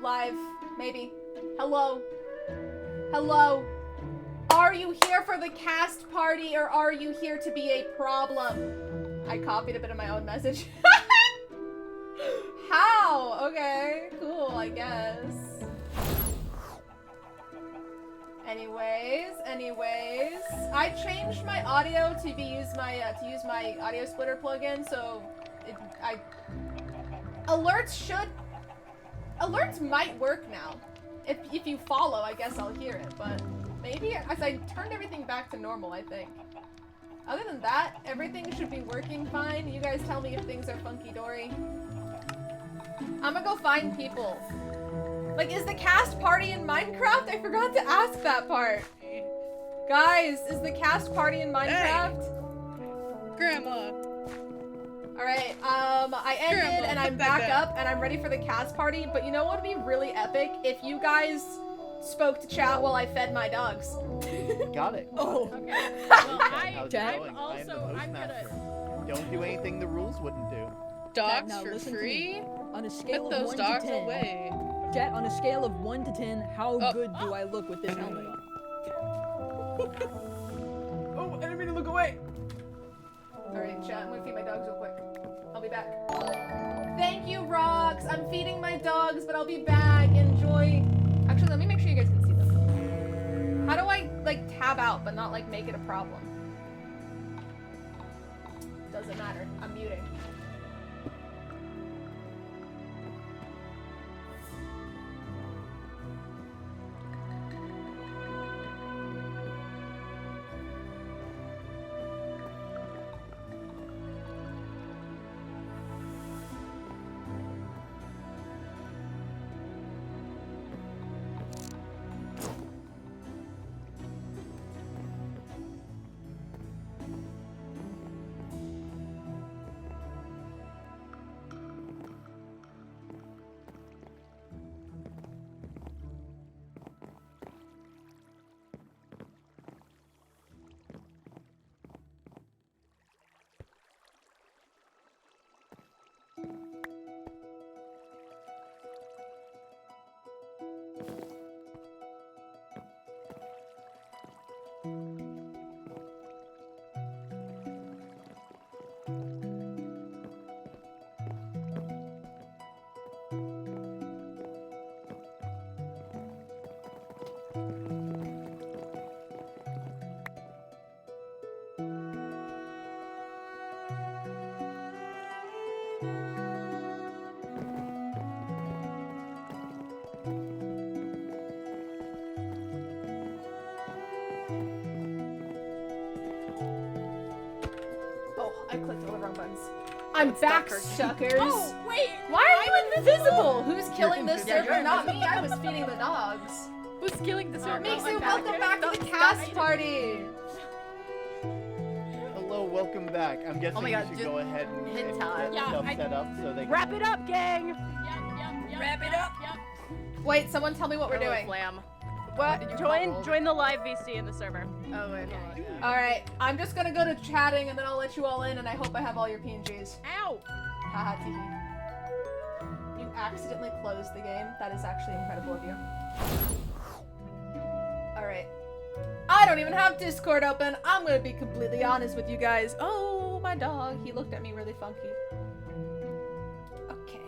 live. Maybe. Hello. Hello. Are you here for the cast party or are you here to be a problem? I copied a bit of my own message. How? Okay, cool, I guess. Anyways, I changed my audio to use my audio splitter plugin, so alerts might work now. If you follow, I guess I'll hear it, but maybe as I turned everything back to normal, I think. Other than that, everything should be working fine. You guys tell me if things are funky-dory. I'm gonna go find people. Like, is the cast party in Minecraft? I forgot to ask that part. Guys, is the cast party in Minecraft? Hey. Grandma. Alright, I ended Grandma, and I'm back up and I'm ready for the cast party, but you know what would be really epic? If you guys spoke to chat while I fed my dogs. Got it. Oh. Okay. Well, I'm gonna... Don't do anything the rules wouldn't do. Dogs now for listen to free? me. On a scale Put of those 1 dogs to 10. away. Chat, on a scale of 1 to 10, how good do I look with this helmet on? Oh, I didn't mean to look away. Alright, chat, I'm gonna feed my dogs real quick. I'll be back. Thank you, Rox. I'm feeding my dogs, but I'll be back. Enjoy. Actually, let me make sure you guys can see them. How do I, like, tab out, but not, like, make it a problem? Doesn't matter. I'm muting. I clicked all the wrong buttons. I'm back, suckers! Oh, wait! Why are you invisible? Who's killing this invisible. server? Not me, I was feeding the dogs. Who's killing the server? Mixu, welcome back to the cast party! Hello, welcome back. I'm guessing Oh my God, we should go ahead and hit get time. Yeah, stuff set up so they can... Wrap it up, gang! Yep. Wrap it up. Yep. Wait, someone tell me what we're Hello, doing. Flam. What? Did you join the live VC in the server. Oh, wait. Alright, I'm just gonna go to chatting and then I'll let you all in and I hope I have all your PNGs. Ow! Haha, teehee. You accidentally closed the game. That is actually incredible of you. Alright. I don't even have Discord open. I'm gonna be completely honest with you guys. Oh, my dog. He looked at me really funky. Okay.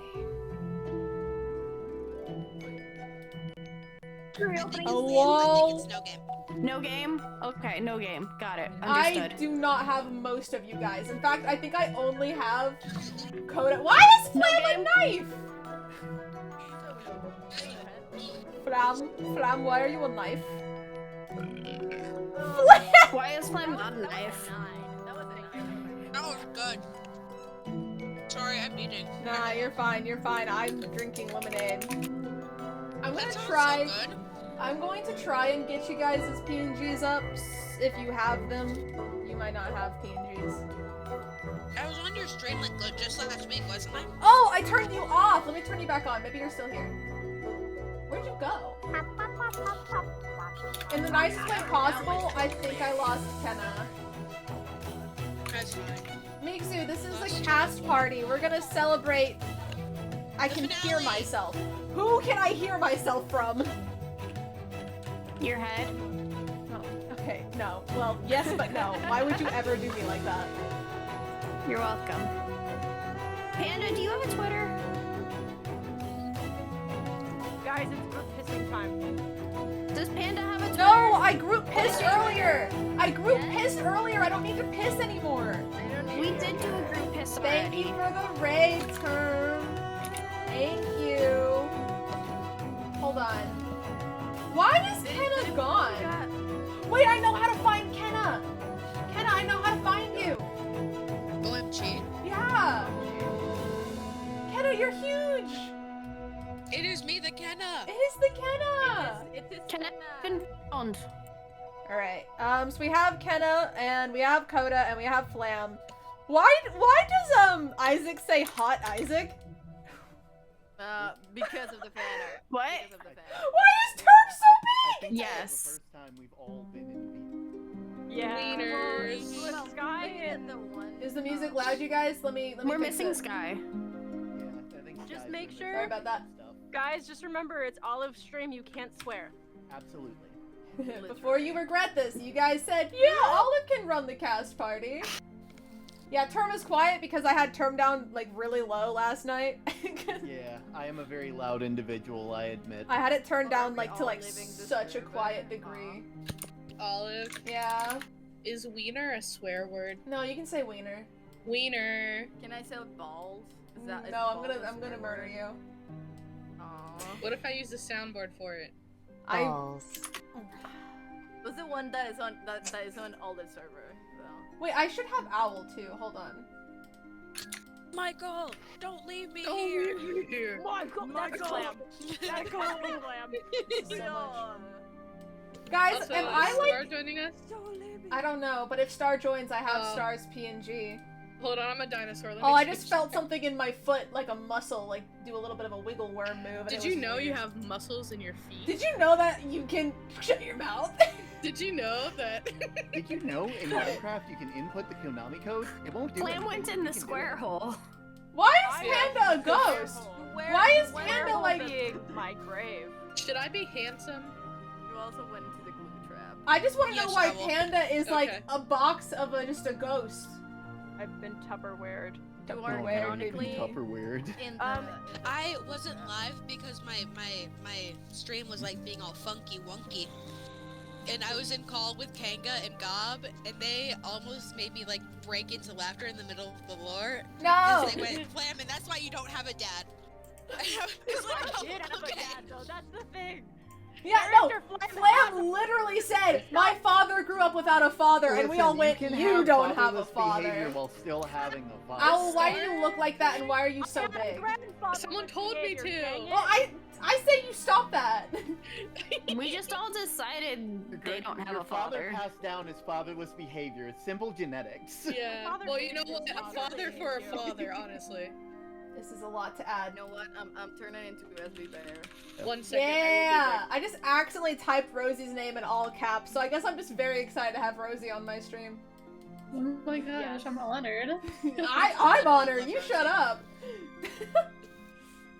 Hello? No game. No game? Okay, no game. Got it. Understood. I do not have most of you guys. In fact, I think I only have Coda. Why is Flam a knife? Flam, why are you a knife? Why is Flam not a knife? That was good. Sorry, I'm eating. Nah, you're fine. You're fine. I'm drinking lemonade. I'm That gonna sounds try. so good. I'm going to try and get you guys' PNGs up. If you have them, you might not have PNGs. I was on your stream like just last week, wasn't I? Oh, I turned you off. Let me turn you back on. Maybe you're still here. Where'd you go? In the nicest way possible, I think I lost Kenna. That's fine. Mixu, this is a cast party. We're gonna celebrate. I can hear finale. myself. Who can I hear myself from? Your head? Oh, okay, no. Well, yes, but no. Why would you ever do me like that? You're welcome. Panda, do you have a Twitter? Guys, it's group pissing time. Does Panda have a Twitter? No, I group pissed earlier. I group pissed earlier. I don't need to piss anymore. We did do a group piss Thank already. you for the raid term. Thank you. Hold on. Why is Kenna gone? Wait, I know how to find Kenna. Kenna, I know how to find you. OMG. Yeah. Kenna, you're huge. It is me, the Kenna. It is the Kenna. It is Can I been found? All right. So we have Kenna and we have Coda and we have Flam. Why does Isaac say hot Isaac? Because of the fan art. What? Because of the fan Why is Term so I big? think Yes. this is the first time we've all been in Yeah. Wieners. Well, Sky and Is the music loud, you guys? Let me We're fix missing it. Sky. Yeah, I think Just Sky's make been sure- Sorry about that. stuff. guys, just remember it's Olive stream. You can't swear. Absolutely. Before you regret this, you guys said, yeah, Olive can run the cast party. Yeah, Term is quiet because I had Term down like really low last night. Yeah, I am a very loud individual, I admit. I had it turned down we like to all like living this such a way, quiet but- degree. Olive, Yeah. is wiener a swear word? No, you can say wiener. Wiener. Can I say balls? Is that, is No, I'm balls gonna a swear murder word? you. Aw. What if I use the soundboard for it? Was the one that is on that is on Olive server though? Wait, I should have owl too. Hold on. Michael, don't leave me Oh, here. here. Michael, that's Clam. That's Clam. Guys, Also, am is I Star like? joining us? I don't know, but if Star joins, I have Oh. Star's PNG. Hold on, I'm a dinosaur. Let me Oh, I change just felt something in my foot, like a muscle, like do a little bit of a wiggle worm move. And Did it you was know you weird. have muscles in your feet? Did you know that you can shut your mouth? Did you know that? Did you know in Minecraft you can input the Konami code? It won't do Flam anything, went but in you the can do square it. hole. Why is I Panda a have ghost? Where- Why is where Panda will like? be my grave? Should I be handsome? You also went into the glue trap. I just want to know Yes, why I will. Panda is like Okay. a box of just a ghost. I've been Tupperwared. You are Tupperware, canonically Tupperweird. in the I wasn't live because my stream was like being all funky wonky. And I was in call with Kanga and Gob, and they almost made me like break into laughter in the middle of the lore. No. Because they went, Flam, and that's why you don't have a dad. It's like, I oh, did have a okay. dad though. That's the thing. Yeah, no. Character Flam Flam literally said, "My father grew up without a father," and we Listen, all went, you, can "You don't have a fatherless father." behavior while still having a father. Owl, why do you look like that, and why are you so I had a big? grandfather Someone with told me behavior, to. dang it. Well, I say you stop that. We just all decided they don't have Your a father father. passed down his fatherless behavior. It's simple genetics. Yeah. Father Well, you know figure what? is A not father really for a you. father, honestly. This is a lot to add. You know what? I'm turning into USB bear. 1 second. Yeah, I just accidentally typed Rosie's name in all caps, so I guess I'm just very excited to have Rosie on my stream. Oh my gosh, Yes. I'm honored. I'm honored. You shut up.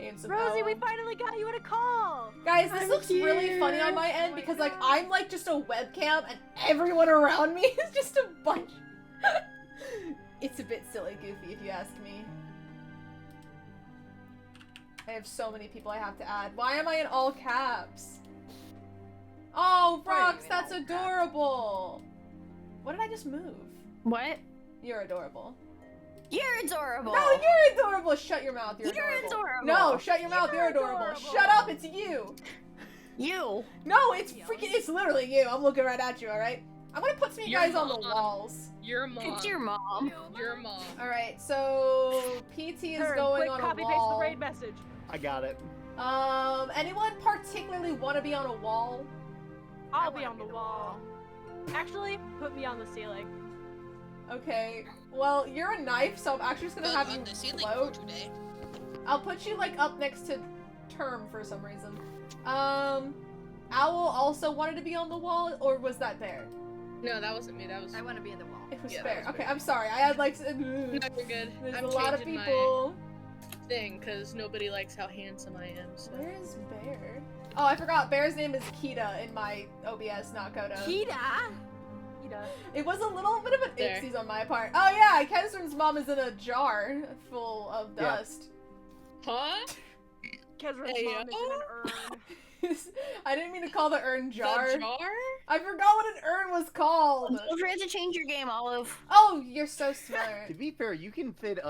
Handsome Rosie, owl. we finally got you in a call. Guys, this I'm looks really here. funny on my end Oh my because like God. I'm like just a webcam and everyone around me is just a bunch. It's a bit silly goofy if you ask me. I have so many people I have to add. Why am I in all caps? Oh, Why are you Rox, in that's all caps? adorable. What did I just move? What? You're adorable. You're adorable. No, you're adorable. Shut your mouth. You're, You're adorable. adorable. No, shut your mouth. You're You're adorable. adorable. Shut up. It's you. You. No, it's freaking. It's literally you. I'm looking right at you. All right. I'm gonna put some of you Your guys on the mom. walls. Your mom. It's your mom. Your mom. All right. So PT is Turn, going quick, on a copy paste wall. the raid message. I got it. Anyone particularly want to be on a wall? I'll I be wanna on the be the wall. Actually, put me on the ceiling. Okay. Well, you're a knife, so I'm actually just gonna have on you the ceiling float. for today. I'll put you like up next to Term for some reason. Owl also wanted to be on the wall, or was that Bear? No, that wasn't me. That was. I want to be in the wall. It was Yeah, that Bear. was Okay, Bear. I'm sorry. I had like. No, you're good. There's I'm a lot of changing people. thing because nobody likes how handsome I am. So. Where is Bear? Oh, I forgot. Bear's name is Kita in my OBS, not Kodo. Kita. It was a little bit of an There. oopsies on my part. Oh yeah, Kezran's mom is in a jar full of Yeah. dust. Huh? Kezra's Hey, mom is in an urn. I didn't mean to call the urn jar. The jar? I forgot what an urn was called. Don't forget to change your game, Olive. Oh, you're so smart. To be fair, you can fit.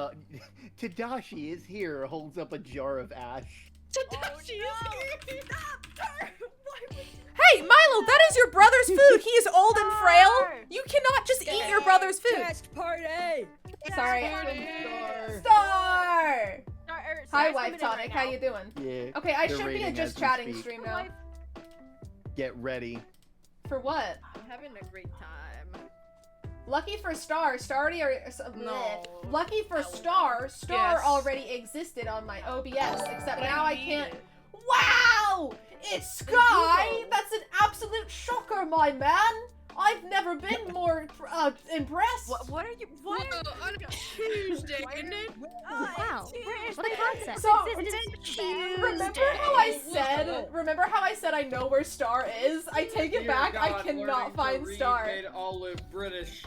Tadashi is here, holds up a jar of ash. Tadashi Hey, Milo, that is your brother's food. He is old and frail. You cannot just eat your brother's food. Test party! Sorry. Star. Star! Hi, Sarah's Wife coming in Tonic. right How now. you doing? Yeah. Okay, I they're should be a raiding just as we chatting speak. stream now. Get ready. For what? I'm having a great time. Lucky for Star. Star already. No. Lucky for Star. Star Yes. already existed on my OBS, except But now I need can't. it. Wow! It's Sky! That's an absolute shocker, my man! I've never been more impressed! What are you? What? Whoa, on a Tuesday, isn't it? Wow, what a concept. So, Tuesday. remember how I said I know where Star is? I take it Dear back, God, I cannot learning to find read Star. made Olive British.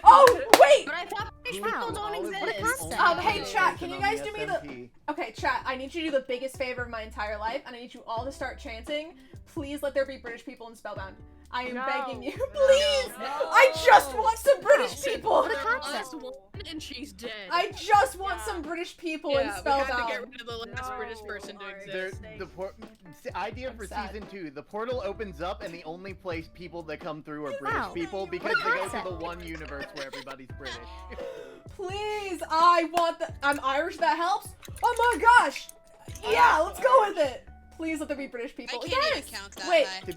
Oh, wait! But I thought British Wow. people don't Olive exist. is only Hey, on chat, can you the guys do me the- SMP. Okay, chat, I need you to do the biggest favor of my entire life, and I need you all to start chanting, please let there be British people in SpellBound. I am No. begging you, No. please! No. I just want some British people! What a concept. Last one, and she's dead. I just want Yeah. some British people yeah, in we had to SpellBound. get rid of the last No. British person to Alright. exist. The idea I'm for sad. season 2, the portal opens up and the only place people that come through are British Wow. people because What a they go to concept. the one universe where everybody's British. Please, I want the- I'm Irish, that helps? Oh my gosh! Yeah, let's go with it! Please let there be British I people. can't Yes! even count that Wait, high. if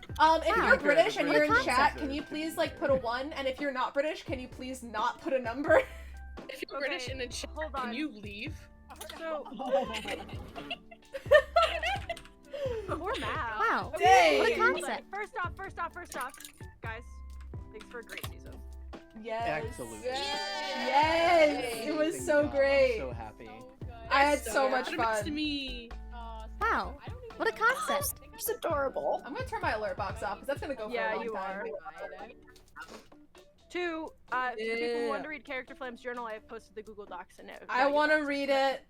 Wow. you're British and you're in What a chat, concept. can you please, like, put a 1? And if you're not British, can you please not put a number? If you're Okay, British and in chat, hold can on. you leave? So, poor Matt. Wow. Dang! What a Hold on. concept. First off, guys, thanks for a great season. Yes. Excellent. Yes! It was Amazing so job. great. I'm so happy. I had so much What happens to fun. me? Wow, what a concept. It's adorable. I'm gonna turn my alert box off because that's gonna go for a Yeah, long you time. are. Two, for people who want to read Character Flame's journal, I have posted the Google Docs in it. I want to read it.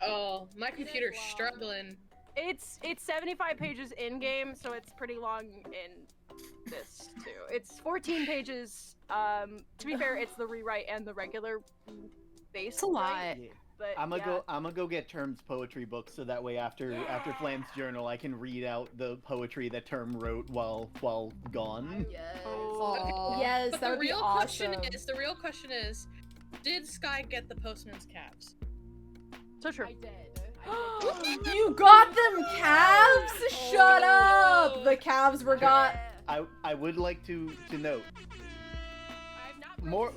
Oh, my computer's struggling. It's 75 pages in game, so it's pretty long in this too. It's 14 pages. To be fair, it's the rewrite and the regular base. It's a lot. Yeah. But I'm yeah. gonna go get Term's poetry book so that way after Flam's journal I can read out the poetry that Term wrote while gone. Oh. Yes, But that the would be real awesome. question is, did Sky get the postman's calves? So true. You got them calves? Shut up! The calves were got. I would like to note more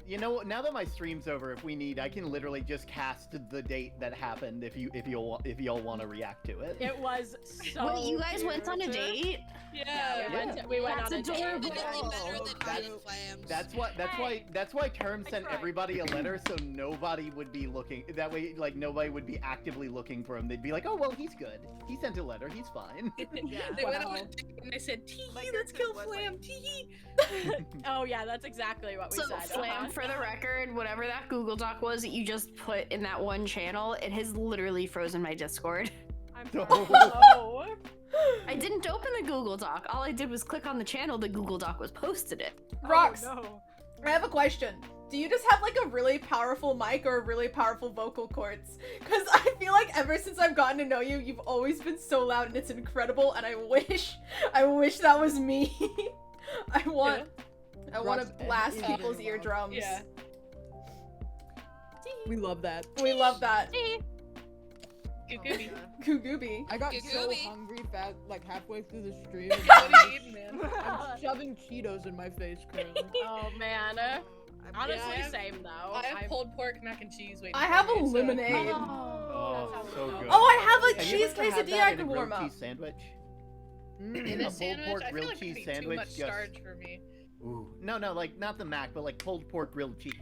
you know, now that my stream's over, if we need, I can literally just cast the date that happened if y'all want to react to it. It was so Wait, you guys went on a cute. date? Yeah. We went That's on a date. adorable. Definitely better than That's- Hidden Flames. That's why Term sent tried. everybody a letter so nobody would be looking. That way, like nobody would be actively looking for him. They'd be like, oh well, he's good. He sent a letter. He's fine. They went on a date and they said, tee Like, let's it kill was Flam, tee Oh yeah, that's exactly what we So, said. Flam, for the record, whatever that Google Doc was that you just put in that one channel, it has literally frozen my Discord. I'm No. sorry. Oh. I didn't open the Google Doc. All I did was click on the channel the Google Doc was posted it. Rox, Oh, no. I have a question. Do you just have like a really powerful mic or really powerful vocal cords? Because I feel like ever since I've gotten to know you, you've always been so loud and it's incredible. And I wish that was me. I want to Rox blast is people's really loud. eardrums. Yeah. We love that. We love that. Gugooby. Kugooby. I got so Gugooby. hungry like halfway through the stream. What are you eating, man? I'm shoving Cheetos in my face currently. Oh man. Honestly, Yeah, I have- same though. I have pulled pork mac and cheese waiting I for have me, a so- lemonade. Oh, so good. Oh, I have a Have you cheese ever had quesadilla that I in a can grilled warm up. cheese sandwich? In A a pulled sandwich, pork I feel grilled like cheese it'd be too sandwich, much just- starch for me. Ooh. No, like not the mac, but like pulled pork grilled cheese.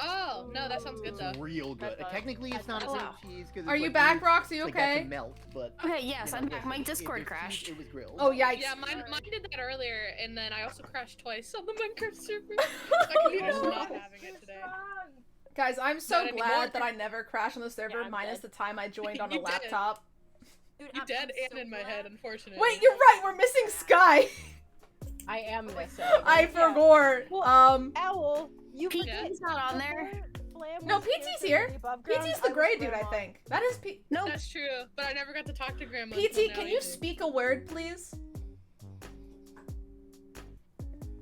Oh, no, that sounds good It's though. real good. That's Technically, it's not a Wow. grilled cheese because Are you back, Roxy? It's like that Okay. to melt, but Okay, yes, you I'm know, back. My if Discord there's crashed. cheese, it was grilled. Oh yikes! Yeah, mine did that earlier, and then I also crashed twice on the Minecraft server. I could just not having it today. Guys, I'm so Not anymore. glad that I never crashed on the server, Yeah, I'm minus dead. the time I joined on a You did. laptop. Dude, You I'm dead and so in my glad. head, unfortunately. Wait, you're right. We're missing Sky. I am missing. I forgot. Well, Owl, you PT's not on there. No, PT's here. PT's the gray dude, I think. That is P. No, That's true, but I never got to talk to Grandma. PT, until now can you either. speak a word, please?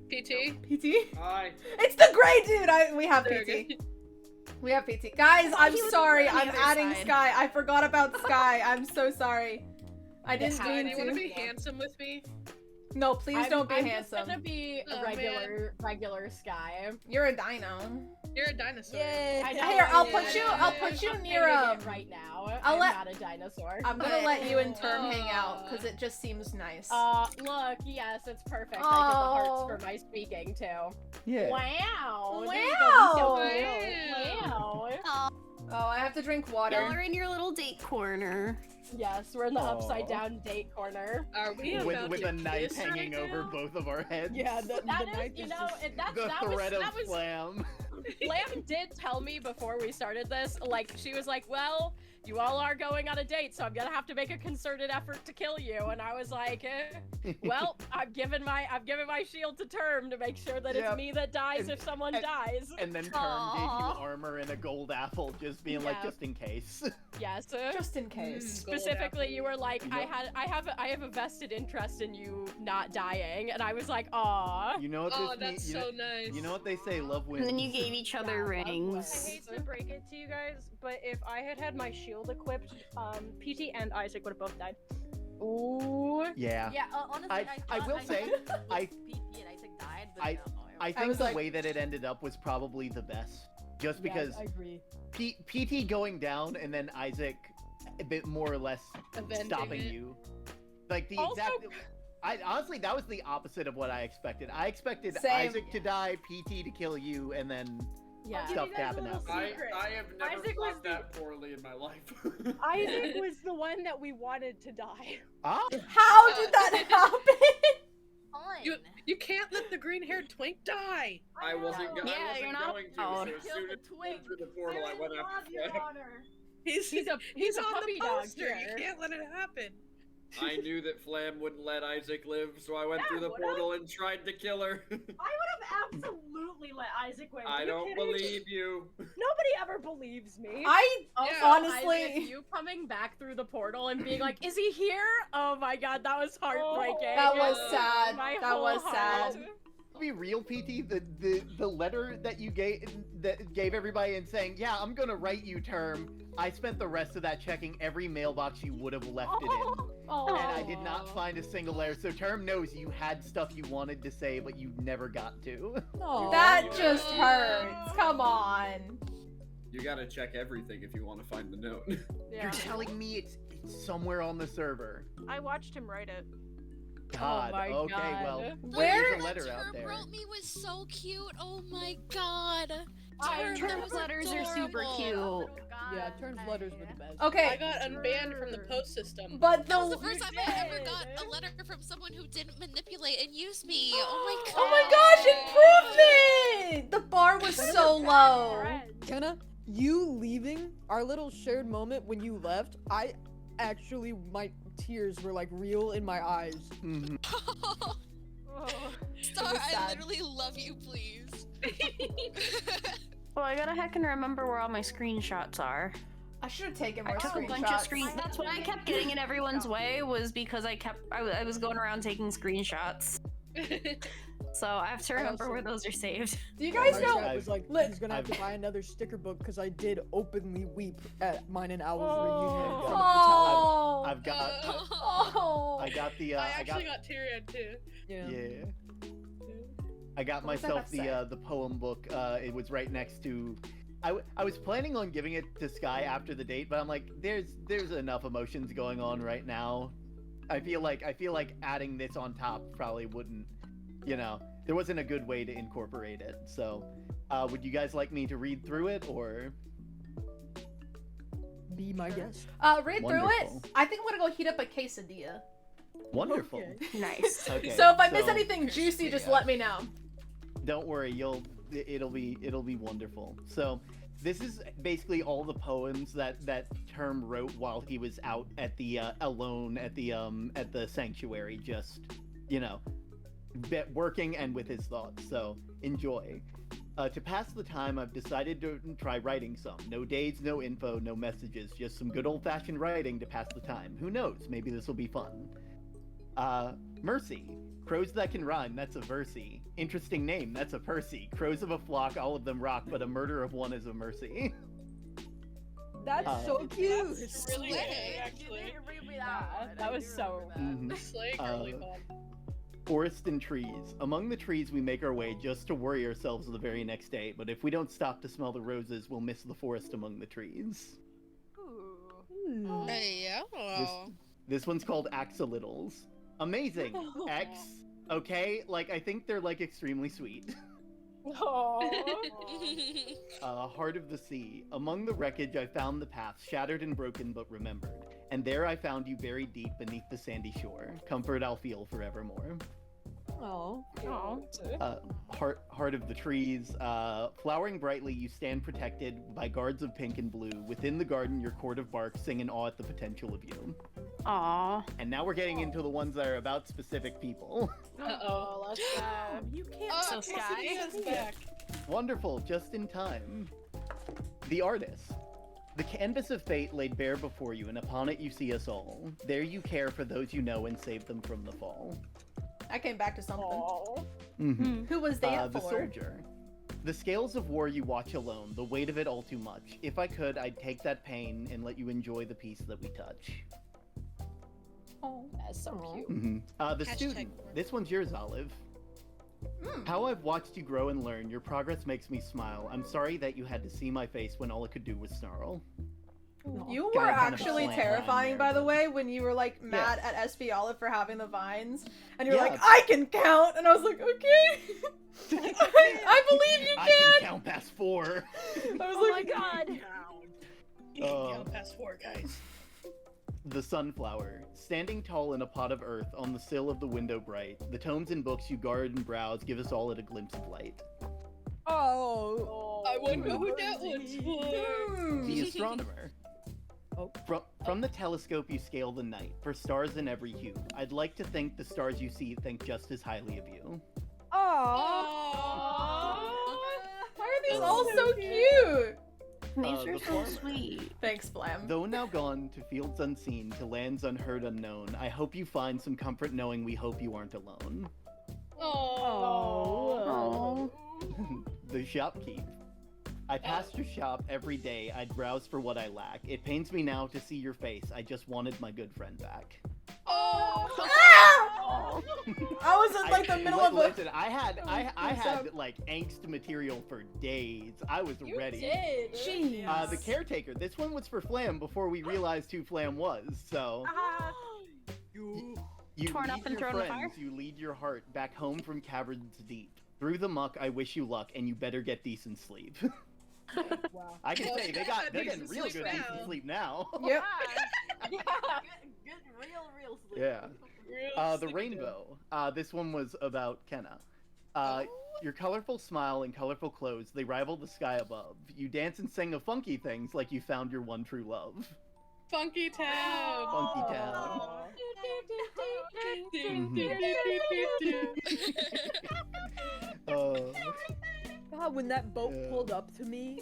PT? PT? Hi. It's the gray dude. We have There PT. we go. We have PT. Guys, I'm he was sorry. on the I'm other adding side. Sky. I forgot about Sky. I'm so sorry. I didn't Sky, mean do you want to to. be handsome with me? No, please don't be I'm handsome. just gonna be Oh, a regular Sky. You're a dino. You're a dinosaur. Yay! I know, Here, I'll I put know, you. I I'll know. put you I'm near fading it right now. I'll I'm let- not a dinosaur. I'm gonna let you and Term Aw. hang out because it just seems nice. Look, yes, it's perfect. I get the Oh. hearts for my speaking too. Yeah. Wow. this is Wow. gonna be so cool. Wow. Oh, I have to drink y'all water. are in your little date corner. Yes, we're in the Aw. upside down date corner. Are we With, about with to a knife kiss hanging right over now? both of our heads. Yeah, the That knife is, you is know, just... and that's, the that threat was, of that was slam. Lamb did tell me before we started this, like, she was like, well, you all are going on a date, so I'm gonna have to make a concerted effort to kill you. And I was like, well, I'm giving my shield to Term to make sure that Yep. it's me that dies And- if someone and- dies. And then Term gave you Aw. armor and a gold apple, just being like, Yeah. just in case. Yes. Just in case. Gold Specifically, apple. you were like, Yep. I have a vested interest in you not dying, and I was like, aw. You know what Oh, this that's means? so nice. You know what they say, love And wins. then you gave each other Yeah, love I rings. hate to break it to you guys, but if I had had my shield equipped, PT and Isaac would have both died. Ooh. Yeah. Yeah, honestly, I will say, I PT and Isaac died, but I- no, I think was the like- way that it ended up was probably the best. Just because I agree. PT going down and then Isaac a bit more or less Avenging stopping it. you. Like the Also- exact I honestly that was the opposite of what I expected. I expected Same. Isaac to die, PT to kill you, and then Yeah. I'll give stuff you guys a happen little after. secret. I have never Isaac was fought that poorly in my life. Isaac was the one that we wanted to die. Ah, How did that happen? fine. You can't let the green-haired twink die. I wasn't, Yeah, I wasn't you're not going to, allowed. so as soon as I went through the portal, I went after Your Flam. Honor. He's He's a on puppy the dog poster. here. You can't let it happen. I knew that Flam wouldn't let Isaac live, so I went Yeah, through the would've. portal and tried to kill her. I would have absolutely let Isaac win. I Are you don't kidding me? believe you. Nobody ever believes me. I Also, honestly. Isaac, you coming back through the portal and being like, "Is he here?" Oh my god, that was heartbreaking. That was Yeah. sad. My That whole was heart. sad. to be real, PT, the letter that you gave everybody and saying, yeah, I'm gonna write you Term. I spent the rest of that checking every mailbox you would have left it in. Oh. And I did not find a single letter. So Term knows you had stuff you wanted to say, but you never got to. Aw. That just hurts. Come on. You gotta check everything if you want to find the note. Yeah. You're telling me it's somewhere on the server. I watched him write it. God. my okay, God. well, The Where- there's letter a letter that out Term there. wrote me was so cute. Oh my god. I- Term, that Term's was letters are super adorable. cute. Yeah, Term's letters were the best. I Okay, got unbanned from the post system. but That was the. the first time I ever got a letter from someone who didn't manipulate and use me. Oh my god. Oh my gosh, improvement! The bar was so low. Kenna, you leaving our little shared moment when you left, I actually, my tears were like real in my eyes. Mhm. Oh. Star, was I sad. literally love you, please. Well, I gotta heck and remember where all my screenshots are. I should have taken I more took a bunch of screenshots. screens. That's why I kept getting in everyone's way, was because I was going around taking screenshots. So I have to remember where those are saved. Do you guys My know? chat was like, Look, he's gonna have to I've- buy another sticker book because I did openly weep at mine and Owl's Oh. reunion in front of the tower. Oh. I've got. Oh. I got the. I I got. actually got teary-eyed too. Yeah. Yeah. I got What was I myself about to say? the poem book. It was right next to. I was planning on giving it to Sky after the date, but I'm like, there's enough emotions going on right now. I feel like adding this on top probably wouldn't, you know. there wasn't a good way to incorporate it. So, would you guys like me to read through it, or? Be my guest. Read through it. Wonderful. I think I'm gonna go heat up a quesadilla. Wonderful. Okay. Nice. Okay. So if I miss anything juicy, just yeah. let me know. Don't worry, it'll be wonderful. So, this is basically all the poems that Term wrote while he was out at the alone at the sanctuary, just working and with his thoughts. So enjoy. To pass the time, I've decided to try writing some. No dates, no info, no messages, just some good old-fashioned writing to pass the time. Who knows? Maybe this will be fun. Mercy. Crows that can rhyme, that's a Versy. Interesting name, that's a Percy. Crows of a flock, all of them rock, but a murder of one is a mercy. That's so cute. It's really Slay. good, actually. That was so. Slay girly fun. Forest and trees. Among the trees we make our way just to worry ourselves the very next day, but if we don't stop to smell the roses, we'll miss the forest among the trees. Hey, yo. This one's called Axolittles. Amazing. X. Okay, like, I think they're, like, extremely sweet. Heart of the sea. Among the wreckage I found the path, shattered and broken but remembered. And there I found you buried deep beneath the sandy shore. Comfort I'll feel forevermore. Oh. Heart of the trees. Flowering brightly, you stand protected by guards of pink and blue. Within the garden, your court of bark sing in awe at the potential of you. Aww. And now we're getting into the ones that are about specific people. Uh-oh. You can't. So Sky. Back. Wonderful, just in time. The artist. The canvas of fate laid bare before you, and upon it you see us all. There you care for those you know and save them from the fall. I came back to something. Mm-hmm. Who was that The for? soldier. The scales of war you watch alone, the weight of it all too much. If I could, I'd take that pain and let you enjoy the peace that we touch. That's so cute. Mm-hmm. The Hashtag student. war. This one's yours, Olive. How I've watched you grow and learn, your progress makes me smile. I'm sorry that you had to see my face when all it could do was snarl. You were Gotta kind of actually slant terrifying, line by there, the but- way, when you were like mad at SB Olive for having the vines, and you were Yeah. like, "I can count," and I was like, "Okay, I believe you I can." can count past 4. I was Oh my like, god. Oh. Past 4, guys. The sunflower, standing tall in a pot of earth on the sill of the window bright. The tomes and books you guard and browse give us all a glimpse of light. Oh. I wonder who that one's for. The astronomer. Oh. From the telescope you scale the night, for stars in every hue. I'd like to think the stars you see think just as highly of you. "Why are these all so cute?" Nature the is so farmer. sweet. Thanks, Flam. Though now gone to fields unseen, to lands unheard unknown, I hope you find some comfort knowing we hope you aren't alone. Oh. The shopkeep. I pass your shop every day, I'd browse for what I lack. It pains me now to see your face, I just wanted my good friend back. I was in like the middle of a. Listen, I had like angst material for days. I was ready. Jeez. The caretaker. This one was for Flam before we realized who Flam was. So you Torn lead up and your thrown in friends, fire? you lead your heart back home from caverns deep. Through the muck, I wish you luck, and you better get decent sleep. Wow. I can Well, say they're they're getting decent real sleep good now. decent sleep now. Yep. Good, real sleep. Yeah. The Sleepy rainbow. This one was about Kenna. Your colorful smile and colorful clothes, they rival the sky above. You dance and sing of funky things like you found your one true love. Funky Town. Funky town. God, when that boat Yeah. pulled up to me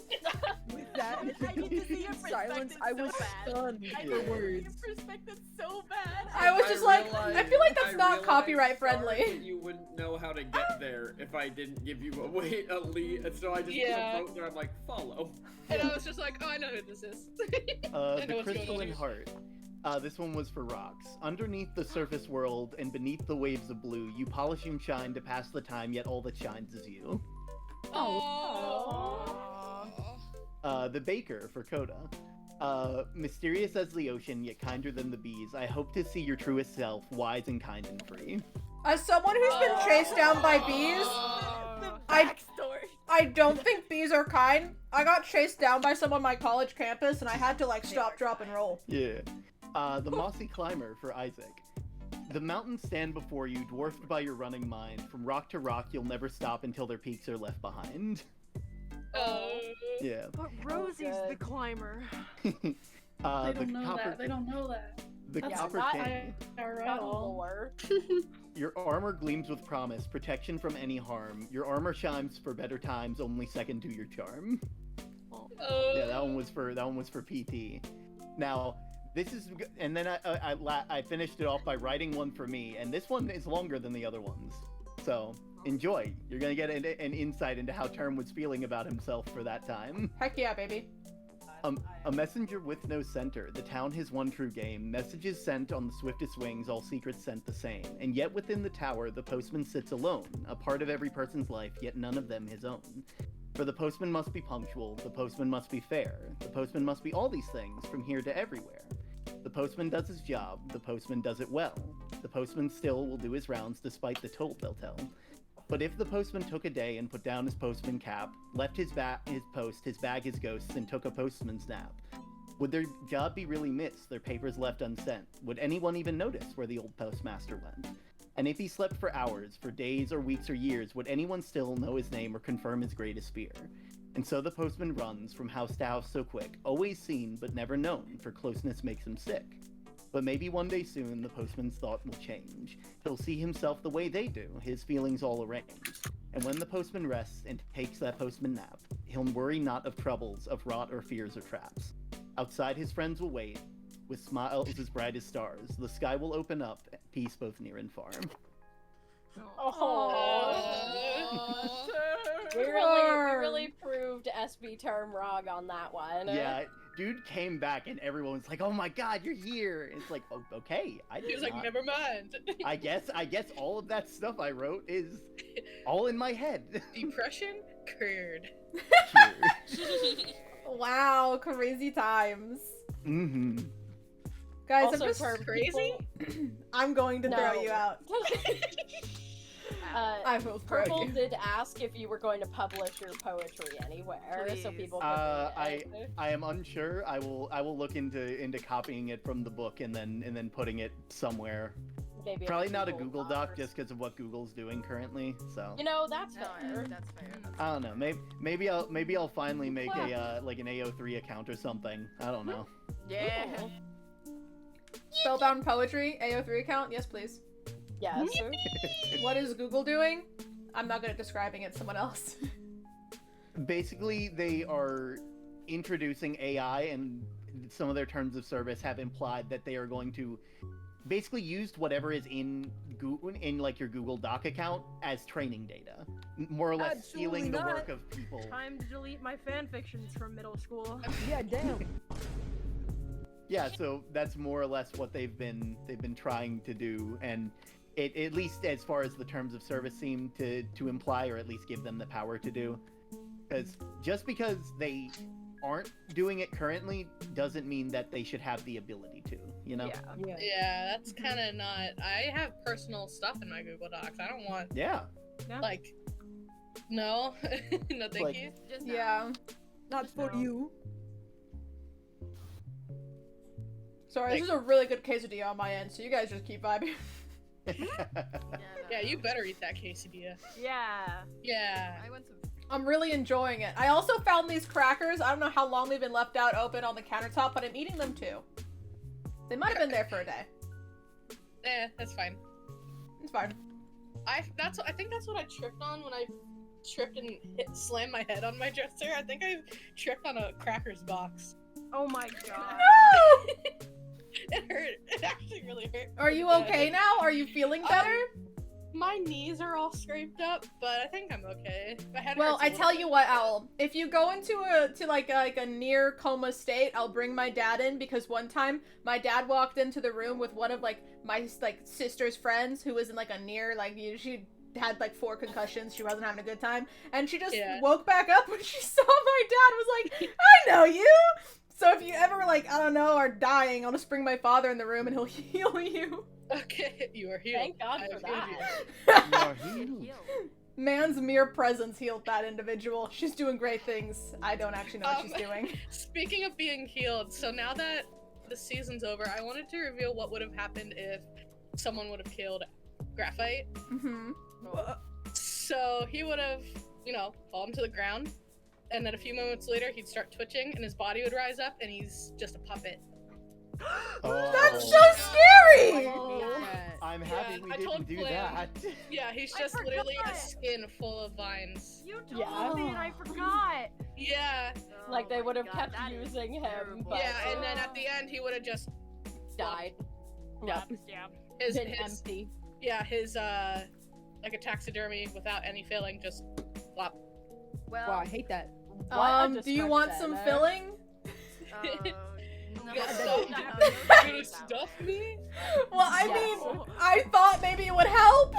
with that I get to see your silence, perspective I so was bad. stunned I for get words. your perspective so bad. I was just like, I feel like that's not realized, copyright sorry, friendly. that you wouldn't know how to get there if I didn't give you a lead, and so I just Yeah. put a boat there. I'm like, follow. And I was just like, oh, I know who this is. I know The what's going crystalline on. heart. This one was for rocks. Underneath the surface world and beneath the waves of blue, you polish and shine to pass the time, yet all that shines is you. The baker for Coda. Mysterious as the ocean, yet kinder than the bees. I hope to see your truest self, wise and kind and free. As someone who's been chased down by bees, I don't think bees are kind. I got chased down by someone on my college campus, and I had to like stop, drop, and roll. Yeah. The mossy climber for Isaac. The mountains stand before you, dwarfed by your running mind. From rock to rock, you'll never stop until their peaks are left behind. Oh. Yeah. But Rosie's the climber. They don't know that. They don't know that. The That's Copper not King. Lore. Your armor gleams with promise, protection from any harm. Your armor shines for better times, only second to your charm. Yeah, that one was for PT. Now, this is, and then I finished it off by writing one for me, and this one is longer than the other ones. So enjoy. You're gonna get an insight into how Term was feeling about himself for that time. Heck yeah, baby. A messenger with no center, the town his one true game, messages sent on the swiftest wings, all secrets sent the same. And yet within the tower, the postman sits alone, a part of every person's life, yet none of them his own. For the postman must be punctual, the postman must be fair, the postman must be all these things, from here to everywhere. The postman does his job, the postman does it well. The postman still will do his rounds despite the toll they'll tell. But if the postman took a day and put down his postman cap, left his post, his bag, his ghosts, and took a postman's nap, would their job be really missed, their papers left unsent? Would anyone even notice where the old postmaster went? And if he slept for hours, for days or weeks or years, would anyone still know his name or confirm his greatest fear? And so the postman runs from house to house so quick, always seen but never known, for closeness makes him sick. But maybe one day soon the postman's thought will change. He'll see himself the way they do, his feelings all arranged. And when the postman rests and takes that postman nap, he'll worry not of troubles, of rot or fears or traps. Outside his friends will wait, with smiles as bright as stars. The sky will open up, peace both near and far. We really proved SB Term wrong on that one. Yeah, dude came back and everyone was like, "Oh my god, you're here!" It's like, oh, okay, He was like, "Never mind." I guess all of that stuff I wrote is all in my head. Depression cured. Wow, crazy times. Mm-hmm. Guys, Also I'm just crazy. I'm going to throw you out. I will throw Purple you. did ask if you were going to publish your poetry anywhere, so people could read it. I am unsure. I will look into copying it from the book and then putting it somewhere. Maybe Probably not a Google Doc just because of what Google's doing currently. So you know that's fair. That's fair. I don't know. Maybe I'll finally make a like an AO3 account or something. I don't know. Yeah. Ooh. SpellBound Poetry, AO3 account? Yes, please. Yes. What is Google doing? I'm not good at describing it, someone else. Basically, they are introducing AI, and some of their terms of service have implied that they are going to basically use whatever is in Google, in like your Google Doc account as training data, more or less stealing the work of people. Time to delete my fan fictions from middle school. Yeah, damn. Yeah, so that's more or less what they've been trying to do, and it, at least as far as the terms of service seem to imply, or at least give them the power to do. Because just because they aren't doing it currently doesn't mean that they should have the ability to, you know? Yeah, that's kind of not. I have personal stuff in my Google Docs. I don't want. Yeah. Like, no, no, thank Like- you. Just Yeah. Not for you. Sorry, this is a really good quesadilla on my end, so you guys just keep vibing. Yeah, you better eat that quesadilla. Yeah. Yeah. I went to. I'm really enjoying it. I also found these crackers. I don't know how long they've been left out open on the countertop, but I'm eating them too. They might have been there for a day. That's fine. It's fine. I think that's what I tripped on when I tripped and slammed my head on my dresser. I think I tripped on a crackers box. Oh my god. No! It hurt. It actually really hurt. Are you okay now? Are you feeling better? My knees are all scraped up, but I think I'm okay. My head Well, hurts a I little tell bit. you what, Owl. If you go into a near coma state, I'll bring my dad in, because one time my dad walked into the room with one of my sister's friends who was in a near she had 4 concussions. She wasn't having a good time, and she just woke back up when she saw my dad. Was like, I know you. So if you ever, like, I don't know, are dying, I'll just bring my father in the room and he'll heal you. Okay, you are healed. Thank God I for have healed that. You are healed. Man's mere presence healed that individual. She's doing great things. I don't actually know what she's doing. Speaking of being healed, so now that the season's over, I wanted to reveal what would have happened if someone would have killed Graphite. Mm-hmm. So he would have, you know, fallen to the ground, and then a few moments later he'd start twitching and his body would rise up and he's just a puppet. That's so scary! I'm happy we I told didn't do Flam. that. Yeah, he's I just literally a forgot. skin full of vines. You told Yeah. me and I forgot. Yeah, Like they Oh my would have God, kept that is using him, terrible. but yeah, and then at the end he would have just died. Yep. Yeah. his Been empty. yeah, his like a taxidermy without any filling, just flop. Wow, I hate that. Do you want some filling? No, got no, stuff? no, You no, gonna stuff me? Well, I Yes. mean, I thought maybe it would help.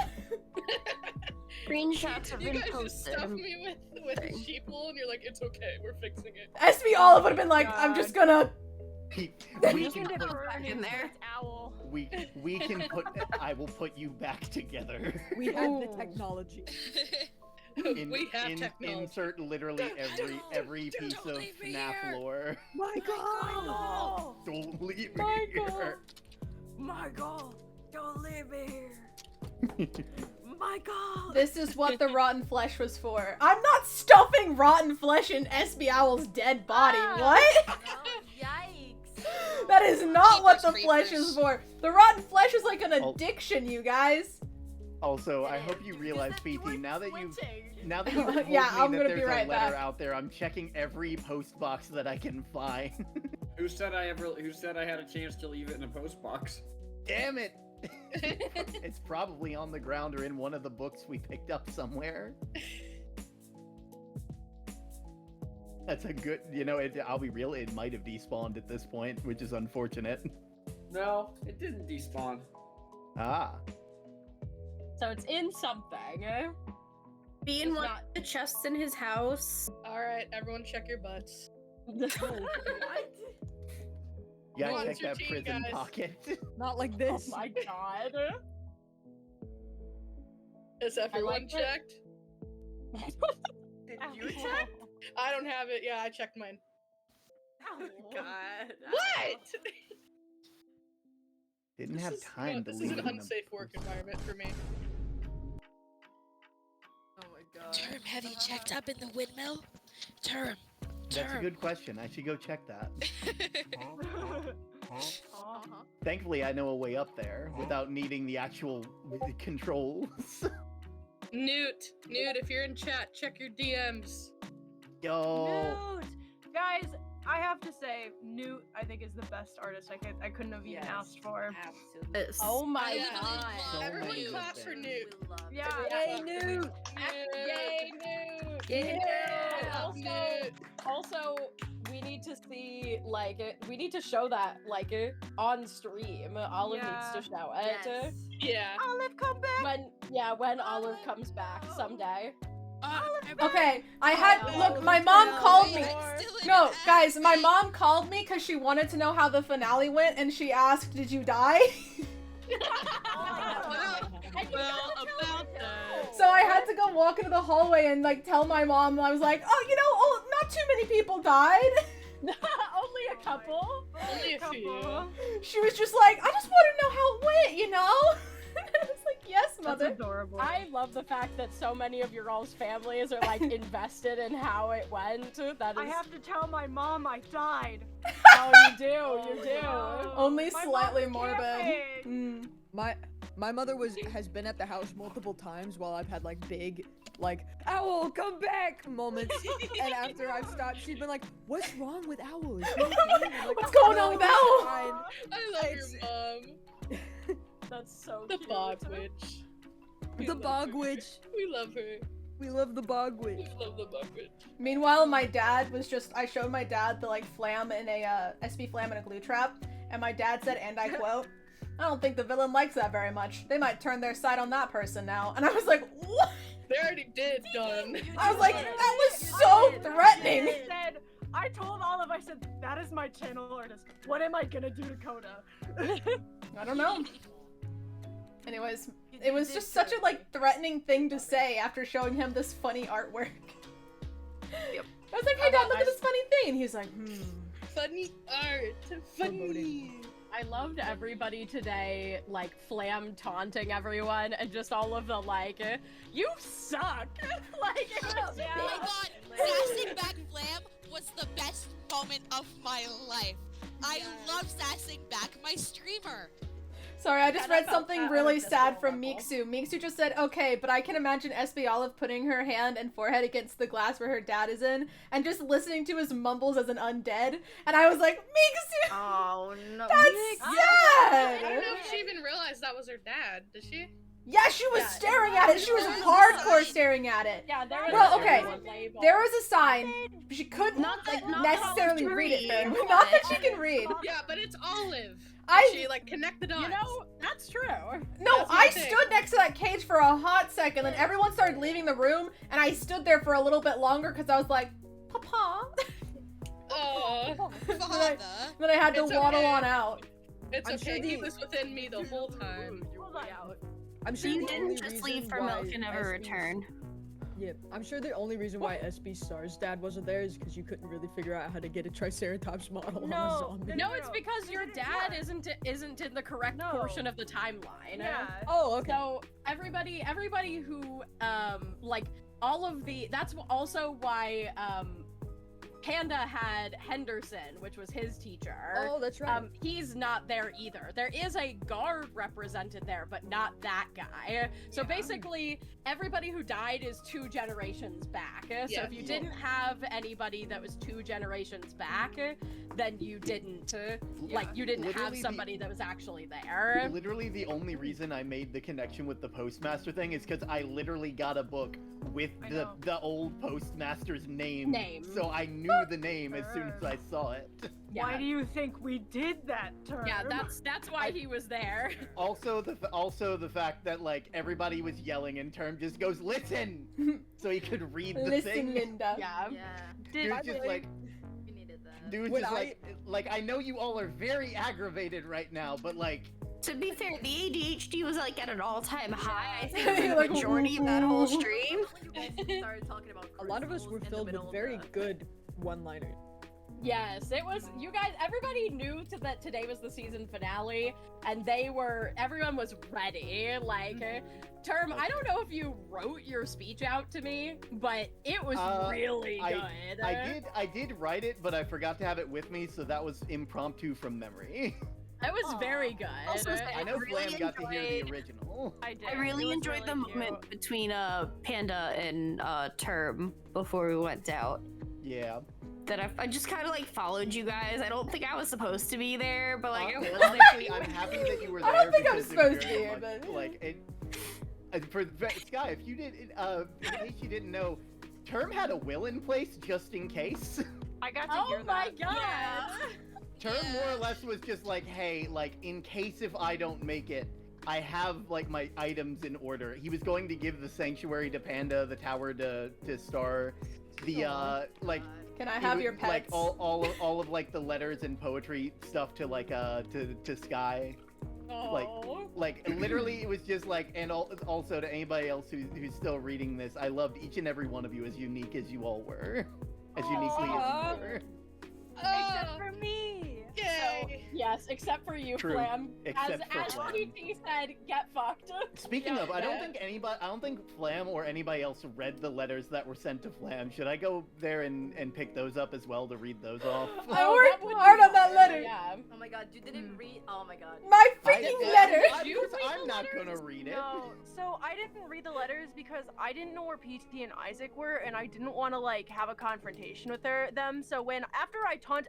Screenshots have You been guys just posted. stuff me with sheeple and you're like, it's okay, we're fixing it. SB Olive would have been like, I'm just gonna. We We can can put, put back in there. Owl. we can put. I will put you back together. We have the Ooh. technology. We have technology. Insert literally every piece of leave me FNAF here. lore. My God! Don't leave me Michael. here. Michael, don't leave me here. Michael. This is what the rotten flesh was for. I'm not stuffing rotten flesh in SB Owl's dead body. What? No, yikes. That is not what the Jeepers flesh creepers. is for. The rotten flesh is like an Oh. addiction, you guys. Also, I hope you realize, PT, now that you've told Yeah, I'm me gonna that be there's right a letter back. out there, I'm checking every post box that I can find. Who said I had a chance to leave it in a post box? Damn it! It's probably on the ground or in one of the books we picked up somewhere. That's a good, I'll be real, it might have despawned at this point, which is unfortunate. No, it didn't despawn. Ah. So it's in something. Be in It's one not- of the chests in his house. Alright, everyone check your butts. You gotta What's check your that team, prison guys? pocket. Not like Oh this. my God. Is everyone like it. checked? Did you check? I don't have it. Yeah, I checked mine. Oh God. What? Didn't have time to This leave is it an in the unsafe work environment for me. Oh my God. Term, have you checked up in the windmill? Term. That's a good question. I should go check that. Thankfully, I know a way up there without needing the actual controls. Newt, if you're in chat, check your DMs. Yo. Newt! Guys, I have to say, Newt, I think, is the best artist I couldn't have even Yes. asked for. Absolutely. This. Oh my Yeah. God. So Everyone many clap good for things. Newt. We love Yeah. Yay, Newt! Yay, Newt! Yeah. Also, Newt. also, we need to see, we need to show that, on stream. Olive needs to show it. Yes. Yeah. Olive, come back! When Olive comes back someday. Okay, I had Wow. look. My mom called me. I'm still in No, an guys, my attic. mom called me because she wanted to know how the finale went, and she asked, "Did you die?" Well, about that. So I had to go walk into the hallway and tell my mom. And I was like, "Oh, not too many people died." Only a couple. Only a few. She was just like, "I just want to know how it went," And I was like, "Yes, That's mother." adorable. I love the fact that so many of your all's families are invested in how it went. That is. I have to tell my mom I died. Oh, you do. Only My slightly mom's morbid. camping. My mother has been at the house multiple times while I've had big Owl, come back moments. And after I've stopped, she's been like, "What's wrong with Owl? Is he okay?" I'm like, What's going "No, on with he's Owl?" fine." I love It's- your mom. That's so The cute. bog witch. We The love bog her. witch. We love her. We love the bog witch. We love the bog witch. Meanwhile, my dad was I showed my dad the flam in a SB flam in a glue trap, and my dad said, and I quote, "I don't think the villain likes that very much. They might turn their side on that person now." And I was like, "What?" They already did, done. I was like, "That was so threatening." I said, I told Olive, I said, that is my channel artist. What am I gonna do to Coda? I don't know. Anyways, it was just such a like threatening thing to say after showing him this funny artwork. Yep. I was like, hey Dad, look at this funny thing, and he's like, Funny art. Funny. I loved everybody today, like, Flam taunting everyone, and just all of the, like, you suck! Like, it was Oh my god, sassing back Flam was the best moment of my life. I love sassing back my streamer. Sorry, I just Yeah, read that felt something bad really at this sad from level. Miksu. Miksu just said, okay, but I can imagine SB Olive putting her hand and forehead against the glass where her dad is in, and just listening to his mumbles as an undead. And I was like, Miksu! Oh no. That's I don't sad! know if she even realized that was her dad. Did she? Yeah, she was Yeah, staring at it. She was hardcore staring at it. Yeah, there was Well, okay, a label. there was a sign. She couldn't Not that- not necessarily Olive read it Tree, very well. but- Not that she can read. Yeah, but it's Olive. She like connect the dots. You know, that's true. No, That's my I thing. stood next to that cage for a hot second, then everyone started leaving the room, and I stood there for a little bit longer because I was like, Papa. Oh, Father. Then I had to It's waddle okay. on out. it's I'm okay. sure He the- was within me the whole time. I'm So sure you the only didn't just reason leave for why milk and never SB's return. Yeah, I'm sure the only reason why SB Star's dad wasn't there is because you couldn't really figure out how to get a Triceratops model on a No, zombie. No, it's because your dad isn't in the correct portion of the timeline. Yeah. Oh, okay. So everybody who like all of the that's also why Panda had Henderson, which was his teacher. Oh, that's right. He's not there either. There is a guard represented there, but not that guy. So basically, everybody who died is 2 generations back. So Yeah. if you didn't have anybody that was 2 generations back, then you didn't like you didn't have Literally somebody that was actually there. Literally the only reason I made the connection with the postmaster thing is because I literally got a book with the old postmaster's name. So I knew the name as soon as I saw it. Why do you think we did that term? Yeah, that's why he was there. Also the fact that like everybody was yelling and Term just goes listen, so he could read the Listen, thing. Linda. Yeah. Dude's just like, We needed that. dude's When just like I know you all are very aggravated right now, but like. To be fair, the ADHD was like at an all-time high. I think You're for the like, majority of that whole stream. You guys started talking about A lot of us crystals were in the filled with middle of very the- good one-liners. Yes, it was. You guys, everybody knew that today was the season finale, and everyone was ready. Like, Term, I don't know if you wrote your speech out to me, but it was really good. I did write it, but I forgot to have it with me, so that was impromptu from memory. It was very good. Also, I know really Flam got to hear the enjoyed- original. I did. I It really was enjoyed the really moment cute. between Panda and Term before we went out. Yeah. That I just kind of like followed you guys. I don't think I was supposed to be there, but like I was. Honestly, I'm happy that you were there. I don't think I'm because it supposed to very be here, much, but- like it. For Sky, if you did, in case you didn't know, Term had a will in place just in case. I got to hear Oh my that. god! Term more or less was just like, hey, like in case if I don't make it, I have like my items in order. He was going to give the sanctuary to Panda, the tower to Star, the like. Can I it have was, your pets? Like all of like the letters and poetry stuff to like to Sky. Like literally it was just like, and also to anybody else who's still reading this, I loved each and every one of you as unique as you all were, as uniquely as you were. Except for me. Yay! Yes, except for you, True. Flam. Except for as Flam. PT said, get fucked. Speaking of, I don't think Flam or anybody else read the letters that were sent to Flam. Should I go there and pick those up as well to read those off? I Oh, worked that would be hard on that fun, letter. Yeah. Oh my god, you didn't read. Oh my god. My freaking letter! I'm not gonna read it. No, so I didn't read the letters because I didn't know where PT and Isaac were, and I didn't want to like have a confrontation with them. So after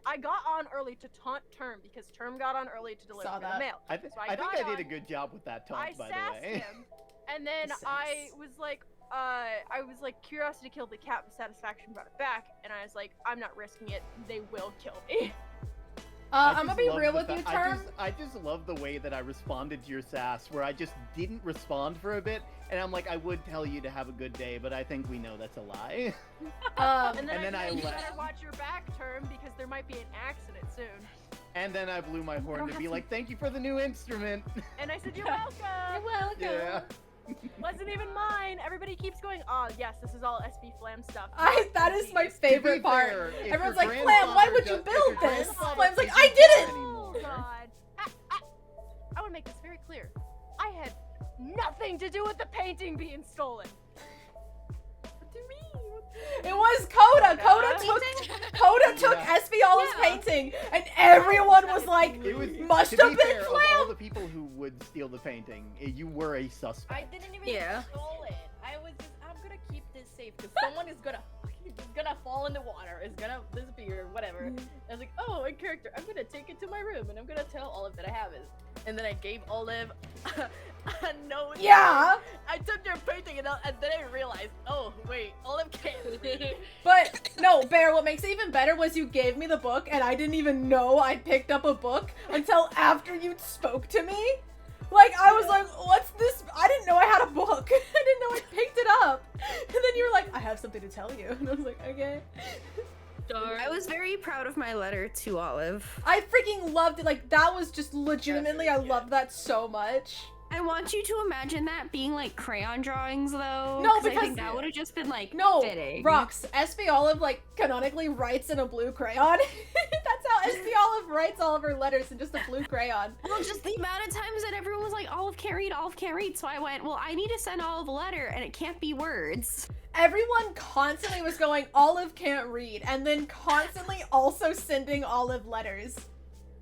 I got on early to taunt Term because Term got on early to deliver Saw the that. mail. I So think I got did a on, good job with that I taunt, by sassed the way. him, and then I was like, curiosity killed the cat, but satisfaction brought it back, and I was like, I'm not risking it. They will kill me. I'm gonna be real with you, Term. I just love the way that I responded to your sass, where I just didn't respond for a bit, and I'm like, I would tell you to have a good day, but I think we know that's a lie. And then I left. you better watch your back, Term, because there might be an accident soon. And then I blew my horn to be like, thank you for the new instrument. And I said, you're welcome. You're welcome. Yeah. Wasn't even mine. Everybody keeps going, oh, yes, this is all SB Flam stuff. That is my favorite part. fair, if Everyone's your like, Flam, why would you grandfather build does- if your this? grandfather Flam's like, isn't I did it! Oh, anymore. God. I want to make this very clear. I had nothing to do with the painting being stolen. What do you mean? It was Coda. Coda took SB Olive's painting, and everyone was like, It was, must to have be been fair, of all Flam. the people who would steal the painting, you were a I suspect. didn't even Yeah. stole it. I was just, I'm gonna keep this safe because someone is gonna fall in the water, is gonna disappear, whatever. I was like, oh, in character, I'm gonna take it to my room and I'm gonna tell Olive that I have it. And then I gave Olive a note. Yeah. I took your painting and then I realized, oh wait, Olive can't read. But no, Bear, what makes it even better was you gave me the book and I didn't even know I picked up a book until after you spoke to me. Like, I was like, what's this? I didn't know I had a book. I didn't know I picked it up. And then you were like, I have something to tell you. And I was like, okay. I was very proud of my letter to Olive. I freaking loved it. Like, that was just legitimately, I loved that so much. I want you to imagine that being like crayon drawings though. No, I because- think that would have just been like No, fitting. Rox, SB Olive, like, canonically writes in a blue crayon. That's how SB Olive writes all of her letters in just a blue crayon. Well, just the amount of times that everyone was like, Olive can't read, Olive can't read. So I went, well, I need to send Olive a letter and it can't be words. Everyone constantly was going, Olive can't read, and then constantly also sending Olive letters.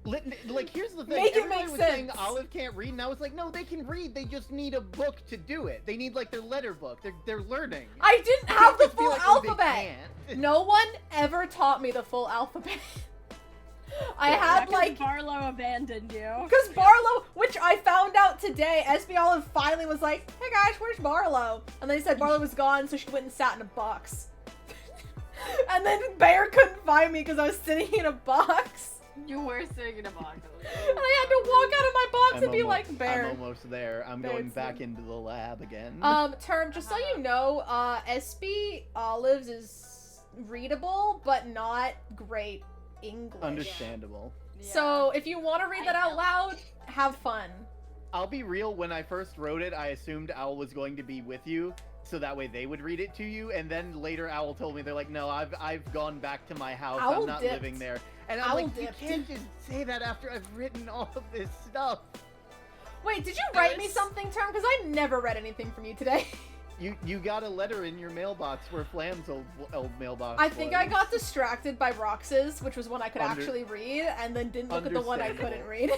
Like, here's the thing. Make it Everybody make was saying sense. Olive can't read, and I was like, no, they can read. They just need a book to do it. They need, like, their letter book. They're learning. I didn't They have the just feel full like, oh, they alphabet. can't. No one ever taught me the full alphabet. I had, like, Barlow abandoned you. because Barlow, which I found out today, SB Olive finally was like, hey guys, where's Barlow? And then he said Barlow was gone, so she went and sat in a box. And then Bear couldn't find me because I was sitting in a box. You were sitting in a box. And I had to walk out of my box and be like, Bear. I'm almost there. I'm Bear, going it's back me. into the lab again. Term, just so you know, SB Olives is readable, but not great English. Understandable. So if you want to read that out loud, have fun. I'll be real, when I first wrote it, I assumed Owl was going to be with you, so that way they would read it to you, and then later Owl told me, they're like, no, I've gone back to my house, Owl I'm not dipped. living there. And I'm Owl like, dipped. you can't just say that after I've written all of this stuff. Wait, did you write me something, Term? Because I never read anything from you today. You got a letter in your mailbox where Flam's old mailbox I think was. I got distracted by Rox's, which was one I could Under- actually read, and then didn't look at the one I couldn't read.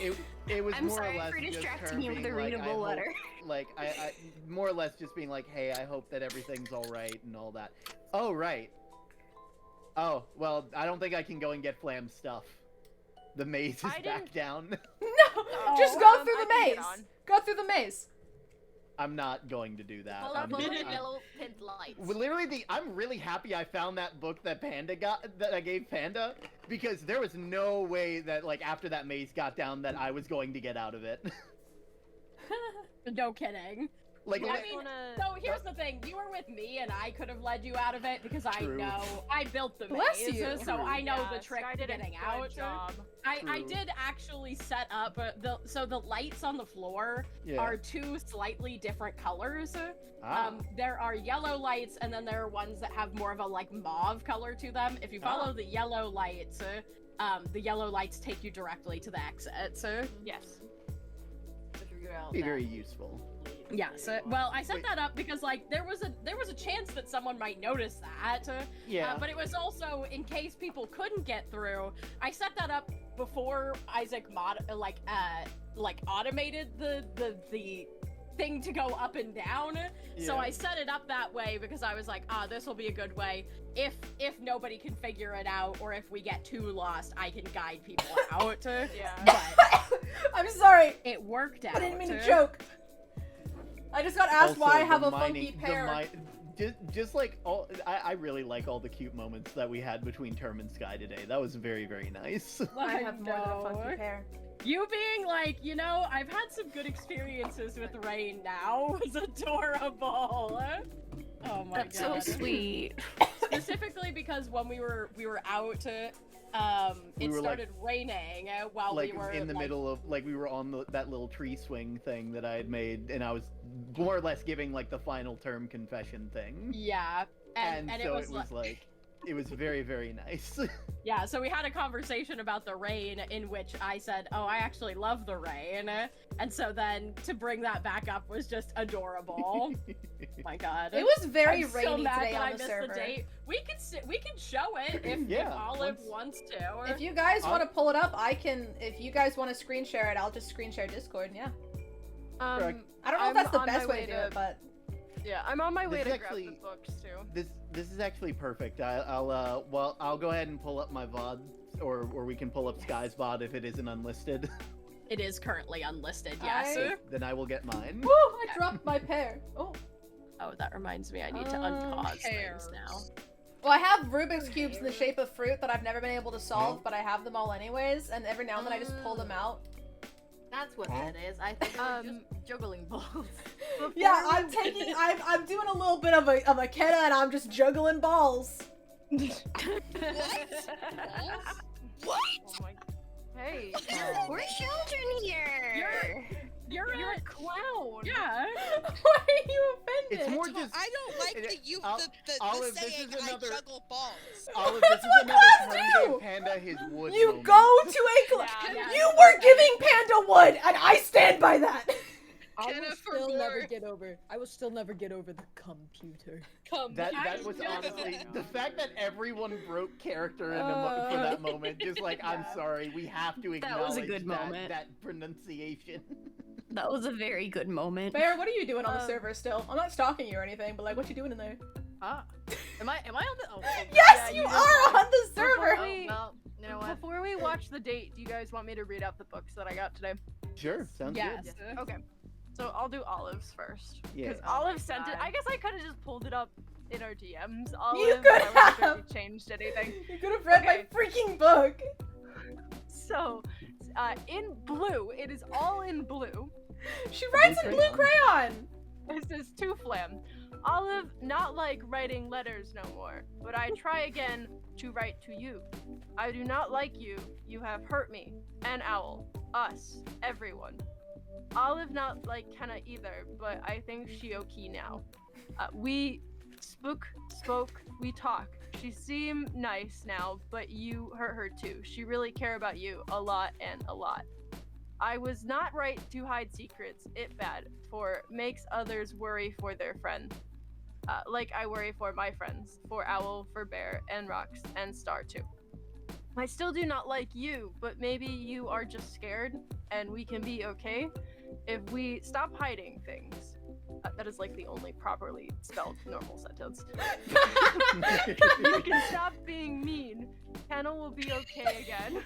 It was I'm more sorry or less for just distracting Term you with being a like, readable I hope- letter. Like, I more or less just being like, hey, I hope that everything's alright and all that. Oh, right. Oh, well, I don't think I can go and get Flam's stuff. The maze is I back didn't- down. No, just go through I the can get maze. on. Go through the maze. I'm not going to do that. Follow I'm- the I'm- yellow pink lights. Literally, I'm really happy I found that book that that I gave Panda, because there was no way that, like, after that maze got down that I was going to get out of it. No kidding. Like, I mean, so here's the thing. You were with me, and I could have led you out of it because I True. know I built the Bless maze, you. so I know Yeah, the trick Sky to did a getting good out. job. I True. did actually set up the lights on the floor Yeah. are two slightly different colors. Ah. There are yellow lights, and then there are ones that have more of a like mauve color to them. If you follow the yellow lights take you directly to the exit. So Yes. Be very useful. yeah, so well, I set that up because like there was a chance that someone might notice that. Yeah. But it was also in case people couldn't get through. I set that up before Isaac automated the thing to go up and down. So Yeah. I set it up that way because I was like, this will be a good way. If nobody can figure it out, or if we get too lost, I can guide people out. Yeah. But I'm sorry. it worked out. I didn't mean to joke. I just got asked Also, why I have the a funky mining- the pair. just like I really like all the cute moments that we had between Term and Sky today. That was very, very nice. I have more than a funky pair. You being like, you know, I've had some good experiences with Rain now was adorable. Oh my That's god. so sweet. Specifically because when we were out, it were, started raining while Like we were in the middle of we were on that little tree swing thing that I had made, and I was more or less giving like the final Term confession thing. Yeah, and so it was like it was very, very nice. Yeah, so we had a conversation about the rain in which I said, oh, I actually love the rain. And so then to bring that back up was just adorable. My god. It was very I'm rainy so mad today that on I the missed server. the date. We can show it if Olive wants to. If you guys want to pull it up, I can. If you guys want to screen share it, I'll just screen share Discord. Yeah. I don't know if that's the best way to do it, but yeah, I'm on my way to actually, grab the books too. This is actually perfect. I'll go ahead and pull up my VOD, or we can pull up Sky's VOD if it isn't unlisted. It is currently unlisted, yes. Then I will get mine. Woo! I dropped my pair. Oh. Oh, that reminds me, I need to unpause things now. Well, I have Rubik's Cubes in the shape of fruit that I've never been able to solve, but I have them all anyways, and every now and then I just pull them out. That's what that is. I think just juggling balls. Yeah, I'm doing a little bit of a Keta, and I'm just juggling balls. What? Oh my... Hey, We're children here. You're a clown. Why Yeah. are you offended? It's more just. I don't like the Olive, this saying is another. I juggle balls. Olive, this is another Term gave Panda his wood. You moment. go to a You were giving Panda wood, and I stand by that. I will still never get over the computer. That was honestly the fact that everyone broke character in for that moment. Just like, I'm sorry, we have to acknowledge That was a good moment. that pronunciation. That was a very good moment. Bear, what are you doing on the server still? I'm not stalking you or anything, but like, what you doing in there? Am I on the? Oh, Yes, you are on the server. Well, you know what? Before we watch the date, do you guys want me to read out the books that I got today? Sure, sounds good. Okay. So I'll do Olive's first. Yeah. Because Olive sent it. I guess I could have just pulled it up in our DMs. Olive, You could I wasn't sure have. if you changed anything. You could have read my freaking book. So, in blue, it is all in blue. She writes in blue crayon. This is two flam. Olive, not like writing letters no more, but I try again to write to you. I do not like you. You have hurt me. And Owl. Us. Everyone. Olive not like Kenna either, but I think she okay now. We spoke, we talk. She seem nice now, but you hurt her too. She really care about you a lot and a lot. I was not right to hide secrets. It bad, for makes others worry for their friend. Like I worry for my friends, for Owl, for Bear, and Rox, and Star too. I still do not like you, but maybe you are just scared, and we can be okay if we stop hiding things. That is like the only properly spelled normal sentence. You can stop being mean. Kenna will be okay again.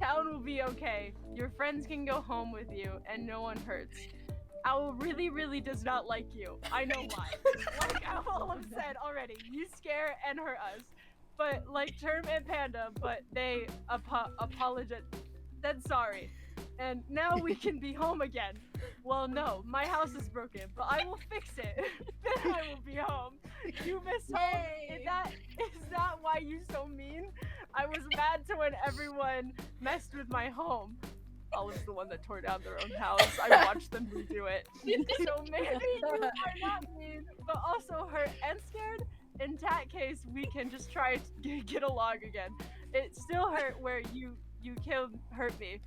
Town will be okay. Your friends can go home with you, and no one hurts. Owl really, really does not like you. I know why. Like Owl have said already, you scare and hurt us. But like Term and Panda, but they apologize. Then sorry. And now we can be home again. Well, no, my house is broken, but I will fix it. Then I will be home. You miss home? Is that why you so mean? I was mad to when everyone messed with my home. Olive's the one that tore down their own house. I watched them redo it. So maybe you are not mean, but also hurt and scared. In that case, we can just try to get along again. It still hurt where you hurt me.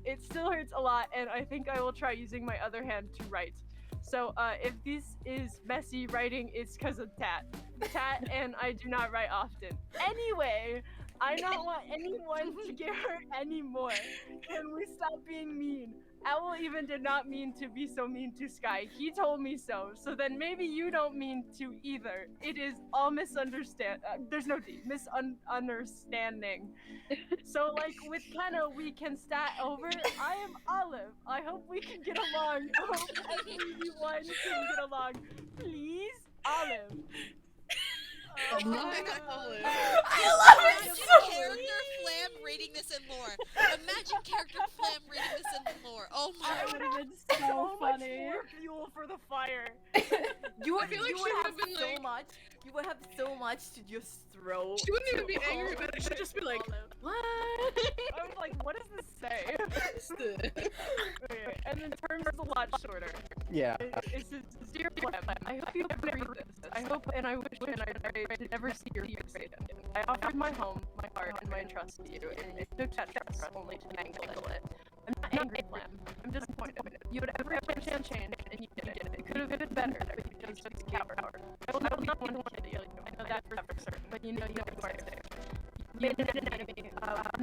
It still hurts a lot, and I think I will try using my other hand to write. So if this is messy writing, it's because of Tat. And I do not write often. Anyway, I don't want anyone to get hurt anymore. Can we stop being mean? Owl even did not mean to be so mean to Sky. He told me so. So then maybe you don't mean to either. It is all there's no D. Misunderstanding. So like with Kenna, we can stat over. I am Olive. I hope we can get along. I hope everyone can get along. Please? Olive. Olive. I love it Imagine so character Flam reading this in lore. Imagine character Flam reading this in lore. Oh my That would have been so much funny. more fuel for the fire. You would, I feel like you she would would have have been so like- much. You would have so much to just throw. She wouldn't even to be angry all about it. She'd just be like, Olive. what? I was like, what does this say? What's this? Okay, and then terms is a lot shorter. Yeah. It's just, dear Clem, I hope you never read this. I hope and I wish and I pray to never see your face again. I offered my home, my heart, and my trust to you, and it took that trust only to mangle it. I'm not angry, Clem. I'm disappointed. You had every chance to change, and you didn't. It could have been better, but you chose to be a coward. I will not want to kill you. I know that for certain, but you know you are safe. You made an enemy,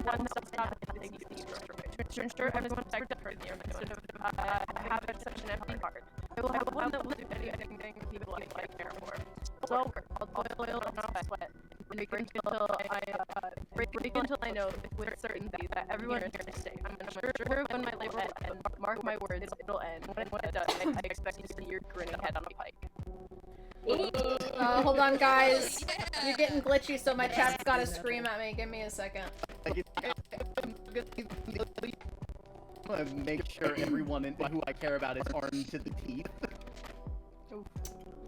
one that's not everything you can to ensure everyone's protected here instead of having such an empty heart. I will have one that will do anything people like I care for. So I'll toil and I'll sweat and break until break until I know with certainty that everyone here is safe. I'm sure when my labor ends, and mark my words, it'll end. When it does, I expect to see your grinning head on a pike. hold on, guys. You're getting glitchy, so my chat's gotta scream at me. Give me a second. I want to make sure everyone who I care about is armed to the teeth.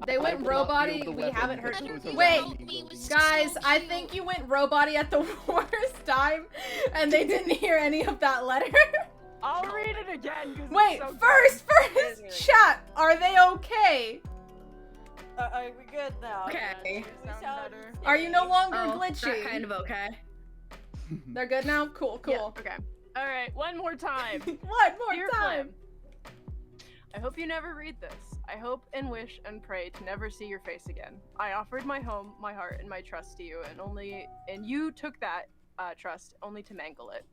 They went I will not robot-y. wield the We weapon haven't heard. that goes around Wait, me wielding it. guys, I think you went robot-y at the worst time, and they didn't hear any of that letter. I'll read it again. 'Cause Wait, it's so first, chat. Are they okay? We good now? Okay. We sound better. Are you no longer Oh, glitchy? they're kind of okay. They're good now? Cool, cool. Yeah, okay. Alright, one more time. One more Dear time. Flame, I hope you never read this. I hope and wish and pray to never see your face again. I offered my home, my heart, and my trust to you, and you took that trust only to mangle it.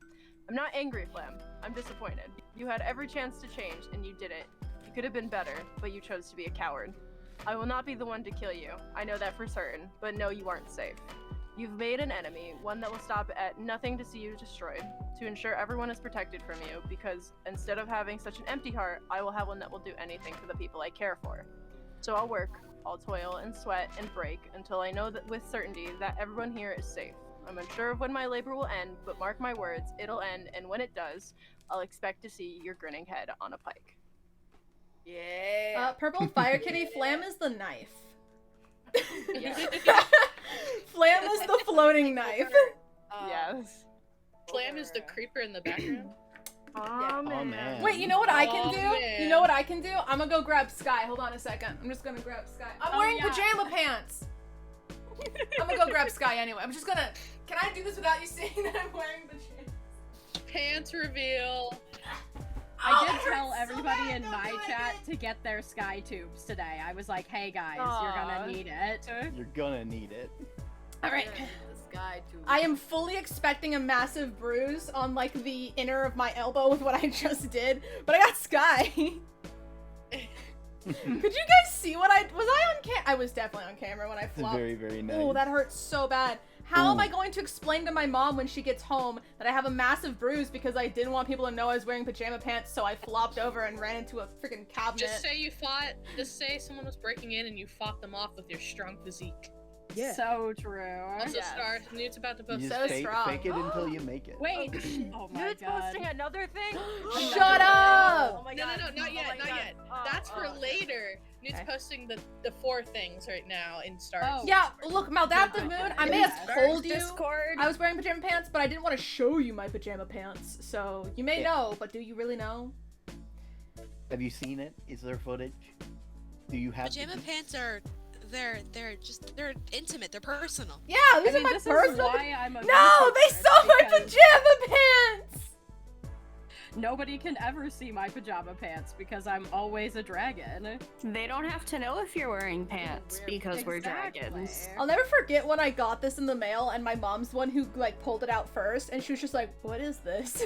I'm not angry, Flam. I'm disappointed. You had every chance to change, and you didn't. You could have been better, but you chose to be a coward. I will not be the one to kill you. I know that for certain, but no, you aren't safe. You've made an enemy, one that will stop at nothing to see you destroyed, to ensure everyone is protected from you, because instead of having such an empty heart, I will have one that will do anything for the people I care for. So I'll work, I'll toil and sweat and break until I know that with certainty that everyone here is safe. I'm unsure of when my labor will end, but mark my words, it'll end, and when it does, I'll expect to see your grinning head on a pike. Yeah. Purple Fire Kitty, Flam is the knife. Yeah. Flam is the floating knife. Yes. Flam is the creeper in the background. Oh, man. Wait, you know what I can Oh, do? man. You know what I can do? I'm gonna go grab Sky. Hold on a second. I'm just gonna grab Sky. I'm Oh, wearing yeah. pajama pants. I'm gonna go grab Sky anyway. I'm just gonna. Can I do this without you seeing that I'm wearing pajamas? Pants reveal. I Oh, did that tell hurts so everybody bad. in Don't my do it chat again. to get their sky tubes today. I was like, hey guys, Aw. you're gonna need it. You're gonna need it. All right. This guy too. I am fully expecting a massive bruise on like the inner of my elbow with what I just did, but I got Sky. Could you guys see what was I on cam? I was definitely on camera when I It's flopped. very, very nice. Oh, that hurts so bad. How am Ooh. I going to explain to my mom when she gets home that I have a massive bruise because I didn't want people to know I was wearing pajama pants, so I flopped over and ran into a freaking cabinet? Just say you fought. Just say someone was breaking in and you fought them off with your strong physique. Yeah. So true. Also, Yes. Star, Newt's about to You post. just So fake, strong. fake it until you make it. Wait. Oh my Nude's god. posting another thing? Shut up! Oh my No, god. no, not Oh yet, my not god. yet. Oh, That's for oh. later. Newt's Okay. posting the 4 things right now in Star. Oh. Yeah, look, Maladaptive Moon, I may have told you Discord. I was wearing pajama pants, but I didn't want to show you my pajama pants. So you may Yeah. know, but do you really know? Have you seen it? Is there footage? Do you have Pajama pants are they're intimate, they're personal. Yeah, these I mean, are my this personal. is why I'm a No, VTuber, they saw my because pajama pants! Nobody can ever see my pajama pants because I'm always a dragon. They don't have to know if you're wearing pants because we're Exactly. dragons. I'll never forget when I got this in the mail and my mom's the one who like pulled it out first and she was just like, what is this?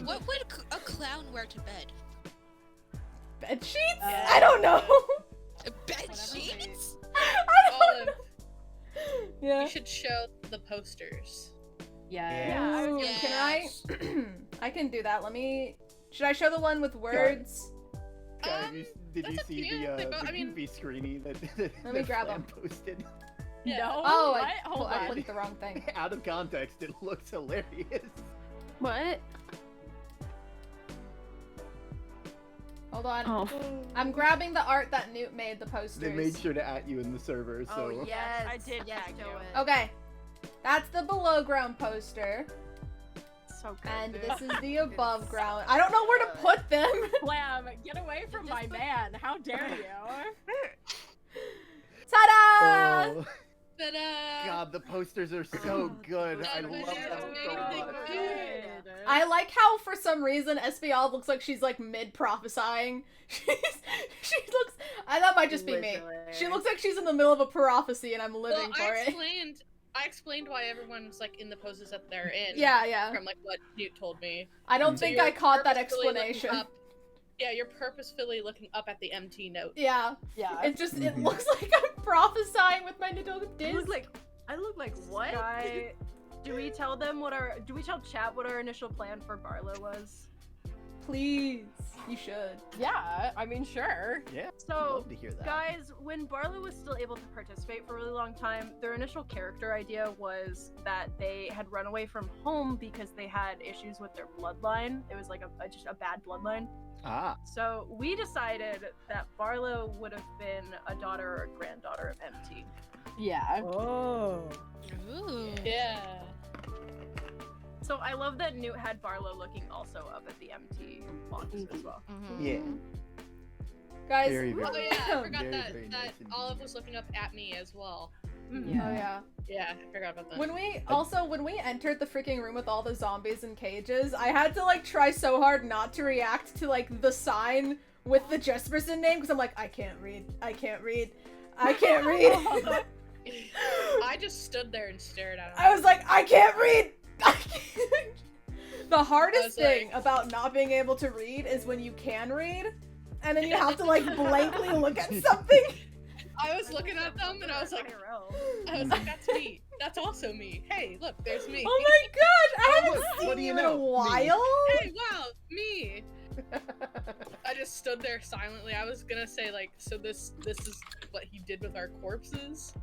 What would a clown wear to bed? Bed sheets? I don't know. Bed Whatever, sheets? Olive, Yeah. you should show the posters. Yeah. Ooh, Can I? I can do that. Let me. Should I show the one with words? Did you see the I mean- goofy screeny that Let me grab Slam 'em. posted? Yeah. No. Oh, what? I Hold on. clicked the wrong thing. Out of context, it looks hilarious. What? Hold on. Oh. I'm grabbing the art that Newt made, the posters. They made sure to at you in the server, so. Oh yes, I did Yeah, do do it. it. Okay. That's the below ground poster. So good. And this is the above ground. I don't know where to put them. Slam, get away from Just my put- man. How dare you? Ta-da! Oh, Ta-da! God, the posters are so good. I God, love but them it's so amazing. much. Good. I like how for some reason SBL looks like she's like mid prophesying. She looks. That might just be me. Literally. She looks like she's in the middle of a prophecy and I'm living Well, for it. I explained why everyone's like in the poses that they're in. Yeah. From like what Newt told me. I don't So think you're I caught that purposefully looking explanation. up- Yeah, you're purposefully looking up at the MT note. Yeah. Yeah. It just it Mhm. looks like I'm prophesying with my little I look disc. like what? Sky, do we tell chat what our initial plan for Barlow was? Please, you should. Yeah, I mean, sure. Yeah, I'd So, love to hear that. guys, when Barlow was still able to participate for a really long time, their initial character idea was that they had run away from home because they had issues with their bloodline. It was like just a bad bloodline. Ah, So we decided that Barlow would have been a daughter or a granddaughter of MT. Yeah. Oh. Ooh. Yeah. So I love that Newt had Barlow looking also up at the MT box as well. Mhm. yeah. Guys. Very, very. Oh yeah, I forgot Very, that very that nice indeed. Olive was looking up at me as well. Oh yeah. Yeah, I forgot about that. When we entered the freaking room with all the zombies and cages, I had to like try so hard not to react to like the sign with the Jesperson name because I'm like, I can't read. I can't read. I just stood there and stared at him. I was like, I can't read. I can't. The hardest was thing like- about not being able to read is when you can read, and then you have to like blankly look at something. I was looking at them and I was like, that's me. That's also me. Hey, look, there's me. Oh my gosh, I haven't look, seen what do you you in know? a Me. while. Hey, wow, me. I just stood there silently. I was gonna say like, so this is what he did with our corpses?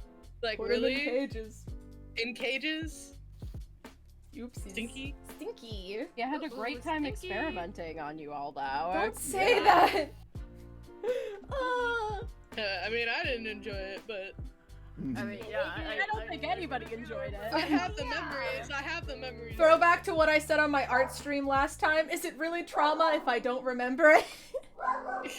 Like Put 'em in really? cages. In cages? Oopsies. Stinky? Stinky. Yeah, I had a great time Stinky. experimenting on you all though. Don't say Yeah. that. Ah. I mean, I didn't enjoy it, but I mean, yeah, I don't think anybody enjoyed it. I have the memories. I have the memories. Throwback to what I said on my art stream last time. Is it really trauma if I don't remember it?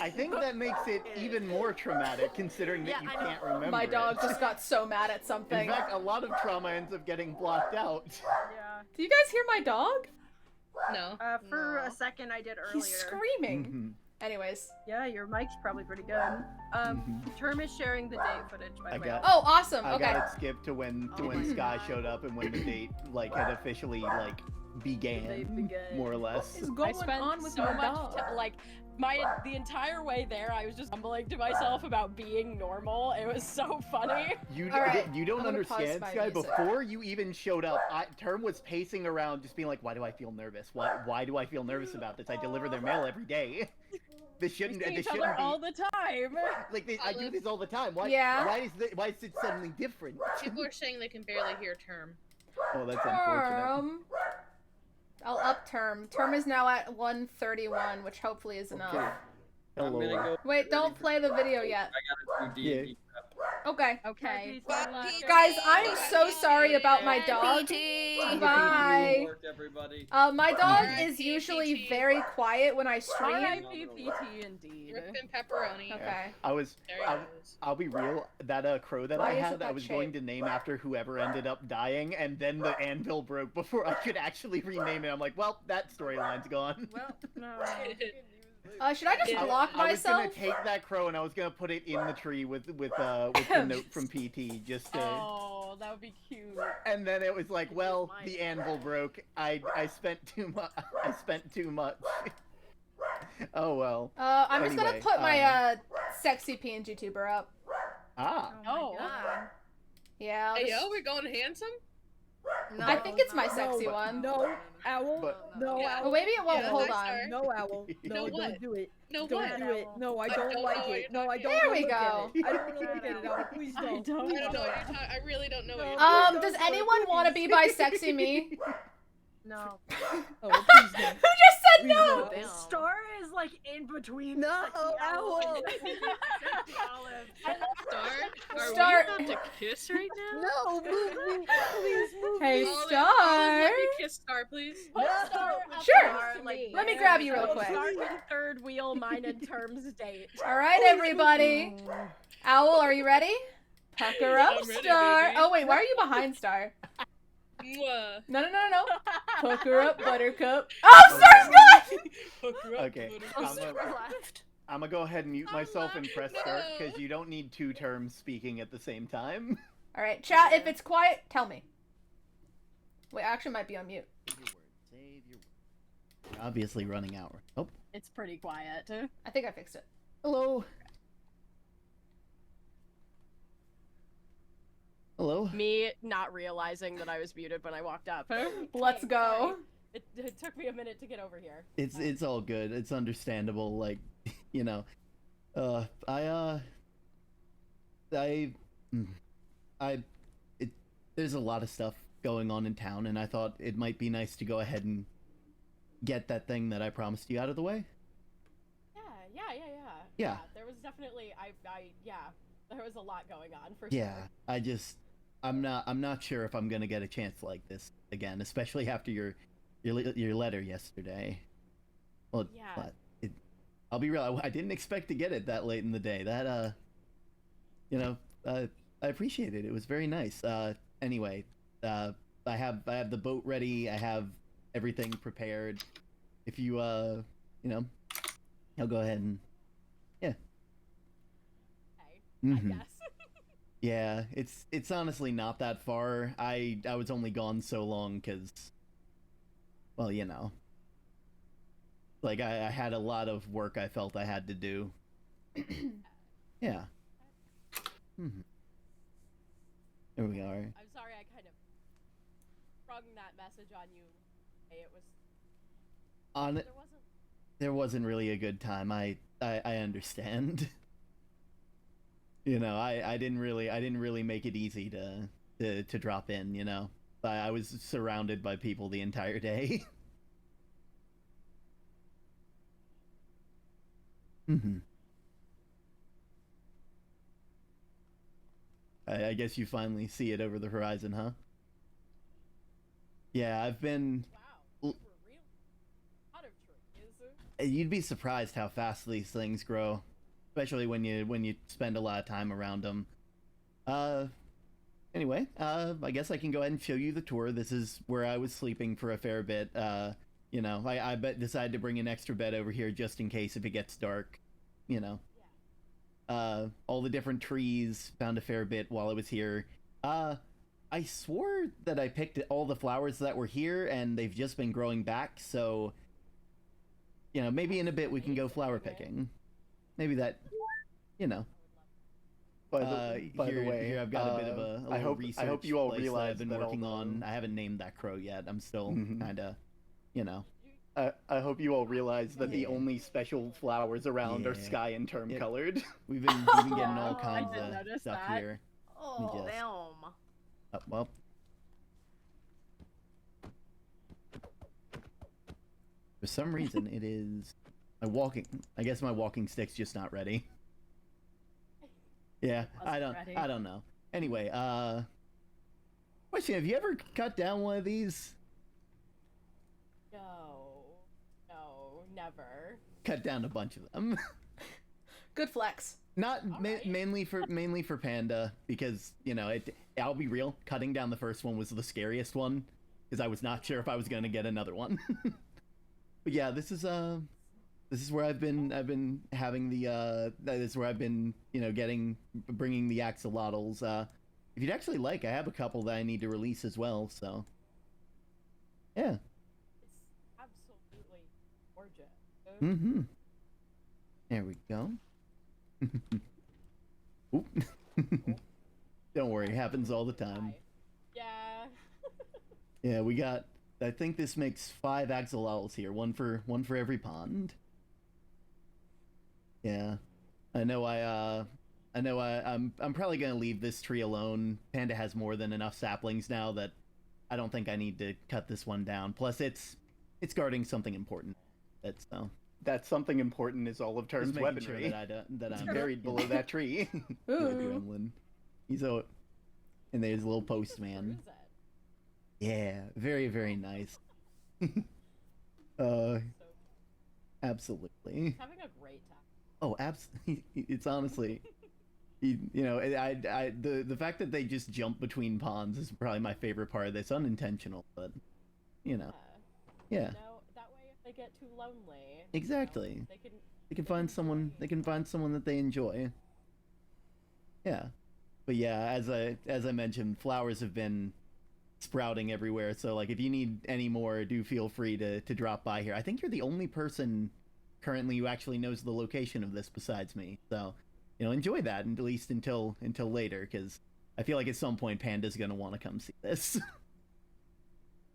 I think that makes it even more traumatic considering that you can't remember My dog it. just got so mad at In something. fact, a lot of trauma ends up getting blocked out. Yeah. Do you guys hear my dog? No. For No. a second I did earlier. He's screaming. Mhm. Anyways. Yeah, your mic's probably pretty good. Term is sharing the date footage, by I the way. got- Oh, awesome. I Okay. got it skipped to when Sky showed up and when the date like had officially like began, They began. more or less. What's I going spent on with so my much dog? the entire way there I was just mumbling to myself about being normal. It was so funny. You All right, you don't I'm gonna pause understand, my Sky. music. Before you even showed up, Term was pacing around, just being like, "Why do I feel nervous? Why do I feel nervous about this? I deliver their mail every day. This We shouldn't. see This each other shouldn't be all the time. like I do this all the time. Why? Yeah. Why is it suddenly different? People are saying they can barely hear term. Oh, that's unfortunate. I'll up term. Term is now at 131, which hopefully is enough. Okay. I'm Hello. gonna go. Wait, don't play the video yet. I gotta do D&D prep. Okay. Okay. Guys, I'm so sorry about my dog. PT. Bye. Work, everybody. My dog R.I.P. is usually PT. very quiet when I stream. R.I.P. PT indeed. Rip and pepperoni. Okay. I was. There he is. I'll be real. That crow that Why I is it had, I that was going shape? to name after whoever ended up dying, and then the anvil broke before I could actually rename it. I'm like, well, that storyline's gone. Well, no. Should I just Yeah. block I was myself? gonna take that crow and I was gonna put it in the tree with the note from PT, just to. Oh, that would be cute. And then it was like, well, the anvil broke. I spent too much. I spent too much. Oh well. I'm just gonna Anyway, put my sexy PNG tuber up. Ah. Oh. Yeah. I'll Hey just- yo, we're going handsome? No, I think it's my no, sexy no, one. No, owl. But- No, Yeah. owl. Well, maybe it won't. Yeah, Hold hi, on. Star. No, owl. No, No, don't what? do it. No, Don't what? do it. No, I I don't don't like know what it. you're No, I talking don't There want we to look at go. it. I don't want to look at it, owl. Please I don't. don't. I don't know what you're talking. I really don't know what you're No. talking. Does anyone want to be by sexy me? No. Oh, please don't. Who just said Please no? don't. Star is like in between. No, sexy owl. and sexy olive. Star, are Star- we about to kiss right now? No, move me. Please move Hey, me. Olive, Star. Olive, let me kiss Star, please. No. Sure. Like, Let me grab you real quick. Start in third wheel, mine and terms date. All right, everybody. Owl, are you ready? Pucker up, I'm ready, Star. baby. Oh wait, why are you behind Star? Mwah. No. Pucker up, Buttercup. Oh, Star's gone. Hook her up, Okay, little- I'm gonna go ahead and mute myself and press start no. because you don't need two terms speaking at the same time. All right, chat. If it's quiet, tell me. Wait, I actually might be on mute. Save your word. You're obviously running out. Oh, It's pretty quiet. I think I fixed it. hello. Hello. Me not realizing that I was muted when I walked up. Let's go. It took me a minute to get over here. It's all good. It's understandable. Like, you know, there's a lot of stuff going on in town, and I thought it might be nice to go ahead and get that thing that I promised you out of the way. Yeah. There was definitely there was a lot going on for Yeah, sure. I'm not sure if I'm gonna get a chance like this again, especially after your letter yesterday. Well, Yeah. but I'll be real. I didn't expect to get it that late in the day. That I appreciate it. It was very nice. Anyway, I have the boat ready. I have everything prepared. If you I'll go ahead and I Mhm. guess. Yeah, it's honestly not that far. I was only gone so long because, well, like I had a lot of work I felt I had to do. Yeah. Mhm. There we are. I'm sorry I kind of sprung that message on you. It was On there wasn't there wasn't really a good time. I understand. I didn't really make it easy to drop in. I was surrounded by people the entire day. Mm-hmm. I guess you finally see it over the horizon, huh? Yeah, I've been. wow. You were real lot of trees. You'd be surprised how fast these things grow, especially when you spend a lot of time around them. Anyway, I guess I can go ahead and show you the tour. This is where I was sleeping for a fair bit. I decided to bring an extra bed over here just in case if it gets dark. All the different trees, found a fair bit while I was here. I swore that I picked all the flowers that were here and they've just been growing back, so maybe in a bit we can go flower picking. Maybe that, By the way, here I've got a bit of a I little hope research you all place that realize I've been that working although- on. I haven't named that crow yet. I'm still Mhm. kind of, I hope you all realize that the Yeah. only special flowers around are Yeah. sky and term Yep. colored. we've been getting all I kinds did of notice stuff that. here. Oh, Yes. damn. Well. For some reason, it is I guess my walking stick's just not ready. Yeah, I don't know. Anyway, question: have you ever cut down one of these? No, never. Cut down a bunch of them. Good flex. Not Alright. mainly for Panda because I'll be real. Cutting down the first one was the scariest one because I was not sure if I was gonna get another one. But yeah, this is where I've been having the that is where I've been bringing the axolotls. If you'd actually like, I have a couple that I need to release as well. So yeah. It's absolutely gorgeous. Mm-hmm. There we go. Oop. Don't worry, it happens all the time. Yeah. Yeah, we got. I think this makes 5 axolotls here. One for every pond. Yeah, I know. I'm probably gonna leave this tree alone. Panda has more than enough saplings now that I don't think I need to cut this one down. Plus, it's guarding something important. That's something important is all of Term's weaponry. Sure that I'm buried below that tree. Gremlin. He's out. And there's a little postman. Yeah, very, very nice. Absolutely. Having a great time. Oh, absolutely. It's honestly, the fact that they just jump between ponds is probably my favorite part of this. Unintentional, but yeah. That way, if they get too lonely, exactly, they can find someone. They can find someone that they enjoy. Yeah, but yeah, as I mentioned, flowers have been sprouting everywhere. So like, if you need any more, do feel free to drop by here. I think you're the only person currently who actually knows the location of this besides me. So, enjoy that, at least until later, because I feel like at some point Panda's gonna want to come see this.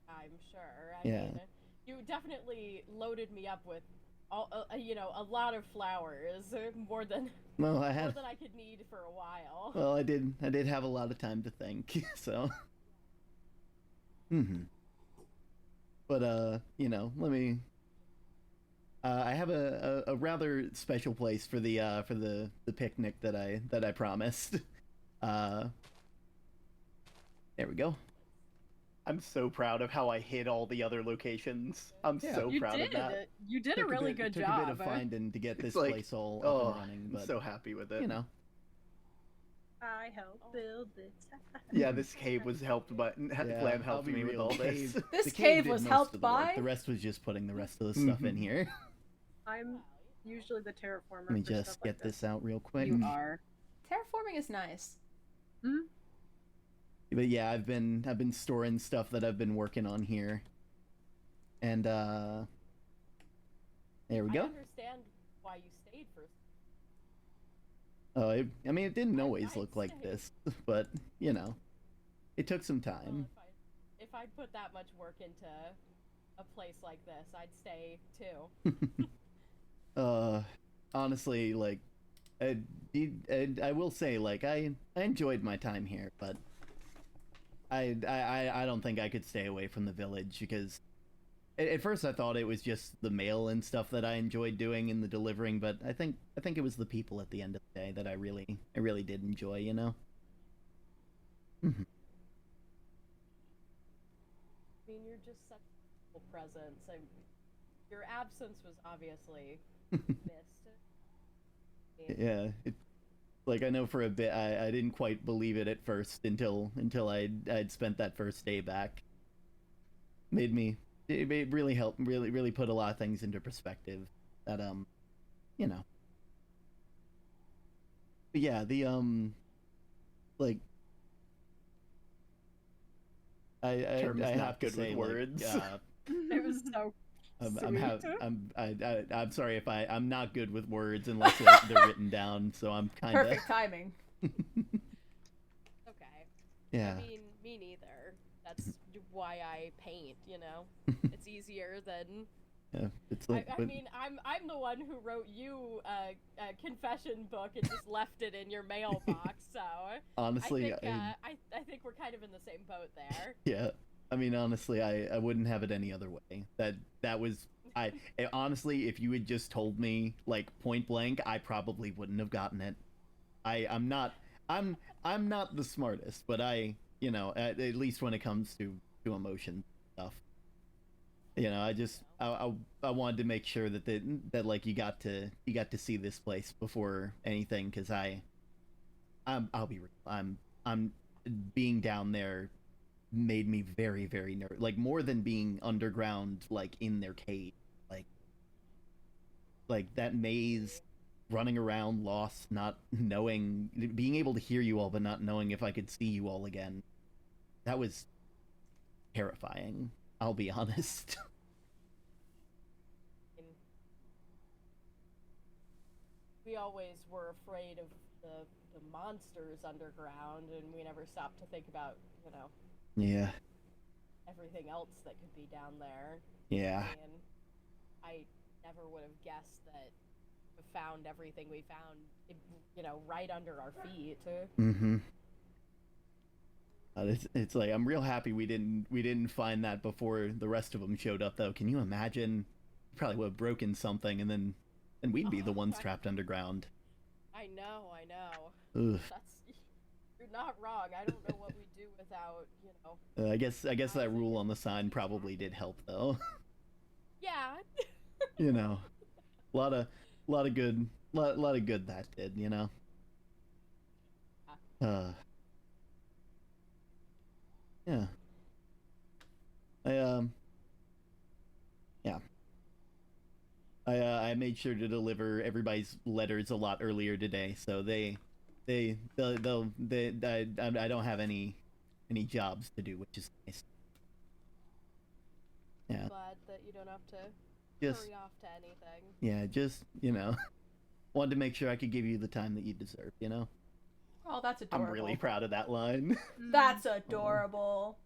I'm sure. I mean, you definitely loaded me up with a lot of flowers, more than I could need for a while. Well, I did have a lot of time to think, so. But let me. I have a rather special place for the picnic that I promised. There we go. I'm so proud of how I hid all the other locations. I'm so proud of that. You did a really good job. Took a bit of finding to get this place all up and running. But, I'm so happy with it. I helped build this. Yeah, this cave was helped by Flam helped me with all this. This cave was helped by. The rest was just putting the rest of the stuff in here. I'm usually the terraformer. Let me just get this out real quick. You are. Terraforming is nice. But yeah, I've been storing stuff that I've been working on here. And there we go. I understand why you stayed for. Oh, I mean, it didn't always look like this, but it took some time. If I'd put that much work into a place like this, I'd stay too. Honestly, like, I will say, like, I enjoyed my time here, but I don't think I could stay away from the village, because at first I thought it was just the mail and stuff that I enjoyed doing and the delivering, but I think it was the people at the end of the day that I really did enjoy, I mean, you're just such a presence. Your absence was obviously missed. Yeah, like, I know for a bit I didn't quite believe it at first until I'd spent that first day back. It really helped, really put a lot of things into perspective. That But yeah, the like, I have to say, words. It was so. I'm sorry if I'm not good with words unless they're written down, so I'm kind of perfect timing. Okay. Yeah. I mean, me neither. That's why I paint. It's easier than. Yeah, it's like. I mean, I'm the one who wrote you a confession book and just left it in your mailbox. So honestly, I think we're kind of in the same boat there. Yeah. I mean, honestly, I wouldn't have it any other way. That was honestly, if you had just told me, like, point blank, I probably wouldn't have gotten it. I'm not the smartest, but at least when it comes to emotion stuff, I wanted to make sure that like you got to see this place before anything, because I'll be real. I'm being down there made me very, very nervous. Like, more than being underground, like in their cave, like that maze, running around lost, not knowing, being able to hear you all but not knowing if I could see you all again. That was terrifying, I'll be honest. We always were afraid of the monsters underground, and we never stopped to think about, Yeah. everything else that could be down there. Yeah. I mean, I never would have guessed that we found everything we found, you know, right under our feet. Mm-hmm. It's like I'm real happy we didn't find that before the rest of them showed up, though. Can you imagine? Probably would have broken something, and then we'd be the ones trapped underground. I know. Ugh. You're not wrong. I don't know what we do without, you know. I guess that rule on the sign probably did help, though. Yeah. You know, a lot of good that did, you know. Yeah. I made sure to deliver everybody's letters a lot earlier today, so I don't have any jobs to do, which is nice. Yeah. Glad that you don't have to Just hurry off to anything. Yeah, just, you know, wanted to make sure I could give you the time that you deserve, you know? Oh, that's adorable. I'm really proud of that line. That's adorable.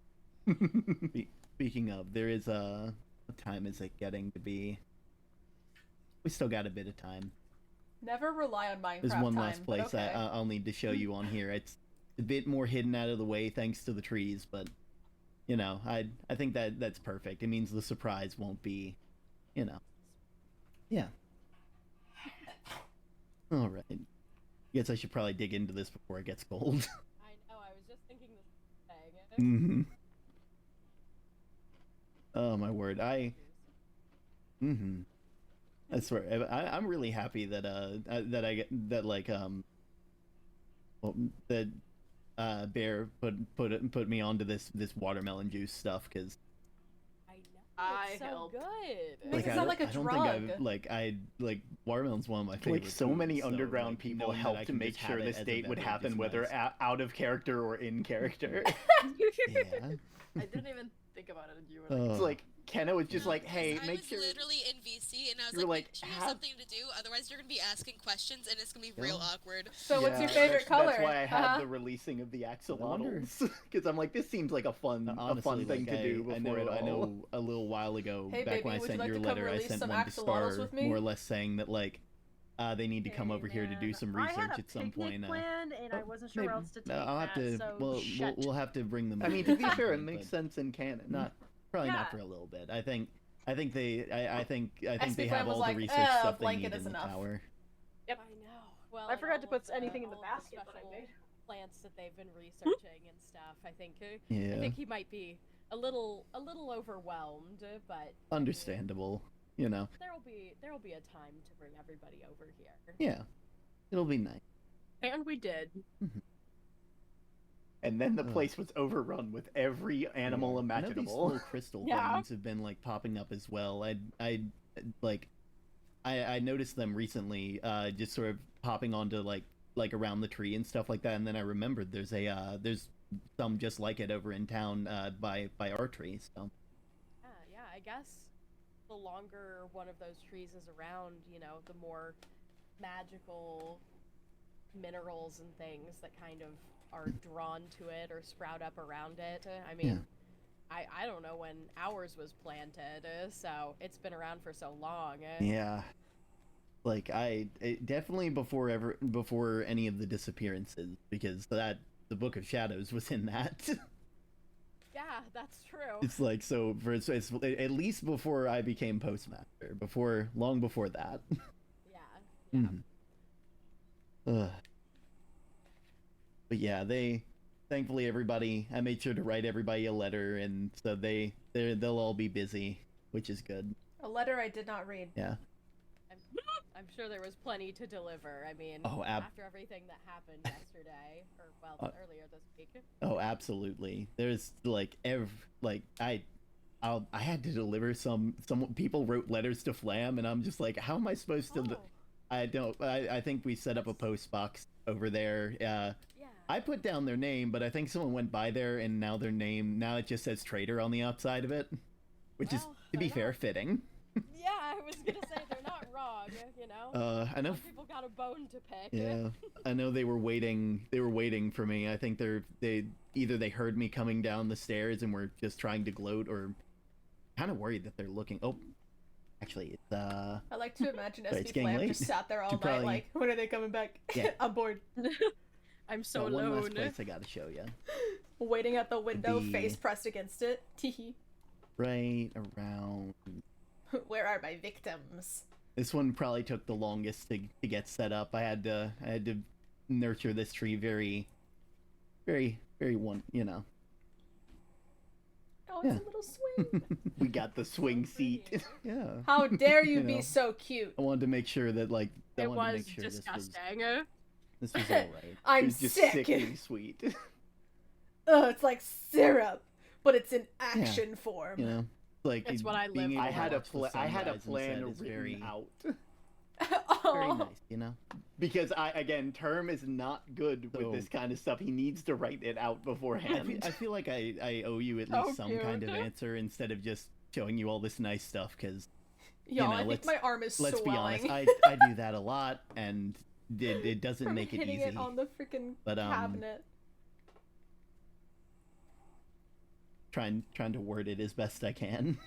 Speaking of, there is what time is it getting to be? We still got a bit of time. Never rely on Minecraft. There's one last place okay. I'll need to show you on here. It's a bit more hidden out of the way thanks to the trees, but you know, I think that's perfect. It means the surprise won't be, you know. Yeah. All right. Guess I should probably dig into this before it gets cold. I know. I was just thinking the same thing. Mm-hmm. Oh my word! I swear, I'm really happy that Bear put me onto this watermelon juice stuff, because It's so good. It makes it sound like a drug. Watermelon's one of my favorite. Like, so many foods, underground people knowing that I helped to can make just sure have it this as a date would beverage happen, is whether nice. out of character or in character. Yeah. I didn't even think about it, and you were like, It's like Kenna was just like, "Hey, I make was sure." literally in VC, and I You was were like, like, "You have have- something to do, otherwise you're gonna be asking questions, and it's gonna be real awkward." So what's your Yeah, favorite color? That's why I had Uh-huh. the releasing of the wonder- axolotls, because I'm like, this seems like a fun Honestly, thing like, to do before I it all. know a little while ago, Hey, back baby, when I would you sent like your to come letter, I release sent some one to axolotls Star, with me? more or less saying that like they need to come over here to do some I research had a at some picnic point. planned, and I wasn't sure maybe- where else to take I'll have that, to. so shut. We'll have to bring them. I mean, back to be at fair, it some point, makes but sense in canon. probably Yeah. not for a little bit. I think they they XP have Plan was all like, the research stuff they blanket need is in the enough. tower. Yep. I know. Well, I forgot to all put of anything in the all of basket that I special made. plants that they've been researching and stuff. I think he might be a little overwhelmed, but Understandable, you know. there'll be a time to bring everybody over here. Yeah, it'll be nice. And we did. And then the place was overrun with every animal I know these imaginable. little crystal Yeah. things have been like popping up as well. I noticed them recently, just sort of popping onto like around the tree and stuff like that, and then I remembered there's some just like it over in town by our tree. So Yeah, I guess the longer one of those trees is around, you know, the more magical minerals and things that kind of are drawn to it or sprout up around it. I mean, I don't know when ours was planted, so it's been around for so long. yeah, like definitely before any of the disappearances, because the Book of Shadows was in that. Yeah, that's true. It's like, so it's at least before I became postmaster, long before that. Yeah. Ugh. But yeah, thankfully everybody, I made sure to write everybody a letter, and so they'll all be busy, which is good. A letter I did not read. Yeah. I'm sure there was plenty to deliver. I mean, after everything that happened yesterday, or earlier this week. Oh, absolutely. There's like I had to deliver some people wrote letters to Flam, and I'm just like, how am I supposed to? I think we set up a post box over there. I put down their name, but I think someone went by there, and now it just says traitor on the outside of it, which is, to be fair, fitting. Yeah, I was gonna say they're not wrong. wrong, you know? I know. Some people got a bone to pick. Yeah, I know they were waiting. They were waiting for me. I think they either they heard me coming down the stairs and were just trying to gloat, or kind of worried that they're looking. Oh, actually, it's I like to imagine Sorry, it's SB getting Flam late. just sat there all Should night, probably- like, when are they coming back? Yeah. I'm bored. I'm so one alone. last place I gotta show you. Waiting at the window, The- face pressed against it. Teehee. Right around. Where are my victims? This one probably took the longest to get set up. I had to nurture this tree very you know. Oh, it's Yeah. a little swing. We got the swing seat. Yeah. How dare you You be know. so cute? I wanted to make sure that like I It wanted to was make sure disgusting. this was all right. I'm it was just sick. sickly sweet. Ugh, it's like syrup, but it's in action form. You know, like It's what I live being for. able to watch the I had a sunrise plan instead is written very out. very Oh. nice. You know. Because Term is not good with So- this kind of stuff. He needs to write it out beforehand. I feel like I owe you at So least some kind of cute. answer instead of just showing you all this nice stuff. Because Y'all, know, I think let's- my arm is let's swelling. be honest, I do that a lot, and it doesn't From make it hitting easy. it on the freaking But, cabinet. Trying to word it as best I can.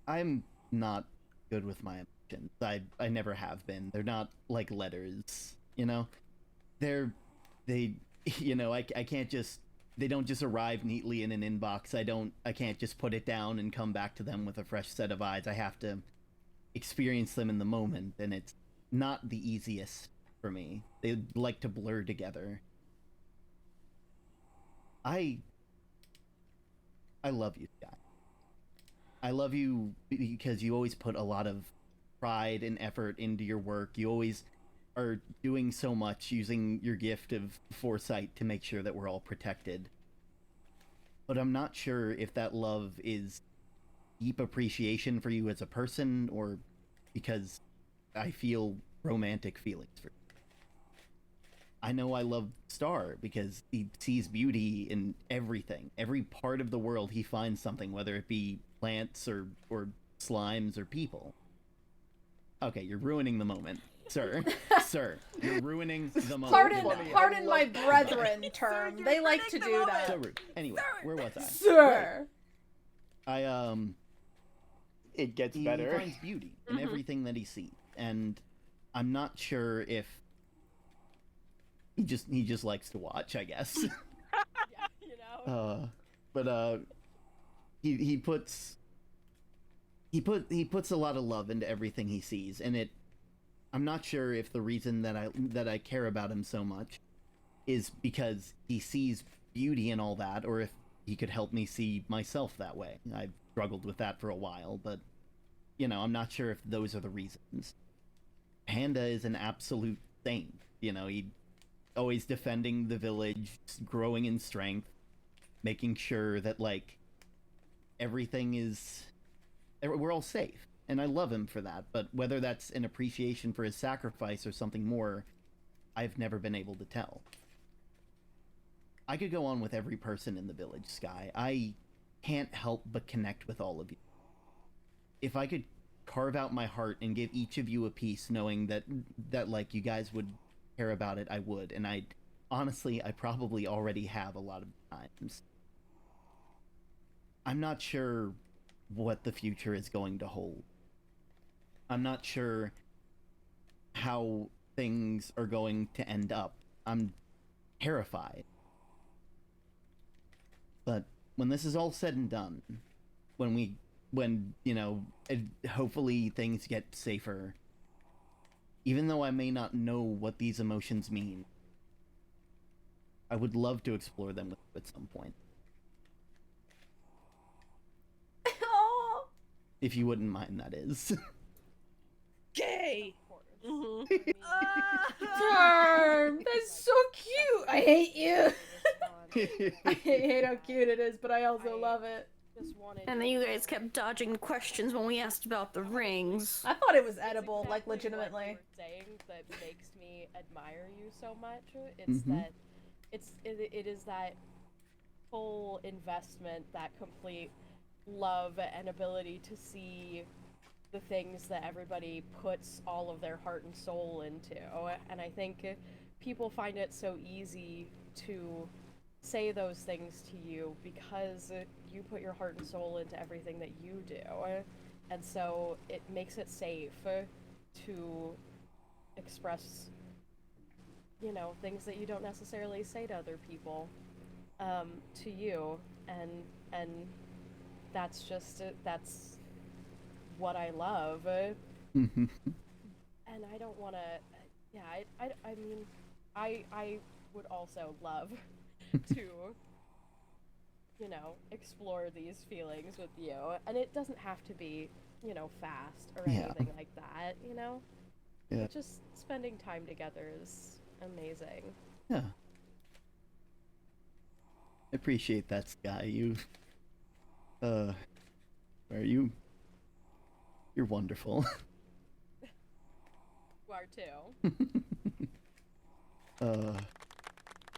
I'm not good with my emotions. I never have been. They're not like letters, you know? They you know, I can't just they don't just arrive neatly in an inbox. I can't just put it down and come back to them with a fresh set of eyes. I have to experience them in the moment, and it's not the easiest for me. They like to blur together. I love you, Sky. I love you because you always put a lot of pride and effort into your work. You always are doing so much, using your gift of foresight to make sure that we're all protected. But I'm not sure if that love is deep appreciation for you as a person, or because I feel romantic feelings for you. I know I love Star because he sees beauty in everything. Every part of the world he finds something, whether it be plants or slimes or people. Okay, you're ruining the moment. Sir, sir, you're ruining the moment. Pardon my brethren term. They like to do that. So rude. Anyway, where was I? Sir. I It gets he better. finds beauty in everything that he sees, and I'm not sure if he just likes to watch, I guess. Yeah, you know. But he puts a lot of love into everything he sees, and I'm not sure if the reason that I care about him so much is because he sees beauty in all that, or if he could help me see myself that way. I've struggled with that for a while, but you know, I'm not sure if those are the reasons. Panda is an absolute saint. You know, he always defending the village, growing in strength, making sure that like we're all safe. And I love him for that, but whether that's an appreciation for his sacrifice or something more, I've never been able to tell. I could go on with every person in the village, Sky. I can't help but connect with all of you. If I could carve out my heart and give each of you a piece, knowing that like you guys would care about it, I would. And I probably already have a lot of times. I'm not sure what the future is going to hold. I'm not sure how things are going to end up. I'm terrified. But when this is all said and done, when you know, hopefully things get safer, even though I may not know what these emotions mean, I would love to explore them with you at some point. Oh. If you wouldn't mind, that is. Gay. Term, that's so cute. I hate you. I hate how cute it is, but I also love it. Just wanted And then you guys kept dodging questions when we asked about the rings. I thought it was It's edible, like exactly what you legitimately. were saying that makes me admire you so much. It's Mhm. that it is that full investment, that complete love and ability to see the things that everybody puts all of their heart and soul into. And I think people find it so easy to say those things to you because you put your heart and soul into everything that you do. And so it makes it safe to express, you know, things that you don't necessarily say to other people, to you. And that's just, that's what I love. And I don't want to, yeah, I mean, I would also love to, you know, explore these feelings with you. And it doesn't have to be, you know, fast or anything like that, you know? Yeah. But just spending time together is amazing. Yeah. I appreciate that, Sky. You, are you? You're wonderful. You are too.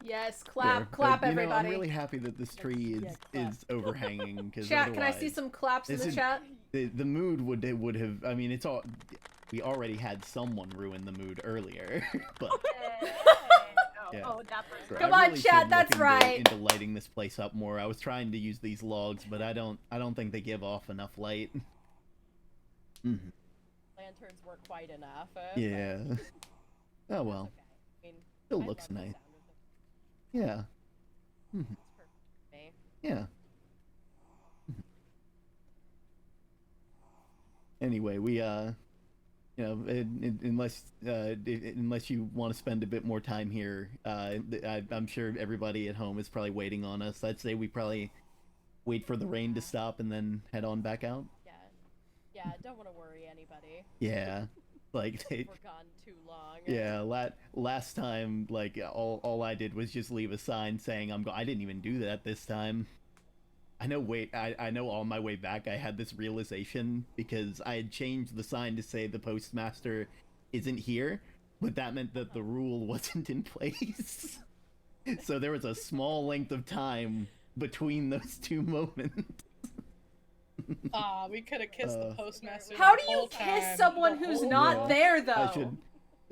Yes, clap, There. clap, But, you know, everybody. I'm really happy that this tree is overhanging because Chat, can I see some claps in the chat? The mood would have. I mean, it's all. We already had someone ruin the mood earlier, but. Yeah. Oh, that person. So Come I on, really chat, should that's look right. into lighting this place up more. I was trying to use these logs, but I don't think they give off enough light. Lanterns were quite enough. Yeah. Oh well. I mean, Still I looks love the nice. sound of it. Yeah. It's perfect for me. Yeah. Anyway, we you know, unless you want to spend a bit more time here, I'm sure everybody at home is probably waiting on us. I'd say we probably wait for the rain to stop and then head on back out. Yeah, don't want to worry anybody. Yeah, like We're gone too long. yeah, last time, like all I did was just leave a sign saying I didn't even do that this time. I know on my way back I had this realization because I had changed the sign to say the postmaster isn't here, but that meant that the rule wasn't in place. So there was a small length of time between those two moments. We could have kissed the postmaster. How the do you whole kiss time. someone who's not there, though? I should.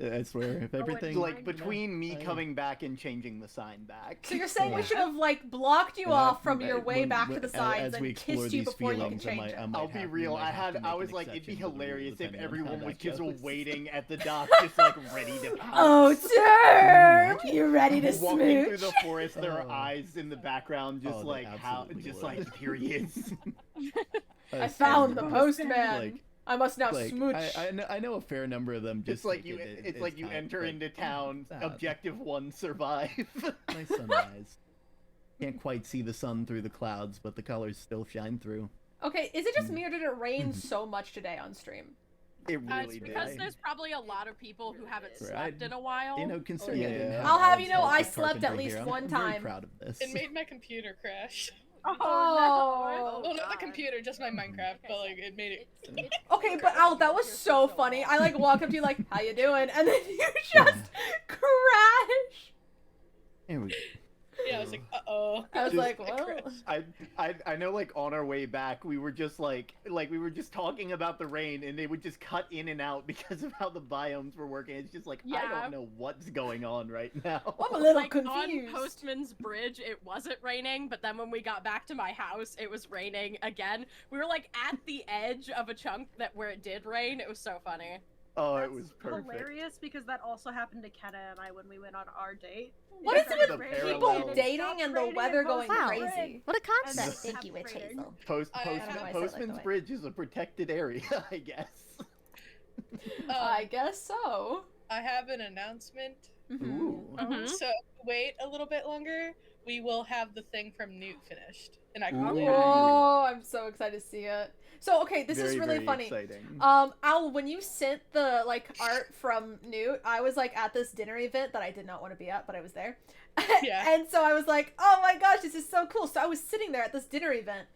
I swear, if everything Like between me coming back and changing the sign back. So you're saying we should have like blocked you off from your way back to the signs and kissed you before you can change it. I'll be real. I was like, it'd be hilarious if everyone was just waiting at the dock, just like ready to pounce. Oh, Term, you ready to Walking smooch? through the forest, there are eyes in the background, just like how, just like here he is. I found the postman. Like, I must now like, smooch. I know a fair number of them just It's like take you. it It's as like you time, enter but into town. sad. Objective 1, survive. Nice sunrise. Can't quite see the sun through the clouds, but the colors still shine through. Okay, is it just me or did it rain so much today on stream? It It's really because did. there's probably a lot of people who haven't Right. slept in a while. You know, considering I didn't have I'll have all you know, sorts I of slept at carpentry least here, one I'm very time. proud of this. It made my computer crash. Oh. Well, not the computer, just my Minecraft, but like it made it. Okay, but Al, that was so funny. I like walked up to you like, "How you doing?" And then you just crash. Here we go. Yeah, I was like, uh-oh. I was Just- like, well. I know, like on our way back, we were just like we were just talking about the rain, and they would just cut in and out because of how the biomes were working. It's just like I Yeah. don't know what's going on right now. I'm a little Like confused. on Postman's Bridge, it wasn't raining, but then when we got back to my house, it was raining again. We were like at the edge of a chunk where it did rain. It was so funny. Oh, That's it was perfect. hilarious because that also happened to Kenna and I when we went on our date. What is it The with parallel. people dating and the weather going crazy? What a And concept. then Thank you, Witch separating. Hazel. I don't know why I said it like Postman's that. Bridge is a protected area, I guess. I guess so. I have an announcement. Ooh. So wait a little bit longer. We will have the thing from Newt finished, and I can Ooh. play it. Oh, I'm so excited to see it. So, okay, this is Very, really very funny. exciting. Al, when you sent the, like, art from Newt, I was, like, at this dinner event that I did not want to be at, but I was there. Yeah. And so I was like, oh my gosh, this is so cool. So I was sitting there at this dinner event,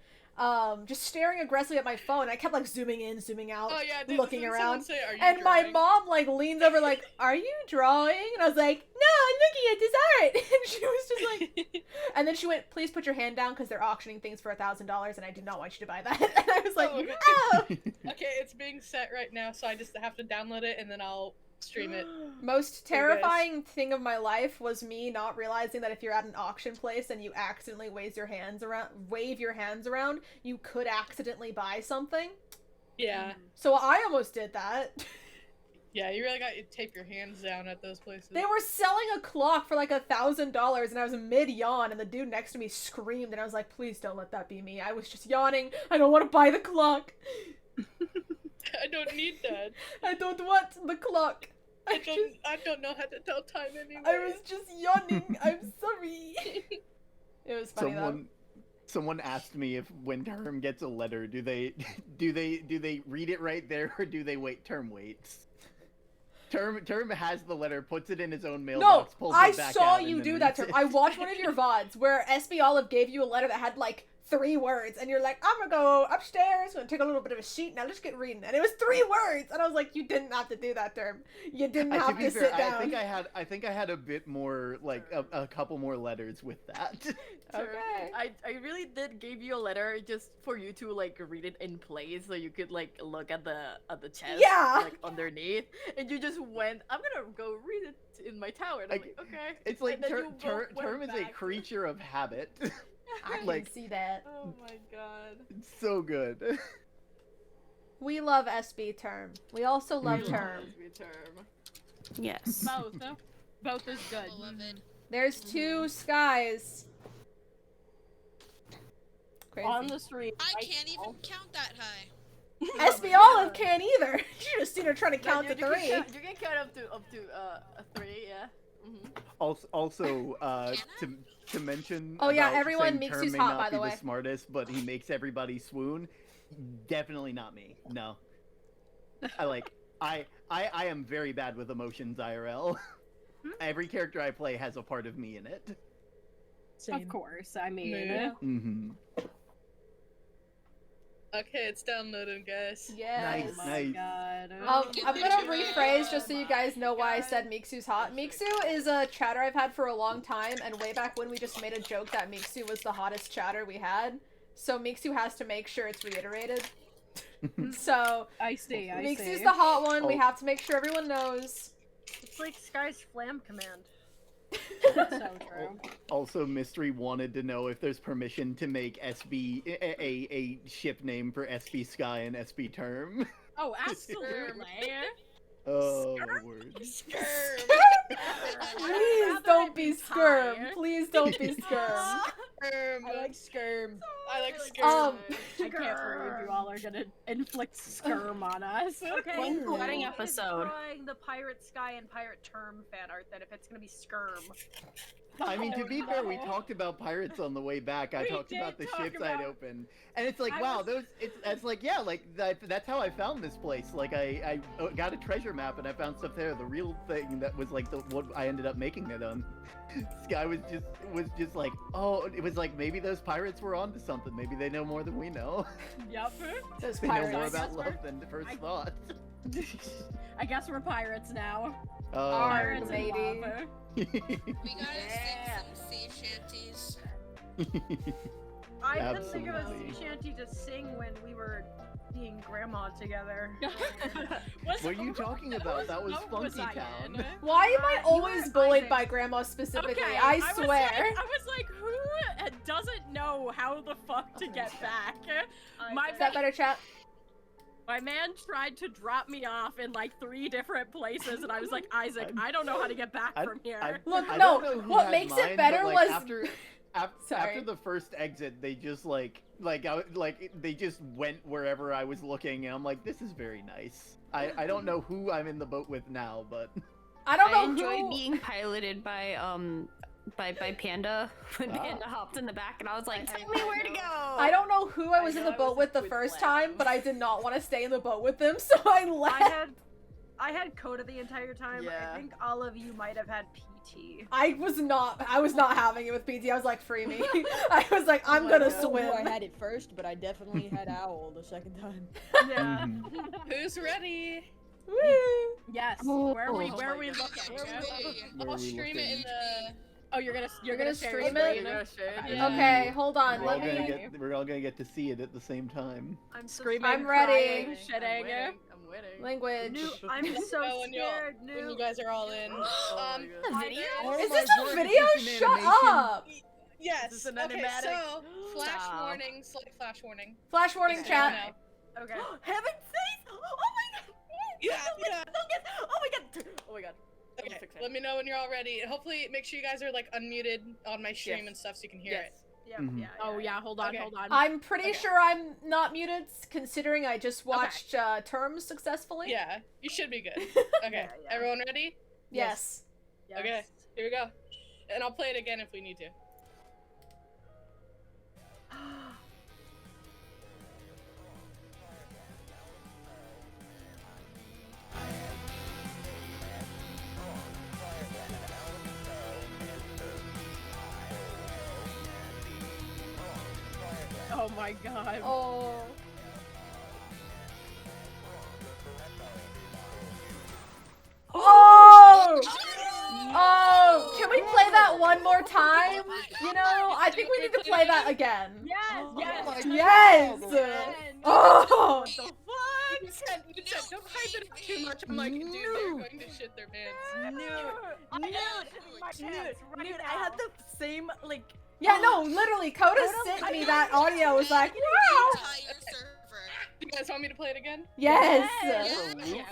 just staring aggressively at my phone. I kept like zooming in, zooming out, Oh yeah, looking didn't around. someone say, "Are you And my drawing?" mom like leans over like, "Are you drawing?" And I was like, "No, I'm looking at this art." And she was just like, and then she went, "Please put your hand down because they're auctioning things for $1,000, and I do not want you to buy that." And I was like, Oh, okay. "No." Okay, it's being set right now, so I just have to download it and then I'll stream it. Most For you guys. terrifying thing of my life was me not realizing that if you're at an auction place and you accidentally wave your hands around, you could accidentally buy something. Yeah. So I almost did that. Yeah, you really got to tape your hands down at those places. They were selling a clock for like $1,000, and I was mid yawn, and the dude next to me screamed, and I was like, "Please don't let that be me." I was just yawning. I don't want to buy the clock. I don't need that. I don't want the clock. I don't know how to tell time anyway. I was just yawning. I'm sorry. It was funny though. Someone asked me if when Term gets a letter, do they read it right there or do they wait? Term waits. Term has the letter, puts it in his own mailbox, pulls I it back saw out, and you then do that, reads Term. it. I watched one of your VODs where SB Olive gave you a letter that had like 3 words, and you're like, "I'm gonna go upstairs, gonna take a little bit of a sheet, now let's get reading." And it was 3 words, and I was like, "You didn't have to do that, Term. You didn't have be to fair, sit down." I think I had a bit more, like a couple more letters with that. Okay. I really did give you a letter just for you to like read it in place so you could like look at the chest Yeah. like underneath, and you just went, "I'm gonna go read it in my tower." And I'm like, "Okay." It's like And then you both Term went is a back. creature of habit. I can like- see that. Oh my god. It's so good. We love SB Term. We also love Mhm. Term. Term. Yes. Both. Both is good. Beloved. There's 2 skies. Crazy. On the street. I right can't now. even count that high. SB Olive can't either. You should have seen her trying to Yeah, count to 3. You can count up to 3, yeah. Also, to mention. Oh, yeah, about everyone, saying Mixu's Term may hot, not by the be way. the smartest, but he makes everybody swoon. Definitely not me. No. I am very bad with emotions IRL. Every character I play has a part of me in it. Of course. I mean, Yeah. Mm-hmm. Okay, it's downloading, guys. Yes. Oh my Nice. god. I'm gonna rephrase just so you guys know why I said Mixu's hot. Mixu is a chatter I've had for a long time, and way back when we just made a joke that Mixu was the hottest chatter we had. So Mixu has to make sure it's reiterated. So I see. Mixu's the hot one. We Oh. have to make sure everyone knows. It's like Sky's flam command. So true. Also, Mystery wanted to know if there's permission to make SB a ship name for SB Sky and SB Term. Oh, absolutely. Oh my word. Please don't be Skirm. Please don't be Skirm. I like Skirm. I like Skirm. I can't believe you all are gonna inflict skirm on us. Okay. One wedding who is episode. drawing the Pirate Sky and Pirate Term fan art then if it's gonna be Skirm? I mean, to be fair, we talked about pirates on the way back. I We talked did about the talk ships I'd about- opened, and it's like, I wow, was- it's like, yeah, like that's how I found this place. Like, I got a treasure map and I found stuff there. The real thing that was like what I ended up making it on. Sky was just like, oh, it was like maybe those pirates were onto something. Maybe they know more than we know. Yep. Those They know more pirates. about love than first thought. I guess we're pirates now. Oh, Pirates lady. and love. We gotta sing some sea shanties. I couldn't think of a Absolutely. sea shanty to sing when we were being grandma together. What's- What are you talking about? That was what was Funky I Town. in? Why am I always were bullied Isaac. by Grandma specifically? Okay, I was swear. like- I was like, who doesn't know how the fuck to get back? My Is that better, chat? My man tried to drop me off in like 3 different places, and I was like, Isaac, I don't know how to get back from here. Look, I no, don't know who what had makes it mine, better but, like, was- Sorry. after the first exit, they just they just went wherever I was looking, and I'm like, this is very nice. I don't know who I'm in the boat with now, but I don't know I enjoyed who. being piloted by Panda when Wow. Panda hopped in the back, and I was like, "Tell me where to go." I don't know who I was in the know I boat was with the with first Cloud. time, but I did not want to stay in the boat with them, so I left. I had Coda the entire time. Yeah. I think all of you might have had PT. I was not having it with PT. I was like, free me. I was like, I'm gonna swim. I had it first, but I definitely had Owl the second time. Yeah. Who's ready? Woo! Yes. Oh. Where are we Oh looking? my I'll stream it in the. Oh, you're gonna gonna share stream your it? screen? Yeah. Okay, hold on. We're all Let gonna me. we're all gonna get to see it at the same time. I'm Screaming, I'm ready. crying, shitting. I'm winning. Language. Noob, I'm so Oh, when scared, when you Noob. guys are all in. A video? Is this a video? Shut up! Yes. Is this an Okay, animatic? so flash Stop. warning, slight flash warning. Flash warning, Okay, chat. now. Okay. Heaven says! Oh my god! Yeah, yeah. Oh my god! Oh my god. I'm Okay, gonna fix it. let me know when you're all ready. And hopefully, make sure you guys are like unmuted on my stream Yes. and stuff so you can hear Yes. it. Yeah, Mhm. yeah. Oh yeah, hold on, Okay. hold on. I'm pretty Okay. sure I'm not muted, considering I just watched Terms successfully. Yeah, you should be good. Okay, Yeah, yeah. everyone ready? Yes. Yes. Okay, here we go. And I'll play it again if we need to. Oh my god. Oh. Oh! Oh! Can we play that one more time? You know, I think we need to play that again. Yes, yes. Yes! Oh! What the fuck? You said, don't hype it up too much. I'm like, dude, they're going to shit their pants. Nude, I had the same, like, Yeah, no, literally, Coda sent me that audio. Was like, wow! Entire server. You guys want me to play it again? Yes! Absolutely.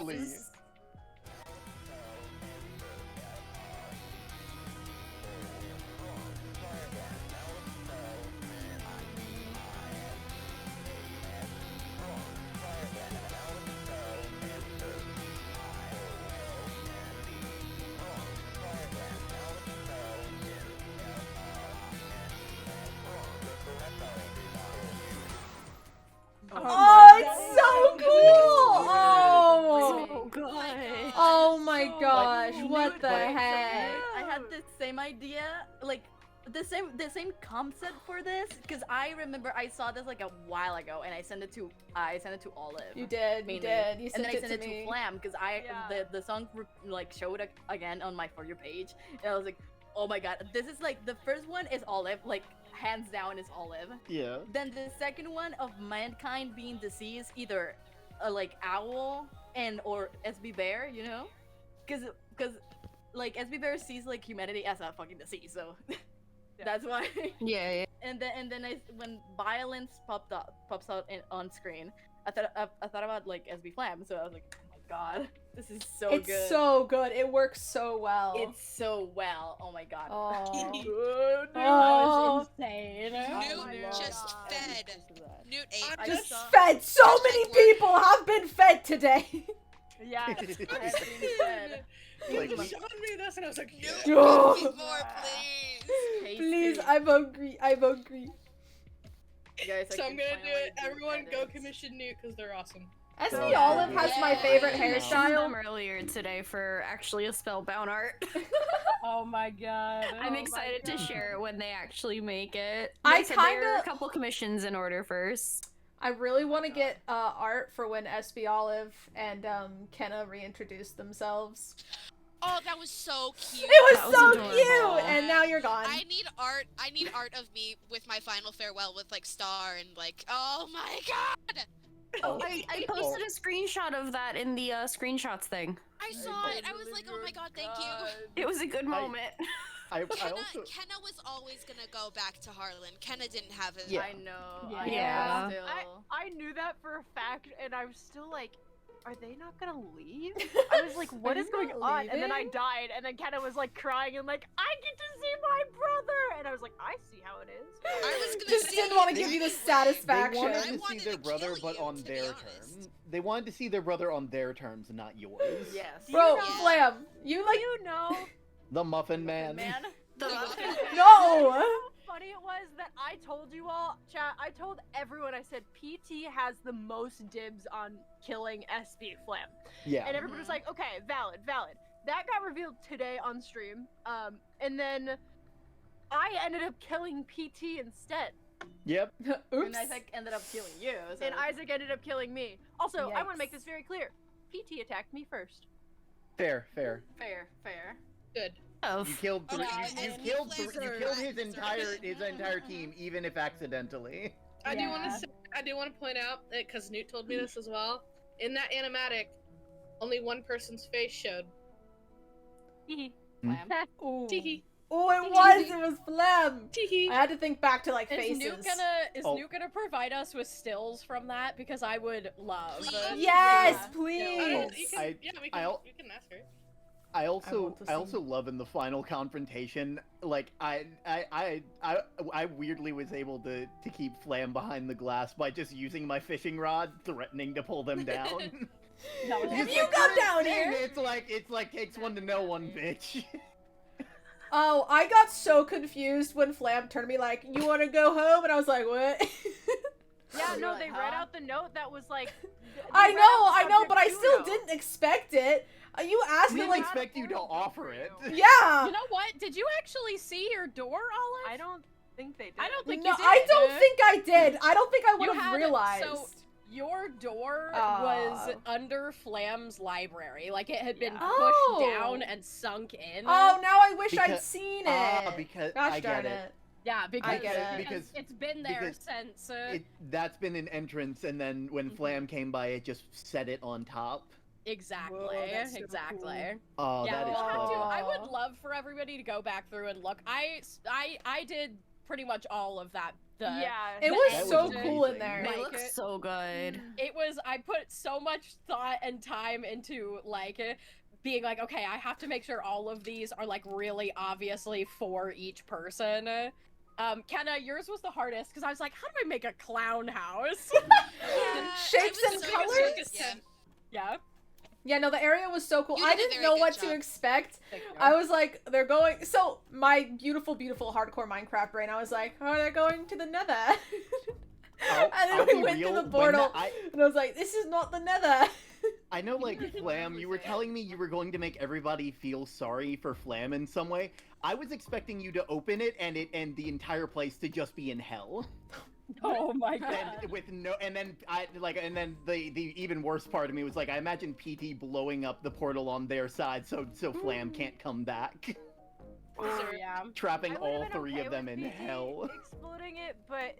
Oh, it's so cool! Oh! Oh god. Oh my gosh, what the Nude, heck? I had the same idea, like the same concept for this, because I remember I saw this like a while ago, and I sent it to Olive. You did, you mainly. did. You And sent then I it sent to it me. to Flam because the song like showed again on my For You page, and I was like, oh my god, this is like the first one is Olive, like hands down is Olive. Yeah. Then the second one of mankind being deceased, either like Owl and or SB Bear, you know, because like SB Bear sees like humanity as a fucking disease, so that's why. Yeah. And then when violence pops out on screen, I thought about like SB Flam, so I was like, oh my god, this is so It's good. so good. It works so well. It's so well. Oh my god. Oh. Dude, that Oh. was insane. Newt just fed. Newt ate. I Just saw- fed. So many people have been fed today. Yeah. You Like, we- showed me this, and I was like, yeah. Newt, Oh. give me more, please. Please, I'm hungry. I'm hungry. Guys, I So I'm can gonna do finally it. Everyone go edits. commission Newt because they're awesome. SB Olive has my favorite I mentioned them hairstyle. earlier today for actually a SpellBound art. Oh my god. I'm excited to share it when they actually make it. I They said there are kinda- a couple commissions in order first. I really want to get art for when SB Olive and Kenna reintroduce themselves. Oh, that was so cute. It That was was so adorable. cute, and now you're gone. I need art. I need art of me with my final farewell with like Star and like. Oh my god! Oh, I posted a screenshot of that in the screenshots thing. I saw it. I was like, oh my god, thank you. It was a good moment. I Kenna, also Kenna was always gonna go back to Harlan. Kenna didn't have it. Yeah. I know. Yeah. I know Yeah. still. I knew that for a fact, and I was still like, are they not gonna leave? I was like, what Are is you going not on? And then I leaving? died, and then Kenna was like crying and like, I get to see my brother, and I was like, I see how it is. I was gonna Just say didn't want to it give you the anyway. they satisfaction. wanted I to see wanted their to brother, kill but you, on to be their honest. terms. They wanted to see their brother on their terms, not yours. Yes. Bro, Yeah. Flam, you like You know, The Muffin Man. Man. The no. funny it was that I told you all, chat, I told everyone, I said PT has the most dibs on killing SB Flam. Yeah. And everybody was like, okay, valid. That got revealed today on stream. And then I ended up killing PT instead. Yep. Oops. And Isaac ended up killing you. So. And Isaac ended up killing me. Also, I want to Yikes. make this very clear. PT attacked me first. Fair. Fair. Good. You killed three. Okay, and You killed Flames three, you are killed right, his entire team, even if accidentally. I do want Yeah. to I do want to point out that because Newt told me this as well. In that animatic, only one person's face showed. Flam. Ooh. Tiki. Oh, it was Flem. Tiki. I had to think back to like Is faces. Newt gonna provide us with stills from that? Because I would love. Please. Yes, Yeah. please. You can, I- yeah, we I'll- can ask her. I want to also love in the final confrontation, like I weirdly was able to keep Flam behind the glass by just using my fishing rod, threatening to pull them down. If you come down here. It's like takes one to know one, bitch. Oh, I got so confused when Flam turned to me like, "You want to go home?" And I was like, "What?" Yeah, You're no, like, they read huh? out the note that was like. I know, but I still didn't expect it. You asked We me didn't like, expect you to offer it. yeah. You know what? Did you actually see your door, Olive? I don't think they did. I don't think No, you did. I don't think I did. I don't think I would You have had- realized. so- Your door Oh. was under Flam's library. Like it had been Yeah. pushed Oh. down and sunk in. Oh, now I wish I'd Because- seen it. because Gosh I darn get it. Yeah, because, get it. Because- it's been there because since. That's been an entrance, and then when Flam came by, it just set it on top. Exactly. Whoa, that's so exactly. Oh, Yeah, that is we'll have to. clever. I would love for everybody to go back through and look. I did pretty much all of that. Yeah. It the was That so was cool in amazing. there. They Like look it. so good. It was. I put so much thought and time into like being like, okay, I have to make sure all of these are like really obviously for each person. Kenna, yours was the hardest because I was like, how do I make a clown house? Shapes I and was so colors? confused, yeah. Yeah. Yeah, no, the area was so cool. You I did a didn't very know good what to job. expect. Thank you. I was like, they're going. So my beautiful hardcore Minecraft brain, I was like, oh, they're going to the Nether. And then I'll we be went real, to the when portal, that- and I was like, this is not the Nether. I know, like, Flam, you were telling me you were going to make everybody feel sorry for Flam in some way. I was expecting you to open it and the entire place to just be in hell. Oh my god. And with no, and then the even worse part of me was like, I imagine PT blowing up the portal on their side so Flam can't come back, Yeah. trapping I would've all been three okay of them with in PT hell. exploding it, but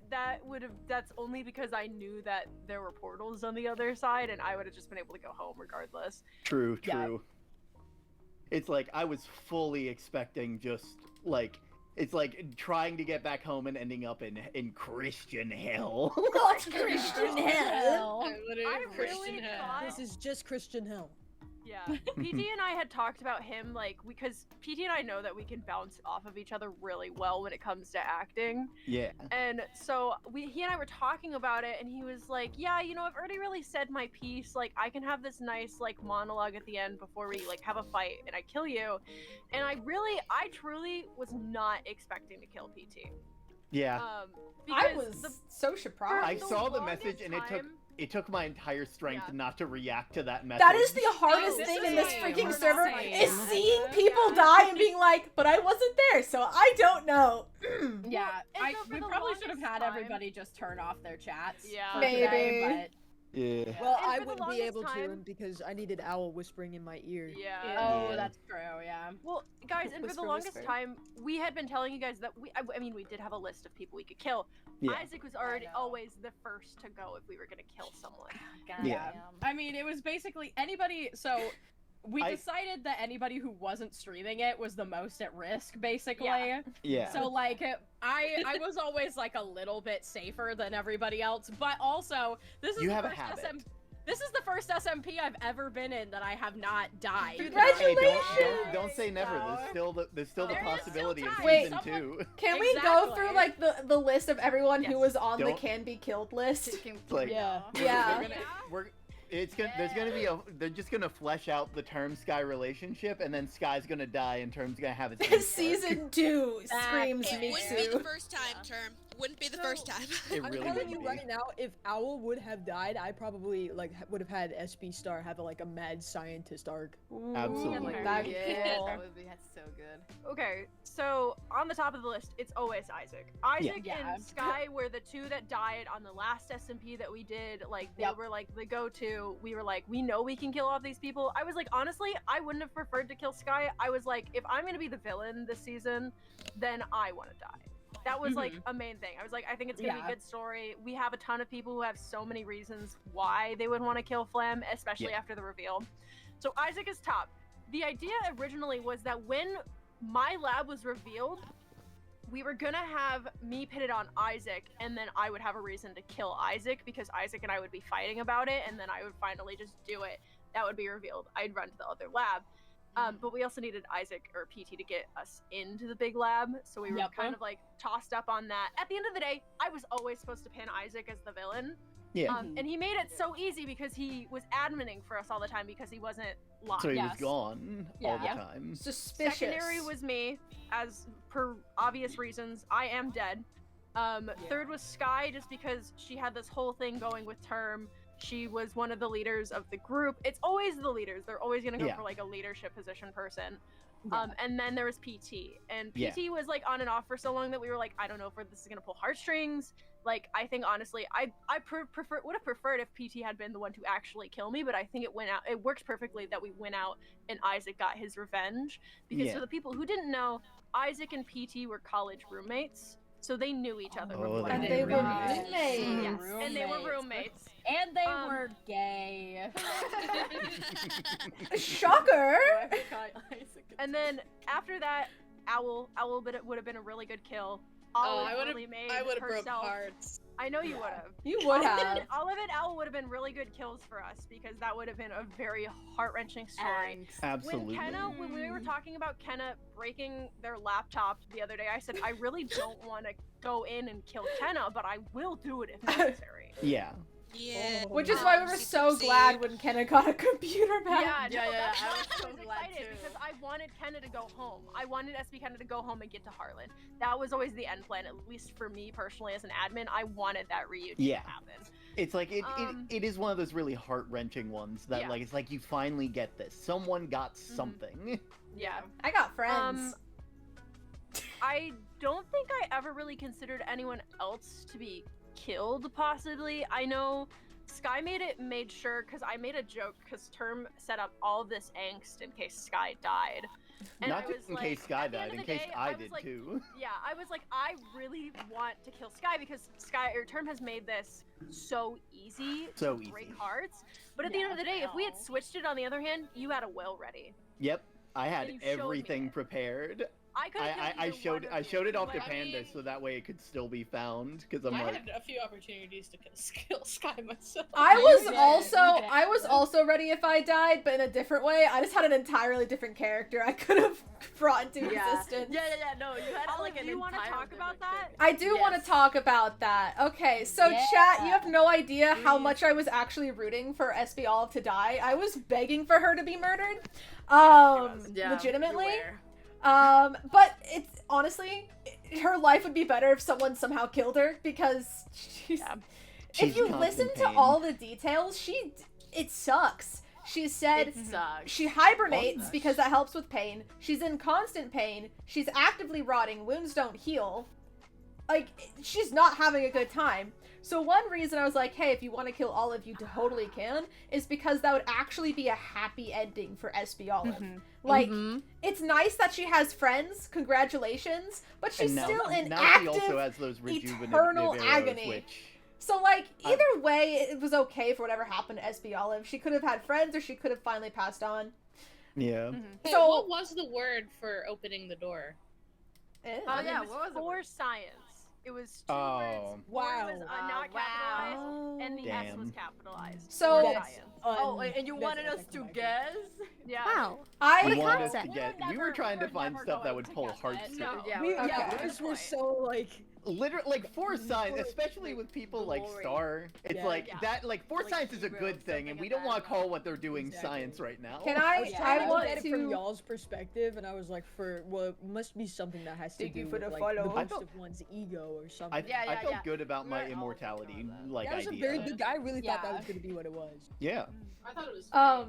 that's only because I knew that there were portals on the other side, and I would have just been able to go home regardless. True. Yeah. It's like I was fully expecting just like. It's like trying to get back home and ending up in Christian hell. God's Christian hell. I literally I Christian really head. thought- This is just Christian hell. Yeah, PT and I had talked about him, like, because PT and I know that we can bounce off of each other really well when it comes to acting. Yeah. And so he and I were talking about it, and he was like, yeah, you know, I've already really said my piece. Like, I can have this nice, like, monologue at the end before we, like, have a fight and I kill you. And I truly was not expecting to kill PT. Yeah. I because was so surprised. I the saw the message longest and time- it took my entire strength Yeah. not to react to that message. That is the hardest this thing is in this same. freaking We're server not is same. seeing people die and being like, but I wasn't there, so I don't know. Yeah, and so for we the probably should have longest had time- everybody just turn off their chats. Yeah. for Maybe. today, Yeah. Well, And I for the wouldn't be longest able time- to because I needed Owl whispering in my ear. Yeah. but... Oh, Yeah. that's true, yeah. Well, guys, and for the Whisper, longest whisper. time, we had been telling you guys that I mean, we did have a list of people we could kill. Yeah. Isaac was already know. always the first to go if we were gonna kill someone. Yeah. I mean, it was basically anybody, so... We I- decided that anybody who wasn't streaming it was the most at risk, basically. Yeah. Yeah. So like I was always like a little bit safer than everybody else, but also this is You the have a first habit. This is the first SMP I've ever been in that I have not died. Hey, don't say never. So- There's still the There is still possibility of time. Wait. season Someone- 2. Can we go Exactly. through like the list of everyone who Yes. was on the Don't- can be killed list? Like, Yeah. Yeah. There's gonna be they're just gonna flesh out the Term Sky relationship, and then Sky's gonna die, and Term's gonna have his own arc. Season 2 screams It wouldn't be Mixu. the first time, Term. Wouldn't be the first time. It I'm really telling would you be. right now, if Owl would have died, I probably would have had SB Star have like a mad scientist arc. Absolutely. That'd be cool. That would be so good. Okay, so on the top of the list, it's always Isaac. Isaac Yeah. and Sky were the two that died on the last SMP that we did. Like, they were like the go-to. We were like, we know we can kill off these people. I was like, honestly, I wouldn't have preferred to kill Sky. I was like, if I'm gonna be the villain this season, then I want to die. That was like a main thing. I was like, I think it's gonna be a good story. We have a ton of people who have so many reasons why they would want to kill Flem, especially after the reveal. So Isaac is top. The idea originally was that when my lab was revealed, we were gonna have me pitted on Isaac, and then I would have a reason to kill Isaac because Isaac and I would be fighting about it, and then I would finally just do it. That would be revealed. I'd run to the other lab. But we also needed Isaac or PT to get us into the big lab, so we were kind of like tossed up on that. At the end of the day, I was always supposed to pin Isaac as the villain. Yeah. And he made it so easy because he was adminning for us all the time because he wasn't live. So he was gone all the time. Suspicious. Secondary was me, as per obvious reasons. I am dead. Third was Sky, just because she had this whole thing going with Term. She was one of the leaders of the group. It's always the leaders. They're always gonna go for like a leadership position person. And then there was PT, and PT was like on and off for so long that we were like, I don't know if this is gonna pull heartstrings. Like, I think honestly, I would have preferred if PT had been the one to actually kill me, but I think it worked perfectly that we went out and Isaac got his revenge. Because for the people who didn't know, Isaac and PT were college roommates, so they knew each other before. And they were roommates. Yes, and they were roommates. And they were gay. Shocker! And then after that, Owl would have been a really good kill. I would have broke hearts. I know you would have. You would have. Olive and Owl would have been really good kills for us because that would have been a very heart-wrenching story. Absolutely. When we were talking about Kenna breaking their laptop the other day, I said, I really don't want to go in and kill Kenna, but I will do it if necessary. Yeah. Yeah. Which is why we were so glad when Kenna got a computer back. Yeah, I was so excited glad too. because I wanted Kenna to go home. I wanted SB Kenna to go home and get to Harlan. That was always the end plan, at least for me personally as an admin. I wanted that reunion to happen. It's like it is one of those really heart-wrenching ones that like it's like you finally get this. Someone got something. Yeah. I got friends. I don't think I ever really considered anyone else to be killed, possibly. I know Sky made sure, because I made a joke, because Term set up all of this angst in case Sky died. And Not just in case Sky died, in case I did too. Yeah, I was like, I really want to kill Sky because Term has made this so easy to break hearts. But at the end of the day, if we had switched it, on the other hand, you had a will ready. Yep, I had everything prepared. I showed it off to Panda so that way it could still be found because I had a few opportunities to kill Sky myself. I was also ready if I died, but in a different way. I just had an entirely different character I could have brought into existence. Yeah, no, you had like an Do you want to talk about that? I do want to talk about that. Okay, so chat, you have no idea how much I was actually rooting for SB Olive to die. I was begging for her to be murdered. Legitimately. But it's honestly, her life would be better if someone somehow killed her because if you listen to all the details, it sucks. She said she hibernates because that helps with pain. She's in constant pain. She's actively rotting. Wounds don't heal. Like, she's not having a good time. So one reason I was like, hey, if you want to kill Olive, you totally can, is because that would actually be a happy ending for SB Olive. Like, it's nice that she has friends, congratulations, but she's still in active, she also has those eternal agony. Which... So, like, either way, it was okay for whatever happened to SB Olive. She could have had friends, or she could have finally passed on. Yeah. So, what was the word for opening the door? What was it? For science. It was 2 words. Wow. It was not capitalized, and the S was capitalized. So, and you wanted us to guess? Yeah. Wow. You wanted us to guess. We were trying to find stuff that would pull heartstrings. Ours were so like literally, like, force science, especially with people like Star, it's that, like, force science is a good thing, and we don't want to call what they're doing science right now. I want it from y'all's perspective, and I was like, well, it must be something that has to do with, like, the boost of one's ego or something. I felt good about my immortality, like, that was idea. a very good. I really thought that was gonna be what it was. Yeah. I thought it was.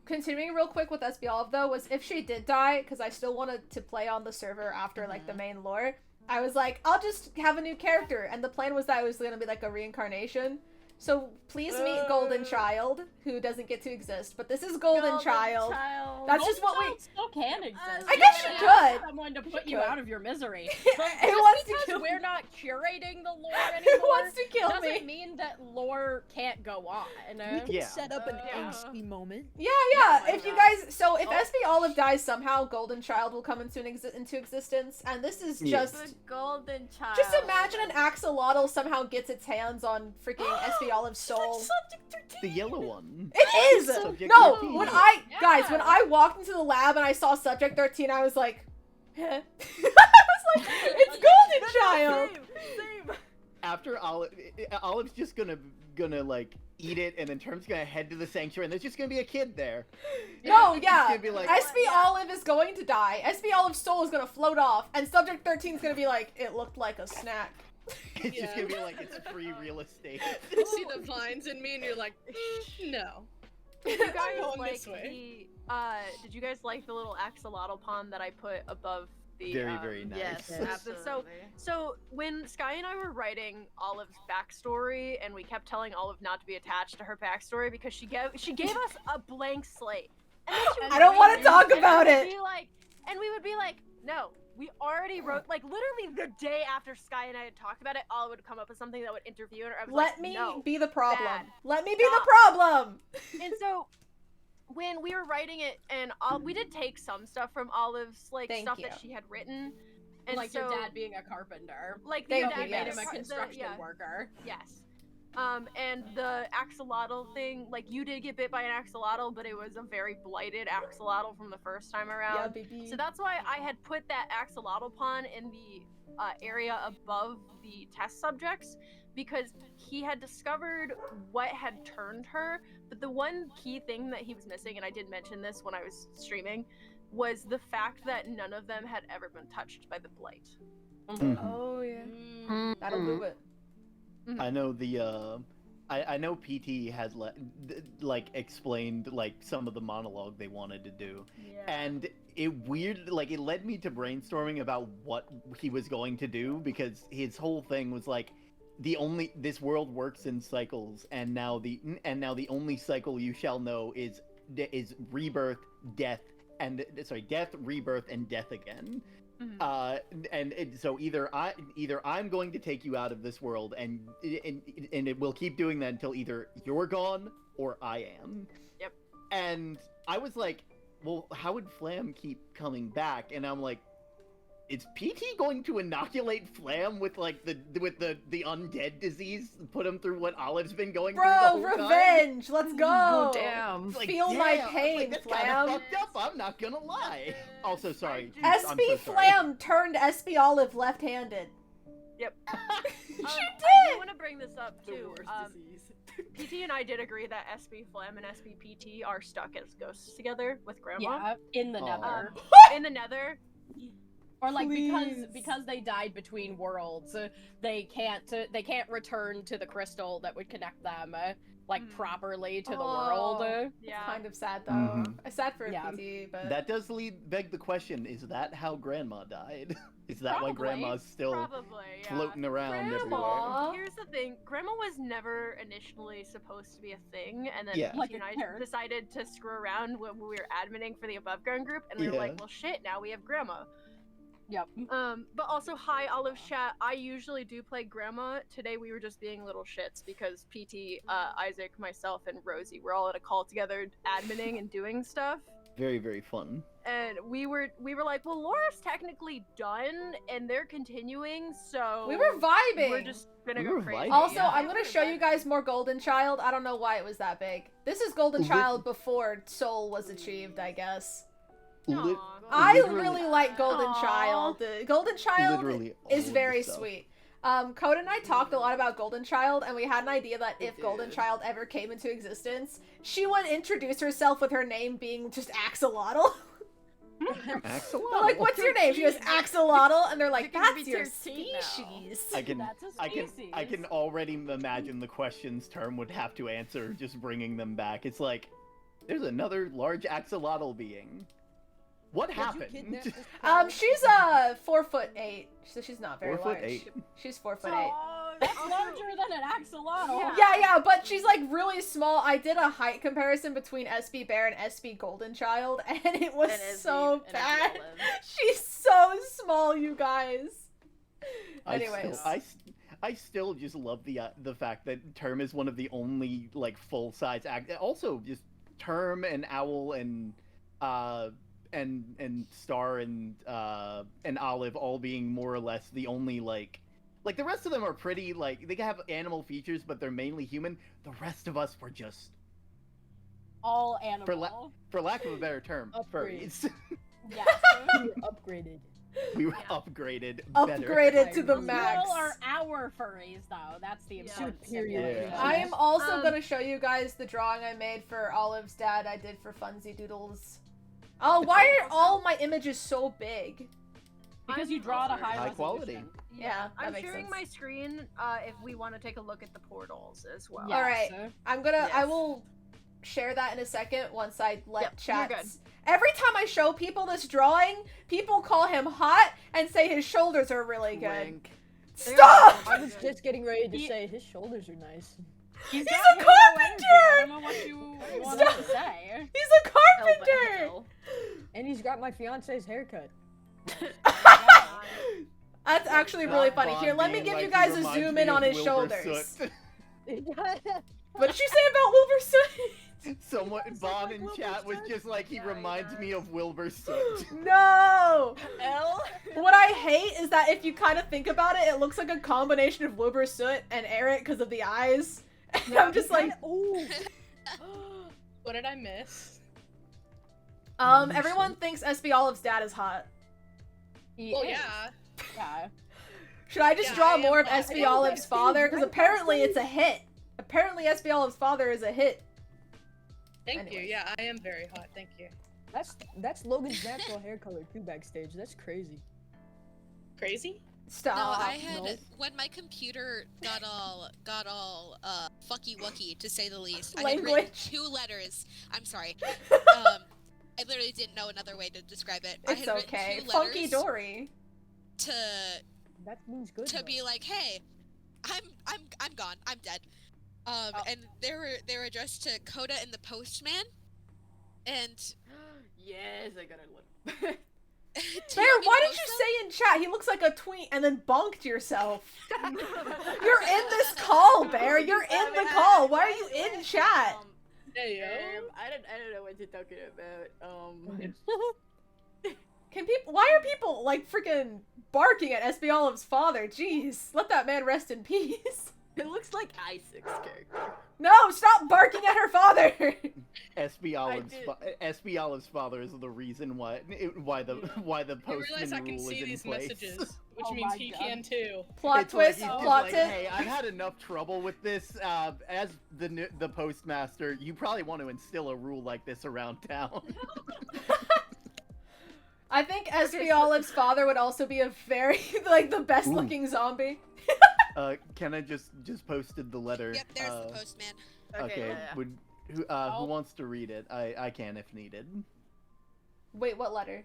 Continuing real quick with SB Olive though, was if she did die, because I still wanted to play on the server after like the main lore, I was like, I'll just have a new character, and the plan was that it was gonna be like a reincarnation. So please meet Golden Child, who doesn't get to exist, but this is Golden Child. That's just what we still can exist. I guess she could. Someone to put you out of your misery. But Who just wants to because kill we're me? not curating the lore anymore Who wants to kill doesn't me? mean that lore can't go on. We can set up an angsty moment. Yeah. If you guys, so if SB Olive dies somehow, Golden Child will come into existence, and this is just The Golden Child. just imagine an axolotl somehow gets its hands on freaking SB Olive's soul. The yellow one. It is. Subject No, 13. when I walked into the lab and I saw Subject 13, I was like, I was like, it's Golden Child. Same. After Olive's just gonna like eat it, and then Term's gonna head to the sanctuary, and there's just gonna be a kid there. No, It's yeah. gonna be like, SB Olive is going to die. SB Olive's soul is gonna float off, and Subject 13 is gonna be like, it looked like a snack. It's just gonna be like it's free real estate. You see the vines in me, and you're like, no. Did you I'm guys going like this way. did you guys like the little axolotl pond that I put above the Very nice. Yes, absolutely. So when Sky and I were writing Olive's backstory, and we kept telling Olive not to be attached to her backstory because she gave us a blank slate. And then she would I don't want to talk about it. And we would be like, no, we already wrote, like, literally the day after Sky and I had talked about it, Olive would come up with something that would interview her. I was Let like, me no, be the problem. bad. Let me be Stop. the problem. And so when we were writing it, and we did take some stuff from Olive's, like, Thank stuff you. that she had written. And like so, your dad being a carpenter. like, Thank your you, dad Made made him a construction worker. Yes. And the axolotl thing, like, you did get bit by an axolotl, but it was a very blighted axolotl from the first time around. Yeah, baby. So that's why I had put that axolotl pond in the area above the test subjects, because he had discovered what had turned her, but the one key thing that he was missing, and I did mention this when I was streaming, was the fact that none of them had ever been touched by the blight. Oh yeah. That'll do it. I know the I know PT has like explained like some of the monologue they wanted to do, and it led me to brainstorming about what he was going to do, because his whole thing was like, this world works in cycles, and now the only cycle you shall know is rebirth, death, death, rebirth, and death again. So either I'm going to take you out of this world, and it will keep doing that until either you're gone or I am. Yep. And I was like, well, how would Flam keep coming back? And I'm like, is PT going to inoculate Flam with like the undead disease, put him through what Olive's been going through the whole revenge! time? Let's go! Oh, damn. Like, Feel my pain, like, that's kind Flam. of fucked up, I'm not gonna lie. Also, sorry. SB I'm so sorry. Flam turned SB Olive left-handed. Yep. She I did! want to bring this up too. disease. PT and I did agree that SB Flam and SB PT are stuck as ghosts together with Grandma. Yeah, in the nether. In the nether. Or like Please. because they died between worlds, they can't return to the crystal that would connect them properly to the world. It's kind of sad though. It's sad for Yeah. PT, but That does beg the question: is that how Grandma died? Is that why Probably. Grandma's still Probably, yeah. floating around everywhere? Grandma. Here's the thing: Grandma was never initially supposed to be a thing, and then Yeah. PT Like and a I parent. decided to screw around when we were adminning for the above ground group, and we were Yeah. like, "Well, shit! Now we have Grandma." Yep. But also, hi, Olive Chat. I usually do play Grandma. Today we were just being little shits because PT, Isaac, myself, and Rosie were all at a call together, adminning and doing stuff. Very, very fun. And we were like, well, Laura's technically done, and they're continuing, so we were vibing. We're just gonna We go were crazy. vibing. Also, Yeah. I'm gonna show you guys more Golden Child. I don't know why it was that big. This is Golden Child before Soul was achieved, I guess. Li- I literally- really like Golden Child. Golden Child Literally all is of very the stuff. sweet. Code and I talked a lot about Golden Child, and we had an idea that if Golden Child ever came into existence, she would introduce herself with her name being just Axolotl. Axolotl. They're like, what's your name? She goes, Axolotl, and they're like, that's your species. I can already imagine the questions Term would have to answer just bringing them back. It's like, there's another large axolotl being. What happened? She's 4'8", so she's not very large. 4'8". She's 4'8". Oh, that's larger than an axolotl. Yeah, but she's like really small. I did a height comparison between SB Bear and SB Golden Child, and it was so bad. She's so small, you guys. Anyways, I still just love the fact that Term is one of the only like full size also just Term and Owl and Star and Olive all being more or less the only like the rest of them are pretty like they have animal features, but they're mainly human. The rest of us were just all animal. For lack of a better term, furries. Yes, we were upgraded. We were upgraded. Upgraded to the max. Still are our furries though. That's the important thing. I am also gonna show you guys the drawing I made for Olive's dad. I did for Funsy Doodles. Oh, why are all my images so big? Because you draw at a high quality. Yeah, I'm that makes sharing sense. my screen if we want to take a look at the portals as well. All right, I will share that in a second once I let chat. you're good. Every time I show people this drawing, people call him hot and say his shoulders are really good. Stop! I was just getting ready to say his shoulders are nice. He's a carpenter! I don't know what you want to say. He's a carpenter! And he's got my fiance's haircut. That's actually really funny. Here, let me give you guys a zoom in on his shoulders. What did you say about Wilbur Soot? Someone, Vaughn in chat was just like, he reminds me of Wilbur Soot. No! What I hate is that if you kind of think about it, it looks like a combination of Wilbur Soot and Eric because of the eyes. And I'm just like, ooh. What did I miss? Everyone thinks SB Olive's dad is hot. Well, yeah. Should I just draw more of SB Olive's father? Because apparently it's a hit. Apparently SB Olive's father is a hit. Thank you. Yeah, I am very hot. Thank you. That's Logan's natural hair color too backstage. That's crazy. Crazy? Stop. No, I had when my computer got all fucky wucky to say the least. I had written 2 letters. I'm sorry. I literally didn't know another way to describe it. It's I had okay. 2 Funky Dory. That means good. To be like, hey, I'm gone. I'm dead. And they were addressed to Coda and the Postman, and yes, I got it. Bear, why did you say in chat he looks like a twink and then bonked yourself? You're in this call, Bear. You're in the call. Why are you in chat? I don't know what you're talking about. Why are people like freaking barking at SB Olive's father? Jeez, let that man rest in peace. It looks like Isaac's character. No, stop barking at her father. SB Olive's father is the reason why the postman rule is in place. Messages, which means he can too. Plot twist. Plot twist. Hey, I've had enough trouble with this. As the postmaster, you probably want to instill a rule like this around town. I think SB Olive's father would also be a very the best looking zombie. Kenna just posted the letter. Yep, there's the postman. Okay. Who wants to read it? I can if needed. Wait, what letter?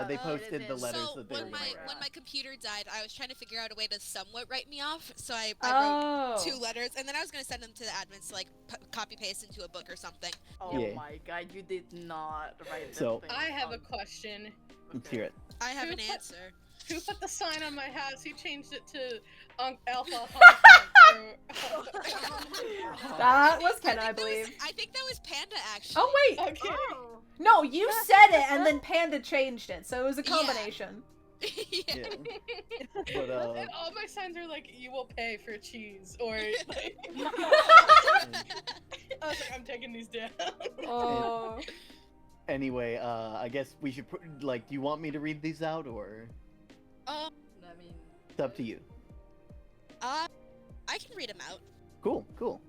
They posted the letters so that they were when my computer died, I was trying to figure out a way to somewhat write me off. So I wrote 2 letters, and then I was gonna send them to the admins to like copy paste into a book or something. Oh my god, you did not write this thing. I have a question. Let's hear it. I have an answer. Who put the sign on my house? Who changed it to Alpha? That was Kenna, I believe. I think that was Panda, actually. Oh wait. Okay. Oh. No, you said it, and then Panda changed it, so it was a combination. Yeah. But and all my signs are like, "You will pay for cheese," or like. I was like, I'm taking these down. Oh. Anyway, I guess we should put, do you want me to read these out, or? I mean, It's up to you. I can read them out. Cool, cool.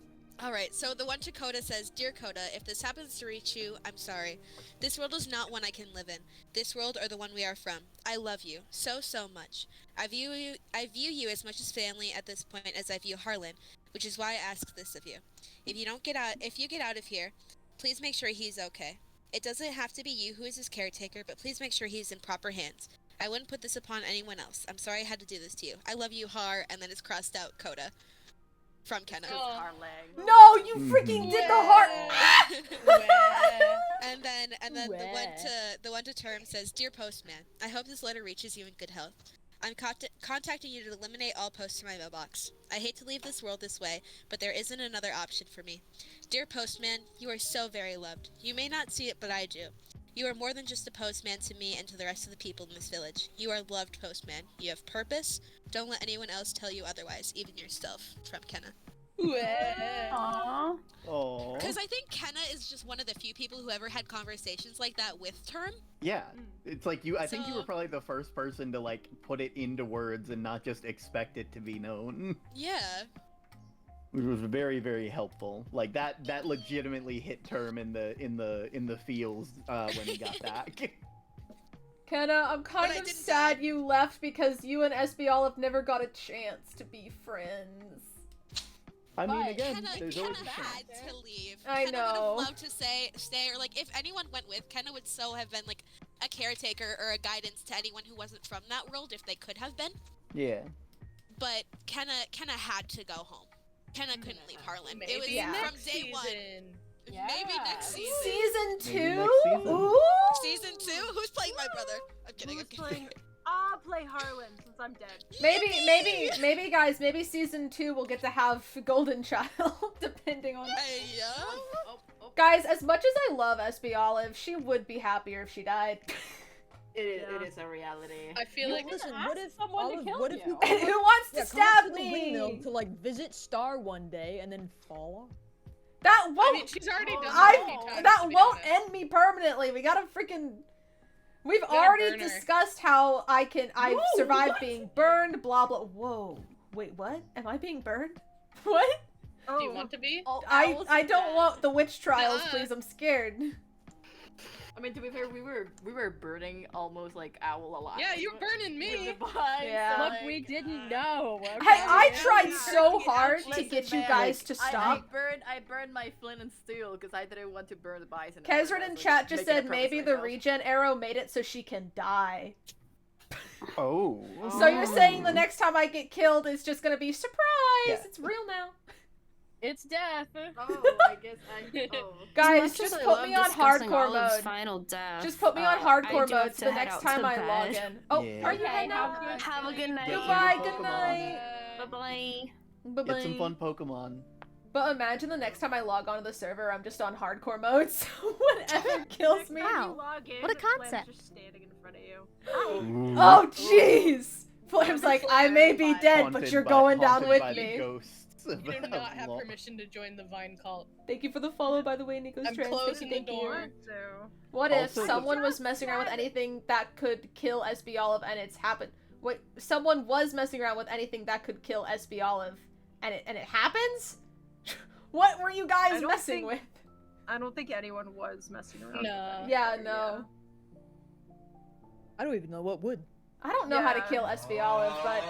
Alright, so the one to Coda says, Dear Coda, if this happens to reach you, I'm sorry. This world is not one I can live in. This world or the one we are from. I love you. So, so much. I view you as much as family at this point as I view Harlan, which is why I ask this of you. If you get out of here, please make sure he's okay. It doesn't have to be you who is his caretaker, but please make sure he's in proper hands. I wouldn't put this upon anyone else. I'm sorry I had to do this to you. I love you, Har, and then it's crossed out Coda. From Kenna. No, you freaking did the heart. and then the one to Term says, Dear Postman, I hope this letter reaches you in good health. I'm contacting you to eliminate all posts from my mailbox. I hate to leave this world this way, but there isn't another option for me. Dear Postman, you are so very loved. You may not see it, but I do. You are more than just a postman to me and to the rest of the people in this village. You are loved, Postman. You have purpose. Don't let anyone else tell you otherwise, even yourself. From Kenna. Aww. Because I think Kenna is just one of the few people who ever had conversations like that with Term. Yeah, it's like I think you were probably the first person to like put it into words and not just expect it to be known. Yeah. Which was very, very helpful. Like that legitimately hit Term in the feels when he got back. Kenna, I'm kind of sad you left because you and SB Olive never got a chance to be friends. I mean, again, Kenna had to leave. I Kenna know. would have loved to stay, or like if anyone went with, Kenna would so have been like a caretaker or a guidance to anyone who wasn't from that world if they could have been. Yeah. But Kenna had to go home. Kenna couldn't leave Harlan. Maybe It was next from day one. Yeah. Maybe next season. Season 2? Maybe next season. Ooh! Season 2? Who's playing my brother? I'm kidding. Who's playing? I'll play Harlan since I'm dead. Maybe, guys, maybe season 2 will get to have Golden Child, depending on. Guys, as much as I love SB Olive, she would be happier if she died. It is a reality. I feel like listen, what if someone to Olive, kill what if you? you Who wants to come stab up to the me? windmill to like visit Star one day and then fall off? That won't. I mean, she's already done that a few times, that to be won't honest. end me permanently. We gotta freaking. We've gotta already burn her. discussed how I've Whoa, survived what? being burned. Blah blah. Whoa. Wait, what? Am I being burned? What? Do you want to be? I don't want the witch trials, Nuh-uh. please. I'm scared. I mean, to be fair, we were burning almost like Owl alive. Yeah, you're burning me. With the vine, Yeah. so, Look, like, we didn't know. Okay? Hey, I tried Yeah. so hard to Listen, get you man, guys to I stop. burned my flint and steel because I didn't want to burn the bison. Kezran in chat just said maybe the regen arrow made it so she can die. Oh. So you're saying the next time I get killed, it's just gonna be surprise? Yeah. It's real now. It's death. Oh, I guess Guys, As much just as I put love me on discussing hardcore Olive's mode. Final death. Just put me on I hardcore do have mode so to the head next out time to I log bed. in. Oh, Yeah. are you Okay, heading out? Have a good night. Goodbye, Pokemon. good night. Bye-bye. Bye-bye. Get some fun Pokemon. But imagine the next time I log onto the server, I'm just on hardcore mode, so whatever kills me. Wow. Log in, What a Flame's concept. just standing in front of you. Oh, jeez! Flame's like, I may be dead, but Haunted you're by- going down haunted with by the me. ghosts You of- do of not have Law. permission to join the Vine cult. Thank you for the follow, by the way, Nico's I'm Trans. closing the Thank you. door. What if Also, someone was messing around with anything that could kill SB Olive and it's happened? Wait, someone was messing around with anything that could kill SB Olive and it happens? What were you I guys don't messing think- with? I don't think anyone was messing around. No. Yeah, no. I don't even know what would. I don't know how to Yeah. kill SB Olive, but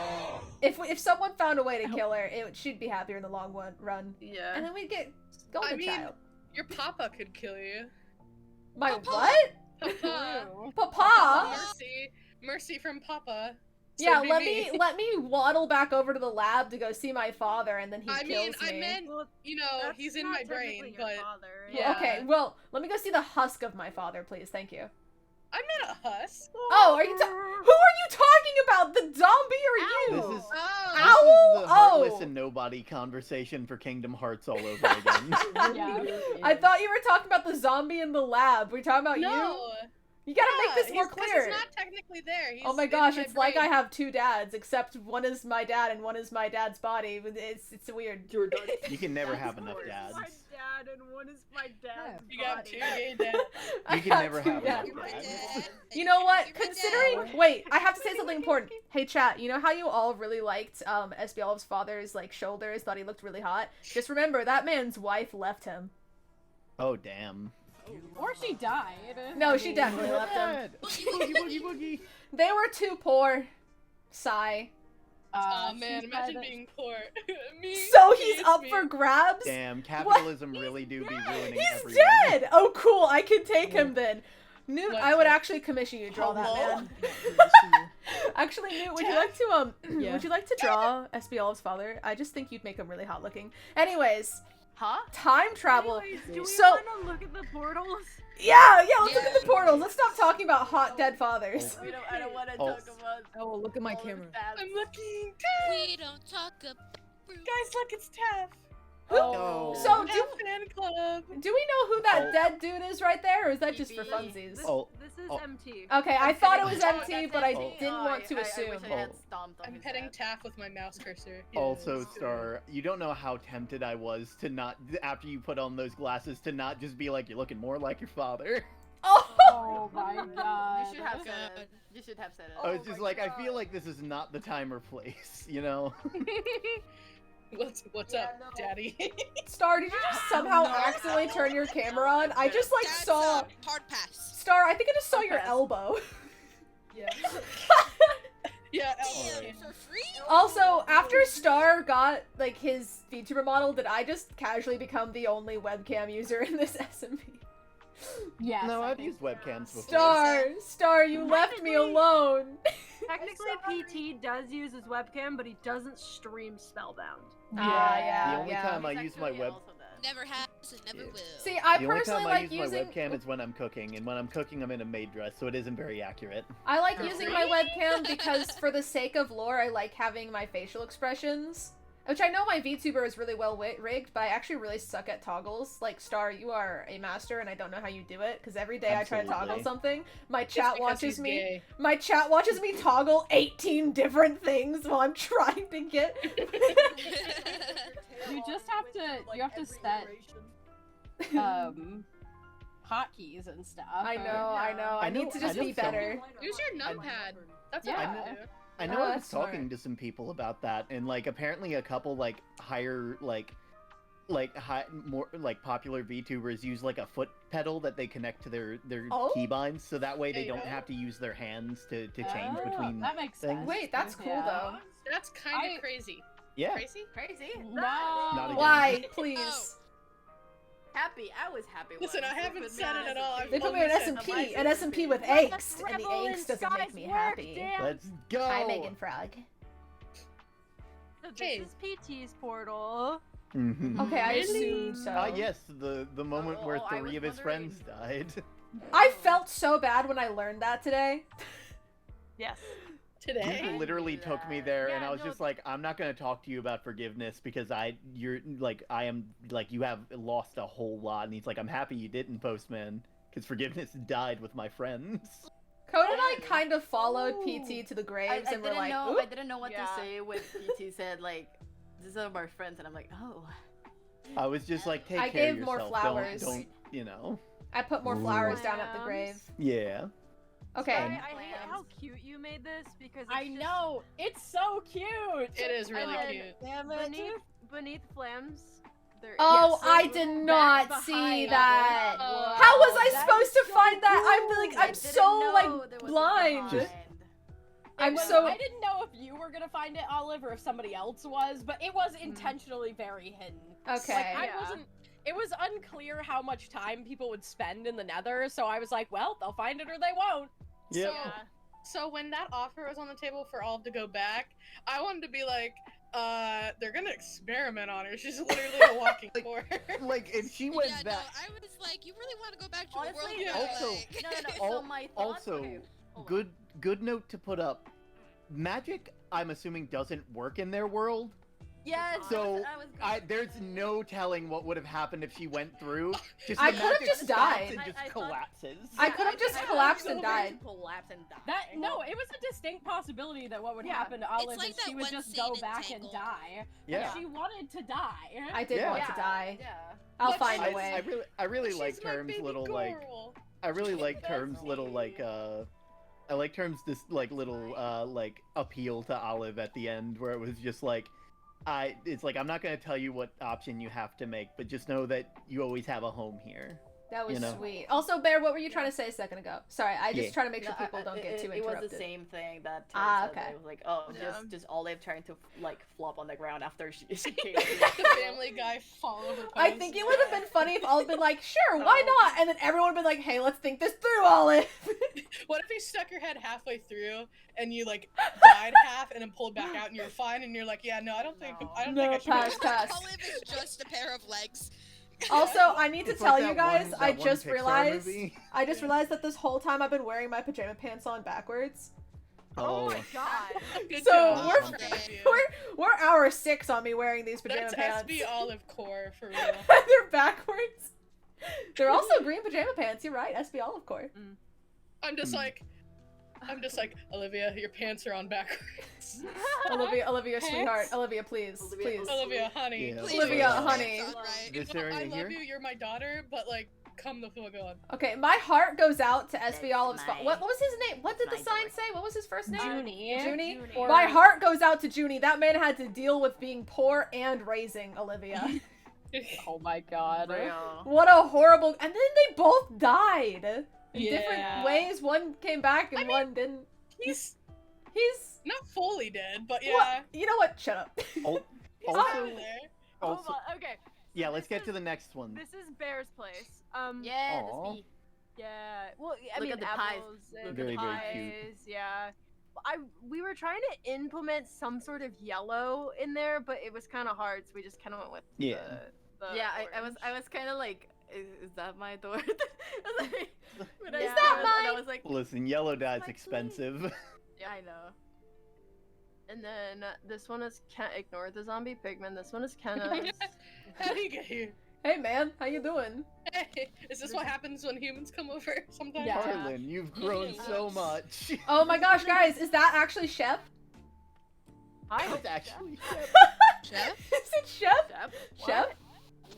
if someone found a way to kill her, she'd be happier in the long run. Yeah. And then we'd get Golden I mean, Child. your papa could kill you. My what? Papa. Papa? Mercy from Papa. So Yeah, be let me waddle back over to the lab to go see my father, and then he I mean, kills me. I meant, you know, That's he's in not my brain, technically your but father, Well, okay, well, let me go see the husk of my father, please. Thank you. I'm not a husk. Oh, are you? Who are you talking about? The zombie or you? This is Owl? the heartless Oh. and nobody conversation for Kingdom Hearts all over again. I thought you were talking about the zombie in the lab. Were we talking about No. you? You gotta make this more He's clear. not technically there. He's Oh my in gosh, my it's like brain. I have two dads, except one is my dad and one is my dad's body. It's weird. You can never have enough dads. My dad and one is my dad's You got body. two gay dads. You can never have enough dads. dads. You know what? Considering, wait, I have to say something important. Hey chat, you know how you all really liked SBL's father's like shoulders, thought he looked really hot? Just remember that man's wife left him. Oh damn. Or she died. No, she definitely left him. Dad. Boogie, boogie, boogie. They were too poor. Sigh. Oh she man, said imagine that- being poor. Me. So he's it's up me. for grabs? Damn, capitalism really do be ruining He's everyone. dead! Oh cool, I can take him then. Newt, I would actually commission you to draw that man. Actually, Newt, would you like to Yeah. would you like to draw SBL's father? I just think you'd make him really hot looking. Anyways, Huh? time travel. Anyways, do we So want to look at the portals? yeah, let's look at the portals. Let's stop talking about hot dead fathers. I don't want to Oh. talk about. Oh, look at my all the camera. stats. I'm looking. We don't talk about. Guys, look, it's Taff. Oh. So Taff fan club. do we know who that Oh. dead dude is right there, or is that just for BB. funsies? Oh. This is Oh. MT. Okay, I thought it was Oh, empty, that's but I empty. didn't Oh, want to I assume. wish I had Oh. stomped on I'm his petting head. Taff with my mouse cursor. Also, Yes. Star, you don't know how tempted I was to not, after you put on those glasses, to not just be like, you're looking more like your father. Oh my god. You should have said it. You should have said it. I was just like, I feel like this is not the time or place, you know? What's up, Daddy? Star, did you just somehow accidentally turn your camera on? I just like That's saw hard pass. Star. I think I just saw your elbow. Yeah. Yeah. Damn, for free? Also, after Star got like his VTuber model, did I just casually become the only webcam user in this SMP? Yes. No, I I've think used webcams before. Star, you left me alone. Technically, PT does use his webcam, but he doesn't stream Spellbound. Yeah. The only time I use my web... Never has and never will. See, I The only personally time I like use using. my webcam is when I'm cooking, and when I'm cooking, I'm in a maid dress, so it isn't very accurate. I like using my webcam because, for the sake of lore, I like having my facial expressions. Which I know my VTuber is really well rigged, but I actually really suck at toggles. Like, Star, you are a master, and I don't know how you do it, because every day I try to toggle Absolutely. something, my It's chat because watches he's me. gay. My chat watches me toggle 18 different things while I'm trying to get. You just have to. You have to set hotkeys and stuff. I know. I need to just be better. Use your numpad. That's what Yeah. I do. I know Oh, I that's was talking to some people about that, and like apparently a couple like higher more like popular VTubers use like a foot pedal that they connect to their Oh? keybinds, so that way they There you don't go. have to use their hands to change Oh, between that makes things. sense. Wait, that's cool Yeah. though. That's kind I- of crazy. Yeah. Crazy? Crazy. No. Not again. Why, please? Happy. I was happy. Listen, once. I They haven't put me said on it at all. SMP. They put me in SMP, an SMP with Let the angst, and the rebel in angst doesn't make skies me work, happy. damn. Let's go. Hi, Megan Frog. So this Hey. is PT's portal. Mhm. Okay, I Really? assume so. Ah, yes, the moment where I was three of his wondering. friends died. I felt so bad when I learned that today. Yes. Today? You literally took me there, and Yeah, I was no, just like, I'm not gonna talk to you about forgiveness because you have lost a whole lot. And he's like, I'm happy you didn't, Postman, because forgiveness died with my friends. Code and I kind of followed PT to the I graves, and we're didn't like, know. I "Oop." didn't know what Yeah. to say when PT said like, "These are my friends," and I'm like, "Oh." I was just like, take I care gave of more yourself. flowers. Don't you know? I put more flowers down at the grave. Yeah. Okay. I hate how cute you made this because it's I just know. It's so cute. It is really then- cute. Damn it. beneath Flames. There Oh, is I some did back not see behind that. it. How was I That supposed is to so find that? cool. I I'm didn't so know like there was a blind. behind. I'm It was- so. I didn't know if you were gonna find it, Olive, or if somebody else was, but it was intentionally very hidden. Okay. Like, I Yeah. wasn't. It was unclear how much time people would spend in the Nether, so I was like, well, they'll find it or they won't. Yep. So when that offer was on the table for Olive to go back, I wanted to be like, they're gonna experiment on her. She's literally a walking core. Like if she went Yeah, back. no, I was like, you really want to go back to Honestly, a world yeah. where, Also- like... No. So my thoughts. Also, okay, hold on. good note to put up. Magic, I'm assuming, doesn't work in their world. Yes. So I was there's no telling what would have happened if she went through. Just I the could have magic just stops died. and just I thought- collapses. I could have just collapsed and died. Collapse and die. That no, it was a distinct possibility that what would happen to Olive like is that she would one just scene go in back and Tangled. die. Yeah. And she wanted to die. I did Yeah. want to die. Yeah. I'll But find I, a way. I really like She's my terms baby little like girl. I really like terms little like I like terms this like little like appeal to Olive at the end where it was just like it's like I'm not gonna tell you what option you have to make, but just know that you always have a home here. That was you know? sweet. Also, Bear, what were you trying to say a second ago? Sorry, I just Yeah. try to make sure No, people don't get too It interrupted. was the same thing that Ah, Terry said. okay. It was like, oh, Yeah. just Olive trying to like flop on the ground after she came. The Family Guy fall over. I think it would have been funny if Olive been like, sure, why not? And then everyone would have been like, hey, let's think this through, Olive. What if you stuck your head halfway through and you like died half and then pulled back out and you're fine and you're like, yeah, no, I don't think I should. pass. Olive is just a pair of legs. Also, I need to It's tell like you that guys, one- I that one just Pixar realized, movie. I just realized that this whole time I've been wearing my pajama pants on backwards. Oh my god. Good So job. we're, Thank you. we're hour 6 on me wearing these pajama That's pants. SB Olive Core for real. They're backwards. They're also green pajama pants. You're right, SB Olive Core. I'm just like, Olivia, your pants are on backwards. Olivia, sweetheart. Olivia, please, please. Olivia, honey. Yeah, please. Olivia, honey. Is there I anything love here? you, you're my daughter, but like, come the fuck on. Okay, my heart goes out to SB Olive's. my- What was his name? What did the my sign door. say? What was his first name? Junie. Junie. Or- My heart goes out to Junie. That man had to deal with being poor and raising Olivia. Oh my god. Real. What a horrible. And then they both died in different Yeah. ways. One came back and one didn't. He's He's. not fully dead, but yeah. What? You know what? Shut up. Al- He's Also, kinda there. Hold also, on. Okay. yeah, let's get to the next one. This is Bear's place. Yeah, Aw. that's me. Yeah. Well, I Look mean, at the pies. apples and Very, very pies. cute. Yeah. We were trying to implement some sort of yellow in there, but it was kind of hard, so we just kind of went with Yeah. the Yeah, I orange. was kind of like, is that my door? Like, when I Is saw that it, mine? And I was like, Listen, yellow dye's my expensive. yeah, I know. And then this one is can't ignore the zombie pigman. This one is Kenna's. How do you get here? Hey man, how you doing? Hey, is this what happens when humans come over sometimes? Yeah. Harlan, you've grown so much. Oh my gosh, guys, is that actually Shep? It's actually Chef? Is it Shep? Shep? Shep?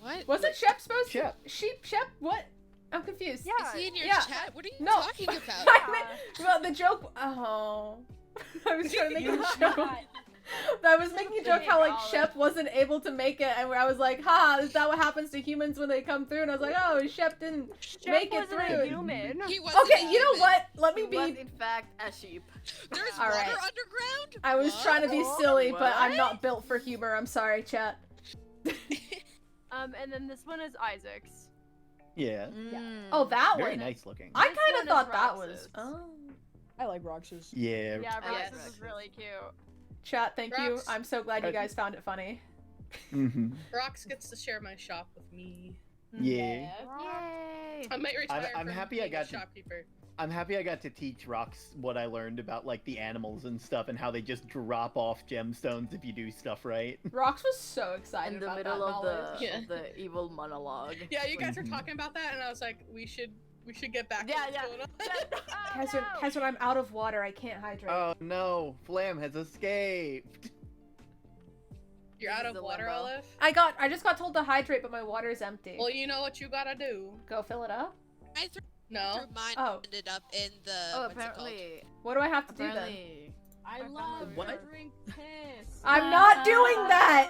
What? Wasn't Shep supposed Shep. to? Shep? What? I'm confused. Yeah. Is he in your Yeah. chat? What are you No. talking about? I meant, well, the joke. Oh. I was trying to make a joke. I was making a joke how like Shep wasn't able to make it, and where I was like, "Ha! Is that what happens to humans when they come through?" And I was like, "Oh, Shep didn't make it wasn't a through." human. He wasn't Okay, a you know human. what? Let me He was be. in fact a sheep. There's All water right. underground? I was What? trying to be silly, but I'm What? not built for humor. I'm sorry, chat. And then this one is Isaac's. Yeah. Oh, that Very one. nice looking. I This kind one of is thot that was. Rox's. Oh. I like Roxas. Yeah. Yeah, I like Rox's is Rox's. really cute. Chat, thank you. Rox. I'm so glad you guys found it funny. Mm-hmm. Rox gets to share my shop with me. Yeah. Yay! I might retire I'm from happy I being a got to- shopkeeper. I'm happy I got to teach Rox what I learned about like the animals and stuff and how they just drop off gemstones if you do stuff right. Rox was so excited In the about middle that of knowledge. Yeah. the evil monologue. Yeah, you guys were Mhm. talking about that, and I was like, we should get back. to Yeah, what's yeah. going on. Kaiser, Kaiser, I'm out of water. I can't hydrate. Oh no, Flam has escaped. You're out This of is a water, limbo. Olive. I just got told to hydrate, but my water's empty. Well, you know what you gotta do. Go fill it up. I threw No. mine Oh. ended up in the. Oh, what's it called? apparently. What do I have to do then? Apparently. I love What? to drink piss. I'm not doing that.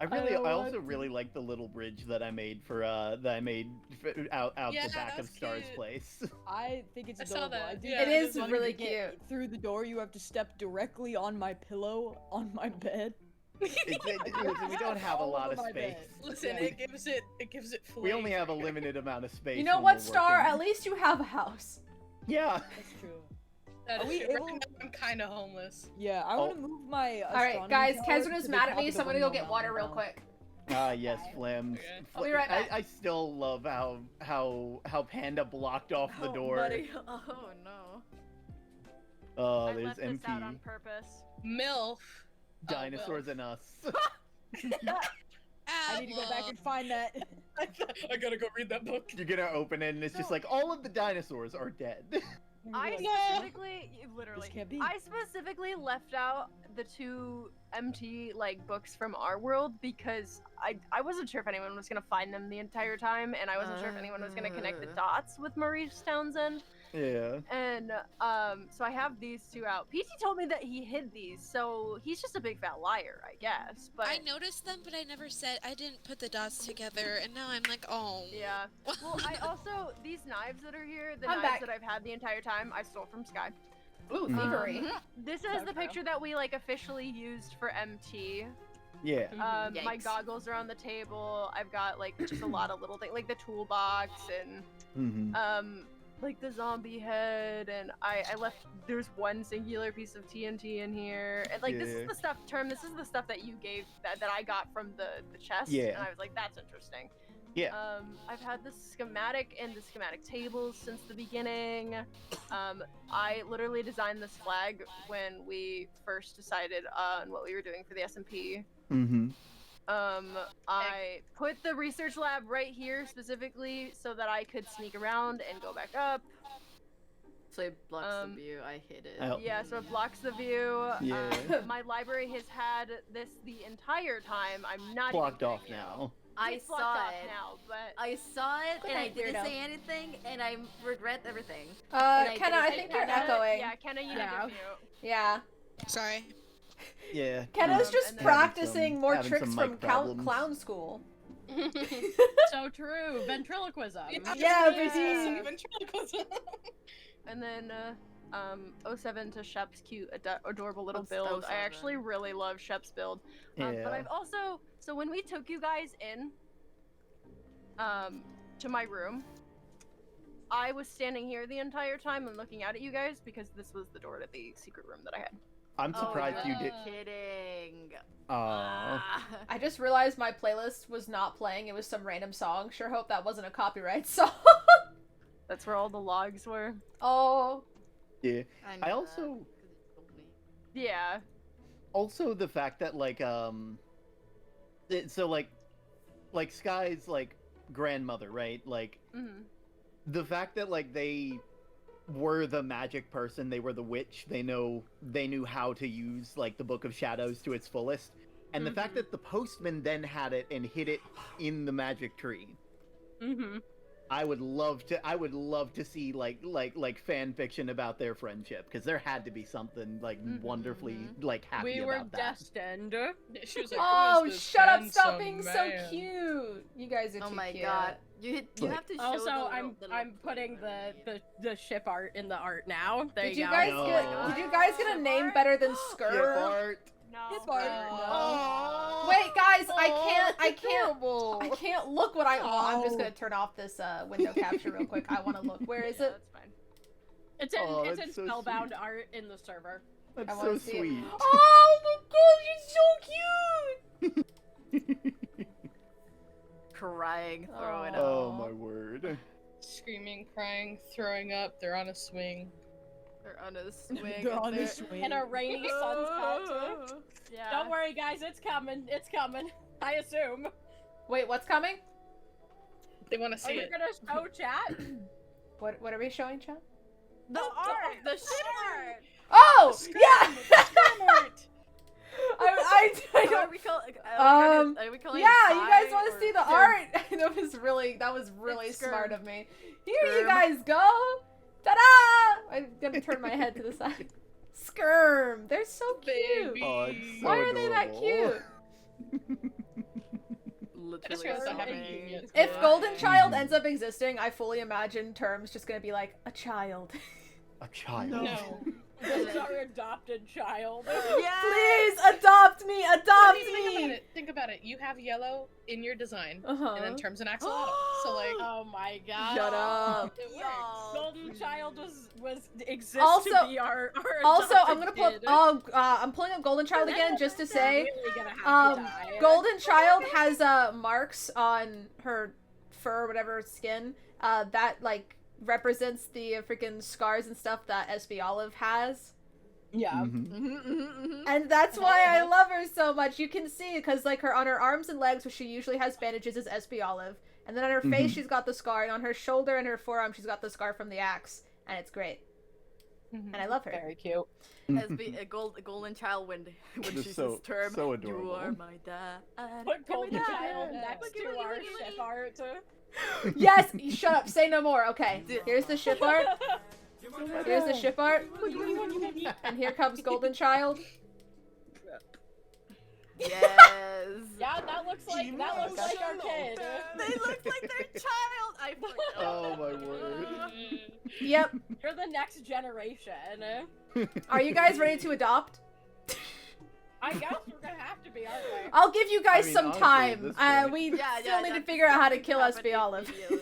I don't also want really like the little bridge that I made for out Yeah, the back that of was Star's cute. place. I think it's I saw adorable. that. I do Yeah, It think is it's funny really to get through the door, you have to step directly on my pillow on my bed. Listen, we don't have a lot of All over my space. bed. Listen, Yeah. it gives it flavor. We only have a limited amount of space. You know when what, we're Star? working. At least you have a house. Yeah. That's true. That Are is we true. Right able- now, I'm kind of homeless. Yeah, I want to move my. All right, astronomy guys. tower Kaiser to is the mad at top me, of so the I'm gonna go windmill get water mountain real now. quick. Ah, yes, Flam. Okay. I'll be right back. I still love how Panda blocked off the Oh, door. buddy. Oh no. Oh, I there's left MP. this out on purpose. MILF. Dinosaurs and us. I need to go back and find that. I gotta go read that book. You're gonna open it and it's just like all of the dinosaurs are dead. I specifically, literally, I specifically left out the 2 MT like books from our world because I wasn't sure if anyone was gonna find them the entire time, and I wasn't sure if anyone was gonna connect the dots with Maurice Townsend. Yeah. And so I have these 2 out. PT told me that he hid these, so he's just a big fat liar, I guess. But I noticed them, but I never said I didn't put the dots together, and now I'm like, oh. Yeah. Well, I also these knives that are here, the I'm knives back. that I've had the entire time, I stole from Sky. Ooh, thievery. This is the picture that we like officially used for MT. Yeah. My goggles are on the table. I've got like just a lot of little things, like the toolbox and like the zombie head, and I left. There's one singular piece of TNT in here, and like this is the stuff. This is the stuff that you gave that I got from the chest. Yeah. And I was like, that's interesting. Yeah. I've had the schematic and the schematic tables since the beginning. I literally designed this flag when we first decided on what we were doing for the SMP. I put the research lab right here specifically so that I could sneak around and go back up. So it blocks the view. I hate it. Oh. Yeah, so it blocks the view. Yeah. My library has had this the entire time. I'm not Blocked even off now. I It's blocked saw off it. now, but I saw it and I ahead, didn't weirdo. say anything and I regret everything. Kenna, I think you're echoing. Yeah, Kenna, you need to mute. Yeah. Sorry. Yeah. Kenna's just and then- practicing more having tricks some from mic problems. clown school. So true. Ventriloquism. Yeah, BT. And then 07 to Shep's cute, adorable little What's build. I 07? actually really love Shep's build. But Yeah. I've also, so when we took you guys in to my room, I was standing here the entire time and looking out at you guys because this was the door to the secret room that I had. I'm surprised you did. Kidding. I just realized my playlist was not playing. It was some random song. Sure hope that wasn't a copyright song. That's where all the logs were. Oh. Yeah. I I also Yeah. also the fact that like so like Sky's like grandmother, right? Like the fact that like they were the magic person, they were the witch, they knew how to use like the Book of Shadows to its fullest, and the fact that the postman then had it and hid it in the magic tree. I would love to see like fan fiction about their friendship, because there had to be something like wonderfully like happy We were about that. destined. She was like, Oh, "Who is this shut up! Stop handsome being so man?" cute. You guys are too Oh my cute. god. You have to show Also, the I'm putting the ship art in the art now. There Did you you go. guys Oh. get? Did you guys get a name better than Skip Skur? art. No. Oh. Wait, guys, I can't Adorable. I can't look what I want. I'm just gonna turn off this window capture real quick. I want to look. Where is it? That's fine. It's in Oh, it's that's in so SpellBound sweet. art in the server. That's I so wanna see it. sweet. Oh my gosh, it's so cute. crying, throwing up. Oh my word. Screaming, crying, throwing up. They're on a swing. They're on a swing. They're on and a they're- swing. In a rainy sun's concert. Yeah. Don't worry, guys. It's coming. It's coming. I assume. Wait, what's coming? They want to Are see you it. gonna show chat? What are we showing, chat? The art! The shit! Oh, yeah. I Are don't. we calling Yeah, it you guys pie want to or- see the art? that was really It's smart Skirm. of me. Here you Skirm. guys go. Ta-da! I'm gonna turn my head to the side. Skirm, they're so cute. Baby. Oh, it's so Why are they that adorable. cute? Literally realized I haven't something. eaten yet If today. Golden Child ends up existing, I fully imagine Term's just gonna be like a child. A child. No. This is our adopted child. Please adopt me, adopt me. Think about it. You have yellow in your design, Uh-huh. and then terms and axolotl. So like, Oh my god. Shut up. It works. Golden Child was exists Also- to be our Also, I'm adopted gonna pull up. kid. I'm pulling up Golden Child again just to say, Really gonna have to die. Golden Child has marks on her fur, whatever skin, that like represents the freaking scars and stuff that SB Olive has. Yeah. And that's why I love her so much. You can see, because like on her arms and legs, where she usually has bandages, is SB Olive. And then on her face, she's got the scar. And on her shoulder and her forearm, she's got the scar from the axe. And it's great. And I love her. Very cute. SB, a golden child when she says term, so you adorable. are my dad. Put golden child next to our ship art. Yes! Shut up. Say no more. Okay. Here's the ship art. Here's the ship art. And here comes Golden Child. Yes. Yeah, that looks like our kid. They look like their child. I Oh my word. Yep. You're the next generation. Are you guys ready to adopt? I guess we're gonna have to be, aren't we? I'll give you guys some honestly, time. at this We Yeah, still need to that's figure out how to kill happened SB Olive. immediately.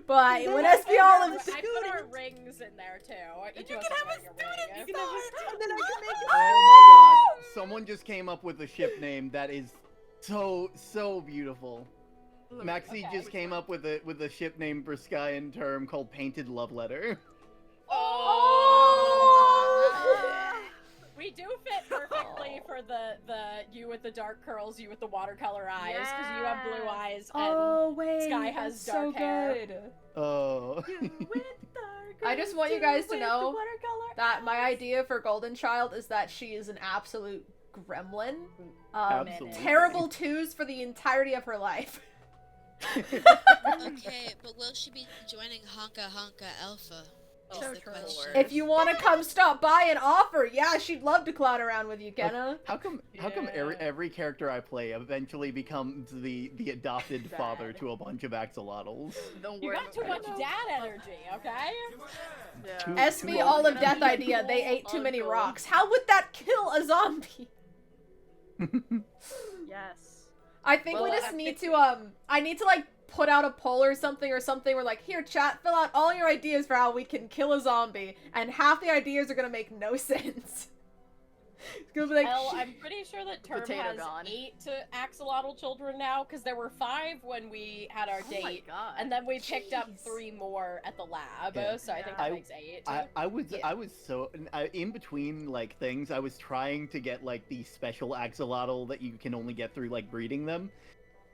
But when SB Olive... I put our rings in there too. Each of us are wearing a ring. Oh my god. Someone just came up with a ship name that is so beautiful. Maxie just came up with a ship name for Sky and Term called Painted Love Letter. We do fit perfectly for the you with the dark curls, you with the watercolor eyes, because you have blue eyes and Sky has dark hair. Oh. I just want you guys to know that my idea for Golden Child is that she is an absolute gremlin. Absolutely. Terrible twos for the entirety of her life. Okay, but will she be joining Honka Honka Alpha? Is the question. If you want to come stop by and offer, yeah, she'd love to clown around with you, Kenna. How come every character I play eventually becomes the adopted father to a bunch of axolotls? Don't You worry. got too much dad energy, okay? SB Olive Death idea, they ate too many rocks. How would that kill a zombie? Yes. I think we just need to, I need to, like, put out a poll or something where, like, here, chat, fill out all your ideas for how we can kill a zombie, and half the ideas are gonna make no sense. It's gonna be like, Well, I'm pretty sure that Term Potato has gone. 8 axolotl children now, because there were 5 when we had our Oh my date, god. and then we picked up 3 more at the lab, Yeah. so I think that makes 8. I was so in between like things. I was trying to get like the special axolotl that you can only get through like breeding them,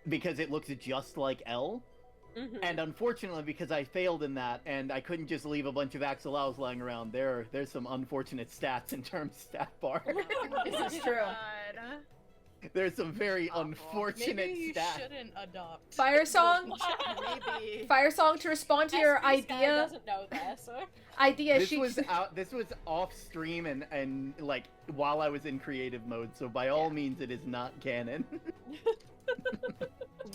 because it looks just like L. And unfortunately, because I failed in that, and I couldn't just leave a bunch of axolotls lying around, there's some unfortunate stats in terms of stat bar. This is true. There's some very unfortunate Maybe you stats. shouldn't adopt. Fire Song? Maybe. Fire Song, to respond to your SB Sky idea. doesn't know this. This was off stream and like while I was in creative mode, so by all means it is not canon.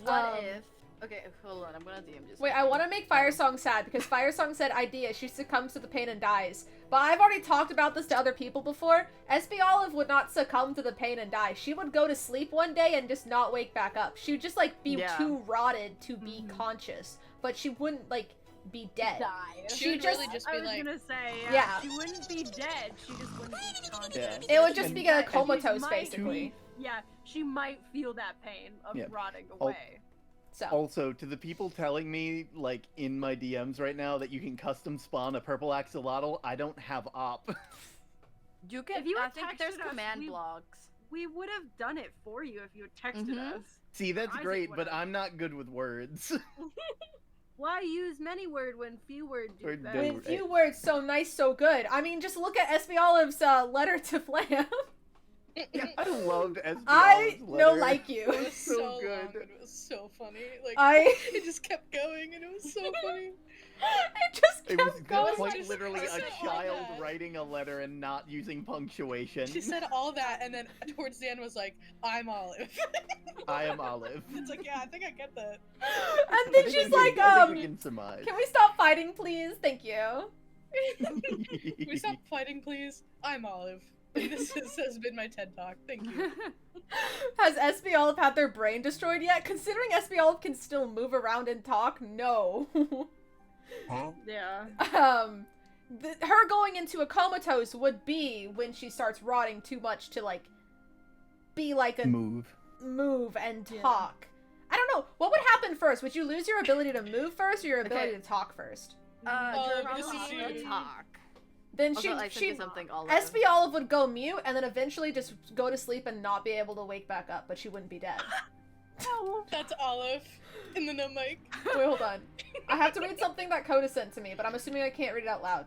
What if? Okay, hold on. I'm gonna DM just. Wait, I want to make Fire Song sad because Fire Song said idea. She succumbs to the pain and dies. But I've already talked about this to other people before. SB Olive would not succumb to the pain and die. She would go to sleep one day and just not wake back up. She would just like be too rotted to be conscious, but she wouldn't like be dead. She would really just be like. I was gonna say, Yeah. she wouldn't be dead. She just wouldn't be conscious. It would just be a But she comatose, might- basically. Yeah, she might feel that pain of Yeah. rotting Oh. away. So. Also, to the people telling me, like, in my DMs right now that you can custom spawn a purple axolotl, I don't have op. You can. If you I had think texted there's us, command we- blocks. We would have done it for you if you had texted us. See, that's Isaac great, would've. but I'm not good with words. Why use many word when few word do Or best? do- With few words, so nice, so good. I mean, just look at SB Olive's letter to Flam. I loved SB I Olive's no letter. like you. It was so long, good. and it was so funny. Like I- it just kept going, and it was so funny. It just It kept was going. quite literally I said a all child that. writing a letter and not using punctuation. She said all that, and then towards the end was like, "I'm Olive." I am Olive. It's like, yeah, I think I get that. And then she's like, I think we can surmise. can we stop fighting, please? Thank you. Can we stop fighting, please? I'm Olive. And this has been my TED Talk. Thank you. Has SB Olive had their brain destroyed yet? Considering SB Olive can still move around and talk, no. Yeah. Her going into a comatose would be when she starts rotting too much to like be like a move and talk. I don't know. What would happen first? Would you lose your ability to move first or your ability to talk first? Oh, Probably this is to talk. then Also, I sent you something, Olive. SB Olive would go mute and then eventually just go to sleep and not be able to wake back up, but she wouldn't be dead. That's Olive in the no mic. Wait, hold on. I have to read something that Coda sent to me, but I'm assuming I can't read it out loud.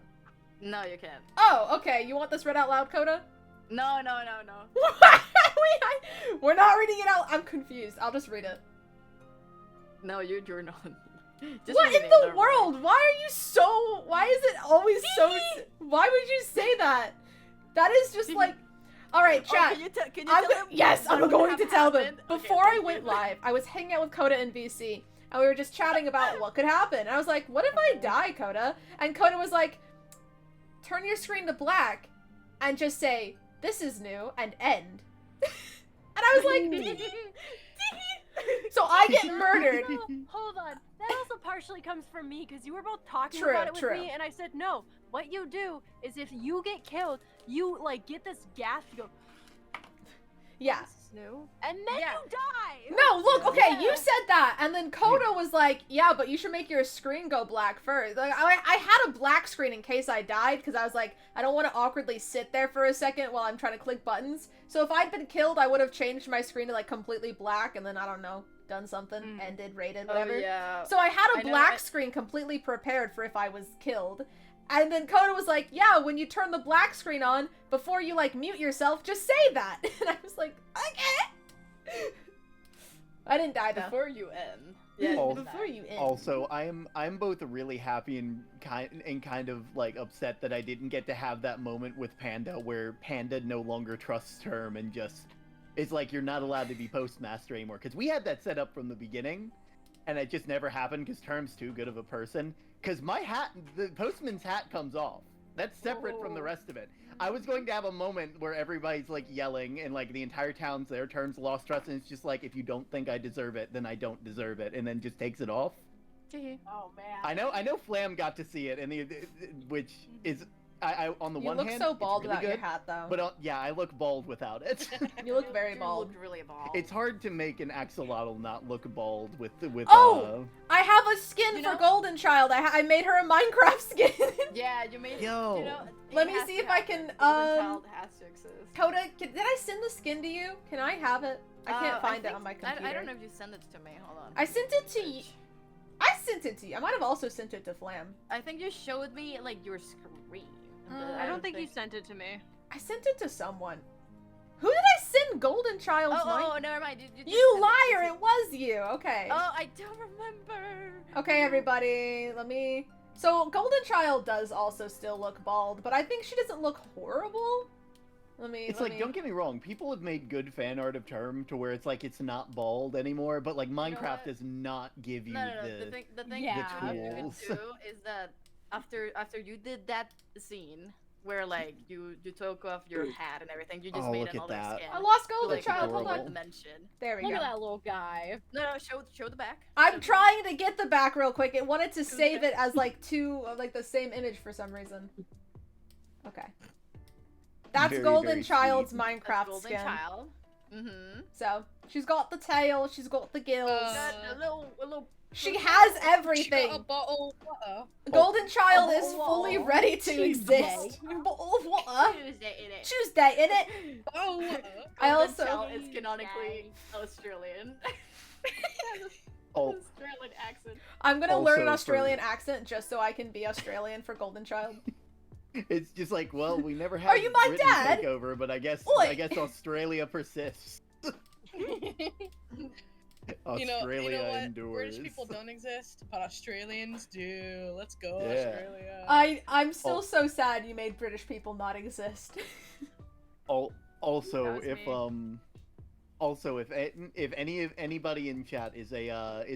No, you can't. Oh, okay. You want this read out loud, Coda? No. We're not reading it out. I'm confused. I'll just read it. No, you're not. Just What read in it, the don't world? Why are you so... Why is it always so... Why would you say that? That is just like... Alright, chat. Can you tell them Yes, I'm what going to tell them. happened? Okay, Before I thank went you. live, I was hanging out with Coda and VC, and we were just chatting about what could happen. And I was like, what if I die, Coda? And Coda was like, turn your screen to black and just say, this is new, and end. And I was like... So I get murdered. No, hold on. That also partially comes from me because you were both talking True, about it with true. me, and I said no. What you do is if you get killed, you like get this gasp. You go, Yeah. this is new, and then you die. No, look, okay, Yeah. you said that, and then Coda was like, yeah, but you should make your screen go black first. Like, I had a black screen in case I died, because I was like, I don't want to awkwardly sit there for a second while I'm trying to click buttons. So if I'd been killed, I would have changed my screen to, like, completely black, and then, I don't know, done something, ended, rated, whatever. Oh, yeah. So I had a I know, black screen completely prepared for if I was killed. And then Coda was like, yeah, when you turn the black screen on, before you, like, mute yourself, just say that. And I was like, okay. I didn't die, though. Before you end. Yeah, Al- before you end. Also, I'm both really happy and kind of like upset that I didn't get to have that moment with Panda where Panda no longer trusts Term and just it's like you're not allowed to be postmaster anymore, because we had that set up from the beginning, and it just never happened because Term's too good of a person. Because my hat, the postman's hat comes off. That's separate from the rest of it. I was going to have a moment where everybody's like yelling and like the entire town's there, Term's lost trust, and it's just like, if you don't think I deserve it, then I don't deserve it, and then just takes it off. Oh man. I know Flam got to see it, and which is I on the You one look hand, so bald it's really without your good, hat, though. But yeah, I look bald without it. You look very You bald. look really bald. It's hard to make an axolotl not look bald with. Oh! I have a skin You for know- Golden Child. I made her a Minecraft skin. Yeah, you made Yo. You know, Let it me has see to if I happen. can, Golden Child has to exist. Coda, did I send the skin to you? Can I have it? I can't find it think- on my computer. I don't know if you sent it to me. Hold on. I sent it to you. I sent it to you. I might have also sent it to Flam. I think you showed me like your screen. I don't think you sent it to me. I sent it to someone. Who did I send Golden Child's Oh, never mind. You just You sent it liar! to- It was you. Okay. Oh, I don't remember. Okay, everybody. Let me. So Golden Child does also still look bald, but I think she doesn't look horrible. Let me. It's like, don't get me wrong, people have made good fan art of Term to where it's like it's not bald anymore, but like Minecraft what? does not give you No. the The thing Yeah. you have to tools. do is that after you did that scene where like you took off your hat and everything, you just Oh, made look at another that. skin. I lost to, Golden like, Child. Hold adorable. on. dimension. There we Look go. at that little guy. No, show the back. I'm trying to get the back real quick. It wanted to save it as like two, like the same image for some reason. Okay. That's Very, Golden very Child's sweet. Minecraft That's Golden skin. Child. Mm-hmm. So she's got the tail, she's got the gills. A little. She has She got a everything. bottle of water. Golden Child is Oh, fully ready to Tuesday. exist. Bottle of water. Tuesday in it. Tuesday in it. Bottle of water. I Golden also- Child is canonically Australian. Oh, Australian accent. I'm gonna learn an Also Australian accent just so I can be Australian for Golden Child. it's just like, well, we never had Are you my Britain dad? take over, but I guess Oi. Australia persists. Australia you know what? endures. British people don't exist, but Australians do. Let's go, Yeah. Australia. I'm still Oh. so sad you made British people not exist. Also, That was if me. if anybody in chat is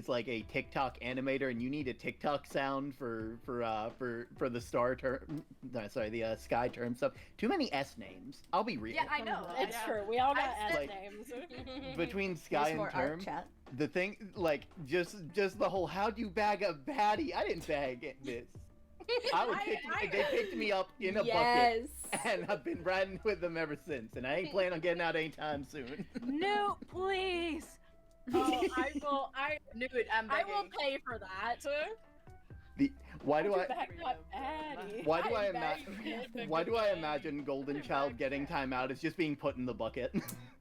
like a TikTok animator and you need a TikTok sound for the star term, no, sorry, the sky term stuff. Too many S names. I'll be real. Yeah, I know. It's yeah. true. We all got I S said- names. Between sky There's and more art term, chat. the thing like just the whole how'd you bag a baddie? I didn't bag this. They picked me up in a bucket, and I've been riding with them ever since. And I ain't planning on getting out anytime soon. No, please. Oh, I will. I Knew it. I'm will begging. pay for that. Why do I? Back up, Addie. Why do I I'm back imagine? in. Why do I imagine Golden Child getting timeout as just being put in the bucket?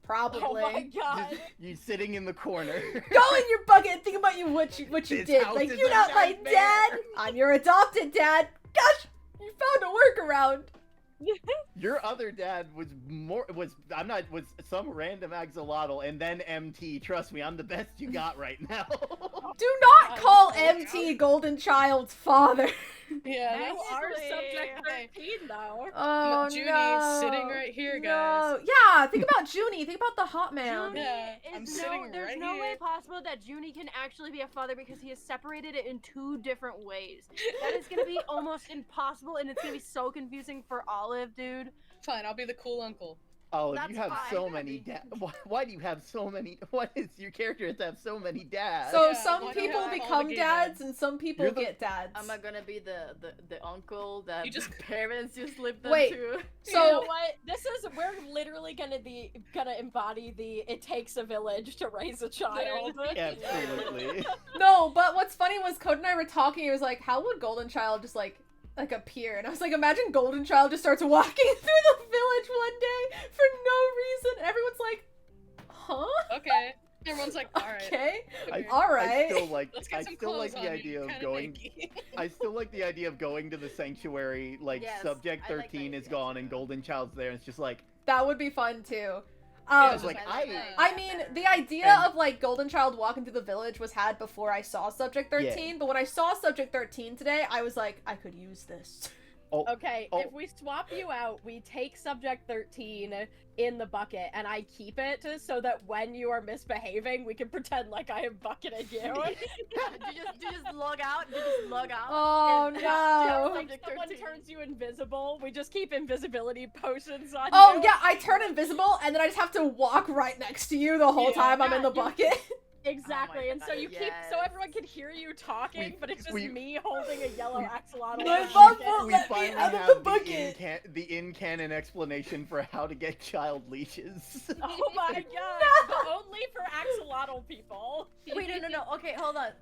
Probably. Oh my god. You sitting in the corner. Go in your bucket and think about what you This did. house Like, is you're a not my nightmare. dad. I'm your adopted dad. Gosh, you found a workaround. Your other dad was some random axolotl and then MT. Trust me, I'm the best you got right now. Do not call MT Golden Child's father. Yeah, You that's are subject 13 though. Oh Junie's no. sitting right here, No. guys. Yeah, think about Junie. Think about the hot man. Junie Yeah, is I'm sitting there's right no here. way possible that Junie can actually be a father because he has separated it in 2 different ways. That is gonna be almost impossible, and it's gonna be so confusing for Olive, dude. Fine, I'll be the cool uncle. Oh, That's you have fine. so many dads. Why do you have so many? What is your character has to have so many dads? So Yeah, some why do you people have all the become gay dads dads? and some people You're the- get dads. Am I gonna be the uncle that You just- parents just leave them Wait. to? You know So what? We're literally gonna embody the it takes a village to raise a child. Absolutely. no, but what's funny was Code and I were talking. He was like, "How would Golden Child just like appear?" And I was like, "Imagine Golden Child just starts walking through the village one day for no reason." Everyone's like, "Huh? Okay. Everyone's like, alright. Okay, I, all I right." still like. Let's get I some still like clothes the on, idea of kinda going. naked. I still like the idea of going to the sanctuary. Like Yes, subject I like that 13 is idea. gone and Golden Child's there. And it's just like That would be fun too. it's like I I mean, the idea And- of like Golden Child walking through the village was had before I saw Subject 13, but when I saw Subject 13 today, I was like, I could use this. Oh, Okay, oh. if we swap you out, we take subject 13 in the bucket and I keep it so that when you are misbehaving, we can pretend like I have bucketed you. Do you just log out? You just log out? Oh and- no. Like someone turns you invisible, we just keep invisibility potions on Oh you. yeah, I turn invisible and then I just have to walk right next to you the whole time I'm in the you- bucket. Exactly, and so God, you keep so everyone can hear you talking, but it's just me holding a yellow axolotl. My in the mom bucket. won't we let me finally out of have the bucket. the in-canon explanation for how to get child leashes. Oh my god! But only for axolotl people. Wait, no. Okay, hold on.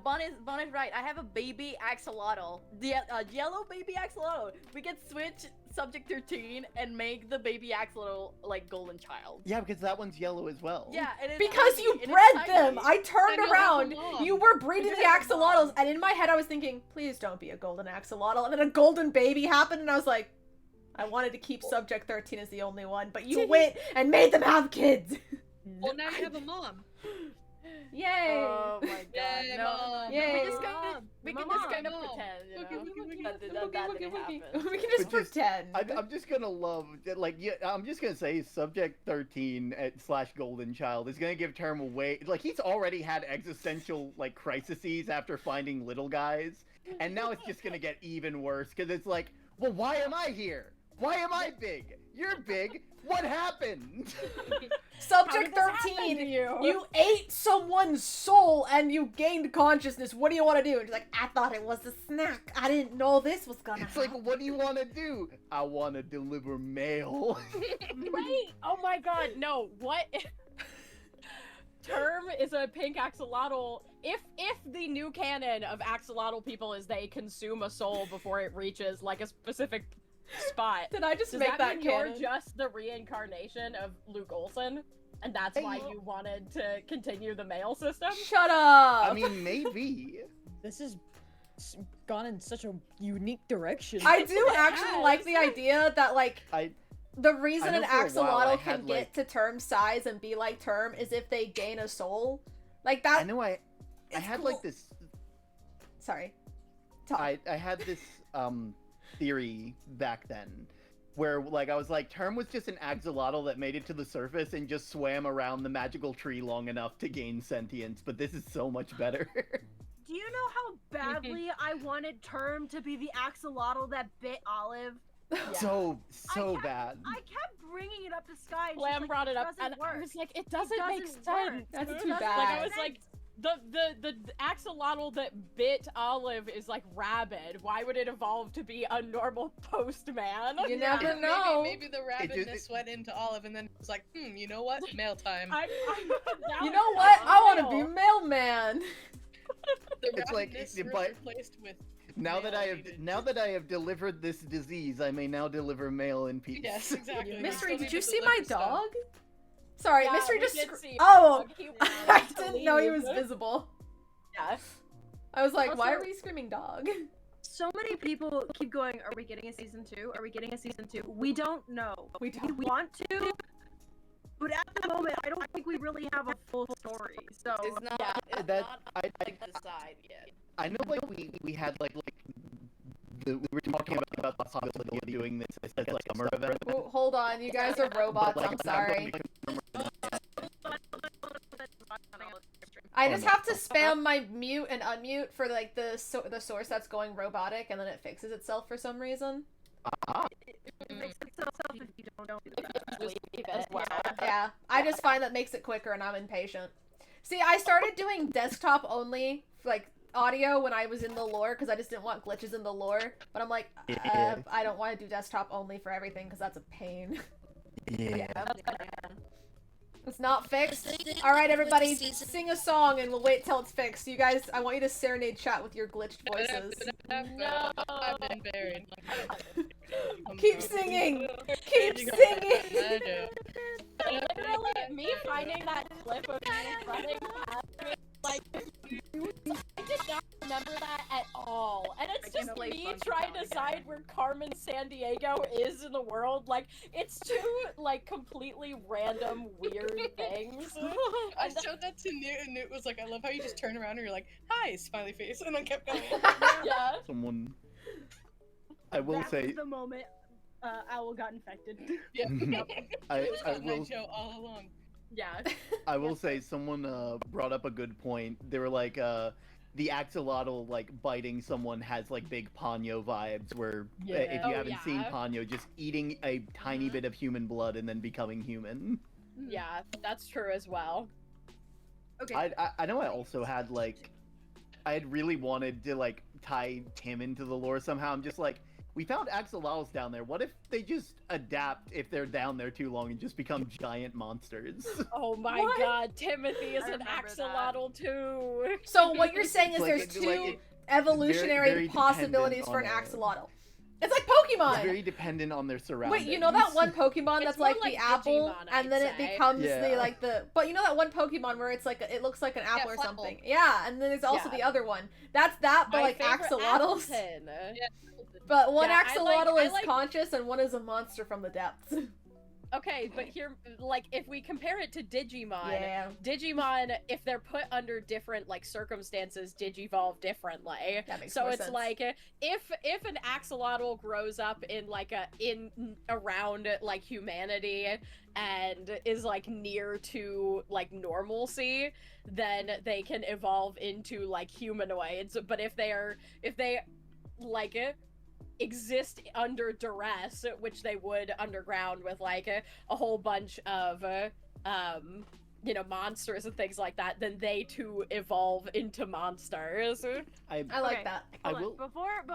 Bonnie's right. I have a baby axolotl. The yellow baby axolotl. We can switch subject 13 and make the baby axolotl like Golden Child. Yeah, because that one's yellow as well. Yeah, and it's Because tiny, you and it's bred tiny. them. I turned I know, around. that's a mom. You were breeding the That's a mom. axolotls, and in my head I was thinking, please don't be a golden axolotl. And then a golden baby happened, and I was like, I wanted to keep subject 13 as the only one, but you went and made them have kids. Well, now you have a mom. Yay. Oh my god, Yay, no. Mom. Yay. We can Mom. just kind of No. pretend, you Wookie, know, wookie, wookie. that didn't happen. We can just But just- pretend. I'm just gonna love, like, yeah, I'm just gonna say subject 13 / Golden Child is gonna give Term away. Like, he's already had existential, like, crises after finding little guys, and now it's just gonna get even worse, because it's like, well, why am I here? Why am I big? You're big. What happened? Subject How did this happen 13, to you? you ate someone's soul and you gained consciousness. What do you want to do? And she's like, I thought it was a snack. I didn't know this was gonna It's like, happen. what do you want to do? I want to deliver mail. Wait! Oh my god, no, what? Term is a pink axolotl. If the new canon of axolotl people is they consume a soul before it reaches like a specific spot, Did I just does make that mean canon? you're just the reincarnation of Luke Olson? And that's why Hey. you wanted to continue the mail system? Shut up. I mean, maybe. This has gone in such a unique direction. I do actually like the idea that, like, the reason I know an for a while I axolotl can had, get like- to Term size and be like Term is if they gain a soul. Like that. I know I had cool. like this. Sorry. I had this theory back then, where like I was like, Term was just an axolotl that made it to the surface and just swam around the magical tree long enough to gain sentience. But this is so much better. Do you know how badly I wanted Term to be the axolotl that bit Olive? So bad. I kept bringing it up to Sky. And she's Lamb like, brought it up, doesn't and work. I was like, it doesn't make doesn't sense. work. That's It too doesn't bad. Like I make was like, sense. the axolotl that bit Olive is like rabid. Why would it evolve to be a normal postman? You never know. Maybe the rabidness went into Olive, and then it was like, you know what? Mail time. You know what? I want to be mailman. The It's like, rabidness but- replaced with Now that I have delivered this disease, I may now deliver mail in peace. Yes, exactly. Mystery, did you see my dog? Sorry, Yeah, Mystery we just. did see your Oh, dog. He I wanted to didn't know he leave. was visible. Yeah. I was like, why Also- are we screaming dog? So many people keep going, are we getting a season 2? Are we getting a season 2? We don't know. We don't. We want to, but at the moment, I don't think we really have a full story. So It's not. Yeah, It's that- not I decide yet. I know, like we had we were talking about the possibility of doing this as like a summer event. Oh, hold on, you guys are robots. But, like, I'm not sorry. really I Oh, just no. have to spam my mute and unmute for like the source that's going robotic, and then it fixes itself for some reason. it makes itself if you don't do that. Just leave as well. Yeah, I just find that makes it quicker, and I'm impatient. See, I started doing desktop only like audio when I was in the lore because I just didn't want glitches in the lore. But I'm like, I don't want to do desktop only for everything because that's a pain. Yeah. It's not fixed. All right, everybody, sing a song, and we'll wait till it's fixed. You guys, I want you to serenade chat with your glitched voices. No, I've been buried. Keep singing. Keep singing. Literally, me finding that clip of me running past me, like, I did not remember that at all. And it's just me trying to decide where Carmen San Diego is in the world. Like, it's two, like, completely random, weird things. I showed that to Newt, and Newt was like, I love how you just turn around and you're like, hi, smiley face, and then kept going. Yeah. Someone. I will That say. was the moment Owl got infected. Yeah. I My will. show all along. Yeah. I will say someone brought up a good point. They were like, the axolotl like biting someone has like big Ponyo vibes. Where if you haven't seen Ponyo, just eating a tiny bit of human blood and then becoming human. Yeah, that's true as well. Okay. I know I also had like, I had really wanted to like tie Tim into the lore somehow. I'm just like, we found axolotls down there. What if they just adapt if they're down there too long and just become giant monsters? Oh my god, Timothy is an axolotl too. So what you're saying is Like, there's it's two like evolutionary very possibilities dependent for an on axolotl. It's like Pokemon. It's very dependent on their surroundings. Wait, you know that one Pokemon that's more like like the apple, Digimon, and then I'd it say. becomes Yeah. the like the. But you know that one Pokemon where it's like it looks like an apple or Flapple. something. Yeah, and then there's also Yeah. the other one. That's that, but My like favorite axolotls. Appleton. But one Yeah, I axolotl like- is conscious, and one is a monster from the depths. Okay, but here, like, if we compare it to Digimon, Yeah. Digimon, if they're put under different, like, circumstances, digivolve differently. That makes so more it's sense. like, if an axolotl grows up in, like, around, like, humanity and is, like, near to, like, normalcy, then they can evolve into, like, humanoids. But if they, like, exist under duress, which they would underground with like a whole bunch of you know, monsters and things like that, then they too evolve into monsters. I like Okay, that. I hold on. will.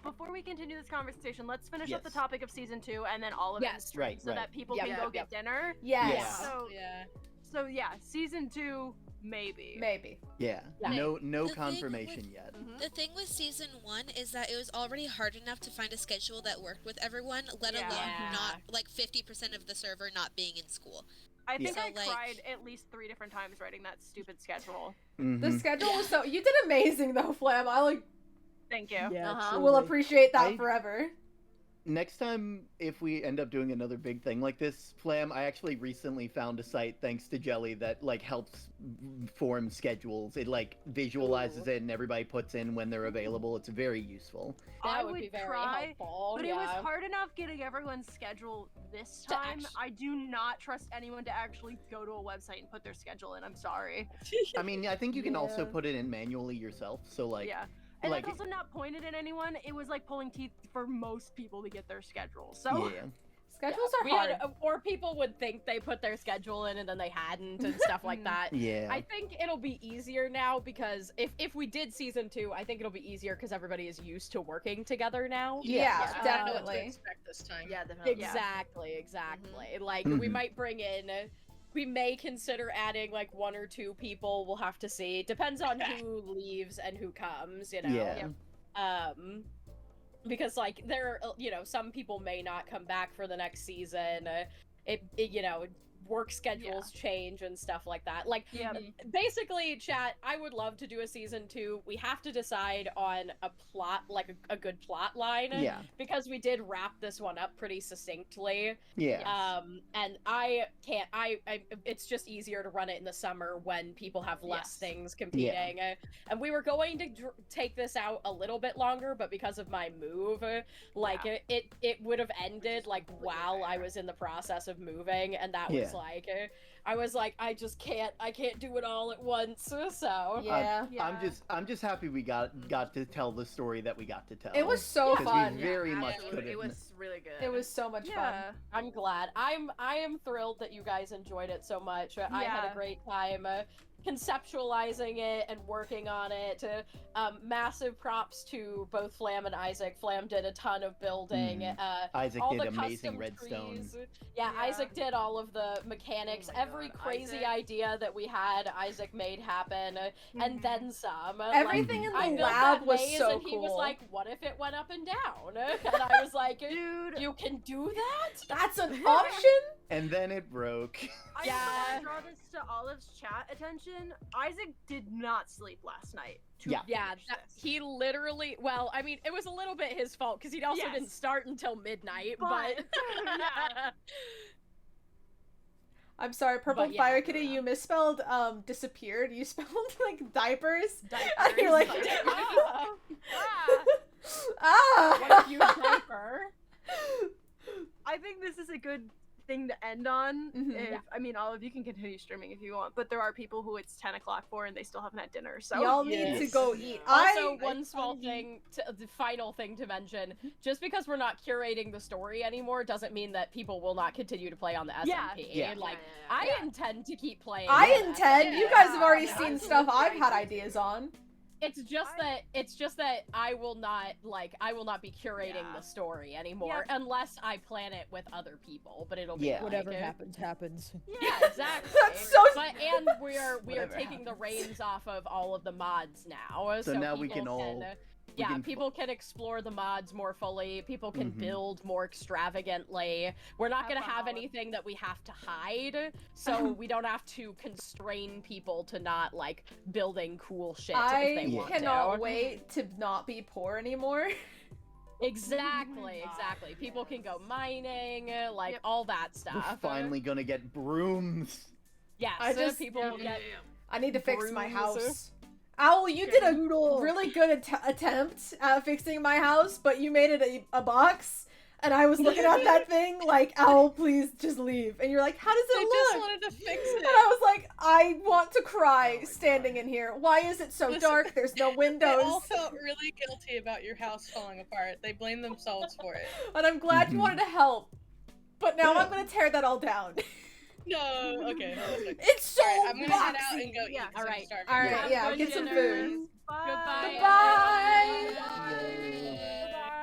Before we continue this conversation, let's finish up the Yes. topic of season 2 and then all of it in Yes. stream Right, so right. that people Yep, can yep, go get dinner. Yes. Yeah. So yeah, season 2 maybe. Maybe. Yeah. Yeah. No The thing confirmation with- yet. The thing with season 1 is that it was already hard enough to find a schedule that worked with everyone, let Yeah. alone Yeah. not like 50% of the server not being in school. I think Yeah. I So, like- cried at least 3 different times writing that stupid schedule. The Mhm. schedule was so. You did amazing though, Flam. I like. Thank you. Yeah, Uh-huh. Will truly. appreciate that I- forever. Next time, if we end up doing another big thing like this, Flam, I actually recently found a site, thanks to Jelly, that like helps form schedules. It like visualizes it and everybody puts in when they're available. It's very useful. That I would be would very try, helpful. But yeah. it was hard enough getting everyone's schedule this To time. act- I do not trust anyone to actually go to a website and put their schedule in. I'm sorry. I mean, I think you can also Yeah. put it in manually yourself. So like, Yeah. And like- that's also not pointed at anyone. It was like pulling teeth for most people to get their schedule. So yeah. Schedules are We hard. had, or people would think they put their schedule in and then they hadn't and stuff like that. Yeah. I think it'll be easier now because if we did season 2, I think it'll be easier because everybody is used to working together now. Yeah, So I know what definitely. to expect this time. Yeah, definitely. Exactly, exactly. Like we Mhm. might bring in, we may consider adding like 1 or 2 people. We'll have to see. Depends on who leaves and who comes. You know. Yeah. Because like there, some people may not come back for the next season. Work schedules change and stuff like that. Like, basically, chat, I would love to do a season 2. We have to decide on a plot, like a good plot line. Yeah. Because we did wrap this one up pretty succinctly. Yeah. And I can't, it's just easier to run it in the summer when people have less things competing. And we were going to take this out a little bit longer, but because of my move, it would have ended, like, while I was in the process of moving, and that was like, I was like, I can't do it all at once. So I'm just happy we got to tell the story that we got to tell. It was so fun. We very much could. It was really good. It was so much fun. I'm glad. I am thrilled that you guys enjoyed it so much. I had a great time conceptualizing it and working on it. Massive props to both Flam and Isaac. Flam did a ton of building. Isaac all did the amazing custom redstone. trees. Yeah, Isaac did all of the mechanics. Every crazy idea that we had, Isaac made happen, and then some. Everything like, in the lab was so and cool. He was like, "What if it went up and down?" And I was like, "Dude, you can do that? That's an option." And then it broke. I just want to draw this to Olive's chat attention. Isaac did not sleep last night. He literally. Well, I mean, it was a little bit his fault because he also didn't start until midnight. But I'm sorry, Purple Fire Kitty, you misspelled disappeared. You spelled like diapers. And you're like What you diaper? I think this is a good thing to end on. I mean, Olive, you can continue streaming if you want, but there are people who it's 10 o'clock for and they still haven't had dinner, so y'all need to go eat. Also, one small thing, the final thing to mention, just because we're not curating the story anymore doesn't mean that people will not continue to say on the SMP. I intend to keep playing. I intend. You guys have already seen stuff I've had ideas on. It's just that I will not be curating the story anymore unless I plan it with other people. But it'll be whatever happens, happens. Yeah, exactly. That's so. And we are taking the reins off of all of the mods now. So now we can all. People can explore the mods more fully. People can build more extravagantly. We're not going to have anything that we have to hide, so we don't have to constrain people to not, like, building cool shit if they want to. I cannot wait to not be poor anymore. Exactly. People can go mining, like, all that stuff. We're finally gonna get brooms. Yes, people will get I need to fix my house. Owl, you did a really good attempt at fixing my house, but you made it a box, and I was looking at that thing like, Owl, please just leave. And you're like, how does it look? I just wanted to fix it. And I was like, I want to cry standing in here. Why is it so dark? There's no windows. They all felt really guilty about your house falling apart. They blamed themselves for it. And I'm glad you wanted to help, but now I'm gonna tear that all down. No, okay. It's so I'm gonna head out and go eat. All right, get some food. Goodbye.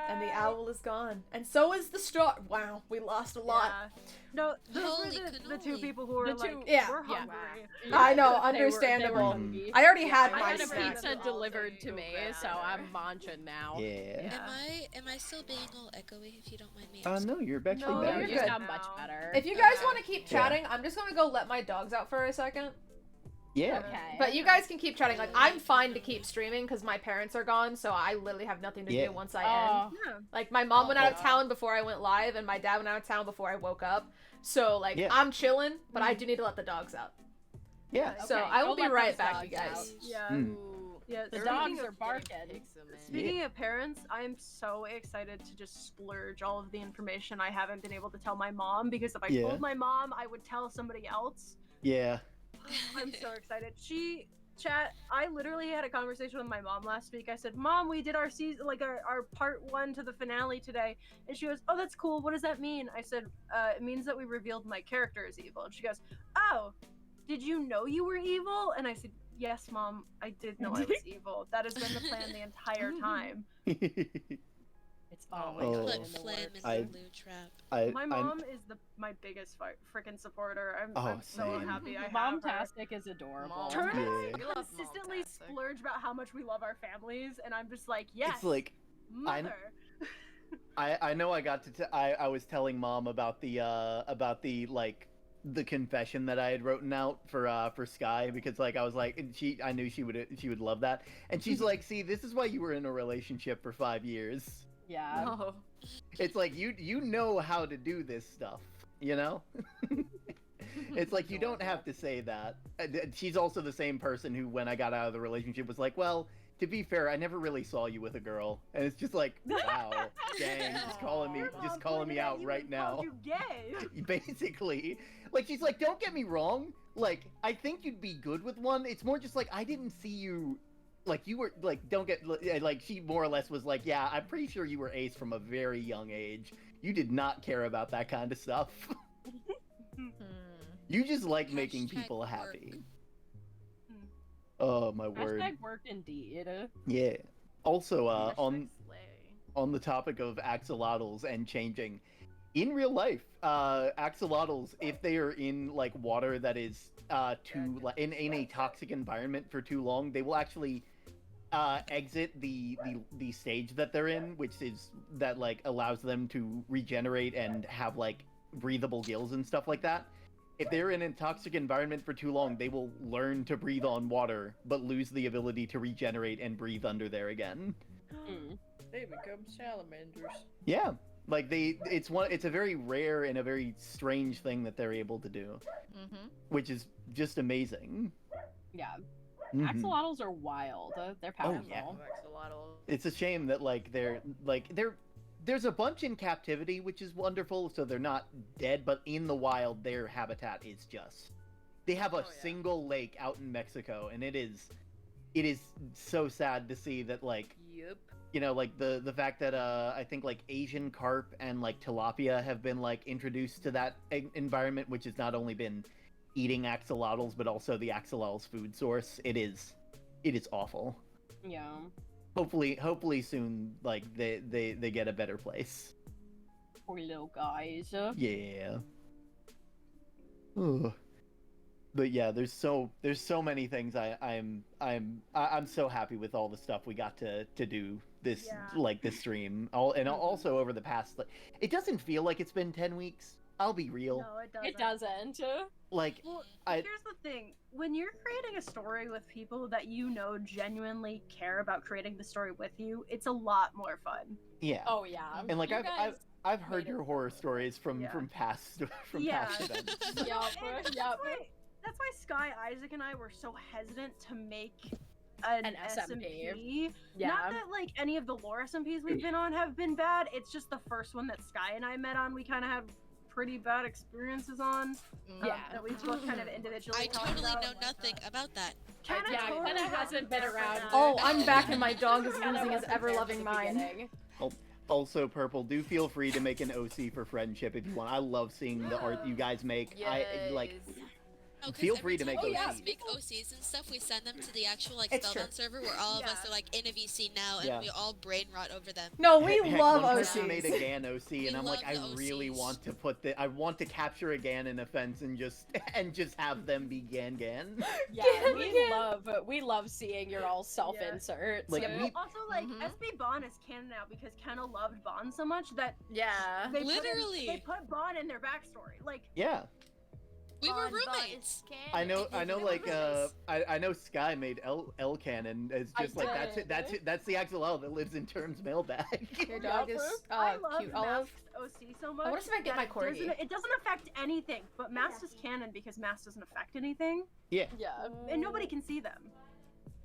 And the owl is gone, and so is the straw. Wow, we lost a lot. No, those were the two people who were we're hungry. I know, understandable. I already had my I had a snack. pizza delivered to me, so I'm munching now. Yeah. Am I still being all echoey? If you don't mind me asking? No, you're actually better. You sound much better. If you guys want to keep chatting, I'm just gonna go let my dogs out for a second. Yeah. Okay. But you guys can keep chatting. Like, I'm fine to keep streaming because my parents are gone, so I literally have nothing to do once I end. Like, my mom went out of town before I went live, and my dad went out of town before I woke up. So, like, I'm chilling, but I do need to let the dogs out. Yeah. So I will be right back, you guys. Yeah, the dogs are barking. Speaking of parents, I am so excited to just splurge all of the information I haven't been able to tell my mom, because if I told my mom, I would tell somebody else. Yeah. I'm so excited. I literally had a conversation with my mom last week. I said, Mom, we did our season, like our part 1 to the finale today. And she goes, oh, that's cool. What does that mean? I said, it means that we revealed my character is evil. And she goes, oh, did you know you were evil? And I said, yes, Mom, I did know I was evil. That has been the plan the entire time. It's always Put Flim in I- the blue trap. My mom is my biggest freaking supporter. I'm so same. happy I have her. Momtastic is adorable. Turn and I Yeah. consistently splurge about how much we love our families, and I'm just like, yes, It's like mother. I know I got to I was telling mom about the like the confession that I had written out for Sky, because like I was like, and I knew she would love that, and she's like, see, this is why you were in a relationship for 5 years. Yeah. No. It's like you know how to do this stuff, you know? It's like you don't have to say that. She's also the same person who, when I got out of the relationship, was like, well, to be fair, I never really saw you with a girl. And it's just like, wow, dang, just calling me out right now. You gay. Basically. Like, she's like, don't get me wrong. Like, I think you'd be good with one. It's more just like, I didn't see you. Like, you were, like, don't get, like, she more or less was like, yeah, I'm pretty sure you were ace from a very young age. You did not care about that kind of stuff. You just like making people happy. Oh, my word. Hashtag work indeed. Yeah. Also, on the topic of axolotls and changing, in real life, axolotls, if they are in like water that is in a toxic environment for too long, they will actually exit the stage that they're in, which is that like allows them to regenerate and have like breathable gills and stuff like that. If they're in a toxic environment for too long, they will learn to breathe on water, but lose the ability to regenerate and breathe under there again. They become salamanders. Yeah, like it's a very rare and a very strange thing that they're able to do, which is just amazing. Yeah. Mhm. Axolotls are wild. They're powerful. yeah. Axolotl. It's a shame that there's a bunch in captivity, which is wonderful, so they're not dead, but in the wild, their habitat is just... They have a single lake out in Mexico, and it is so sad to see that, like... Yep. You know, like, the fact that, I think, like, Asian carp and, like, tilapia have been, like, introduced to that environment, which has not only been eating axolotls, but also the axolotl's food source. It is awful. Yeah. Hopefully soon, like, they get a better place. Poor little guys. Yeah. Ugh. But yeah, there's so many things I'm so happy with all the stuff we got to do this this stream. Also over the past, like, it doesn't feel like it's been 10 weeks. I'll be real. No, it doesn't. It doesn't. Like, well, here's the thing. When you're creating a story with people that you know genuinely care about creating the story with you, it's a lot more fun. Yeah. Oh yeah. And like I've heard your horror stories from past past events. That's why Sky, Isaac, and I were so hesitant to make an SMP. Yeah. Not that like any of the lore SMPs we've been on have been bad. It's just the first one that Sky and I met on. We kind of had pretty bad experiences on. That we both kind of individually. I talked totally about. know nothing about that. Kenna Kenna hasn't been around. Oh, I'm back and my dog is losing his ever-loving mind. Also, Purple, do feel free to make an OC for friendship if you want. I love seeing the art you guys make. Feel free to make OCs. Make OCs and stuff. We send them to the actual like It's SpellBound true. server where all of us are like in a VC now, and we all brain rot over them. No, we Heck, love one OCs. person made a GAN OC, and I'm like, I love the really OCs. want to I want to capture a GAN in a fence and just have them be GAN. Yeah, we love seeing your all self-inserts. Like, Yeah, also, like, SB Bond is canon now because Kenna loved Bond so much that they Literally. put Bond in their backstory. Like, Yeah. We were Bond roommates. I know, like, I know Sky made L canon. It's just like that's the axolotl that lives in Term's mailbag. Your dog is I love cute. Olive. Mask's OC so much. I wonder if I can get my that corgi. It doesn't affect anything, but Mask is canon because Mask doesn't affect anything, Yeah. and nobody can see them.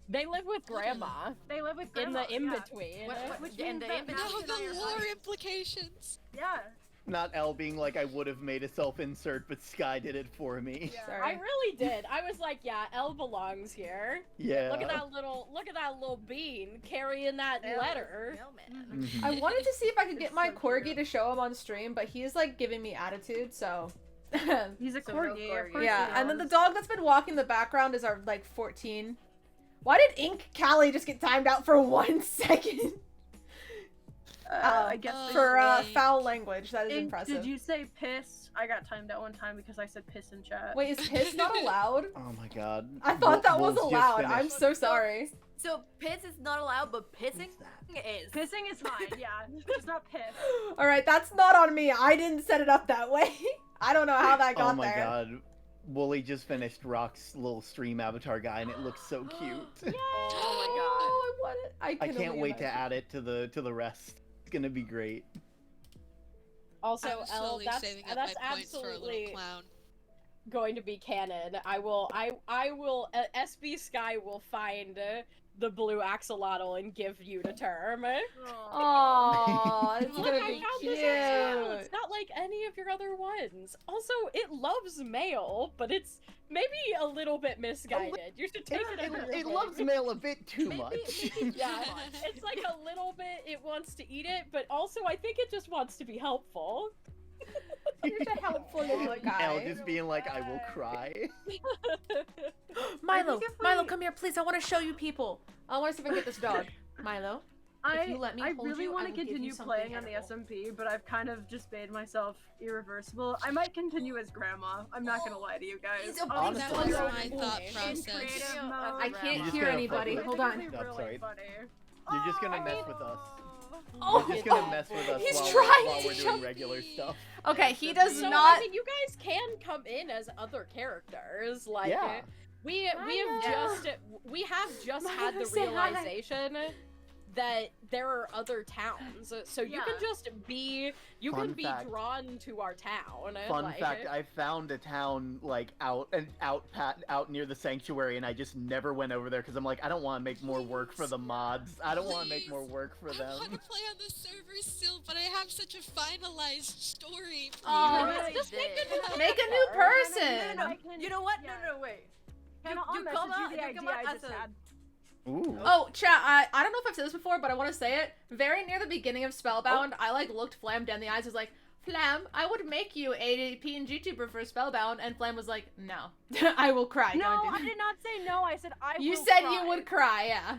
They live with grandma. They live with In grandma, the in-between. Which in means the that in-between. Mask No, and I the are lore like- implications. Yeah. Not L being like, I would have made a self-insert, but Sky did it for me. I really did. I was like, yeah, L belongs here. Yeah. Look at that little bean carrying that letter. Mhm. I wanted to see if I could get my corgi to show him on stream, but he's like giving me attitude, so. He's a So no corgi. Of corgi. course Yeah, he and then the knows. dog that's been walking in the background is our like 14. Why did Ink Callie just get timed out for 1 second? I guess For foul language, that is And impressive. Did you say piss? I got timed out one time because I said piss in chat. Wait, is piss not allowed? Oh my god. I thought that was Wolves just allowed. I'm finished. so sorry. So piss is not allowed, but pissing is. Pissing is fine, yeah. Just not piss. All right, that's not on me. I didn't set it up that way. I don't know how that got Oh my there. god. Wooly just finished Rock's little stream avatar guy, and it looks so cute. Oh my god. I can't only wait to imagine. add it to the rest. It's gonna be great. Also, I'm Elle, slowly that's saving up that's my points for a little absolutely clown. going to be canon. I will. SB Sky will find the blue axolotl and give you the term. Aww, it's Look, gonna I be found cute. this as well. It's not like any of your other ones. Also, it loves mail, but it's maybe a little bit misguided. You should take it under your It wing. loves mail a bit too much. Yeah, it's like a little bit. It wants to eat it, but also I think it just wants to be helpful. You're a helpful little Elle guy. just being like, I will cry. Milo, Milo, come here, please. I want to show you people. I want to see if I can get this dog. Milo, if you let me I hold really you, want I to will give continue you something playing on the edible. SMP, but I've kind of just made myself irreversible. I might continue as grandma. I'm not gonna lie to you guys. Honestly, that was my thought In process. creative mode. I can't You're just hear gonna anybody. fuck Hold with on. it. I'm sorry. Funny. You're just gonna mess with us. Oh, You're just gonna mess with us he's while, trying while to we're show doing regular stuff. Okay, he does So not. I mean, you guys can come in as other characters. Like Yeah. we have just had the say hi. realization that there are other towns, so you can just be Fun fact. drawn to our town. Fun like, fact: I found a town like out near the sanctuary, and I just never went over there because I'm like, I don't want to make more work for the mods. I don't want to make more work for I them. want to play on the server still, but I have such a finalized story. Oh, just make a make a new person. I can- You know what? yeah. No, wait. Hannah, I'll you message come you out- the you idea come out I as just a- had. Ooh. Oh, chat, I don't know if I've said this before, but I want to say it. Very near the beginning of Spellbound, I like looked Flam down the eyes, was like, Flam, I would make you a PNG tuber for Spellbound, and Flam was like, no, I will cry. No, Don't do I that." did not say no. I said I You will said cry. you would cry, yeah.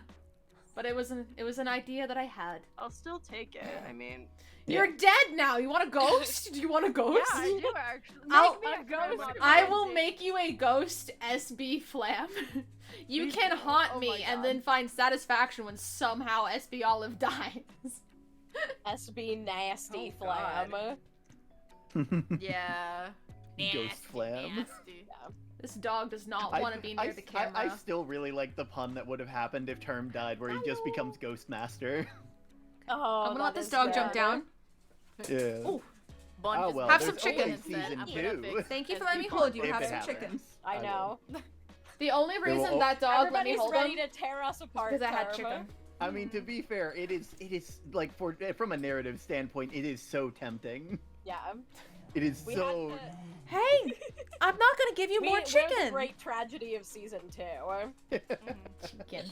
But it was an idea that I had. I'll still take it. I mean, You're dead now. You want a ghost? Do you want a ghost? yeah, I do actually. I'll- Make me a ghost. I will make you a ghost SB Flam. You Please can don't. haunt Oh me my and God. then find satisfaction when somehow SB Olive dies. SB nasty Oh, God. flam. Yeah. Ghost Flam. Nasty. This dog does not want to be near the camera. I still really like the pun that would have happened if Term died, where he just becomes Ghost Master. Oh, I'm gonna let that this is dog jump good. down. Yeah. Ooh. Bun Oh just well, Have there's some chicken. always season I'm gonna 2. fix Thank you for SB letting me hold you. If Have it some happens. chicken. I know. The only will reason al- that dog let me Everybody's hold ready him to tear us apart. because I had Term. chicken. I mean, to be fair, it is like from a narrative standpoint, it is so tempting. Yeah. It is We so. had Hey, I'm not gonna give you more we're the chicken. great tragedy of season 2. Chicken.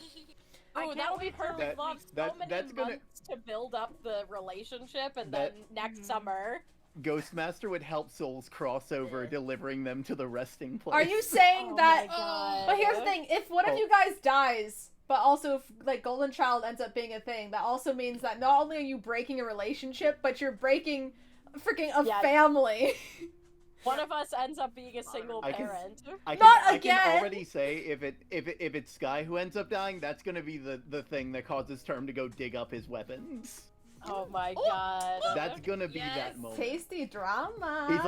Oh, that'll be perfect. That- We'll have so that- many that's gonna- months to build up the relationship, and That- then next summer. Ghostmaster would help souls cross over, delivering them to the resting place. Are you saying Oh that? my God. But here's the thing: if one of Oh. you guys dies, but also if like Golden Child ends up being a thing, that also means that not only are you breaking a relationship, but you're breaking freaking a Yeah. family. One of us ends up being a single I can- parent. Not I again! can already say if it's Sky who ends up dying, that's gonna be the thing that causes Term to go dig up his weapons. Oh my god. That's gonna be Yes. that moment. Tasty drama. He's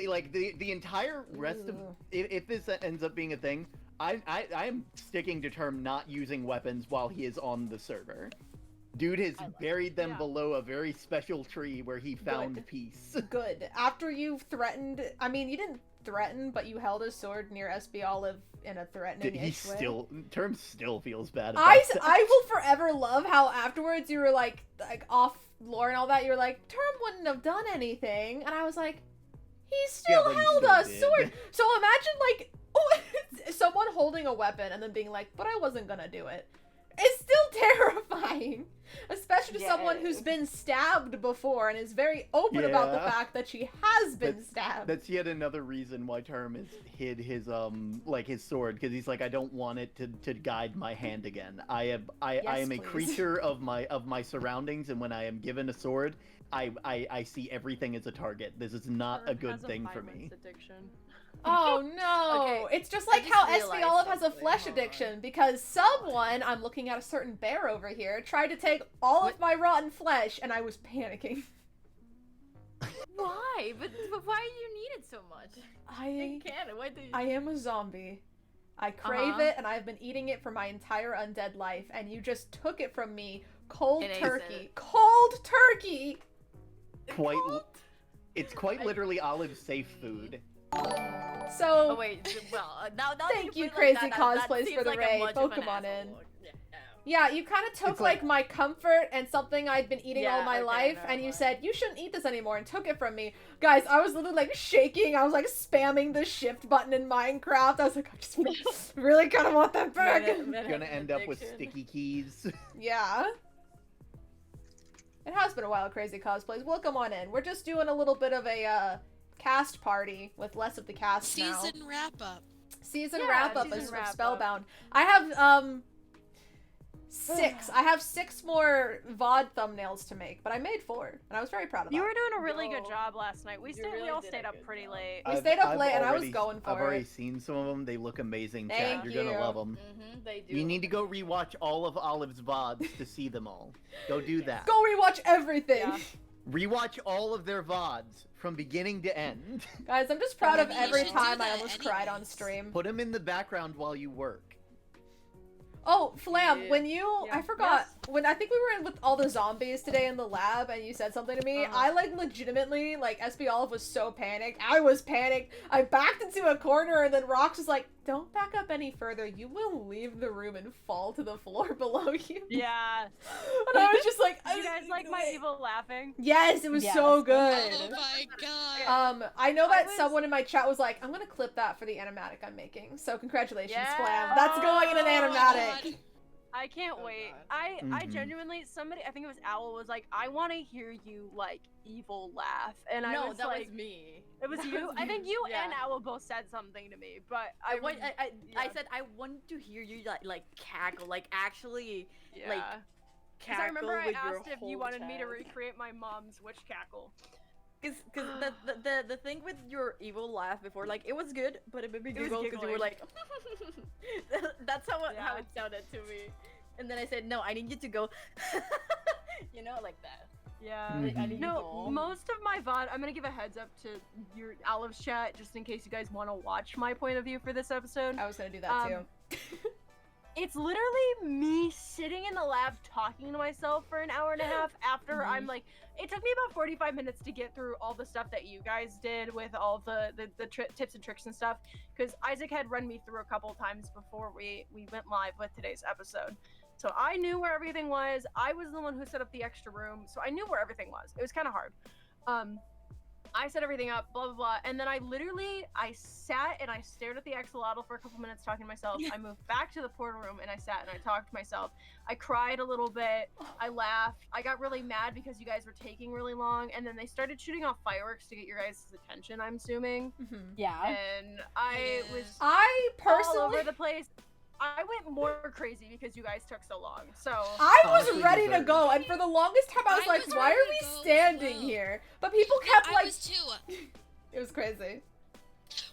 like the entire rest of if this ends up being a thing, I am sticking to Term not using weapons while he is on the server. Dude has buried them below a very special tree where he found peace. Good. After you've threatened, I mean, you didn't threaten, but you held a sword near SB Olive in a threatening He way. Term still feels bad about I that. will forever love how afterwards you were like off lore and all that. You were like, Term wouldn't have done anything, and I was like, he still but he held still a did. sword. So imagine like someone holding a weapon and then being like, but I wasn't gonna do it. It's still terrifying. Especially to someone who's been stabbed before and is very open about the fact that she has been stabbed. That's yet another reason why Term has hid his like his sword, because he's like, I don't want it to guide my hand again. I am a creature of my surroundings, and when I am given a sword, I see everything as a target. This is not a good thing for me. Oh no! Okay, It's just like how SB realized Olive has a something. flesh addiction, because someone, I'm looking at a certain bear over here, tried to take all of my rotten flesh, and I was panicking. Why? But why do you need it so much? I can't. Why do you? I am a zombie. I crave it, and I've been eating it for my entire undead life, and you just took it from me cold And ate turkey. it. Cold turkey! It's quite literally Olive's safe food. So, Oh wait, well, now thank you you, put it Crazy like that, that Cosplays, seems for the like a raid. much of an Pokemon in. asshole. Yeah, you kind of took It's like like- my comfort and something I'd been eating all Yeah, my okay, life, never and you mind. said you shouldn't eat this anymore, and took it from me. Guys, I was literally like shaking. I was like spamming the shift button in Minecraft. I was like, I just really kind of want that back. You're gonna end up with sticky keys. Yeah. It has been a while, Crazy Cosplays. Welcome on in. We're just doing a little bit of a cast party with less of the cast now. Season wrap up. Season Yeah, wrap up season is wrap up. Spellbound. I have 6. I have 6 more VOD thumbnails to make, but I made 4, and I was very proud of that. You were doing a really good Yo, job last night. We really all did stayed a up good pretty job. late. We stayed up I've late, and I was already- going for I've already it. seen some of them. They look amazing, Thank chat. You're you. gonna love them. They do. You need to go rewatch all of Olive's VODs to see them all. Go do that. Go rewatch everything. Yeah. Rewatch all of their VODs from beginning to end. Guys, I'm just proud of Maybe you every should do time I that almost cried on anyways. stream. Put them in the background while you work. Oh, Flam, Yeah. when you, Yeah. I forgot, when I think we were in with all the zombies today in the lab and you said something to me, I like legitimately, like SB Olive was so panicked. I was panicked. I backed into a corner and then Rox was like, don't back up any further. You will leave the room and fall to the floor below you. Yeah. And I was just like, Did you guys like my evil laughing? yes, it was Yes. so good. Oh my god. I know that was- someone in my chat was like, I'm gonna clip that for the animatic I'm making. So congratulations, Yeah. Flam. That's going in an Oh my animatic. God. I can't wait. God. I Mhm. genuinely, somebody, I think it was Owl, was like, I want to hear you like evil laugh, and I No, was that like, was me. it was That you. was I think you yeah. and Owl both said something to me, but I yeah. said I want to hear you like cackle, like actually yeah. like Because cackle I remember I with your asked if you whole wanted me to chest. recreate my mom's witch cackle. Cause the thing with your evil laugh before, like it was good, but it made me It was giggle because you were giggling. like, that's how Yeah. it sounded to me. And then I said, no, I need you to go, you know, like that. Yeah. Mhm. I need you No, to- most of my VOD, I'm gonna give a heads up to your Olive's chat, just in case you guys want to watch my point of view for this episode. I was gonna do that too. It's literally me sitting in the lab talking to myself for an hour and a half after I'm like, it took me about 45 minutes to get through all the stuff that you guys did with all the tips and tricks and stuff, because Isaac had run me through a couple times before we went live with today's episode. So I knew where everything was. I was the one who set up the extra room, so I knew where everything was. It was kind of hard. I set everything up, blah, blah, blah. And then I sat and I stared at the axolotl for a couple minutes talking to myself. I moved back to the portal room and I sat and I talked to myself. I cried a little bit. I laughed. I got really mad because you guys were taking really long. And then they started shooting off fireworks to get your guys' attention, I'm assuming. Yeah. And I was I all personally, over the place. I went more crazy because you guys took so long. So I was Honestly, ready to deserved. go, and for the longest time I was I like, was why are ready we to go as standing well. here? But people kept I like, was too. it was crazy.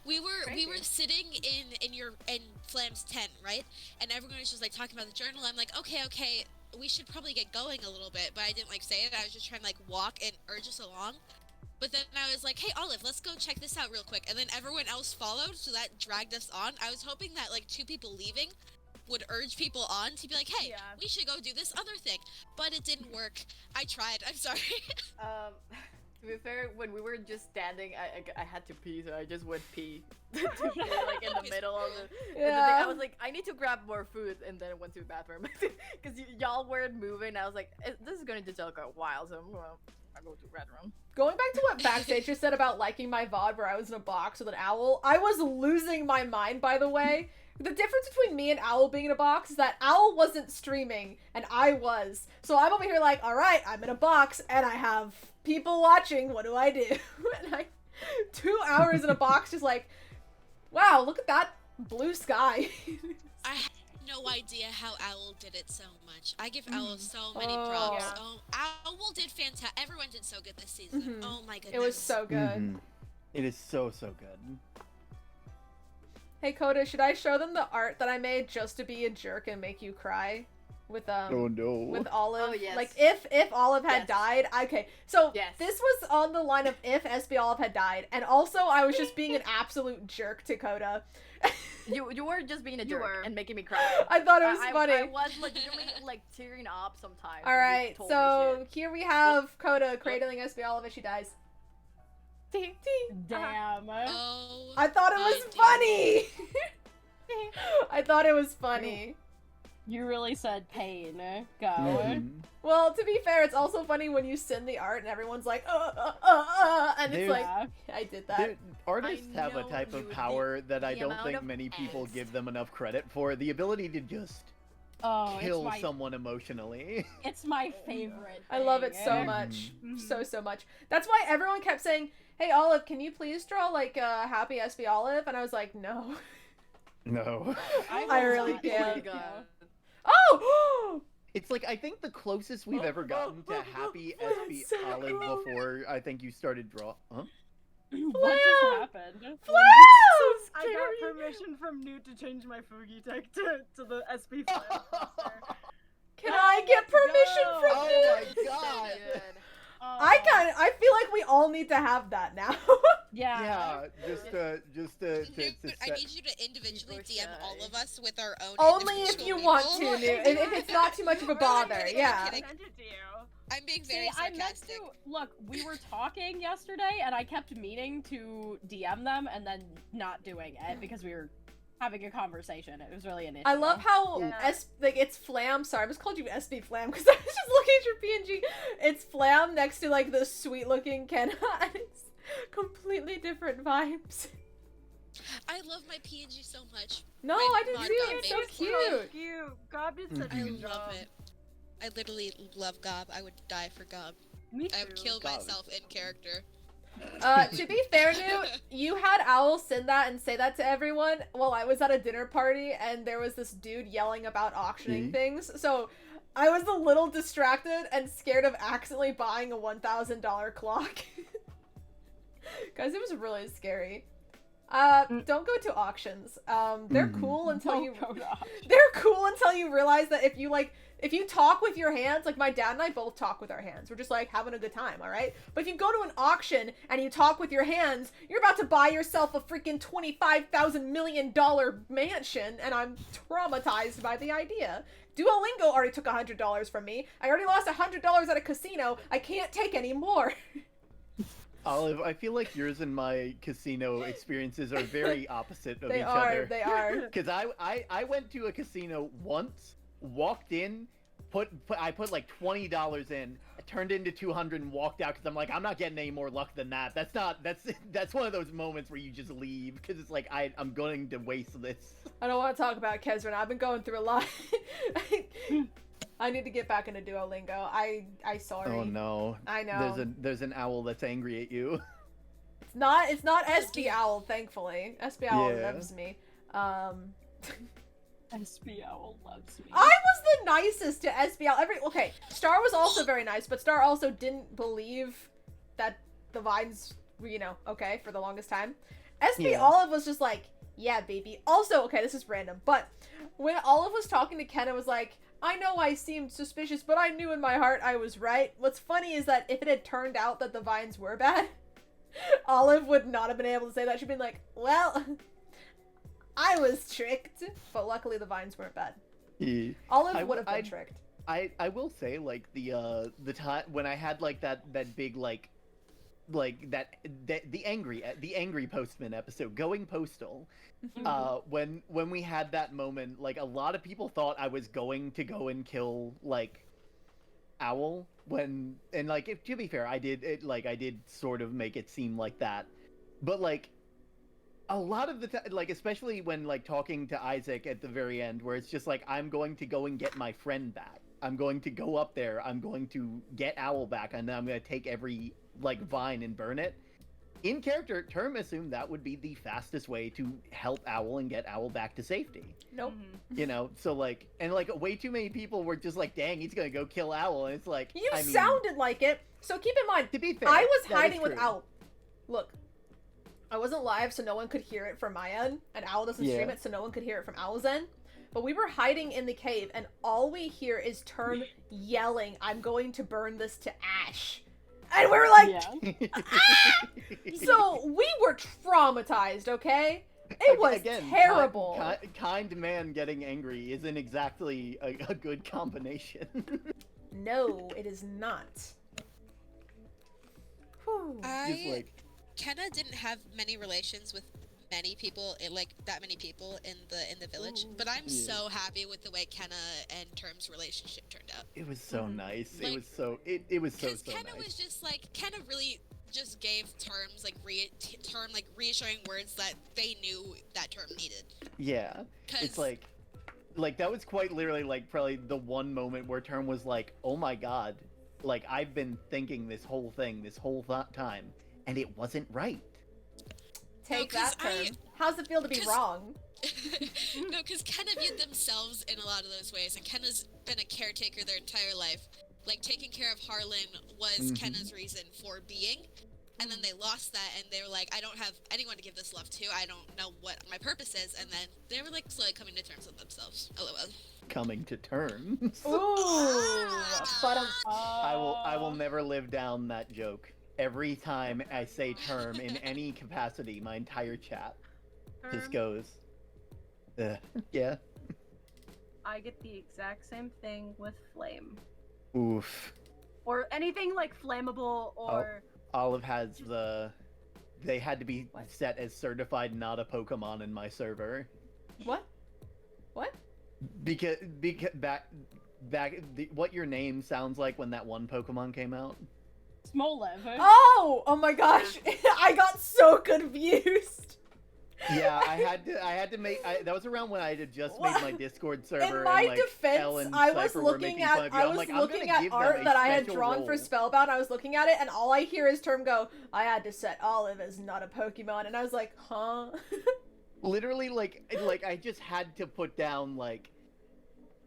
We were sitting in Flam's tent, right? And everyone was just like talking about the journal. I'm like, okay, we should probably get going a little bit, but I didn't like say it. I was just trying to like walk and urge us along. But then I was like, hey Olive, let's go check this out real quick. And then everyone else followed, so that dragged us on. I was hoping that like 2 people leaving would urge people on to be like, hey, we should go do this other thing. But it didn't work. I tried. I'm sorry. To be fair, when we were just standing, I had to pee, so I just went pee. To pee, like in the middle of the. And the thing, I was like, I need to grab more food, and then went to the bathroom because y'all weren't moving. I was like, this is going to take a while, so I go to red room. Going back to what Backstage just said about liking my VOD where I was in a box with an owl, I was losing my mind, by the way. The difference between me and Owl being in a box is that Owl wasn't streaming, and I was. So I'm over here like, alright, I'm in a box, and I have people watching, what do I do? And 2 hours in a box just like, wow, look at that blue sky. I have no idea how Owl did it so much. I give Owl so many props. Yeah. Oh, Owl did fantastic. Everyone did so good this season. Oh my goodness. It was so good. It is so good. Hey Coda, should I show them the art that I made just to be a jerk and make you cry? With Oh no. with Olive. Oh, yes. Like if Olive had died, okay. So Yes. this was on the line of if SB Olive had died, and also I was just being an absolute jerk to Coda. You were just being a You jerk were. and making me cry. I thought it was funny. I was legitimately like tearing up sometimes. when you Alright, told me so shit. here we have Coda cradling SB Olive as she dies. Damn. Oh. I thought it was funny! I thought it was funny. You really said pain. Go. Well, to be fair, it's also funny when you send the art and everyone's like, and it's There's- like, I did that. Artists have a know type of you power that I the don't amount think of many people ads. give them enough credit for. The ability to just Oh, kill it's my, someone emotionally. it's my favorite. I love it thing. so much. So much. That's why everyone kept saying, hey, Olive, can you please draw, like, a happy SB Olive? And I was like, no. No. I really not can't. go. Oh! It's like, I think the closest we've ever gotten to happy SB so Olive cool. before I think you started draw. Huh? What just Flam! happened? Flam! I got permission from Newt to change my Fugi tech to the SP Flam. Can I get permission go. from Oh you? my god! I feel like we all need to have that now. Yeah. Yeah, just to Newt, I set. need you to individually People DM all of us with our own. Only if individual you want people. to, Newt. If it's not too much of a bother, kidding, yeah. I'm kidding. Send it to you. I'm being See, very I meant sarcastic. to look. We were talking yesterday, and I kept meaning to DM them and then not doing it because we were having a conversation. It was really an issue. I love how Yeah. it's Flam. Sorry, I just called you SB Flam because I was just looking at your PNG. It's Flam next to like the sweet looking Kenna, and it's completely different vibes. I love my PNG so much. No, My I didn't mod see got it. It's so made for me. cute. Cute. God did such a I good job. love it. I literally love Gob. I would die for Gob. Me I would too. kill Gob. myself in character. To be fair, Newt, you had Owl send that and say that to everyone while I was at a dinner party and there was this dude yelling about auctioning things. So I was a little distracted and scared of accidentally buying a $1,000 clock. Guys, it was really scary. Don't go to auctions. They're cool until you they're cool until you realize that if you talk with your hands, like my dad and I both talk with our hands. We're just like having a good time, all right? But if you go to an auction and you talk with your hands, you're about to buy yourself a freaking $25,000 million mansion, and I'm traumatized by the idea. Duolingo already took $100 from me. I already lost $100 at a casino. I can't take any more. Olive, I feel like yours and my casino experiences are very opposite of They each are, other. they are. Because I went to a casino once, walked in, I put like $20 in, turned into 200 and walked out because I'm like, I'm not getting any more luck than that. That's one of those moments where you just leave because it's like I'm going to waste this. I don't want to talk about Kezran. I've been going through a lot. I need to get back into Duolingo. I sorry. Oh no. I know. There's an owl that's angry at you. It's not SB Owl, thankfully. SB Owl Yeah. loves me. SB Owl loves me. I was the nicest to SB Owl. Okay, Star was also very nice, but Star also didn't believe that the vines were, okay, for the longest time. SB Yeah. Olive was just like, yeah, baby. Also, okay, this is random, but when Olive was talking to Ken, it was like, I know I seemed suspicious, but I knew in my heart I was right. What's funny is that if it had turned out that the vines were bad, Olive would not have been able to say that. She'd been like, well, I was tricked. But luckily the vines weren't bad. Yeah. Olive would have been tricked. I will say, like, the time when I had like that big the angry postman episode going postal, when we had that moment, like, a lot of people thought I was going to go and kill like Owl, and like to be fair, I did sort of make it seem like that, but like a lot of the time, like especially when like talking to Isaac at the very end, where it's just like I'm going to go and get my friend back. I'm going to go up there. I'm going to get Owl back, and then I'm going to take every like vine and burn it. In character, Term assumed that would be the fastest way to help Owl and get Owl back to safety. Nope. You know, so like, and like way too many people were just like, dang, he's gonna go kill Owl, and it's like, You I mean, sounded like it. So keep in mind, to be fair, I was that is hiding with true. Owl. Look, I wasn't live, so no one could hear it from my end, and Owl doesn't stream Yeah. it, so no one could hear it from Owl's end. But we were hiding in the cave, and all we hear is Term yelling, "I'm going to burn this to ash." And we were like, ah! So we were traumatized, okay? It was terrible. Kind man getting angry isn't exactly a good combination. No, it is not. Whew. Kenna didn't have many relations with many people, like that many people in the village. But I'm so happy with the way Kenna and Term's relationship turned out. It was so nice. Like, it was so Because so Kenna nice. was just like Kenna really just gave Term's like Term like reassuring words that they knew that Term needed. Yeah, it's like that was quite literally like probably the one moment where Term was like, "Oh my god, like I've been thinking this whole thing this whole time, and it wasn't right." Take that, Term. How's it feel to be wrong? No, because Kenna viewed themselves in a lot of those ways, and Kenna's been a caretaker their entire life. Like, taking care of Harlan was Kenna's reason for being, and then they lost that, and they were like, I don't have anyone to give this love to, I don't know what my purpose is, and then they were, like, slowly coming to terms with themselves. LOL. Coming to terms. Ooh, but I will never live down that joke. Every time I say term in any capacity, my entire chat just goes, yeah. I get the exact same thing with flame. Oof. Or anything like flammable or... Olive has they had to be set as certified not a Pokemon in my server. What? What? Because what your name sounds like when that one Pokemon came out. Smoliv. Oh my gosh, I got so confused. Yeah, I had to make. That was around when I had just made my Discord server. In my and, like, defense, Elle and I was Cypher were looking making fun at of you. I'm like, I'm gonna give them art a that I had special drawn role. for SpellBound. I was looking at it, and all I hear is Term go, "I had to set Olive as not a Pokemon," and I was like, "Huh?" Literally, like I just had to put down like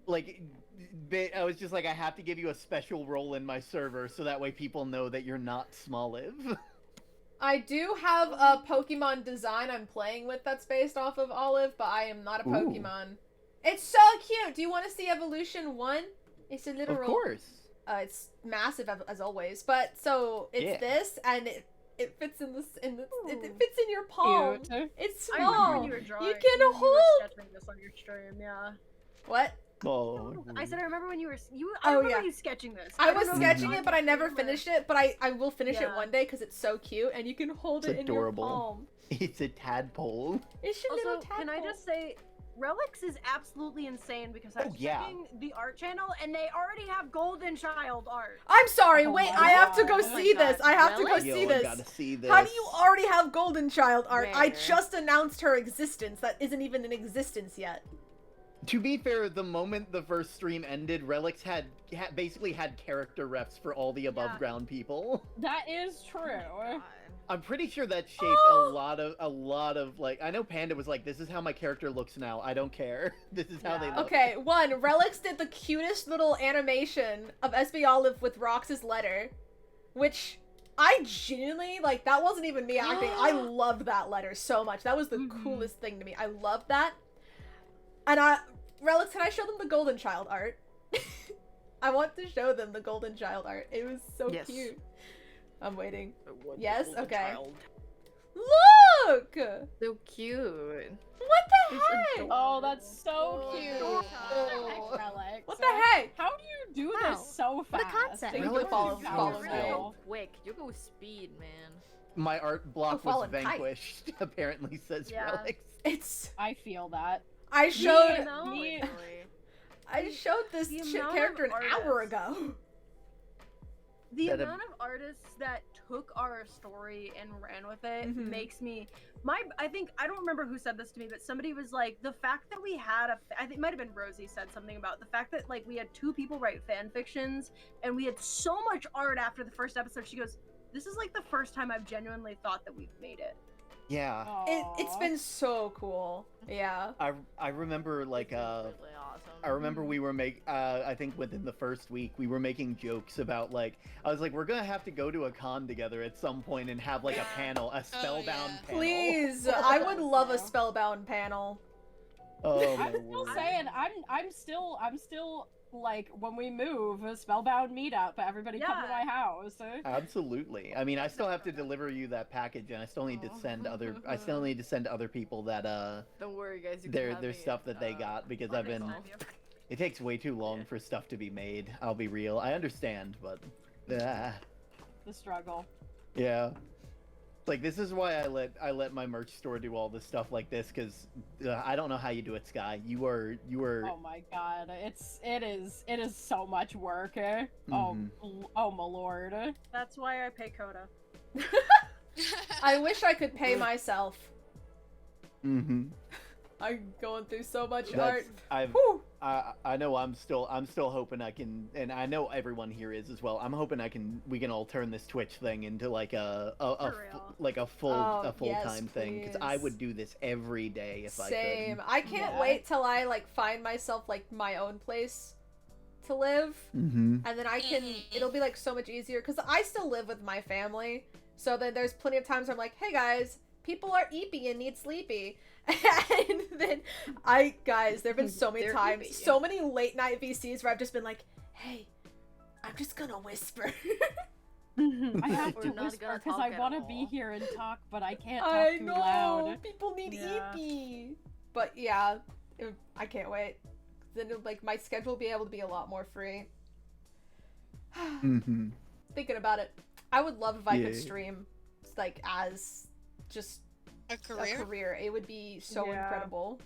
I was just like, I have to give you a special role in my server so that way people know that you're not Smoliv. I do have a Pokemon design I'm playing with that's based off of Olive, but I am not a Pokemon. It's so cute! Do you want to see Evolution 1? It's a literal... Of course. It's massive as always, but so it's this, and it fits in this, it fits in your palm. Cute. It's I remember small. when you were drawing. You can you were hold. sketching this on your stream, yeah. What? Oh. I said I remember when you were I remember you sketching this. I don't was know if sketching you it, but I never finished it. But I will finish it Yeah. one day because it's so cute, and you can hold It's it in adorable. your palm. It's a tadpole. It's your Also, little tadpole. can I just say, Relics is absolutely insane because I was checking the art channel and they already have Golden Child art. I'm sorry. Oh wait, my I have to go God. Oh my see this. God. I have to go Really? see Yo, this. I gotta see this. How do you already have Golden Child art? I Where? just announced her existence. That isn't even in existence yet. To be fair, the moment the first stream ended, Relics had basically had character reps for all the above ground people. That is true. I'm pretty sure that shaped a lot of like, I know Panda was like, this is how my character looks now. I don't care. This is how they look. Okay, one, Relics did the cutest little animation of SB Olive with Rox's letter, which I genuinely, like, that wasn't even me acting. I loved that letter so much. That was the coolest thing to me. I loved that. And Relics, can I show them the Golden Child art? I want to show them the Golden Child art. It was so cute. I'm waiting. Yes? Okay. Look! So cute. What the heck? Oh, that's so cute. Oh. Relics. What the heck? How do you do this so fast? What a concept. Think Relics of follow- it follow powerful. me. Go quick. You go speed, man. My art block Oh, was fallen kite. vanquished, apparently, says Yeah. Relics. It's... I feel that. I showed... Me- I showed this The shit amount character of an hour artists- ago. The amount of artists that took our story and ran with it makes me I don't remember who said this to me, but somebody was like, the fact that we had I think it might have been Rosie said something about the fact that like we had 2 people write fan fictions and we had so much art after the first episode. She goes, this is like the first time I've genuinely thought that we've made it. Yeah. It's been so cool. Yeah. I remember like Really awesome. I remember we were I think within the first week we were making jokes about like I was like we're gonna have to go to a con together at some point and have like a panel, a SpellBound panel. Please, I would love a SpellBound panel. Oh my I'm still word. saying I'm still like when we move a Spellbound meetup, everybody come to my house. Absolutely. I mean, I still have to deliver you that package, and I still need to send other people that Don't worry, guys. You can their have me, stuff that they got because I've been. It takes way too long for stuff to be made. I'll be real. I understand, but The struggle. yeah. Like this is why I let my merch store do all this stuff like this because I don't know how you do it, Sky. You are. Oh my god, it is so much work. Oh my lord. That's why I pay Coda. I wish I could pay myself. Mm-hmm. I'm going through so much That's, art. I know I'm still hoping I can, and I know everyone here is as well. I'm hoping we can all turn this Twitch thing into like a full time thing because I would do this every day if I could. Same. I can't wait till I like find myself like my own place to live, and then it'll be like so much easier because I still live with my family. So then there's plenty of times where I'm like, hey guys, people are eepy and need sleepy. And then there've been so many times, eepy. so many late night VCs where I've just been like, hey, I'm just gonna whisper. I have to whisper because I want to be here and talk, but I can't talk too loud. People need eepy. But yeah, I can't wait. Then like my schedule will be able to be a lot more free. Thinking about it, I would love if I could stream like as just a career. It would be so incredible.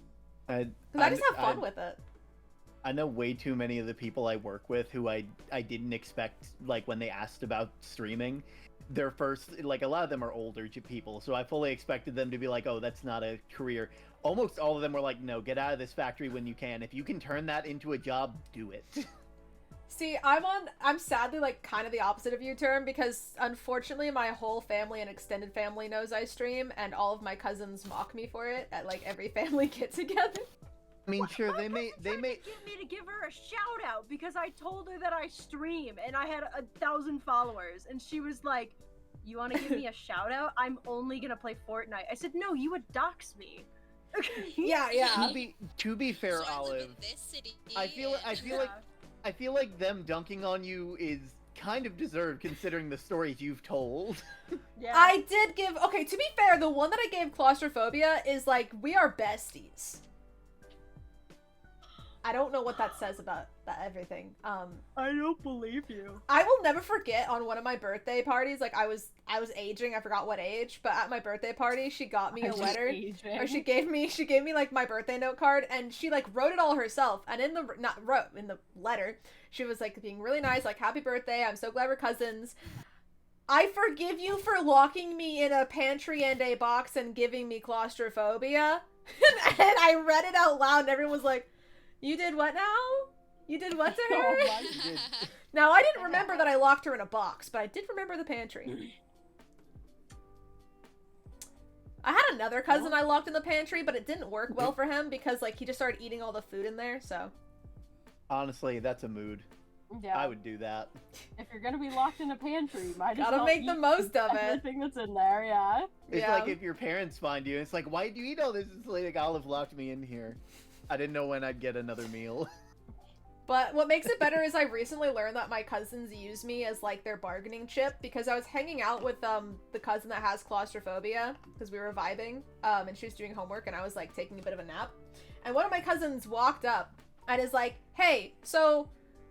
Because I just have fun with it. I know way too many of the people I work with who I didn't expect, like when they asked about streaming, their first, like a lot of them are older people, so I fully expected them to be like, oh, that's not a career. Almost all of them were like, no, get out of this factory when you can. If you can turn that into a job, do it. See, I'm sadly like kind of the opposite of you, Term, because unfortunately my whole family and extended family knows I stream, and all of my cousins mock me for it at like every family get together. I mean, sure, they may. Get me to give her a shout out because I told her that I stream and I had 1,000 followers, and she was like, "You want to give me a shout out? I'm only gonna play Fortnite." I said, "No, you would dox me." Yeah. To be fair, So Olive, I feel like them dunking on you is kind of deserved considering the stories you've told. Yeah. I did give. Okay, to be fair, the one that I gave claustrophobia is like we are besties. I don't know what that says about everything. I don't believe you. I will never forget on one of my birthday parties, like I was aging, I forgot what age, but at my birthday party, she got me a letter, or she gave me like my birthday note card, and she like wrote it all herself, and in the letter, she was like being really nice, like happy birthday, I'm so glad we're cousins. I forgive you for locking me in a pantry and a box and giving me claustrophobia. And I read it out loud, and everyone was like, you did what now? You did what to her? Now, I didn't remember that I locked her in a box, but I did remember the pantry. I had another cousin I locked in the pantry, but it didn't work well for him because, like, he just started eating all the food in there, so. Honestly, that's a mood. Yeah. I would do that. If you're gonna be locked in a pantry, you might as gotta well make the most of it. Everything that's in there, yeah. It's like if your parents find you, it's like, why do you eat all this? It's like Olive locked me in here. I didn't know when I'd get another meal. But what makes it better is I recently learned that my cousins use me as like their bargaining chip because I was hanging out with the cousin that has claustrophobia because we were vibing and she was doing homework and I was like taking a bit of a nap. And one of my cousins walked up and is like, hey, so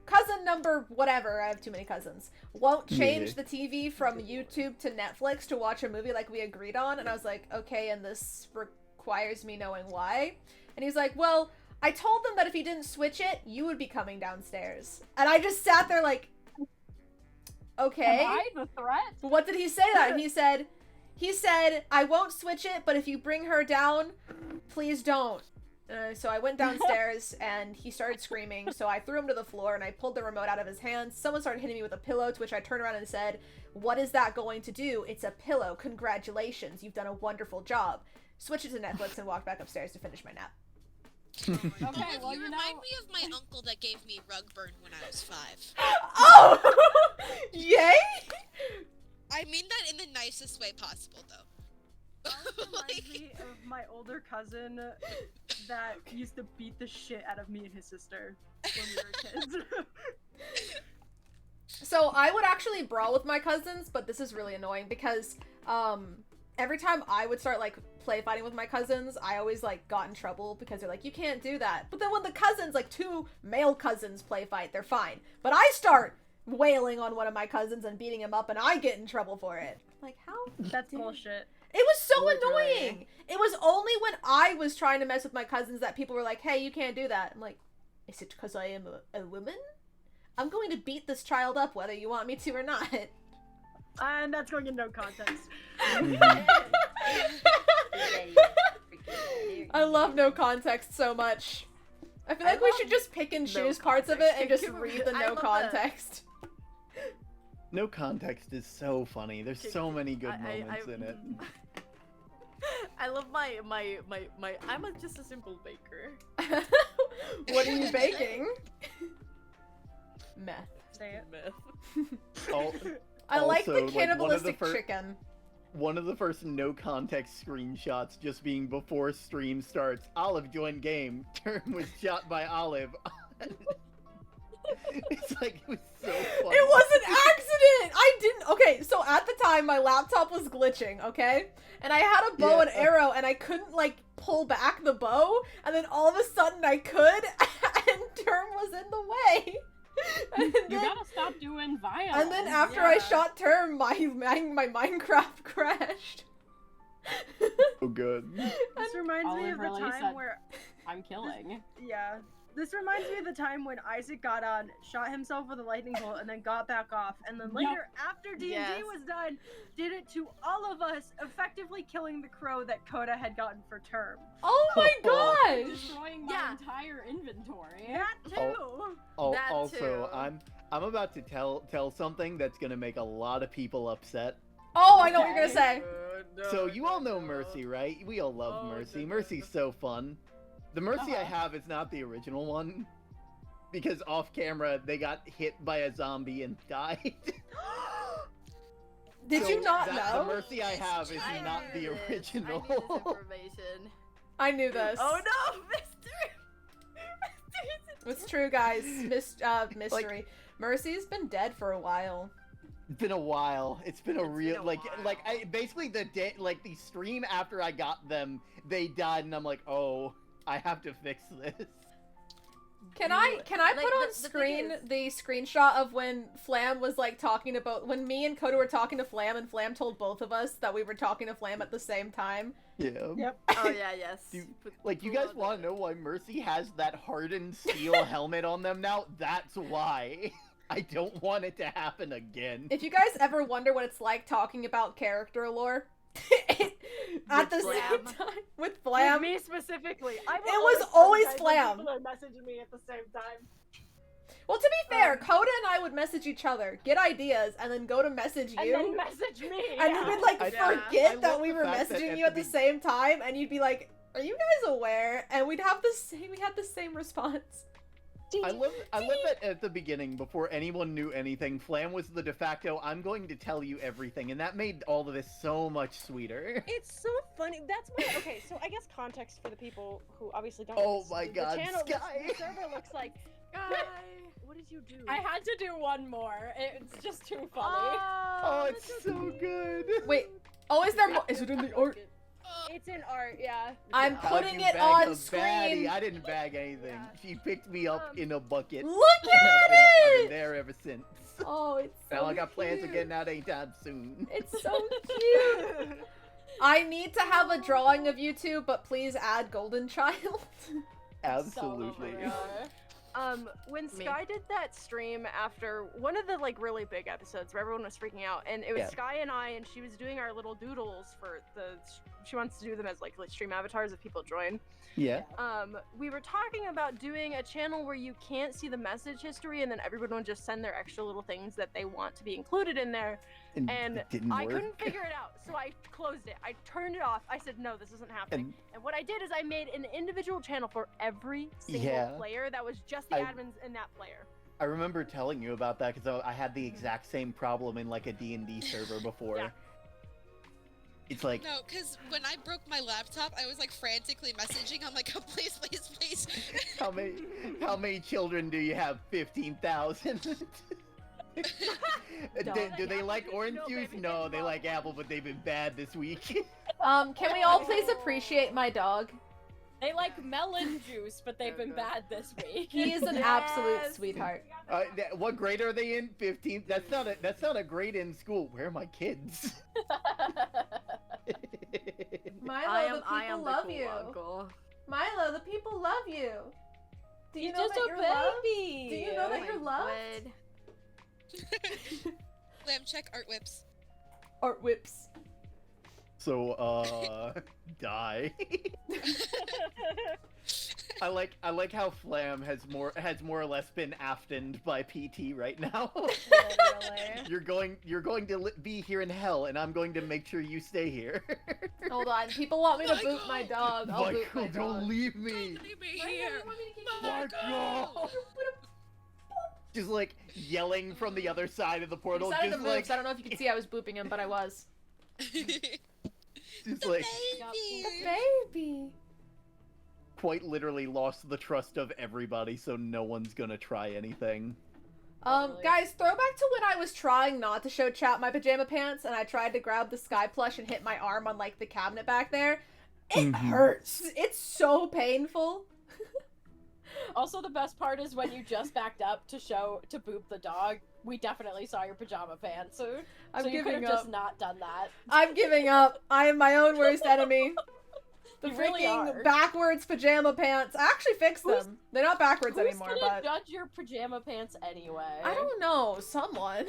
cousin number whatever, I have too many cousins, won't change the TV from YouTube to Netflix to watch a movie like we agreed on. And I was like, okay, and this requires me knowing why. And he's like, well, I told them that if he didn't switch it, you would be coming downstairs. And I just sat there like, Okay. Am I the threat? What did he say then? He said, I won't switch it, but if you bring her down, please don't. So I went downstairs and he started screaming, so I threw him to the floor and I pulled the remote out of his hands. Someone started hitting me with a pillow, to which I turned around and said, what is that going to do? It's a pillow. Congratulations. You've done a wonderful job. Switched it to Netflix and walked back upstairs to finish my nap. Okay, well, you remind me of my uncle that gave me rug burn when I was 5. Oh! Yay? I mean that in the nicest way possible, though. Reminds me of my older cousin that used to beat the shit out of me and his sister when we were kids. So I would actually brawl with my cousins, but this is really annoying because every time I would start like play fighting with my cousins, I always like got in trouble because they're like, you can't do that. But then when the cousins, like 2 male cousins play fight, they're fine. But I start wailing on one of my cousins and beating him up and I get in trouble for it. Like, how? That's bullshit. It was so Literally. annoying. It was only when I was trying to mess with my cousins that people were like, hey, you can't do that. I'm like, is it because I am a woman? I'm going to beat this child up whether you want me to or not. And that's going in no context. I love no context so much. I feel like we should just pick and choose parts of it and just read the no context. No context is so funny. There's so many good moments in it. I love my I'm just a simple baker. What are you baking? Meth. Say it. Meth. I like the Also, cannibalistic chicken. One of the first no context screenshots just being before stream starts. Olive joined game. Term was shot by Olive. It's like, it was so funny. It was an accident! I didn't- okay, so at the time, my laptop was glitching, okay? And I had a bow and arrow, and I couldn't, like, pull back the bow, and then all of a sudden I could, and Term was in the way. And You gotta stop doing violence. And then after I shot Term, my Minecraft crashed. Oh, good. This reminds me of the really time said, where I'm killing. Yeah. This reminds me of the time when Isaac got on, shot himself with a lightning bolt, and then got back off, and then later, after D&D was done, did it to all of us, effectively killing the crow that Coda had gotten for Term. Oh my god! Destroying my entire inventory. That too! Also, I'm about to tell something that's gonna make a lot of people upset. Oh, I know what you're gonna say. So you all know Mercy, right? We all love Mercy. Mercy's so fun. The Mercy I have is not the original one, because off camera they got hit by a zombie and died. Did you not know? The Mercy I have is not the original. I knew this information. I knew this. Oh no, Mister! It's true, guys. Mystery. Mercy's been dead for a while. It's been a while. It's been a real I basically the day the stream after I got them, they died, and I'm like, oh, I have to fix this. Can I put on screen the screenshot of when Flam was like talking about when me and Coda were talking to Flam and Flam told both of us that we were talking to Flam at the same time? Yeah. Yep. Oh yeah, yes. You guys want to know why Mercy has that hardened steel helmet on them now? That's why. I don't want it to happen again. If you guys ever wonder what it's like talking about character lore, at the same time with Flam, With me specifically. It was always Flam. People are messaging me at the same time. Well, to be fair, Coda and I would message each other, get ideas, and then go to message you. And then message me. And yeah. we'd like forget that love we the were fact that messaging at you at the the same time, and you'd be like, "Are you guys aware?" And we'd have the same. We had the same response. I love that at the beginning, before anyone knew anything, Flam was the de facto, I'm going to tell you everything, and that made all of this so much sweeter. It's so funny. That's my okay. So I guess context for the people who obviously don't. Oh know my the God, channel, Sky. the server looks like. What did you do? I had to do one more. It's just too funny. Oh, it's so good. Wait. Oh, is there more? Is it in the art? It's in art, yeah. I'm How'd putting you it bag on a screen. baddie? I didn't bag anything. She picked me up in a bucket. Look and at I've it! been there ever since. Oh, it's so Now I got plans cute. of getting out anytime soon. It's so cute. I need to have a drawing of you two, but please add Golden Child. Absolutely. When Sky did that stream after one of the like really big episodes where everyone was freaking out, and it was Sky and I, and she was doing our little doodles for the. She wants to do them as like stream avatars if people join. Yeah. We were talking about doing a channel where you can't see the message history, and then everyone would just send their extra little things that they want to be included in there. And it didn't I work. couldn't figure it out, so I closed it. I turned it off. I said, no, this isn't happening. And what I did is I made an individual channel for every single player that was just the admins in that player. I remember telling you about that because I had the exact same problem in like a D&D server before. Yeah. It's like... No, because when I broke my laptop, I was like frantically messaging. I'm like, oh, please, please, please. How many children do you have? 15,000? Do they like orange juice? No, they like apple, but they've been bad this week. Can we all please appreciate my dog? They like melon juice, but they've been bad this week. He is an absolute sweetheart. What grade are they in? 15th? That's not a grade in school. Where are my kids? Milo, the people love you. Uncle. Milo, the people love you. Do you know that you're loved? Do you know that you're loved? Lamb, check art whips. Art whips. So, die. I like how Flam has more or less been aftoned by PT right now. You're going to be here in hell, and I'm going to make sure you stay here. Hold on, people want me to boot my dog. I'll boot my dog. Don't leave me. Don't leave me here. Michael. Just like yelling from the other side of the portal. He just the moves. I don't know if you can see I was booping him, but I was. Just like the baby. Quite literally lost the trust of everybody, so no one's gonna try anything. Guys, throwback to when I was trying not to show chat my pajama pants, and I tried to grab the Sky plush and hit my arm on like the cabinet back there. It hurts. It's so painful. Also, the best part is when you just backed up to boop the dog. We definitely saw your pajama pants, so you could have just not done that. I'm giving up. I am my own worst enemy. The You freaking really are. backwards pajama pants. I actually fixed them. They're not backwards anymore, Who's gonna but judge your pajama pants anyway? I don't know. Someone.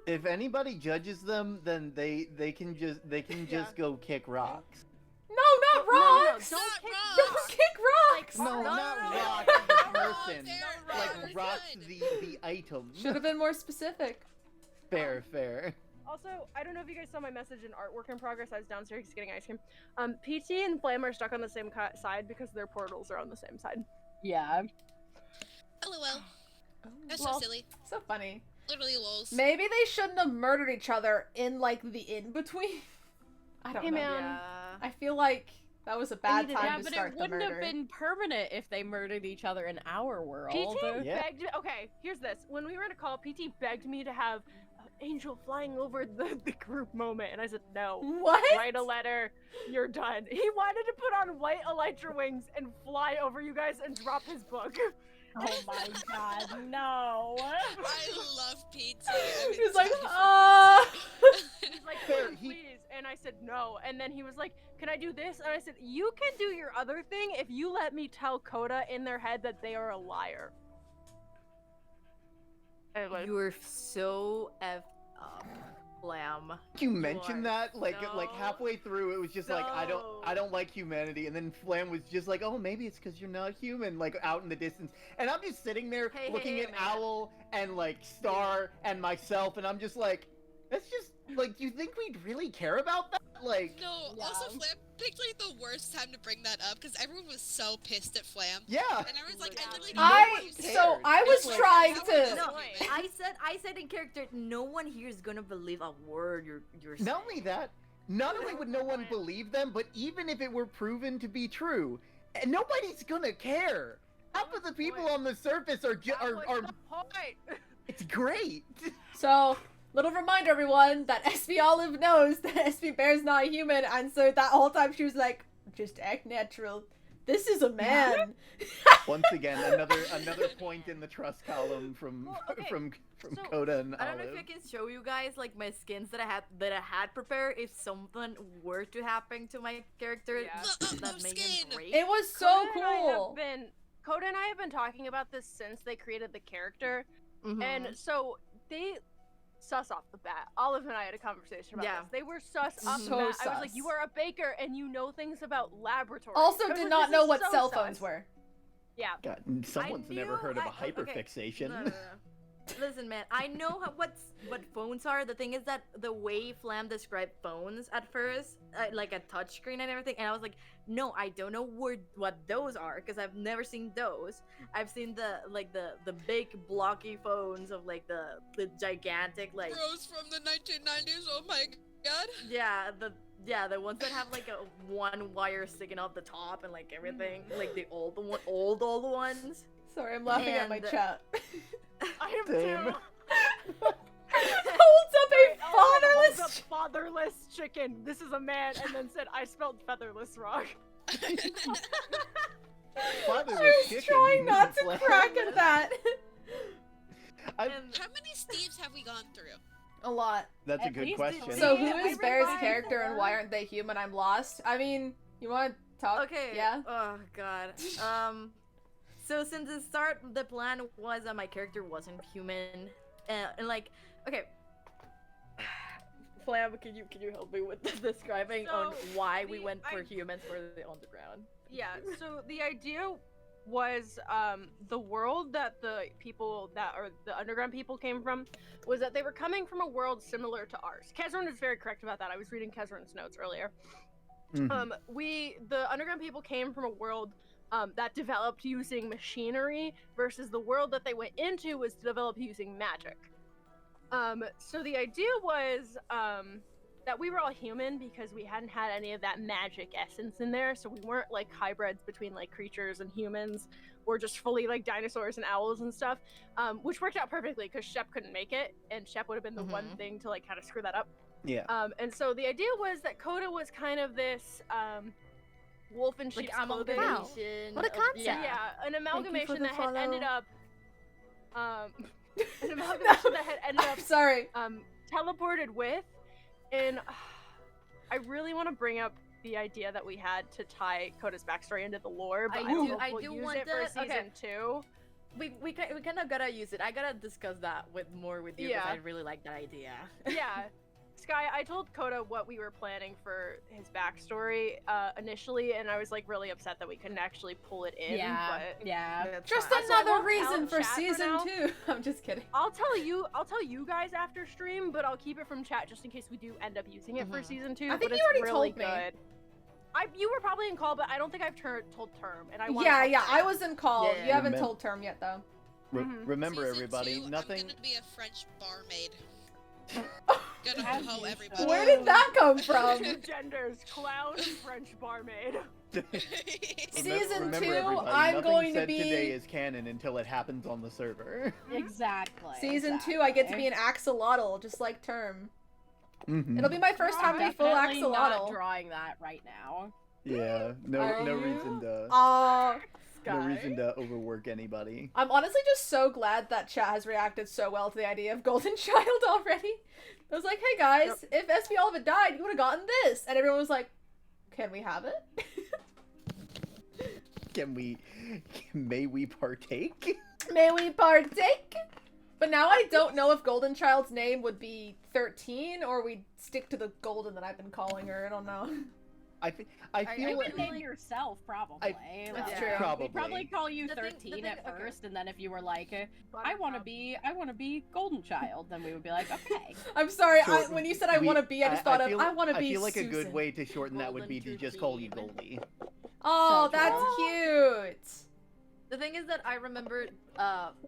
If anybody judges them, then they can just go kick rocks. No, not rocks. Not Don't kick rocks. No, not rocks. The person. Like rocks the item. Should have been more specific. Fair. Also, I don't know if you guys saw my message in artwork in progress. I was downstairs getting ice cream. PT and Flam are stuck on the same side because their portals are on the same side. Yeah. LOL. That's Well, so silly. So funny. Literally lols. Maybe they shouldn't have murdered each other in like the in-between. I don't know. Man. I feel like that was a bad time to but start it the wouldn't murder. have been permanent if they murdered each other in our world. PT begged. Okay, here's this. When we were in a call, PT begged me to have Angel flying over the group moment, and I said no. What? Write a letter. You're done. He wanted to put on white elytra wings and fly over you guys and drop his book. Oh my god, no. I love PT. I mean, He's like, He's like, please. And I said no. And then he was like, can I do this? And I said, you can do your other thing if you let me tell Coda in their head that they are a liar. You were so effed up, Flam. You mentioned that like halfway through, it was just like I don't like humanity, and then Flam was just like, oh, maybe it's because you're not human, like out in the distance, and I'm just sitting there looking at Owl and like Star and myself, and I'm just like, that's just like, do you think we'd really care about that? Like, no. Yeah. Also, Flam picked like the worst time to bring that up because everyone was so pissed at Flam. Yeah. And everyone's like, I literally I was trying to. No, I said in character, no one here is gonna believe a word you're saying. Not only that, not only would no one believe them, but even if it were proven to be true, nobody's gonna care. Half of the people on the surface are It's great. So, little reminder, everyone, that SB Olive knows that SB Bear's not human, and so that whole time she was like, just act natural. This is a man. Once again, another point in the trust column from Coda and Olive. I don't know if I can show you guys like my skins that I had prepared if something were to happen to my character that made him great. It was so Coda and I have cool. Coda and I have been talking about this since they created the character, Mhm. and so they sus off the bat. Olive and I had a conversation about Yeah. this. They were sus off the So bat. I was like, sus. "You are a baker and you know things about laboratories." Also I was did like, not "This know is what so cell sus." phones were. Yeah. God, someone's never heard of a hyperfixation. No. Listen, man, I know what phones are. The thing is that the way Flam described phones at first, like a touchscreen and everything, and I was like, no, I don't know what those are because I've never seen those. I've seen the big blocky phones of like the gigantic like. Bros from the 1990s. Oh my god. Yeah, the ones that have like a one wire sticking off the top and like everything, like the old ones. Sorry, I'm laughing at my chat. I am Same. too. Holds up a Holds fatherless. up fatherless chicken. This is a man, and then said, "I spelled featherless wrong." I was trying not to crack at that. How many Steves have we gone through? A lot. That's a good question. So who is Bear's character and why aren't they human? I'm lost. I mean, you want to talk? Okay. Yeah. Oh god. So since the start, the plan was that my character wasn't human, and like, okay. Flam, can you help me with describing on why we went for humans for the underground? Yeah, so the idea was the world that the people that are the underground people came from was that they were coming from a world similar to ours. Kezron is very correct about that. I was reading Kezron's notes earlier. Mhm. The underground people came from a world that developed using machinery versus the world that they went into was developed using magic. So the idea was that we were all human because we hadn't had any of that magic essence in there, so we weren't like hybrids between like creatures and humans, or just fully like dinosaurs and owls and stuff, which worked out perfectly because Shep couldn't make it, and Shep would have been the one thing to like kind of screw that up. Yeah. And so the idea was that Coda was kind of this wolf in sheep's clothing. Wow. What a concept. Yeah, an amalgamation the that had ended follow. up an amalgamation that had ended up Sorry. Teleported with, and I really want to bring up the idea that we had to tie Coda's backstory into the lore, but I I do use want it for that. season 2. We kind of gotta use it. I gotta discuss that with you because Yeah. I really like that idea. Yeah. Sky, I told Coda what we were planning for his backstory initially, and I was like really upset that we couldn't actually pull it in. But Just So I another won't reason tell for chat season now. 2. I'm just kidding. I'll tell you guys after stream, but I'll keep it from chat just in case we do end up using it for season 2. I think but you it's already really told me. good. You were probably in call, but I don't think I've told Term, and I want Yeah, I was in call. Yeah. You haven't Remem- told Term yet, though. Remember, Season everybody, 2, nothing. I'm gonna be a French barmaid. Gonna hoe everybody. Where did that come from? Two genders, clown and French barmaid. Season Remember, 2, everybody, I'm nothing going to said be. today is canon until it happens on the server. Exactly. Season 2, I get to be an axolotl, just like Term. Mhm. It'll be my first time to be full Definitely not axolotl. drawing that right now. Yeah, no reason to no reason to overwork anybody. I'm honestly just so glad that chat has reacted so well to the idea of Golden Child already. I was like, hey guys, if SB Olive had died, you would have gotten this. And everyone was like, can we have it? May we partake? May we partake? But now I don't know if Golden Child's name would be 13 or we'd stick to the Golden that I've been calling her. I don't know. I feel You like would name yourself, probably. That's Like, true. Probably. We'd probably call you The thing- 13 okay. at first, and then if you were like, I want to be Golden Child, then we would be like, okay. I'm sorry, Short- when you said I want to be, I just thought feel, I want to be I feel like a good Susan. way to shorten that would be to just call you Goldie. Oh, So that's cute. The thing is that I remember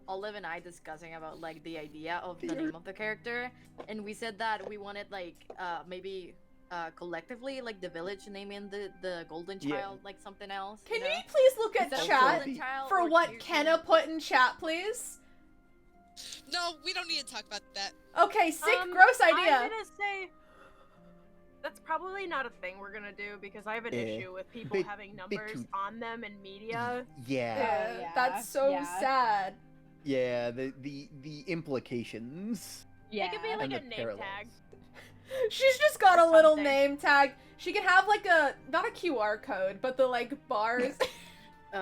Olive and I discussing about like the idea of the name of the character, and we said that we wanted like maybe collectively like the village naming the Golden Child like something else. Can you you know? please look at Instead of chat Golden Child for or what Tears Kenna put in chat, please? No, we don't need to talk about that. Okay, sick, gross idea. I'm gonna say that's probably not a thing we're gonna do because I have an issue with people Bit- having bit numbers too- on them in media. Yeah. That's so sad. Yeah, the implications. It could be like And a the name parallels. tag. She's just got a little name tag. She can have like a not a QR code, but the like bars. We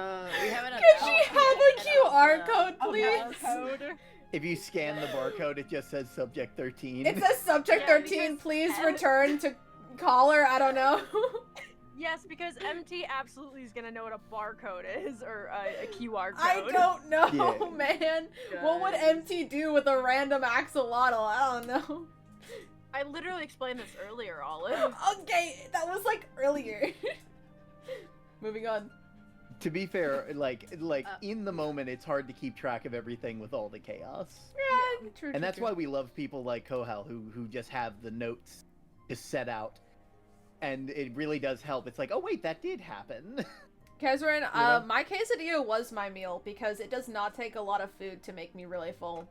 haven't. Could she have a QR code, please? Code. If you scan the barcode, it just says subject 13. It says subject 13, please return to caller, I don't know. Yes, because MT absolutely is gonna know what a barcode is, or a QR code. I don't know, Yeah. man. What would MT do with a random axolotl? I don't know. I literally explained this earlier, Olive. Okay, that was like earlier. Moving on. To be fair, like in the moment, it's hard to keep track of everything with all the chaos. Yeah, true. And that's why we love people like Kohal who just have the notes just set out. And it really does help. It's like, oh wait, that did happen. Kezrin, my quesadilla was my meal because it does not take a lot of food to make me really full.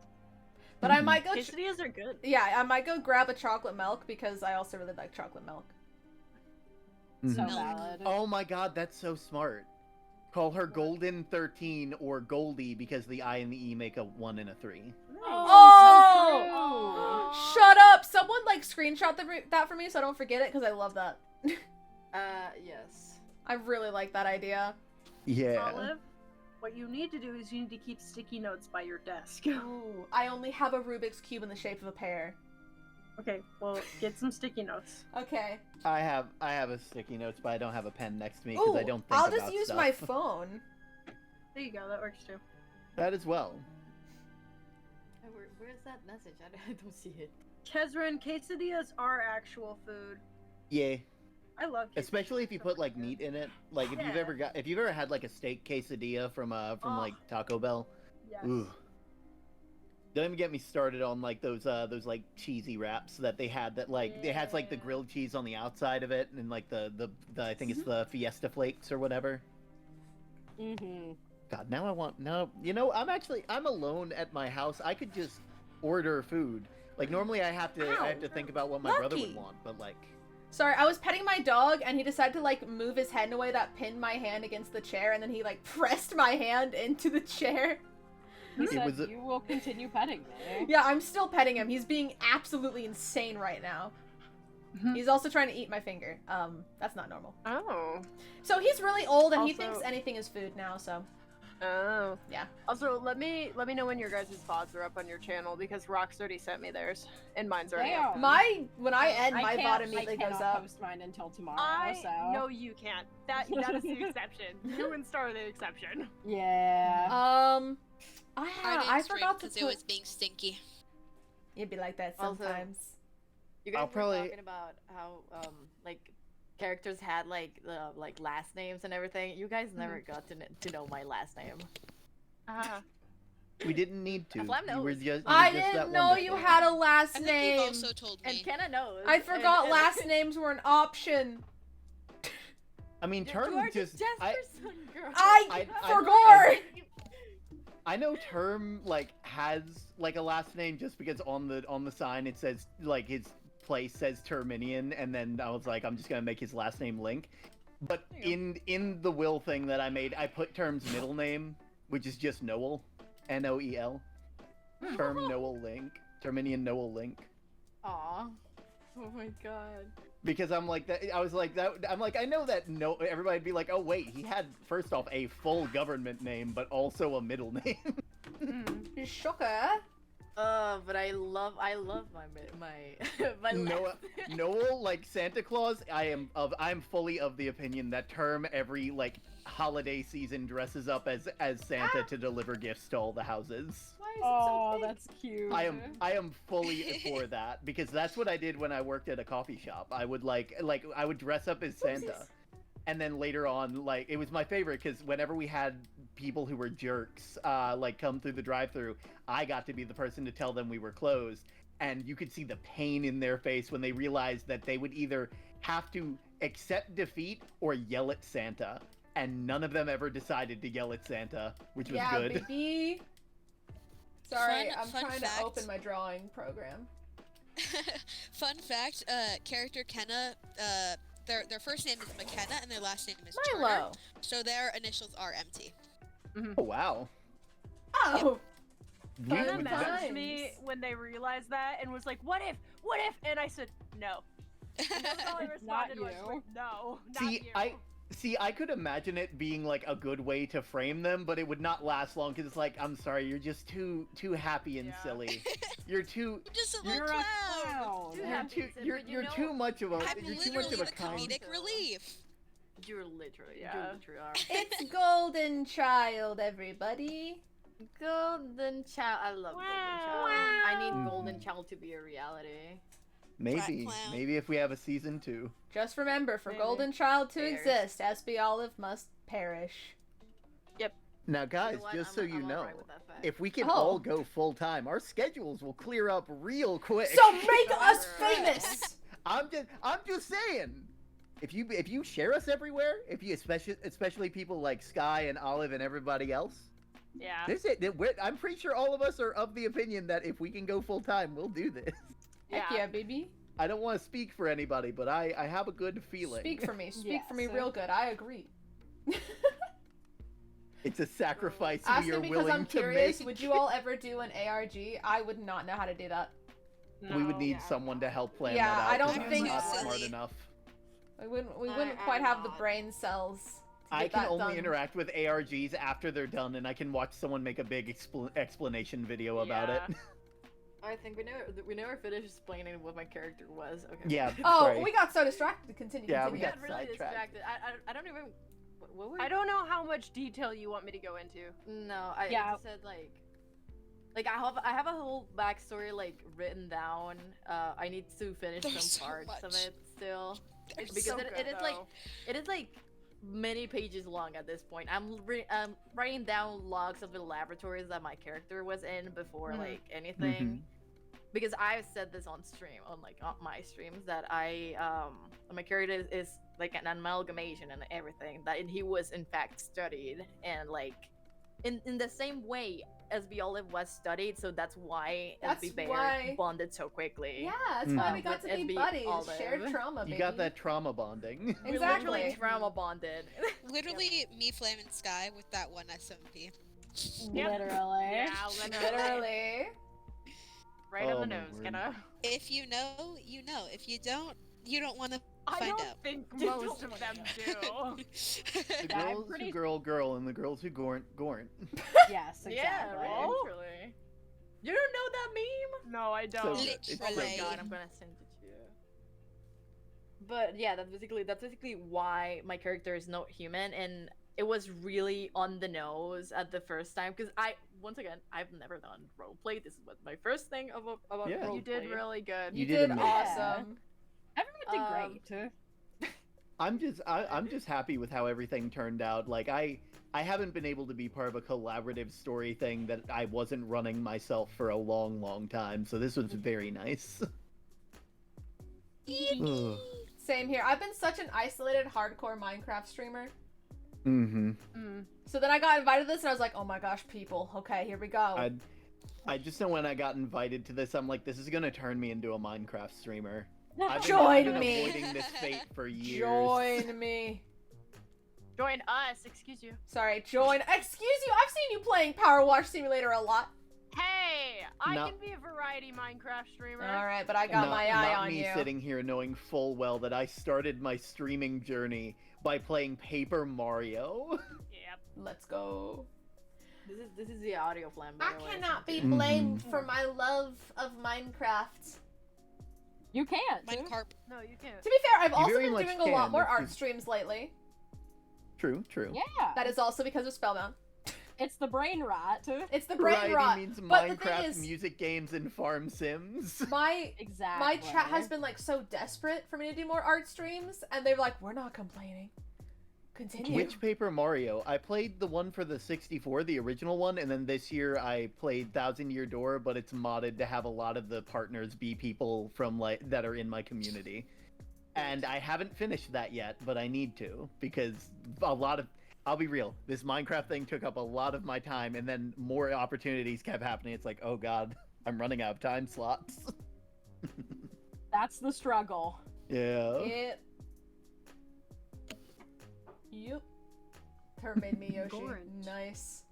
But I might go. Quesadillas are good. Yeah, I might go grab a chocolate milk because I also really like chocolate milk. So valid. Oh my god, that's so smart. Call her Golden 13 or Goldie because the I and the E make a 1 and a 3. Oh! Shut up! Someone like screenshot that for me so I don't forget it because I love that. Yes. I really like that idea. Yeah. Olive, what you need to do is you need to keep sticky notes by your desk. Ooh, I only have a Rubik's Cube in the shape of a pear. Okay, well, get some sticky notes. Okay. I have a sticky notes, but I don't have a pen next to me because I don't think I'll about just use stuff. my phone. There you go, that works too. That as well. Where's that message? I don't see it. Kezrin, quesadillas are actual food. Yeah. I love quesadillas. Especially if you put like meat in it. Like if you've ever had like a steak quesadilla from like Taco Bell. Yes. Ooh. Don't even get me started on like those like cheesy wraps that they had that like it has like the grilled cheese on the outside of it and like the I think it's the Fiesta Flakes or whatever. Mm-hmm. God, now I want I'm alone at my house. I could just order food. Like normally I have to think about what my brother would want, but like. Sorry, I was petting my dog and he decided to like move his head in a way that pinned my hand against the chair and then he like pressed my hand into the chair. He said you will continue petting me. Yeah, I'm still petting him. He's being absolutely insane right now. He's also trying to eat my finger. That's not normal. Oh. So he's really old and he Also- thinks anything is food now, so. Oh. Yeah. Also, let me know when your guys' VODs are up on your channel because Rox already sent me theirs and mine's already up. When I end, my VOD immediately goes cannot up. post mine until tomorrow. No, you can't. That is the exception. You and Star are the exception. Yeah. I forgot to put. It was being stinky. It'd be like that Also, sometimes. You guys I'll were probably- talking about how like characters had like the last names and everything. You guys never got to know my last name. We didn't need to. Flam You were knows. just, I you were just didn't that know wonderful. you had a last I think name. you've also told me. And Kenna knows. I forgot and- last names were an option. I mean, You Term are just. Jasper's son, girl. I I- forgot. I know Term like has like a last name just because on the sign it says like his place says Terminian, and then I was like, I'm just gonna make his last name Link. But in the will thing that I made, I put Term's middle name, which is just Noel, Noel. Term Noel Link, Terminian Noel Link. Aw. Oh my god. Because I'm like that. I was like that. I'm like I know that. No, everybody'd be like, oh wait, he had first off a full government name, but also a middle name. Shocker. But I love my my Noel, Noel, like Santa Claus. I'm fully of the opinion that Term every like holiday season dresses up as Santa to deliver gifts to all the houses. Oh, that's cute. I am fully for that because that's what I did when I worked at a coffee shop. I would like I would dress up as Santa. And then later on, like, it was my favorite because whenever we had people who were jerks, like, come through the drive-thru, I got to be the person to tell them we were closed. And you could see the pain in their face when they realized that they would either have to accept defeat or yell at Santa. And none of them ever decided to yell at Santa, which was good. Yeah, baby. Sorry, I'm Fun trying fact. to open my drawing program. Fun fact, character Kenna, their first name is McKenna and their last name is Milo. Turner. So their initials are MT. Oh, wow. Oh! Weird Kenna with messaged that. me when they realized that and was like, what if? And I said, no. And that's all I Not responded was you. with, no, not See, you. See, I could imagine it being like a good way to frame them, but it would not last long because it's like, I'm sorry, you're just too happy and silly. You're too. Just a You're little a clown. You're too much of a. I'm You're too literally much of a the kind. comedic relief. You're literally, Yeah. you literally are. It's Golden Child, everybody. Golden Child. I love Golden Child. I need Golden Child to be a reality. Maybe, maybe if we have a season 2. Just remember, for Maybe. Golden Child to Bears. exist, SB Olive must perish. Now, guys, what? just so I'm you know, alright with that fact. if we can Oh. all go full time, our schedules will clear up real quick. So make us famous! I'm just saying. If you share us everywhere, if you especially people like Sky and Olive and everybody else, Yeah. I'm pretty sure all of us are of the opinion that if we can go full time, we'll do this. Heck yeah, baby. I don't want to speak for anybody, but I have a good feeling. Speak for me. Speak for me Yes. real good. I agree. It's a sacrifice we Asking are because willing I'm to curious, make. would you all ever do an ARG? I would not know how to do that. We would need someone to help plan Yeah, that out. I don't 'cause I'm think- not Silly. smart enough. We wouldn't quite have the brain cells to I get can that only done. interact with ARGs after they're done, and I can watch someone make a big explanation video about it. I think we never finished explaining what my character was. Okay. Yeah. Oh, sorry. we got so distracted. Continue. Yeah, we continue. got really sidetracked. distracted. I don't even. What were I don't know how much detail you want me to go into. No, I Yeah. just said like I have a whole backstory like written down. I need to finish There's some so parts of much. it still There's because so it good, is like many pages long at this point. I'm writing down logs of the laboratories that my character was in before like anything. Because I've said this on stream, on my streams, that my character is like an amalgamation and everything. That he was in fact studied, and like in the same way SB Olive was studied, so that's why That's SB Bear why- bonded so quickly. Yeah, that's why we got with to be SB buddies. Olive. Shared trauma, baby. You got that trauma bonding. We Exactly. literally trauma bonded. Literally, me, Flame, and Sky with that one SMP. Literally. Yeah, Literally. Right Oh, on the my nose, word. gonna. If you know, you know. If you don't, you don't want to I find don't out. think most of them do. The Yeah, I'm girls pretty- who girl, and the girls who gornt. Yes, exactly. Yeah, right. Literally. You don't know that meme? No, I don't. So good. It's so Oh my Literally. god, I'm gonna send it to you. But yeah, that's basically why my character is not human, and it was really on the nose at the first time because I've never done roleplay. This is what my first thing about Yeah. roleplay. You did really good. You You did did amazing. awesome. Everyone did great. I'm just happy with how everything turned out. Like I haven't been able to be part of a collaborative story thing that I wasn't running myself for a long time. So this was very nice. Ugh. Same here. I've been such an isolated hardcore Minecraft streamer. Mm-hmm. So then I got invited to this and I was like, oh my gosh, people. Okay, here we go. I just know when I got invited to this, I'm like, this is gonna turn me into a Minecraft streamer. I've Join been me. avoiding this fate for years. Join me. Join us, excuse you. Sorry, join. Excuse you, I've seen you playing Power Wash Simulator a lot. Hey, I No. can be a variety Minecraft streamer. Alright, but I got my eye not on me you. sitting here knowing full well that I started my streaming journey by playing Paper Mario. Yep. Let's go. This is the audio flam. by I the way. cannot be Mhm. blamed for my love of Minecraft. You can't. Minecarp. No, you can't. To be fair, I've You also very been much doing a lot can, more it's art just- streams lately. True. Yeah. That is also because of SpellBound. It's the brain rot. It's the brain Variety rot. means But the thing Minecraft, is, music games, and farm sims. my Exactly. chat has been like so desperate for me to do more art streams, and they're like, we're not complaining. Continue. Which Paper Mario? I played the one for the 64, the original one, and then this year I played Thousand Year Door, but it's modded to have a lot of the partners be people from that are in my community. And I haven't finished that yet, but I need to, because I'll be real, this Minecraft thing took up a lot of my time, and then more opportunities kept happening. It's like, oh god, I'm running out of time slots. That's the struggle. Yeah. Yep. Her made me Yoshi. Gornt. Nice.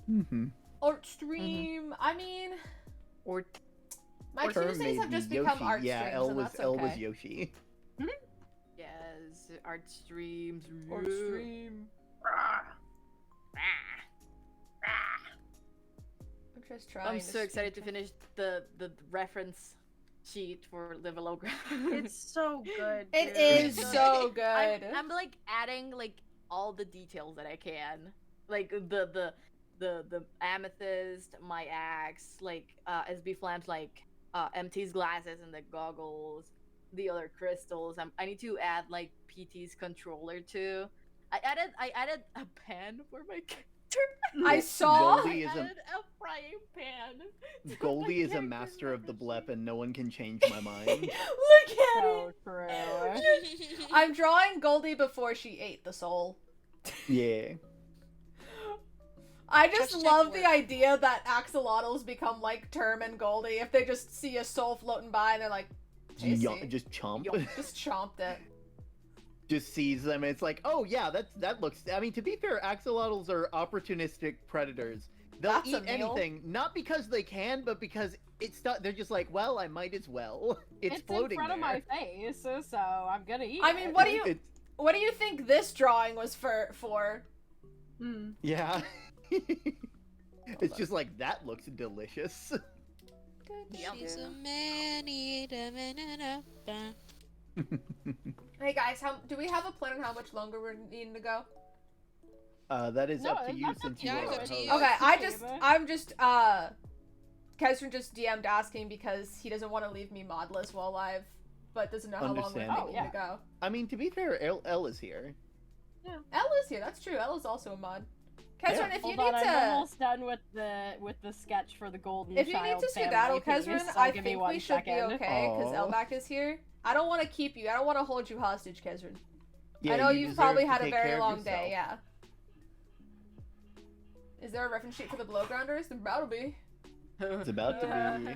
Mm-hmm. Art stream. I mean, Or my Her Tuesdays made have just me become Yoshi. art Yeah, streams, Elle and was that's Elle okay. was Yoshi. yes. Yes, art streams. Art stream. I'm just trying. I'm so excited to finish the reference sheet for Live Hologram. It's so good. It dude. is so good. I'm like adding like all the details that I can, like the amethyst, my axe, like SB Flam's like MT's glasses and the goggles, the other crystals. I need to add like PT's controller too. I added a pan for my character. I saw. Goldie is I added a frying pan. Goldie is a master of the blep, and no one can change my mind. Look at So it. true. I'm drawing Goldie before she ate the soul. Yeah. I just Hashtag love work. the idea that axolotls become like Term and Goldie if they just see a soul floating by and they're like, tasty. Just chomp. Just chomped it. Just sees them, and it's like, oh yeah, that looks. I mean, to be fair, axolotls are opportunistic predators. They'll That's a eat meal. anything, not because they can, but because it's not. They're just like, well, I might as well. It's floating in front there. of my face, so I'm gonna eat I mean, it. what do you think this drawing was for? Yeah. It's just like, that looks delicious. She's a man-eater, man-eater. Hey guys, do we have a plan on how much longer we're needing to go? That is No, up to you that's up since to you you. are It's our up to host. you. Okay, I'm just Kesrin just DM'd asking because he doesn't want to leave me modless while live, but doesn't know how long we're Understandable. thinking to go. I mean, to be fair, Elle is here. Ella's here, that's true. Ella's also a mod. Kesrin, if you Hold on, need I'm to almost done with the sketch for the golden if you child need to family skedaddle, piece, Kesrin, so I give me think one we should be second. okay because Aw. Elback is here. I don't want to keep you. I don't want to hold you hostage, Kesrin. Yeah, I know you you've deserve probably to had a take very care of long yourself. day, yeah. Is there a reference sheet for the blow grounders? There better be. It's about to be.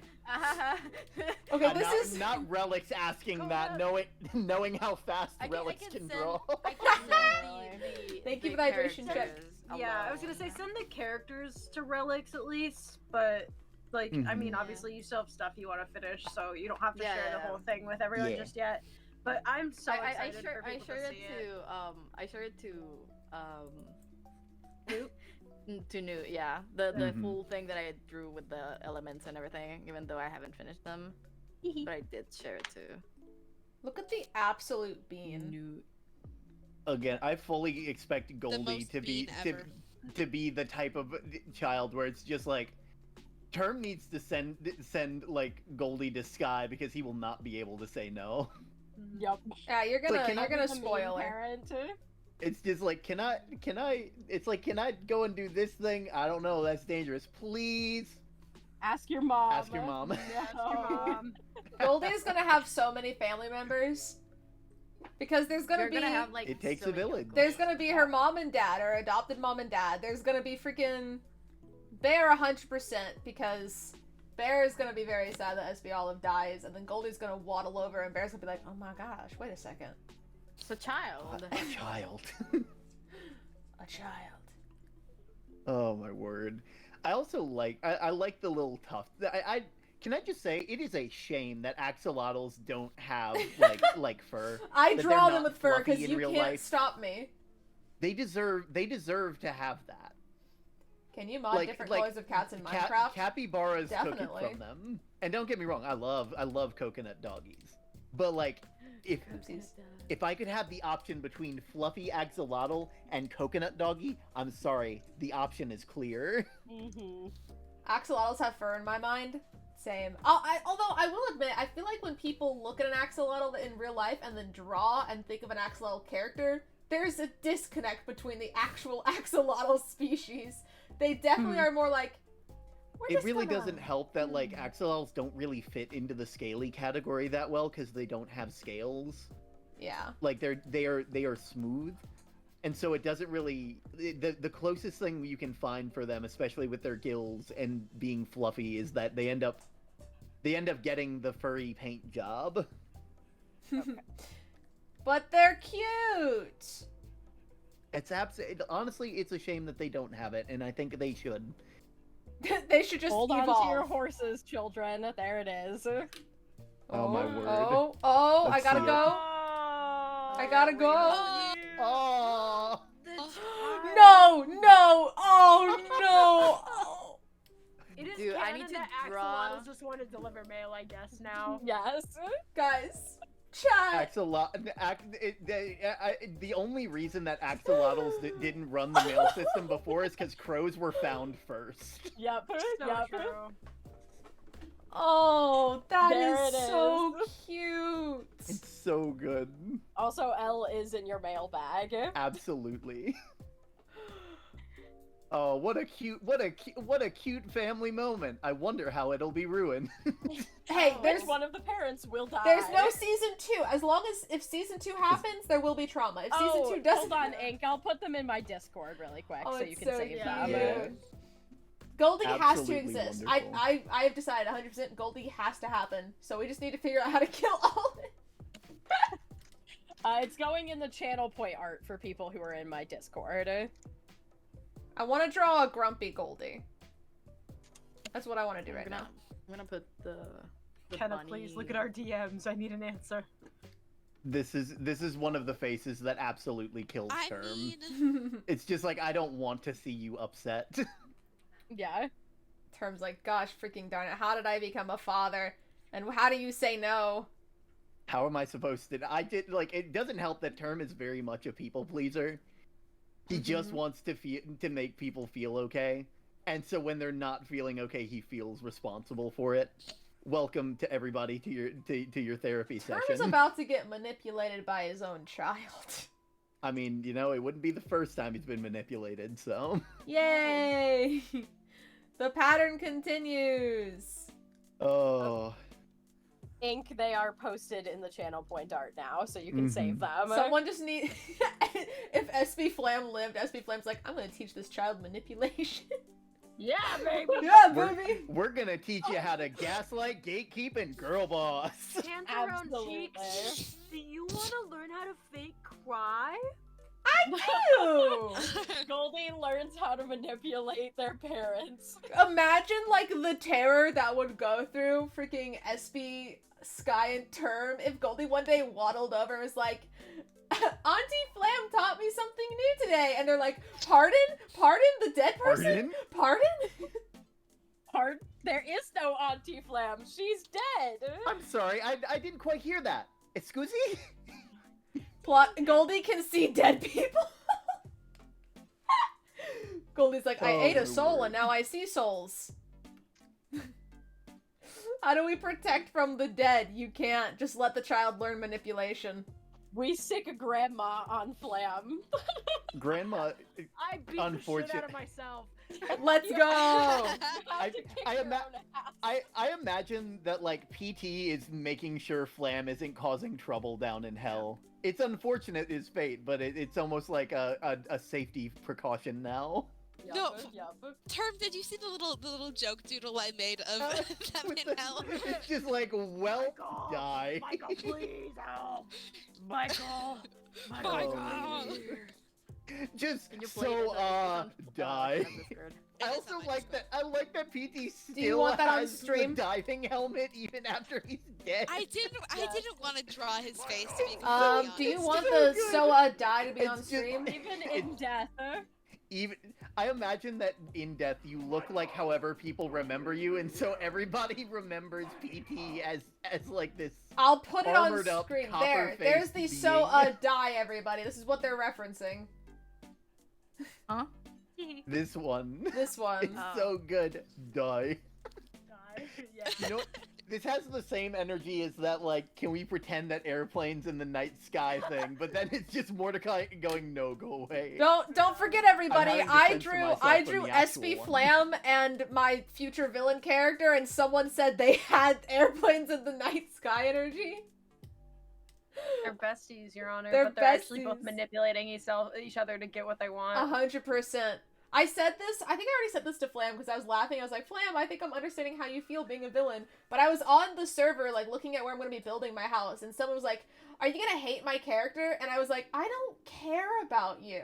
Okay, this not, is not Relics asking that, knowing how fast Relics can draw. I can send the Thank you the for the hydration check. characters Yeah, I was gonna alone. say send the characters to relics at least, but like I mean, Mhm. obviously you still have stuff you want to finish, so you don't have to Yeah, share the yeah. whole thing with everyone Yeah. just yet. But I'm so I excited shared for people to it see it. I shared it to Newt. To Newt, yeah. The Mhm. full thing that I drew with the elements and everything, even though I haven't finished them. But I did share it too. Look at the absolute bean. Newt. Again, I fully expect Goldie most to be bean ever. to be the type of child where it's just like, Term needs to send like Goldie to Sky because he will not be able to say no. Yep. Yeah, you're Like, gonna can I you're gonna The mean spoil her. parent. It's just like, can I? It's like, can I go and do this thing? I don't know. That's dangerous. Please. Ask your mom. Ask your mom. No. Goldie's gonna have so many family members because there's gonna You're be gonna have like It takes so a many village. uncles. there's gonna be her mom and dad or adopted mom and dad. There's gonna be freaking Bear 100% because Bear is gonna be very sad that SB Olive dies, and then Goldie's gonna waddle over and Bear's gonna be like, oh my gosh, wait a second, It's a child. A child. a child. Oh my word. I also like I like the little tuft. I can I just say it is a shame that axolotls don't have like fur. I that draw they're them not with fur fluffy because in you real can't life. stop me. They deserve to have that. Can you mod different colors of cats in Cap- Minecraft? Capybaras took it Definitely. from them. And don't get me wrong, I love coconut doggies. But like if I could have the option between fluffy axolotl and coconut doggy, I'm sorry, the option is clear. Mm-hmm. Axolotls have fur in my mind. Same. Although I will admit, I feel like when people look at an axolotl in real life and then draw and think of an axolotl character, there's a disconnect between the actual axolotl species. They definitely are more like. It really doesn't help that like axolotls don't really fit into the scaly category that well because they don't have scales. Yeah. Like they are smooth, and so it doesn't really the closest thing you can find for them, especially with their gills and being fluffy, is that they end up getting the furry paint job. But they're cute. It's honestly, it's a shame that they don't have it, and I think they should. They should just Hold evolve. on to your horses, children. There it is. Oh my word. Oh, I Let's gotta see it. go. I gotta go. Oh. No, no, oh no. Oh. It is Dude, I canon need to that draw- axolotls just want to deliver mail, I guess, now. Yes. Guys, chat. The only reason that axolotls didn't run the mail system before is because crows were found first. Yep. So Yep. true. Oh, that There is it so cute. It's so good. Also, L is in your mailbag. Absolutely. Oh, what a cute family moment. I wonder how it'll be ruined. Hey, there's one of the parents will die. There's no season 2. As long as if season 2 happens, there will be trauma. If season 2 doesn't, hold on, Ink. I'll put them in my Discord really quick Oh, so you it's can so save cute. them. Yeah. Goldie has to Absolutely exist. wonderful. I have decided 100% Goldie has to happen. So we just need to figure out how to kill all of it. It's going in the channel point art for people who are in my Discord. I want to draw a grumpy Goldie. That's what I want to do right now. I'm gonna put the Kenna, bunny. please look at our DMs. I need an answer. This is one of the faces that absolutely kills I Term. mean, It's just like I don't want to see you upset. Yeah. Term's like, gosh, freaking darn it. How did I become a father? And how do you say no? How am I supposed to? It doesn't help that Term is very much a people pleaser. He just wants to make people feel okay. And so when they're not feeling okay, he feels responsible for it. Welcome to everybody to your therapy Term session. is about to get manipulated by his own child. I mean, it wouldn't be the first time he's been manipulated, so. Yay! The pattern continues. Oh. Ink, they are posted in the channel point art now, so you can save them. Someone just need. If SB Flam lived, SB Flam's like, I'm gonna teach this child manipulation. Yeah, baby. Yeah, baby. We're gonna teach you how to gaslight, gatekeep, and girl boss. Hands around Absolutely. cheeks. Do you want to learn how to fake cry? I do! Goldie learns how to manipulate their parents. Imagine, like, the terror that would go through freaking SB, Sky, and Term if Goldie one day waddled over and was like, Auntie Flam taught me something new today. And they're like, pardon? Pardon the dead person? Pardon? Pardon? There is no Auntie Flam. She's dead. I'm sorry, I didn't quite hear that. Excuse me? Goldie can see dead people. Goldie's like, I ate a soul and now I see souls. How do we protect from the dead? You can't. Just let the child learn manipulation. We sick Grandma on Flam. Grandma, I beat the shit out of myself. Let's go! I imagine that, like, PT is making sure Flam isn't causing trouble down in hell. It's unfortunate his fate, but it's almost like a safety precaution now. No. Term, did you see the little joke doodle I made of them in hell? It's just like, well, Michael, die. Michael, please help. Michael. Just Can you play so it on die. Discord? I also like that. I like that PT still Do you want that on has stream? the diving helmet even after he's dead. I didn't want to draw his face to be completely honest. Do you want the Soa die to be on It's just- stream? Even in death. Even I imagine that in death you look like however people remember you, and so everybody remembers PT as like this. I'll put it on armored up, screen. copper-faced There's the being. Soa die, everybody. This is what they're referencing. Huh? This one. This one. It's so good. Die. Yeah. You know, this has the same energy as that, like, can we pretend that airplanes in the night sky thing, but then it's just Mordecai going, no, go away. Don't forget, everybody. I'm having to I censor drew myself from the actual SB one. Flam and my future villain character, and someone said they had airplanes in the night sky energy. They're besties, Your Honor, They're but they're actually both besties. manipulating each other to get what they want. 100%. I said this, I think I already said this to Flam because I was laughing. I was like, Flam, I think I'm understanding how you feel being a villain. But I was on the server, like, looking at where I'm going to be building my house, and someone was like, are you going to hate my character? And I was like, I don't care about you.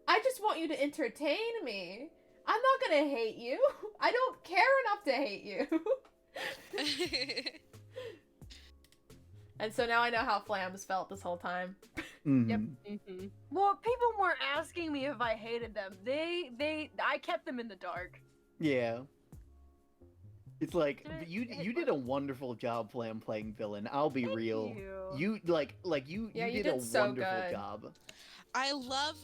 I just want you to entertain me. I'm not going to hate you. I don't care enough to hate you. And so now I know how Flam's felt this whole time. Yep. Mm-hmm. Well, people weren't asking me if I hated them. I kept them in the dark. Yeah. It's like you did a wonderful job playing villain. I'll be real. You did a so wonderful good. job. I love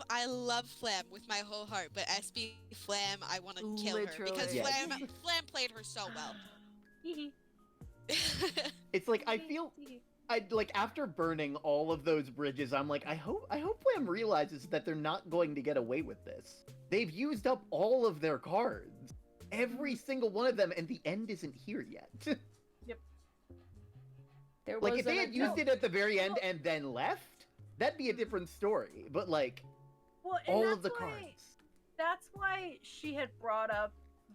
Flam with my whole heart, but SB Flam, I want to kill her because Yes. Flam played her so well. It's like I feel after burning all of those bridges, I'm like, I hope Flam realizes that they're not going to get away with this. They've used up all of their cards. Every single one of them, and the end isn't here yet. Yep. If they had used it at the very end and then left, that'd be a different story. But all of the cards. That's why she had brought up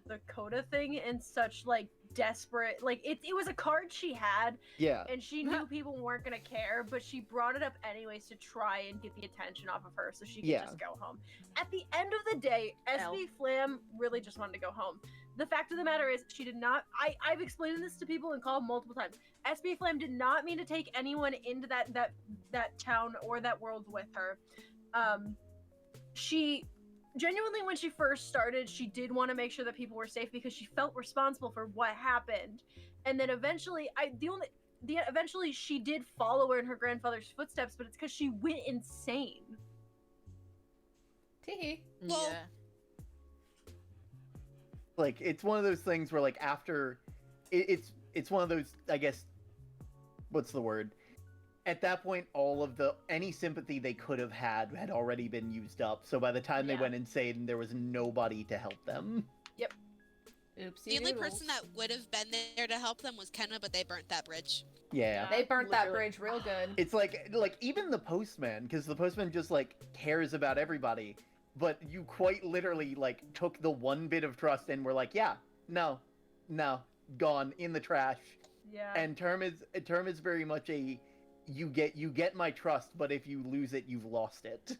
the Coda thing in such desperate, it was a card she had, Yeah, and she knew people weren't gonna care, but she brought it up anyways to try and get the attention off of her so she could just go home. At the end of the day, SB Flam really just wanted to go home. The fact of the matter is, she did not. I've explained this to people in call multiple times. SB Flam did not mean to take anyone into that town or that world with her. She genuinely, when she first started, she did want to make sure that people were safe because she felt responsible for what happened. And then eventually, eventually she did follow in her grandfather's footsteps, but it's because she went insane. Teehee. Well, it's one of those things where after it's one of those, I guess, what's the word? At that point, all of any sympathy they could have had already been used up. So by the time they went insane, there was nobody to help them. Yep. Oopsie the only doodles. person that would have been there to help them was Kenna, but they burnt that bridge. Yeah. They burnt that bridge real good. It's even the postman, because the postman just cares about everybody, but you quite literally took the one bit of trust and were like, yeah, no, gone in the trash. Yeah. And Term is very much a you get my trust, but if you lose it, you've lost it.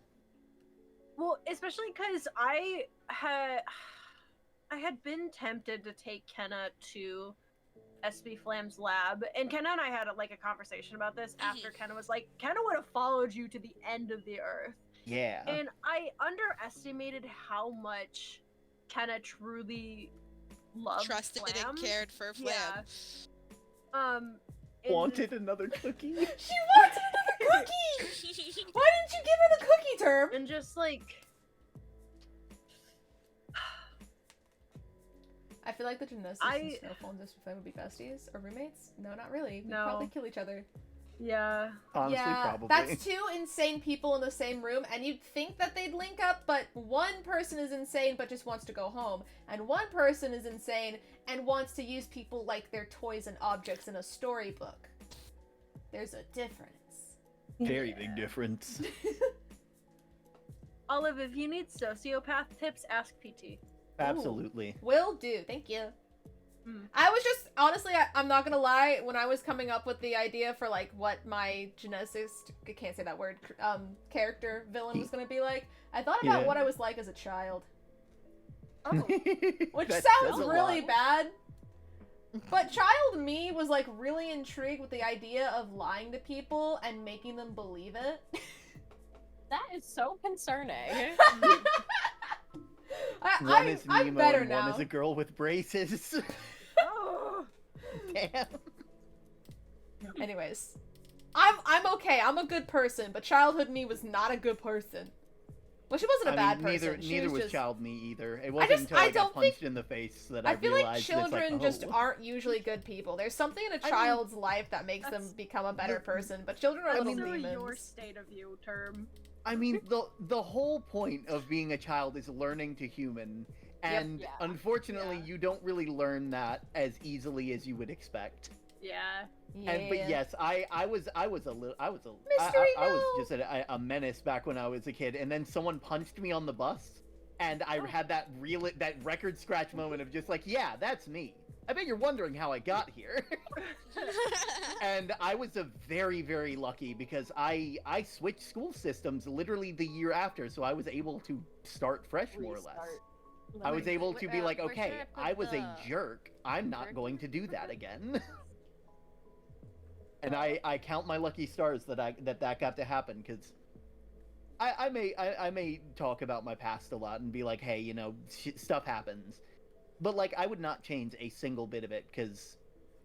Well, especially because I had been tempted to take Kenna to SB Flam's lab, and Kenna and I had a conversation about this after Kenna was like, Kenna would have followed you to the end of the earth. Yeah. And I underestimated how much Kenna truly loved Trusted Flam. and cared for Flam. Yeah. Wanted another cookie. She wanted another cookie! Why didn't you give her the cookie, Term? And just I feel like the Genesis and Snowfall and Distant Flame would be besties or roommates. No, not really. We'd No. probably kill each other. Yeah. Honestly, yeah, probably. that's two insane people in the same room, and you'd think that they'd link up, but one person is insane but just wants to go home, and one person is insane and wants to use people like their toys and objects in a storybook. There's a difference. Very big difference. Olive, if you need sociopath tips, ask PT. Absolutely. Will do. Thank you. I was just, honestly, I'm not gonna lie, when I was coming up with the idea for, what my geneticist, I can't say that word, character, villain was gonna be like, I thought about what I was like as a child. Oh. Which That sounds says a really lot. bad. But child me was, really intrigued with the idea of lying to people and making them believe it. That is so concerning. One is Nemo I'm better and now. one is a girl with braces. Oh. Damn. Anyways, I'm okay. I'm a good person, but childhood me was not a good person. Well, she wasn't a bad person. Neither was just... child me either. It wasn't until I got punched in the face that I feel realized like children just oh. aren't usually good people. There's something in a child's life that makes them become a better person, but children are little demons. Your state of view term. I mean, the whole point of being a child is learning to human, and unfortunately, you don't really learn that as easily as you would expect. Yeah. But yes, I was just a menace back when I was a kid, and then someone punched me on the bus, and I had that record scratch moment of just yeah, that's me. I bet you're wondering how I got here. And I was a very, very lucky because I switched school systems literally the year after, so I was able to start fresh more or less. I was able to be like, okay, I was a jerk. I'm not going to do that again. And I count my lucky stars that got to happen, because I may talk about my past a lot and be like, hey, you know, stuff happens, but like I would not change a single bit of it, because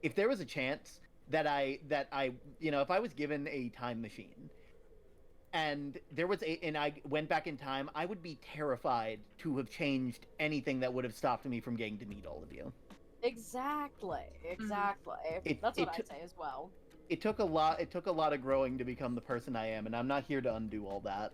if there was a chance that I you know, if I was given a time machine and I went back in time, I would be terrified to have changed anything that would have stopped me from getting to meet all of you. Exactly. That's what I say as well. It took a lot of growing to become the person I am, and I'm not here to undo all that.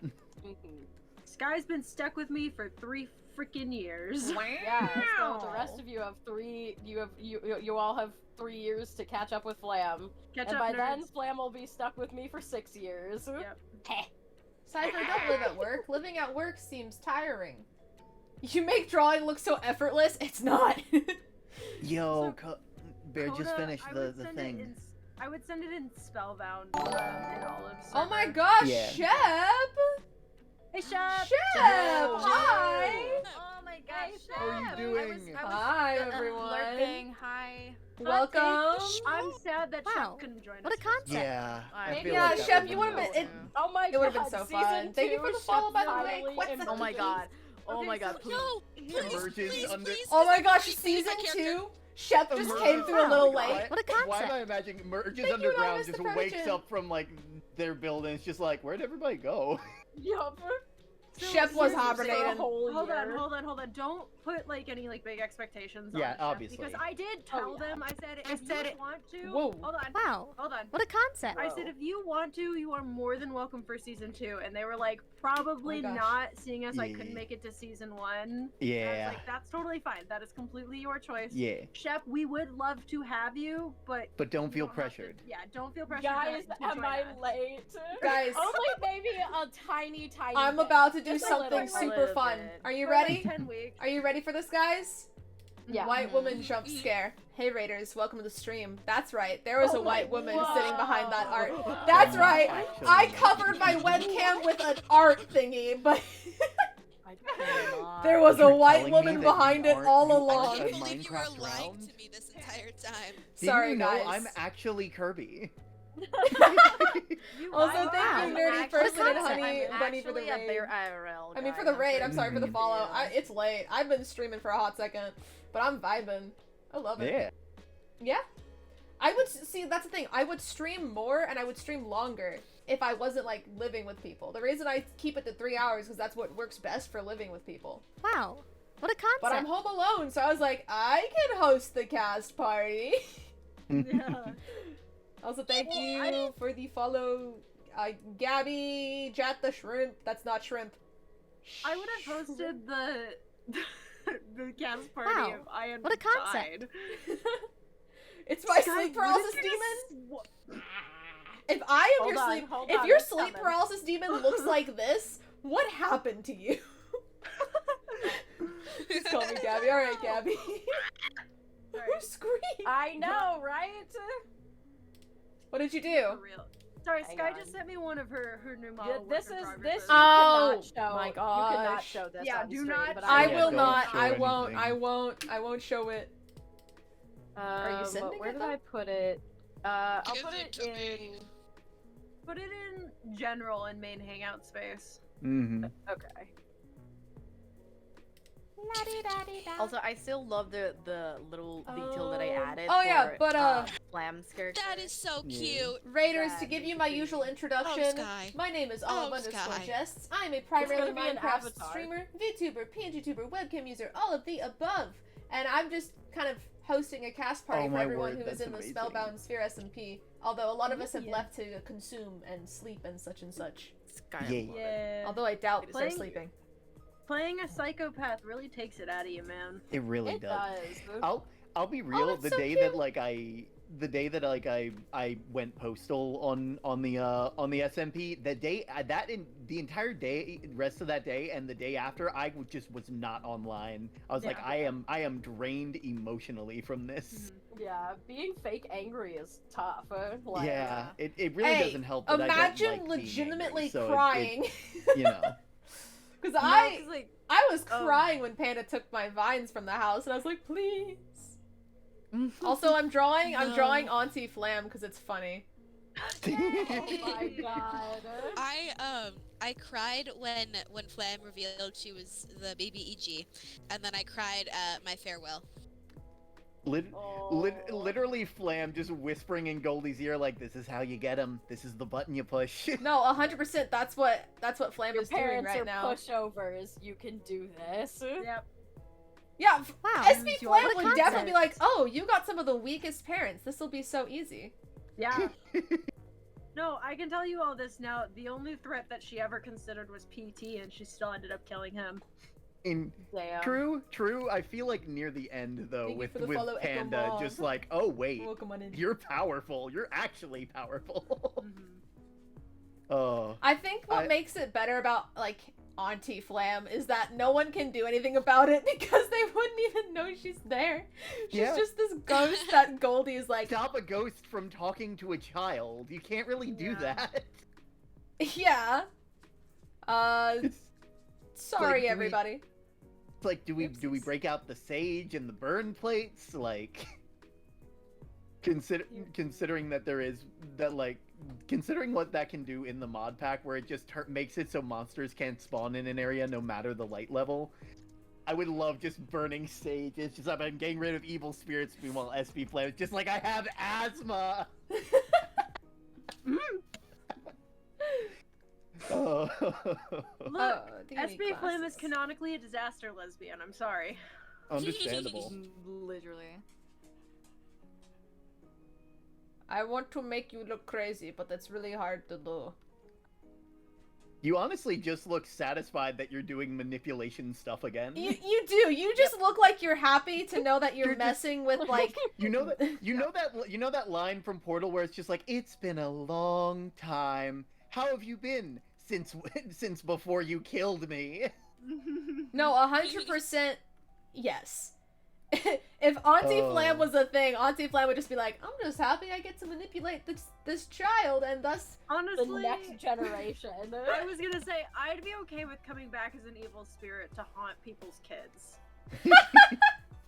Sky's been stuck with me for 3 freaking years. Yeah, so the rest of you have 3. You all have 3 years to catch up with Flam. And by then, Flam will be stuck with me for 6 years. Yep. Cypher, don't live at work. Living at work seems tiring. You make drawing look so effortless. It's not. Yo, Bear, just Coda, finish the thing. I would send it in SpellBound in Olive. Oh my gosh, Yeah. Shep! Hey, Shep! Shep! Hi! Oh my gosh. How are you doing? Hi, everyone. Lurking. Hi. Welcome. I'm sad that Wow. Shep couldn't join us. What a concept. Yeah, I feel Yeah, like that Shep, would've you been would have been. Oh my It would have been god, so season fun. Thank you 2, for the follow, by the way. finally What's in Oh my god. Oh Okay, my god, so- please. No, Emerges please, under- please. Oh my this is gosh, my season character. 2? Shep just came through a little late. What a Why am concept. I imagining emerges Thank you, underground, Linus just the wakes Virgin. up from like their building? It's just like, where'd everybody go? Yup. Shep was hibernating. Hold on. Don't put like any like big expectations on Yeah, Shep, obviously. because I did tell them. I said if you want to. Whoa. Hold on. Wow. Hold on. What a concept. I said if you want to, you are more than welcome for season 2, and they were like probably Oh my gosh. not, seeing as I couldn't Yeah. make it to season 1. And I Yeah. was like, that's totally fine. That is completely your choice. Yeah. Shep, we would love to have you, but But don't you feel don't have to- pressured. Yeah, don't feel pressured. Guys, to am join I us. late? Guys. Only maybe a tiny I'm bit. about to do Just a something little super bit. fun. Are you For like ready? 10 weeks. Are you ready for this, guys? Yeah. White woman jump scare. Hey Raiders, welcome to the stream. That's right, there was a white woman sitting behind that art. That's right, I covered my webcam with an art thingy, but I cannot. there was a You're white telling me woman that you behind it aren't- all you along. aren't I a can't believe you were Minecraft lying round? to me this entire time. Didn't Sorry, you know guys. I'm actually Kirby? Also, thank you, nerdy person and concept. honey bunny for the Actually a raid. bear IRL. I mean, for guy, the raid. not I'm sorry for the Mhm. follow. It's late. I've been streaming for a hot second, but I'm vibing. I love it. Yeah. Yeah. I would see. That's the thing. I would stream more and I would stream longer if I wasn't like living with people. The reason I keep it to 3 hours because that's what works best for living with people. Wow. What a concept. But I'm home alone, so I was like, I can host the cast party. Also, thank you for the follow, Gabby, Jat the shrimp. That's not shrimp. I would have hosted the cast party Wow. if I had What a concept. died. It's my Sky, sleep what paralysis did you demon. If I am Hold your on, sleep, hold if on, your it's sleep coming. paralysis demon looks like this, what happened to you? Just call me Gabby. All right, Gabby. Who screamed? I know, right? What did you do? For real. Sorry, Hang Sky on. just sent me one of her new Yeah, model. this work in is progress. this. Oh, you cannot show. my You cannot gosh. show this. Yeah, on do stream, not but show I Yeah, will don't not. show I won't. anything. I won't show it. Are you sending Where it, did though? I put it? I'll Give put it it to in. me. Put it in general in main hangout space. Mm-hmm. Okay. Also, I still love the little detail that I added. Oh, yeah, for, but, Flam's character. That is so Yeah. cute. Raiders, Yeah, to give you my usual introduction, Sky. my name is Oh, Olive_Jests. Sky. I'm a primarily gonna be an Minecraft avatar. streamer, VTuber, PNGTuber, webcam user, all of the above. And I'm just kind of hosting a cast party Oh, for my everyone word, who is that's in the amazing. SpellBound Sphere SMP. Although a lot of us have Yeah. left to consume and sleep and such and such. Sky. Yeah. Yeah. Although I doubt they're Playing- sleeping. Playing a psychopath really takes it out of you, man. It really It does. does. I'll be real. that's The so day cute. that like I went postal on the SMP, the day the entire day, rest of that day, and the day after, I just was not online. I was like, Yeah. I am drained emotionally from this. Yeah, being fake angry is tough. Like, Yeah, it really Hey, doesn't help. That I don't imagine like being angry, legitimately so crying. you know. Because No, I 'cause, like, was Oh. crying when Panda took my vines from the house, and I was like, please. Also, I'm drawing No. Auntie Flam because it's funny. Oh my god. I cried when Flam revealed she was the baby EG, and then I cried at my farewell. Literally Flam just whispering in Goldie's ear like, this is how you get him. This is the button you push. No, 100%. That's what Flam Your is doing parents right are now. pushovers. You can do this. Yep. Yeah, Wow, SB your Flam would definitely concept. be like, oh, you got some of the weakest parents. This will be so easy. Yeah. No, I can tell you all this now. The only threat that she ever considered was PT, and she still ended up killing him. True. I feel like near the end though, Thank you with for the follow, Echo Panda, Mom. just like, oh wait, Welcome on in. you're powerful. You're actually powerful. Oh. I think what makes it better about, like, Auntie Flam is that no one can do anything about it because they wouldn't even know she's there. She's just this ghost that Goldie is like... Stop a ghost from talking to a child. You can't really do that. Yeah. Sorry, like, everybody. It's like, do we break out the sage and the burn plates? Like, considering that there is that, like, considering what that can do in the mod pack, where it just makes it so monsters can't spawn in an area no matter the light level. I would love just burning sage. It's just I'm getting rid of evil spirits. Meanwhile, SB Flam is just like, I have asthma. Look, SB Flam is canonically a disaster lesbian. I'm sorry. Understandable. Literally. I want to make you look crazy, but that's really hard to do. You honestly just look satisfied that you're doing manipulation stuff again. You do. You just look like you're happy to know that you're messing with, like... You know that line from Portal where it's just like, it's been a long time. How have you been since before you killed me? No, 100% yes. If Auntie Flam was a thing, Auntie Flam would just be like, I'm just happy I get to manipulate this child and thus... Honestly, the next generation. I was gonna say, I'd be okay with coming back as an evil spirit to haunt people's kids.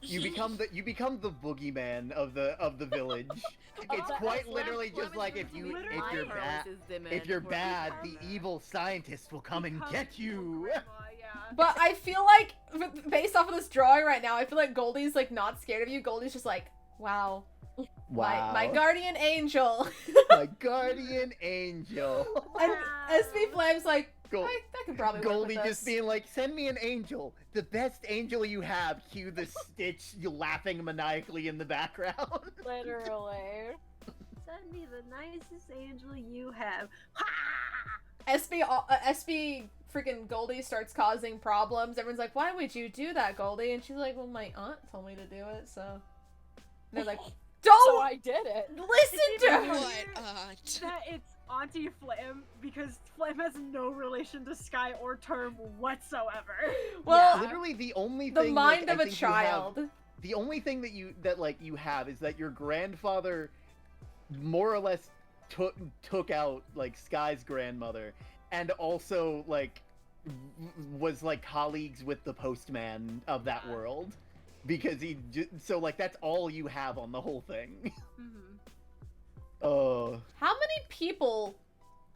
You become the boogeyman of the village. It's quite literally just like if you're bad, the evil scientist will come and get you. But I feel like, based off of this drawing right now, I feel like Goldie's like not scared of you. Goldie's just like, wow. My guardian angel. My guardian angel. And SB Flam's like, I could probably Goldie work with just being like, send me an angel. The best angel you have. Cue the Stitch laughing maniacally in the background. Literally. Send me the nicest angel you have. SB freaking Goldie starts causing problems. Everyone's like, why would you do that, Goldie? And she's like, well, my aunt told me to do it, so... And they're like, don't! So I did it. Listen to her! That it's Auntie Flam, because Flam has no relation to Sky or Term whatsoever. Well, literally the only the thing, mind like, of I a think you have- child. the only thing that you have is that your grandfather more or less took out like Sky's grandmother, and also like was like colleagues with the postman of that world, because so like that's all you have on the whole thing. How many people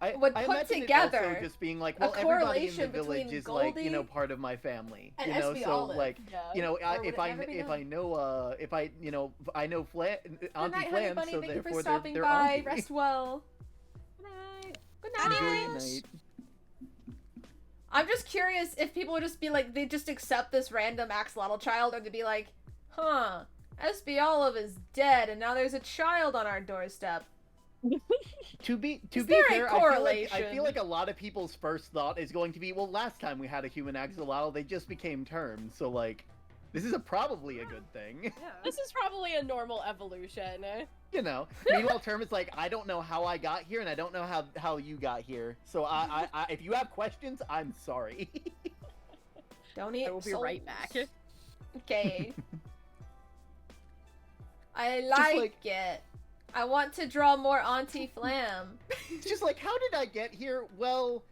I would I put imagine together it also just being like, a well, everybody in the correlation village between is like, you know, Goldie part of my family, and you know, SB so Olive. like, you know, Or would if it I never be if known? I know if I you know I know Good Auntie night, honey Flam, bunny. so Thank you for therefore stopping they're by. auntie. Rest well. Good night. Enjoy your night. I'm just curious if people would just be like, they just accept this random axolotl child, or they'd be like, huh, SB Olive is dead, and now there's a child on our doorstep. To be there fair, a I correlation? feel like a lot of people's first thought is going to be, well, last time we had a human axolotl, they just became terms, so like, this is probably a good thing. This is probably a normal evolution. You know. Meanwhile, Term is like, I don't know how I got here, and I don't know how you got here. So I if you have questions, I'm sorry. Don't eat. I will be right back. Okay. I like it. I want to draw more Auntie Flam. It's just like, how did I get here? Well,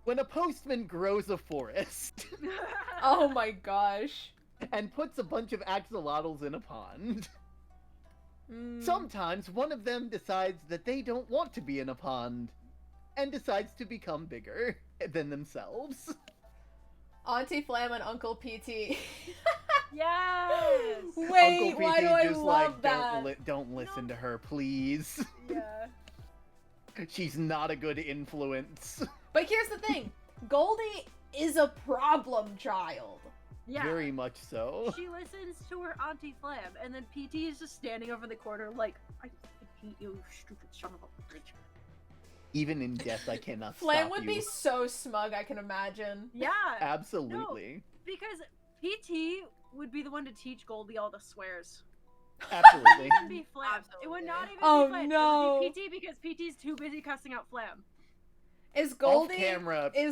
when a postman grows a forest. Oh my gosh. And puts a bunch of axolotls in a pond. Sometimes one of them decides that they don't want to be in a pond and decides to become bigger than themselves. Auntie Flam and Uncle PT. Yes! Wait, Uncle why PT do I just love like, that? don't listen to her, please. Yeah. She's not a good influence. But here's the thing. Goldie is a problem child. Yeah. Very much so. She listens to her Auntie Flam, and then PT is just standing over the corner like, I hate you, stupid son of a bitch. Even in death, I cannot Flam stop would you. be so smug, I can imagine. Yeah. Absolutely. No, because PT would be the one to teach Goldie all the swears. Absolutely. It wouldn't be Flam. It would not even Oh, be Flam. no. It would be PT because PT's too busy cussing out Flam. Is Goldie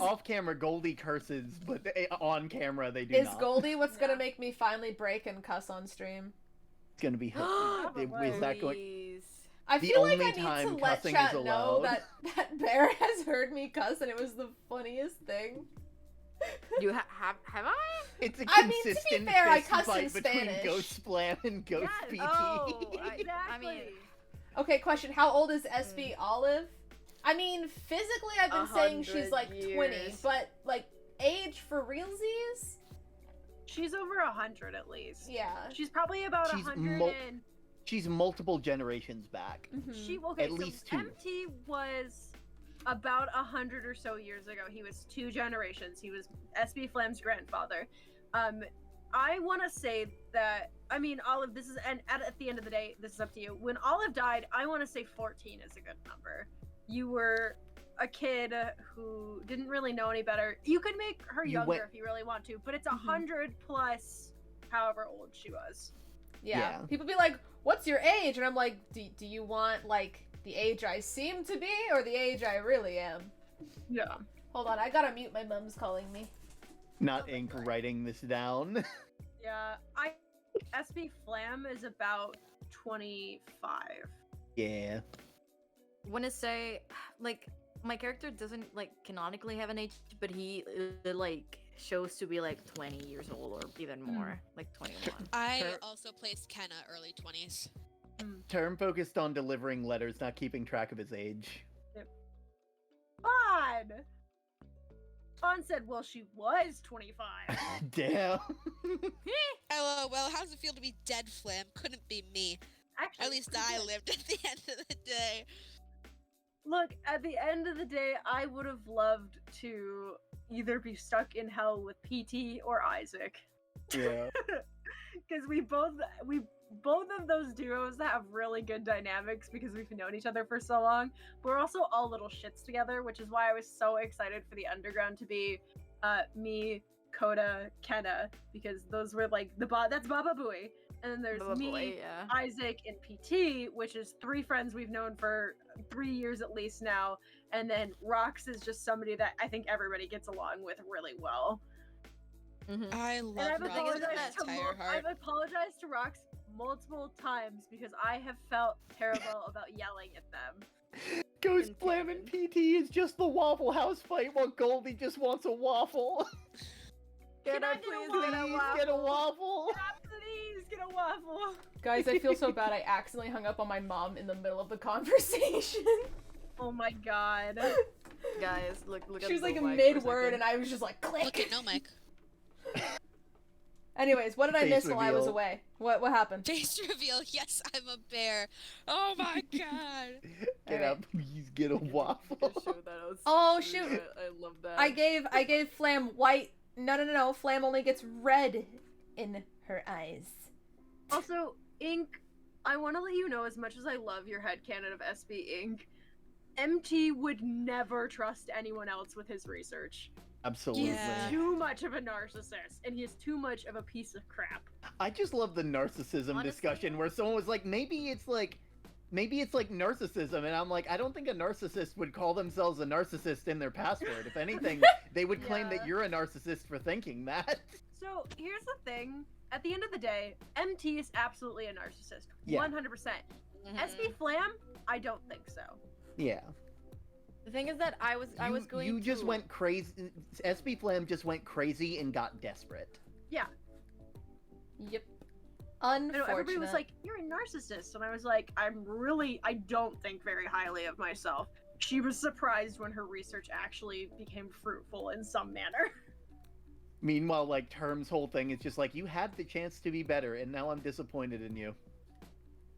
off camera Goldie curses, but on camera they do Is not. Goldie what's gonna make me finally break and cuss on stream? It's gonna be is that going? I The feel like only I need time to let cussing chat is know allowed. that Bear has heard me cuss and it was the funniest thing. You have I? It's a I mean, consistent to be fair, I fist cuss fight in between Spanish. Ghost Splam and Ghost PT. I mean, Okay, question. How old is SB Olive? I mean, physically I've been saying she's 100 like 20, years. but like age for realsies? She's over 100 at least. Yeah. She's probably about She's 100 and... She's multiple generations back. She okay, At so least 2. MT was about 100 or so years ago. He was 2 generations. He was SB Flam's grandfather. I want to say that, I mean, Olive, this is, and at the end of the day, this is up to you. When Olive died, I want to say 14 is a good number. You were a kid who didn't really know any better. You could make her younger if you really want to, but it's 100 plus however old she was. Yeah. People be like, what's your age? And I'm like, do you want, like, the age I seem to be or the age I really am? Yeah. Hold on, I gotta mute, my mom's calling me. Not ink writing this down. Yeah, SB Flam is about 25. Yeah. Want to say, like, my character doesn't like canonically have an age, but he like shows to be like 20 years old or even more, like 21. I also placed Kenna early 20s. Term focused on delivering letters, not keeping track of his age. Fawn! Fawn said, well, she was 25. Damn. Hello, well, how does it feel to be dead, Flam? Couldn't be me. Actually, at least I lived at the end of the day. Look, at the end of the day, I would have loved to either be stuck in hell with PT or Isaac. Yeah. Because we both of those duos have really good dynamics because we've known each other for so long. But we're also all little shits together, which is why I was so excited for the Underground to be me, Coda, Kenna, because those were like that's Baba Booey. And then there's Baba me, Booey, yeah. Isaac, and PT, which is 3 friends we've known for 3 years at least now. And then Rox is just somebody that I think everybody gets along with really well. I love Rox with my entire heart. I've apologized to Rox multiple times because I have felt terrible about yelling at them. Ghost Flam and PT is just the Waffle House fight while Goldie just wants a waffle. Can I please get a waffle? Can I please get a waffle? Guys, I feel so bad I accidentally hung up on my mom in the middle of the conversation. Oh my god. Guys, look at She was the like mic for a mid-word second. and I was just like, click! Look at no mic. Anyways, what did I Face miss while I was reveal. away? What happened? Face reveal, yes, I'm a bear. Oh my god. Get up, please get a waffle. Oh shoot! I love that. I gave Flam white. No. Flam only gets red in her eyes. Also, Ink, I want to let you know, as much as I love your headcanon of SB Ink, MT would never trust anyone else with his research. Absolutely. He's too much of a narcissist, and he is too much of a piece of crap. I just love the narcissism discussion where someone was like, maybe it's like narcissism, and I'm like, I don't think a narcissist would call themselves a narcissist in their password. If anything, they would claim that you're a narcissist for thinking that. So here's the thing. At the end of the day, MT is absolutely a narcissist. Yeah. 100%. SB Flam, I don't think so. Yeah. The thing is that I was going You just to- went crazy. SB Flam just went crazy and got desperate. Yeah. Yep. Unfortunate. Everybody was like, "You're a narcissist," and I was like, I don't think very highly of myself. She was surprised when her research actually became fruitful in some manner. Meanwhile, like, Term's whole thing is just like, you had the chance to be better, and now I'm disappointed in you.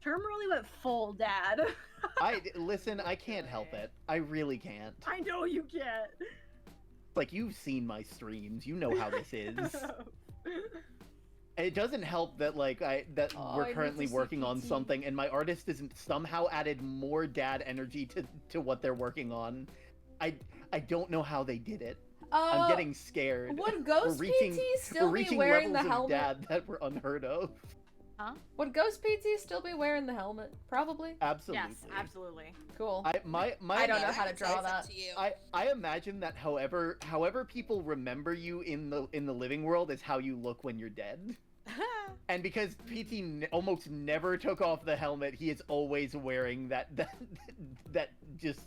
Term really went full dad. Listen, I can't help it. I really can't. I know you can't. Like, you've seen my streams. You know how this is. It doesn't help that, like, we're currently working on something, and my artist isn't somehow added more dad energy to what they're working on. I don't know how they did it. I'm getting scared. Would Ghost PT still be wearing the helmet? Dad that were unheard of. Huh? Would Ghost PT still be wearing the helmet? Probably. Absolutely. Yes, absolutely. Cool. I don't know how to draw that. I imagine that however people remember you in the living world is how you look when you're dead. And because PT almost never took off the helmet, he is always wearing that just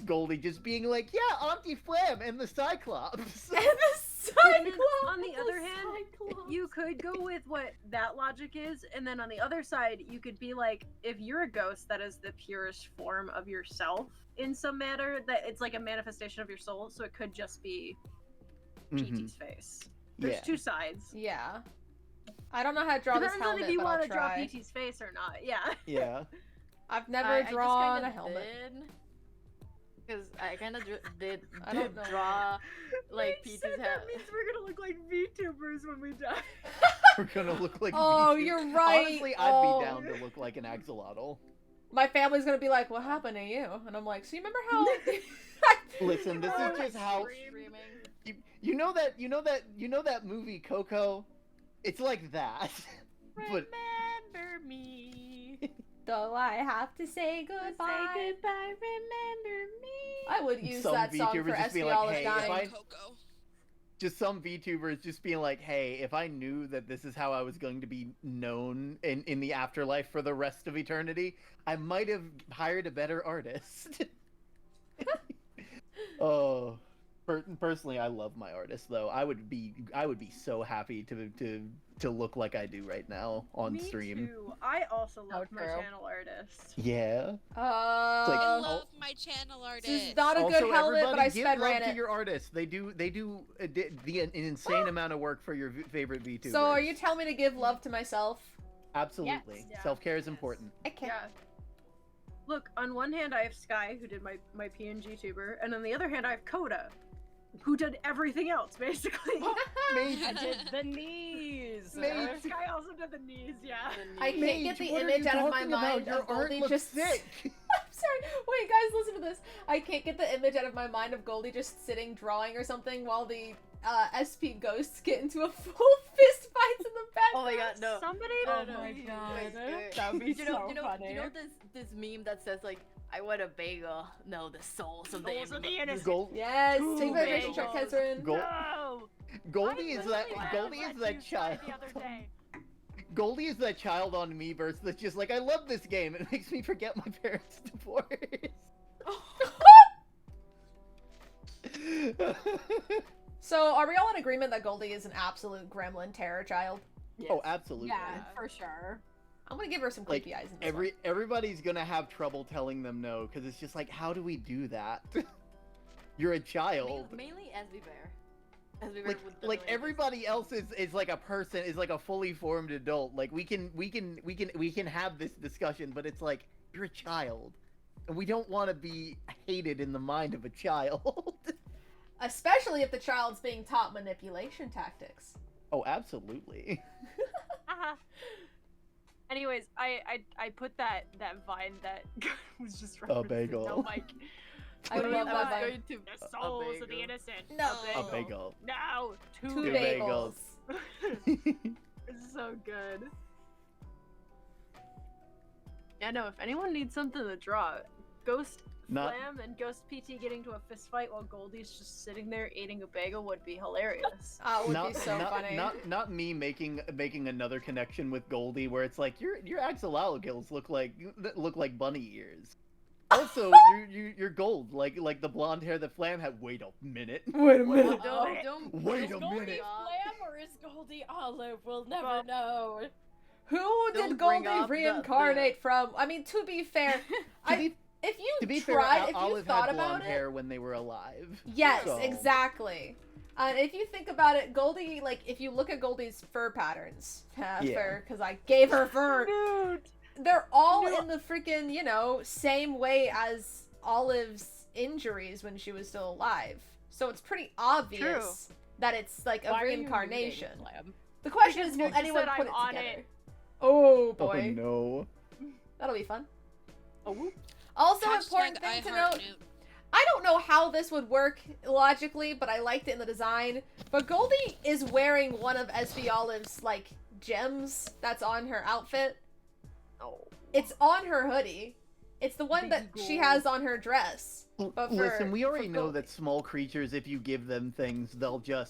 Goldie just being like, yeah, Auntie Flam and the Cyclops. And the Cyclops! On the other hand, you could go with what that logic is, and then on the other side, you could be like, if you're a ghost that is the purest form of yourself in some manner, that it's like a manifestation of your soul, so it could just be PT's face. There's two sides. Yeah. I don't know how to draw this helmet, if you but want I'll to draw try. PT's face or not. Yeah. Yeah. I've never drawn a helmet. Because I kind of did don't know. draw like PT's head. That means we're gonna look like VTubers when we die. We're gonna look like Oh, VTubers. you're right. Honestly, I'd be down to look like an axolotl. My family's gonna be like, what happened to you? And I'm like, so you remember how... Listen, this is just how... You know that movie Coco? It's like that. But Remember me. Though I have to say goodbye. Say goodbye, remember me. I would use some that song VTubers for just being SPL like, hey, dying. if I... Just some VTubers just being like, hey, if I knew that this is how I was going to be known in the afterlife for the rest of eternity, I might have hired a better artist. Oh, personally, I love my artist though. I would be so happy to look like I do right now on stream. Me too. I also love my channel artist. Yeah. I love my channel artist. This is not a Also, good helmet, but I everybody give sped love ran to it. your artists. They do an insane amount of work for your favorite VTubers. So are you telling me to give love to myself? Absolutely. Yes. Self-care is important. Okay. Yeah. Look, on one hand I have Sky, who did my PNG tuber, and on the other hand I have Coda, who did everything else, basically. I did the knees. Sky also did the knees, yeah. I can't get the image out of my mind of Goldie just... sick. I'm sorry. Wait, guys, listen to this. I can't get the image out of my mind of Goldie just sitting drawing or something while the SP ghosts get into a full fist fight in the back. Oh my god, no. Somebody. Oh my god. That would be so funny. You know this meme that says like, I want a bagel. No, the souls of the Souls of the innocent. Yes, Two take vibration bagels. check, Catherine. No! Goldie is that child. The other day. Goldie is that child on Miiverse that's just like, I love this game. It makes me forget my parents' divorce. So, are we all in agreement that Goldie is an absolute gremlin terror child? Yes. Oh, absolutely. Yeah, for sure. I'm gonna give her some creepy eyes. In this Everybody's gonna have trouble telling them no, because it's just like, how do we do that? You're a child. Mainly Esby Bear. Like everybody else is like a person, is like a fully formed adult. Like we can have this discussion, but it's like, you're a child, and we don't want to be hated in the mind of a child. Especially if the child's being taught manipulation tactics. Oh, absolutely. Anyways, I put that vine that was just A referenced bagel. to Mike. I love that vine. The souls of the innocent. No. A bagel. No. Two bagels. It's so good. Yeah, no, if anyone needs something to draw, Ghost Flam and Ghost PT getting to a fist fight while Goldie's just sitting there eating a bagel would be hilarious. It would be so funny. Not me making another connection with Goldie where it's like your axolotl gills look like bunny ears. Also, you're gold, like the blonde hair that Flam had. Wait a minute. Wait a minute. Wait is a Goldie minute. Flam or is Goldie Olive? We'll never know. Who did Don't bring Goldie up the- reincarnate from? I mean, to be fair, if you To be tried, fair, if you Olive thought had about blonde it, hair when they were alive. yes, so. exactly. And if you think about it, Goldie, like, if you look at Goldie's fur patterns, Yeah. because I gave her fur, they're all in the freaking, same way as Olive's injuries when she was still alive. So it's pretty obvious that it's like a Why are you reincarnation. muting Flam? The question Because is, will Nuke anyone said put I'm it on together? it. Oh Oh boy, no. that'll be fun. Oh. Also, Hashtag important I thing to heart note. Newt. I don't know how this would work logically, but I liked it in the design. But Goldie is wearing one of SB Olive's, like, gems that's on her outfit. Oh. It's on her hoodie. It's the one that she has on her dress. But Listen, we already for know Goldie. that small creatures, if you give them things, they'll give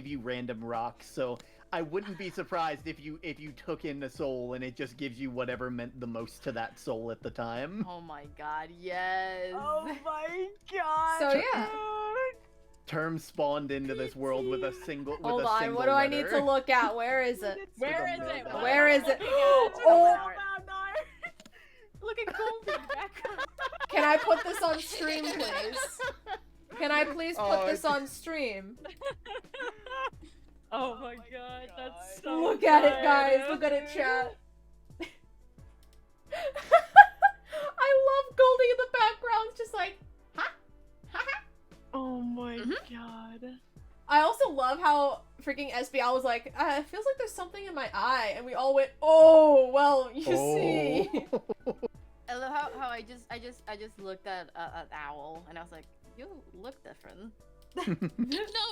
you random rocks. So I wouldn't be surprised if you took in a soul and it just gives you whatever meant the most to that soul at the time. Oh my god, yes. Oh my god. So yeah. Term spawned into this world with a single. Hold with a on, single what do I need letter. to look at? Where is it? Where is it? What Where is it? Oh. Look at Goldie back. Can I put this on stream, please? Can I please put Oh, this on stream? Oh my god, that's so Look at it, good. guys. Look at it, chat. I love Goldie in the background, just like, ha, ha, ha. Oh my Mm-hmm. god. I also love how freaking SBL was like, it feels like there's something in my eye, and we all went, oh, well, you see. I love how I just looked at Owl and I was like, you look different. No,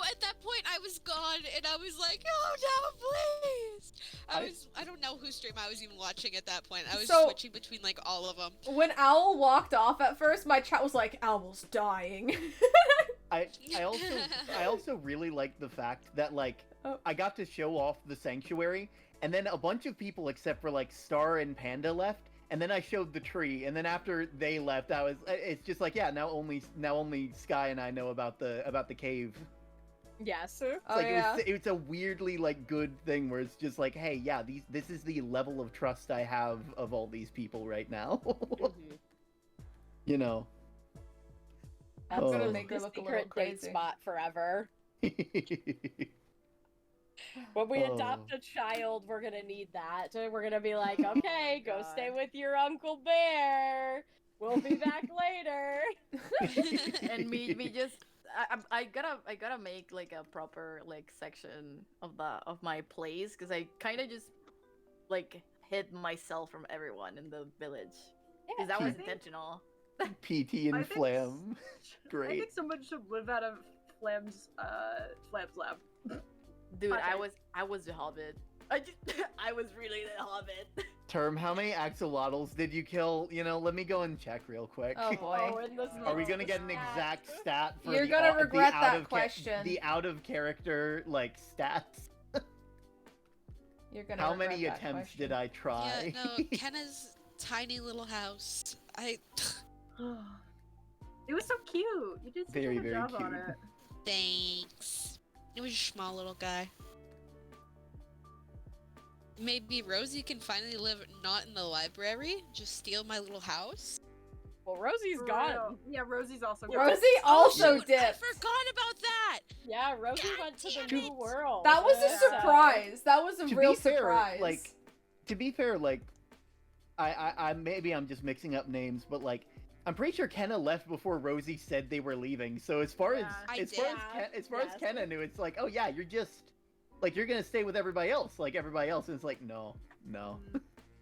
at that point I was gone and I was like, oh no, please! I don't know whose stream I was even watching at that point. I was So- switching between like all of them. When Owl walked off at first, my chat was like, Owl's dying. I also really like the fact that like I got to show off the sanctuary, and then a bunch of people except for like Star and Panda left, and then I showed the tree, and then after they left, it's just like, yeah, now only Sky and I know about the cave. Yes. It's it's a weirdly like good thing where it's just like, hey, yeah, this is the level of trust I have of all these people right now. You know. That's Oh. gonna make her look a little secret date crazy. spot forever. When we adopt a child, we're gonna need that. We're gonna be like, okay, go stay with your Uncle Bear. We'll be back later. And we just I gotta make like a proper like section of my place because I kind of just like hid myself from everyone in the village because that was intentional. PT and I think Flam. I Great. think someone should live out of Flam's lab. Dude, Okay. I was the Hobbit. I was really the Hobbit. Term, how many axolotls did you kill? You know, let me go and check real quick. Oh boy. Oh, in this Are we gonna get an exact stat for You're the gonna au- the regret out that of question. the out of character like stats? You're gonna How regret many that attempts question. did I try? Yeah, no, Kenna's tiny little house. It was so cute. You did such Very, a good very job on cute. it. Thanks. It was a small little guy. Maybe Rosie can finally live not in the library, just steal my little house. Well, Rosie's For gone. real. Yeah, Rosie's also gone. Rosie also shoot, I dipped. forgot about that. Yeah, Rosie went to the new world. That was a Yeah. surprise. That was a To real be fair, surprise. like, to be fair, like, I maybe I'm just mixing up names, but like, I'm pretty sure Kenna left before Rosie said they were leaving. So as far as Yes. Kenna knew, it's like, oh yeah, you're just like you're gonna stay with everybody else, like everybody else, and it's like, no,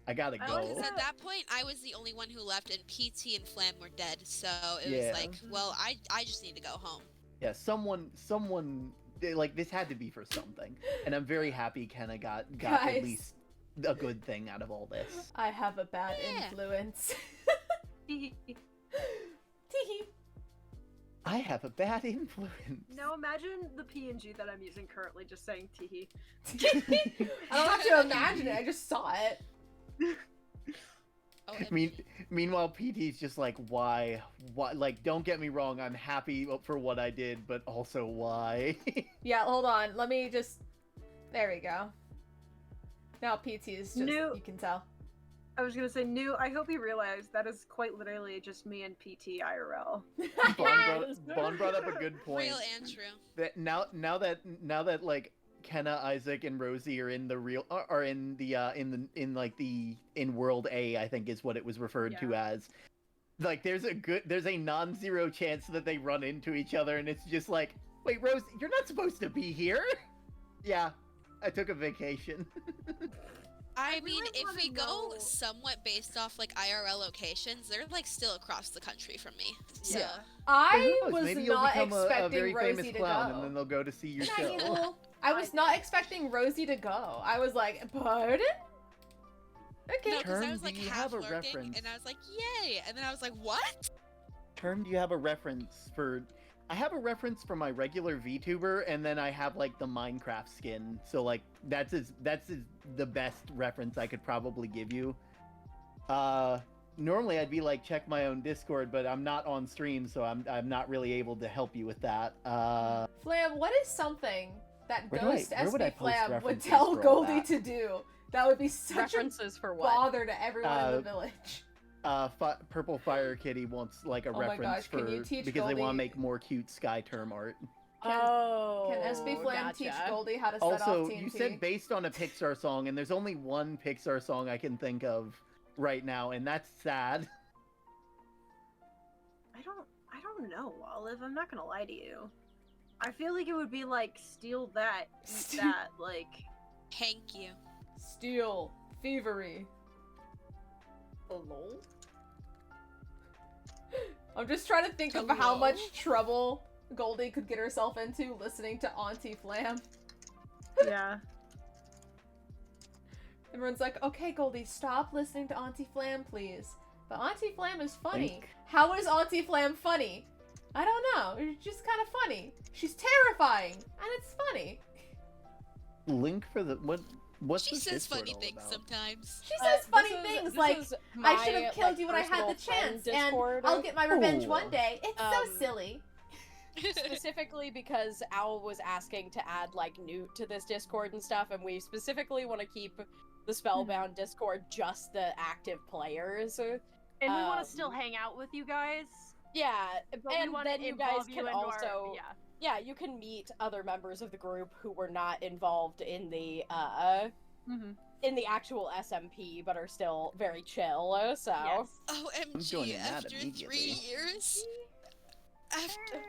I gotta go. Because at that point, I was the only one who left, and PT and Flam were dead. So it Yeah. was like, well, I just need to go home. Yeah, someone, like this had to be for something, and I'm very happy Kenna got Guys. at least a good thing out of all this. I have a bad Yeah. influence. Teehee. I have a bad influence. Now imagine the PNG that I'm using currently just saying teehee. I don't have to imagine it. I just saw it. Meanwhile, PT's just like, why? Like, don't get me wrong, I'm happy for what I did, but also why? Yeah, hold on. Let me just... There we go. Now PT is just... You can tell. I was gonna say, I hope you realize that is quite literally just me and PT IRL. Vaughn brought up a good point. Real and true. That now that like Kenna, Isaac, and Rosie are in the real are in the in World A, I think is what it was referred to as. Like there's a non-zero chance that they run into each other, and it's just like, wait, Rose, you're not supposed to be here. Yeah, I took a vacation. I mean, if we go somewhat based off like IRL locations, they're like still across the country from me. So. Yeah. I was Maybe you'll not become expecting a very Rosie famous to clown, go. and then they'll go to see your Not show. evil. I was not expecting Rosie to go. I was like, pardon? Okay. No, because I Term, was like do you half have a lurking, reference? and I was like, yay! And then I was like, what? Term, do you have a reference for... I have a reference for my regular VTuber, and then I have like the Minecraft skin. So like that's the best reference I could probably give you. Normally I'd be like, check my own Discord, but I'm not on stream, so I'm not really able to help you with that. Flam, what is something that Where Ghost would I SB post Flam would references tell for all Goldie that? to do? That would be such References a for what? bother to everyone in the village. Purple Fire Kitty wants like a Oh my reference gosh, can you for teach because they want Goldie- to make more cute Sky Term art. Can SB Flam teach Goldie how to set Also, off TNT? you said based on a Pixar song, and there's only one Pixar song I can think of right now, and that's sad. I don't know, Olive. I'm not gonna lie to you. I feel like it would be like steal that, eat that, like. Thank you. Steal. Thievery. Hello? I'm just trying to think of how much trouble Goldie could get herself into listening to Auntie Flam. Yeah. Everyone's like, okay, Goldie, stop listening to Auntie Flam, please. But Auntie Flam is funny. Link. How is Auntie Flam funny? I don't know. It's just kind of funny. She's terrifying, and it's funny. Link for the what's She this says Discord funny all things about? sometimes. She says funny this things is like, I should my, have killed like, you when I had the personal friend chance, and Discord. I'll get my revenge Ooh. one day. It's so silly. Specifically because Owl was asking to add like Newt to this Discord and stuff, and we specifically want to keep the SpellBound Discord just the active players. And we want to still hang out with you guys. Yeah, But we and wanna then you guys involve you can into our- also yeah. you can meet other members of the group who were not involved in the in the actual SMP but are still very chill. So I'm OMG, joining that after immediately. 3 years? After...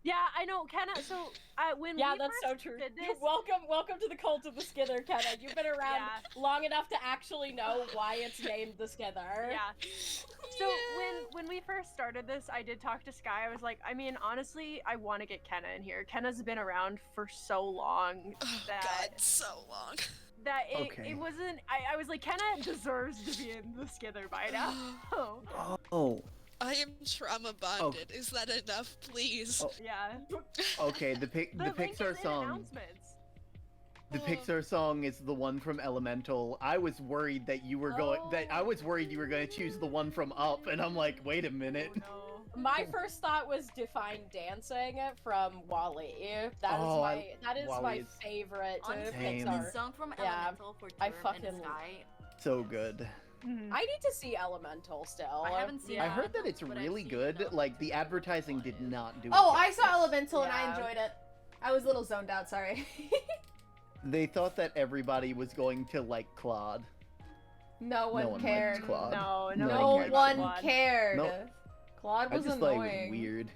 Yeah, I know, Kenna. So when yeah, we that's so first true. did this, Welcome to the cult of the Skither, Kenna. You've been around long enough to actually know why it's named the Skither. Yeah. So when we first started this, I did talk to Sky. I was like, I mean, honestly, I want to get Kenna in here. Kenna's been around for so long that God, so long. that Okay. it wasn't. I was like, Kenna deserves to be in the Skither by now. Oh. I am trauma bonded. Is that enough, please? Oh. Yeah. Okay, the link Pixar is in song. announcements. The Pixar song is the one from Elemental. I was worried that you were going. I was worried you were going to choose the one from Up, and I'm like, wait a minute. My first thought was Define Dancing from Wall-E. That is Oh, my Wall-E is favorite Honestly, Pixar. the song from Yeah, Elemental for I Term fucking and Sky. So good. I need to see Elemental still. I haven't seen I heard that it's but I've really seen good. enough. Like the advertising did not do. Oh, it I saw justice. Elemental and I Yeah. enjoyed it. I was a little zoned out, sorry. They thought that everybody was going to like Claude. No one one cared. liked Claude. No, No No one one Claude. cared. Nope. Claude I was just thought annoying. it was weird.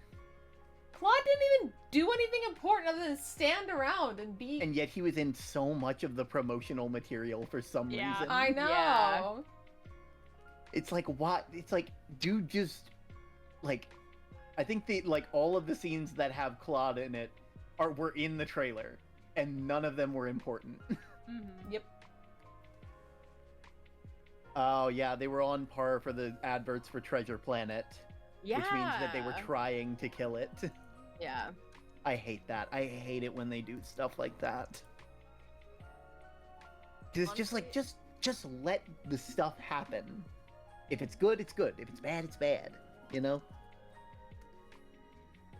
Claude didn't even do anything important other than stand around and be. And yet he was in so much of the promotional material for some reason. I know. Yeah. It's like what? It's like, dude, just like, I think all of the scenes that have Claude in it were in the trailer, and none of them were important. Yep. Oh yeah, they were on par for the adverts for Treasure Planet, which means that they were trying to kill it. Yeah. I hate that. I hate it when they do stuff like that. It's just like, just just let the stuff happen. If it's good, it's good. If it's bad, it's bad. You know?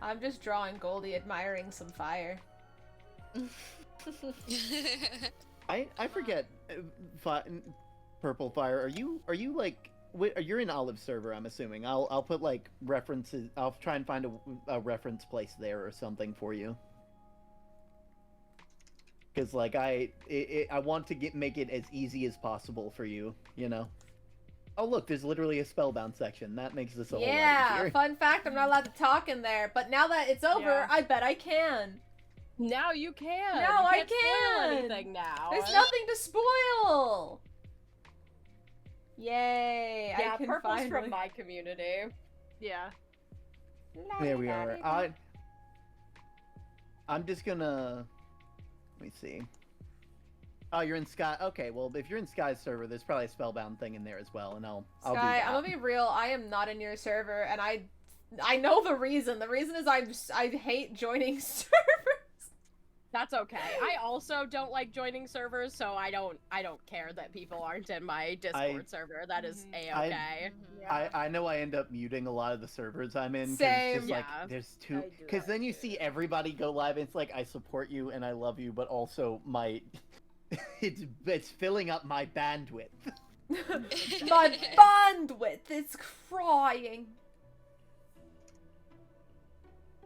I'm just drawing Goldie admiring some fire. I forget, Purple Fire. Are you like? You're in Olive server, I'm assuming. I'll put like references. I'll try and find a reference place there or something for you. Because like I want to make it as easy as possible for you. You know. Oh look, there's literally a Spellbound section. That makes this a whole lot easier. Fun fact, I'm not allowed to talk in there, but now that it's over, I bet I can. Now you can. Now you I can't can. spoil anything now. There's nothing to spoil. Yay! Yeah, I can Purple's finally... from my community. Yeah. There we are. I'm just gonna. Let me see. Oh, you're in Sky. Okay, well, if you're in Sky's server, there's probably a Spellbound thing in there as well, and I'll do Sky, that. I'm gonna be real. I am not in your server, and I know the reason. The reason is I hate joining servers. That's okay. I also don't like joining servers, so I don't care that people aren't in my Discord server. That is a-okay. I know I end up muting a lot of the servers I'm in. Same. It's just like there's too. Because then you see everybody go live, and it's like I support you and I love you, but also my. It's filling up my bandwidth. My bandwidth is crying.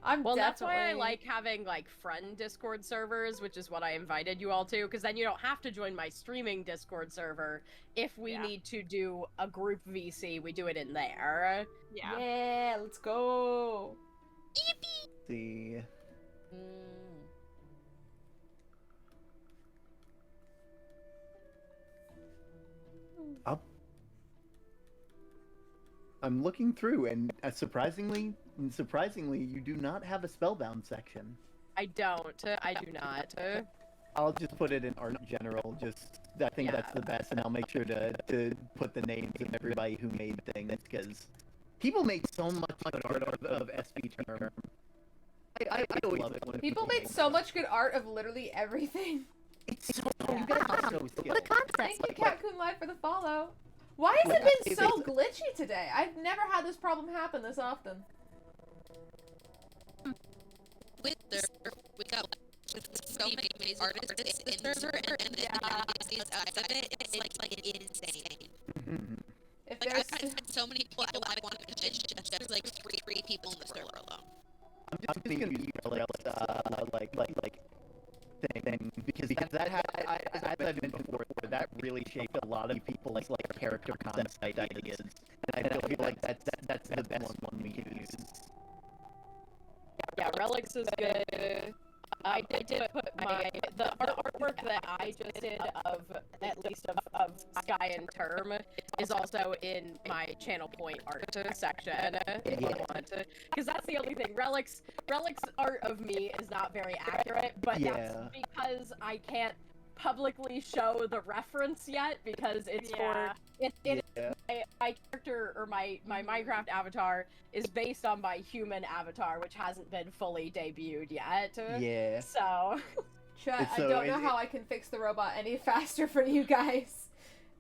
That's why I like having like friend Discord servers, which is what I invited you all to, because then you don't have to join my streaming Discord server. If we need to do a group VC, we do it in there. Yeah, let's go. See. I'm looking through, and surprisingly, you do not have a Spellbound section. I don't. I do not. I'll just put it in art in general. I think that's the best, and I'll make sure to put the names of everybody who made things, because people made so much good art of SB Term. I always love it when people make so much good art of literally everything. It's so you guys are so skilled. What a concept! Thank you, Catcoon Live, for the follow. Why has it been so glitchy today? I've never had this problem happen this often. We got so many artists in the server, and then outside of it, it's like insane. If like I've had so many people I want to mention, there's like three people in the server alone. I'm just gonna use like thing because that had as I've mentioned before, that really shaped a lot of people's like character concept ideas, and I feel like that's the best one we can use. Yeah, Relics is good. I did put the artwork that I just did of at least of Sky and Term is also in my channel point art section if you want to, because that's the only thing. Relics art of me is not very accurate, but that's because I can't publicly show the reference yet because it's for my character or my Minecraft avatar is based on my human avatar, which hasn't been fully debuted yet. Yeah. So Chat, I don't know how I can fix the robot any faster for you guys.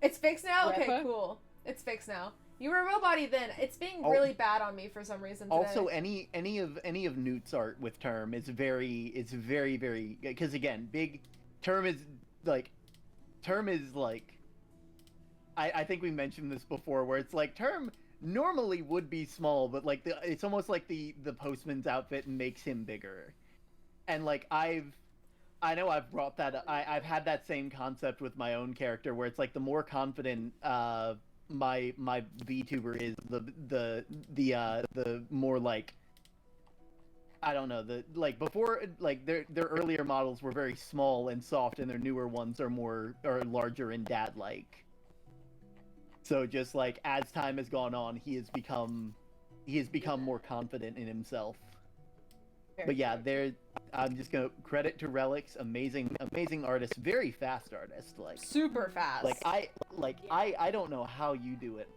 It's fixed now? Okay, cool. It's fixed now. You were a robot-y then. It's being really bad on me for some reason today. Also, any of Newt's art with Term is very because again, Term is like I think we mentioned this before, where it's like Term normally would be small, but like it's almost like the postman's outfit makes him bigger. And like I know I've brought that up. I've had that same concept with my own character, where it's like the more confident my VTuber is, the more like I don't know, before, like their earlier models were very small and soft, and their newer ones are larger and dad-like. So just like as time has gone on, he has become more confident in himself. But yeah, I'm just gonna credit to Relics, amazing artist, very fast artist, like super fast. I don't know how you do it.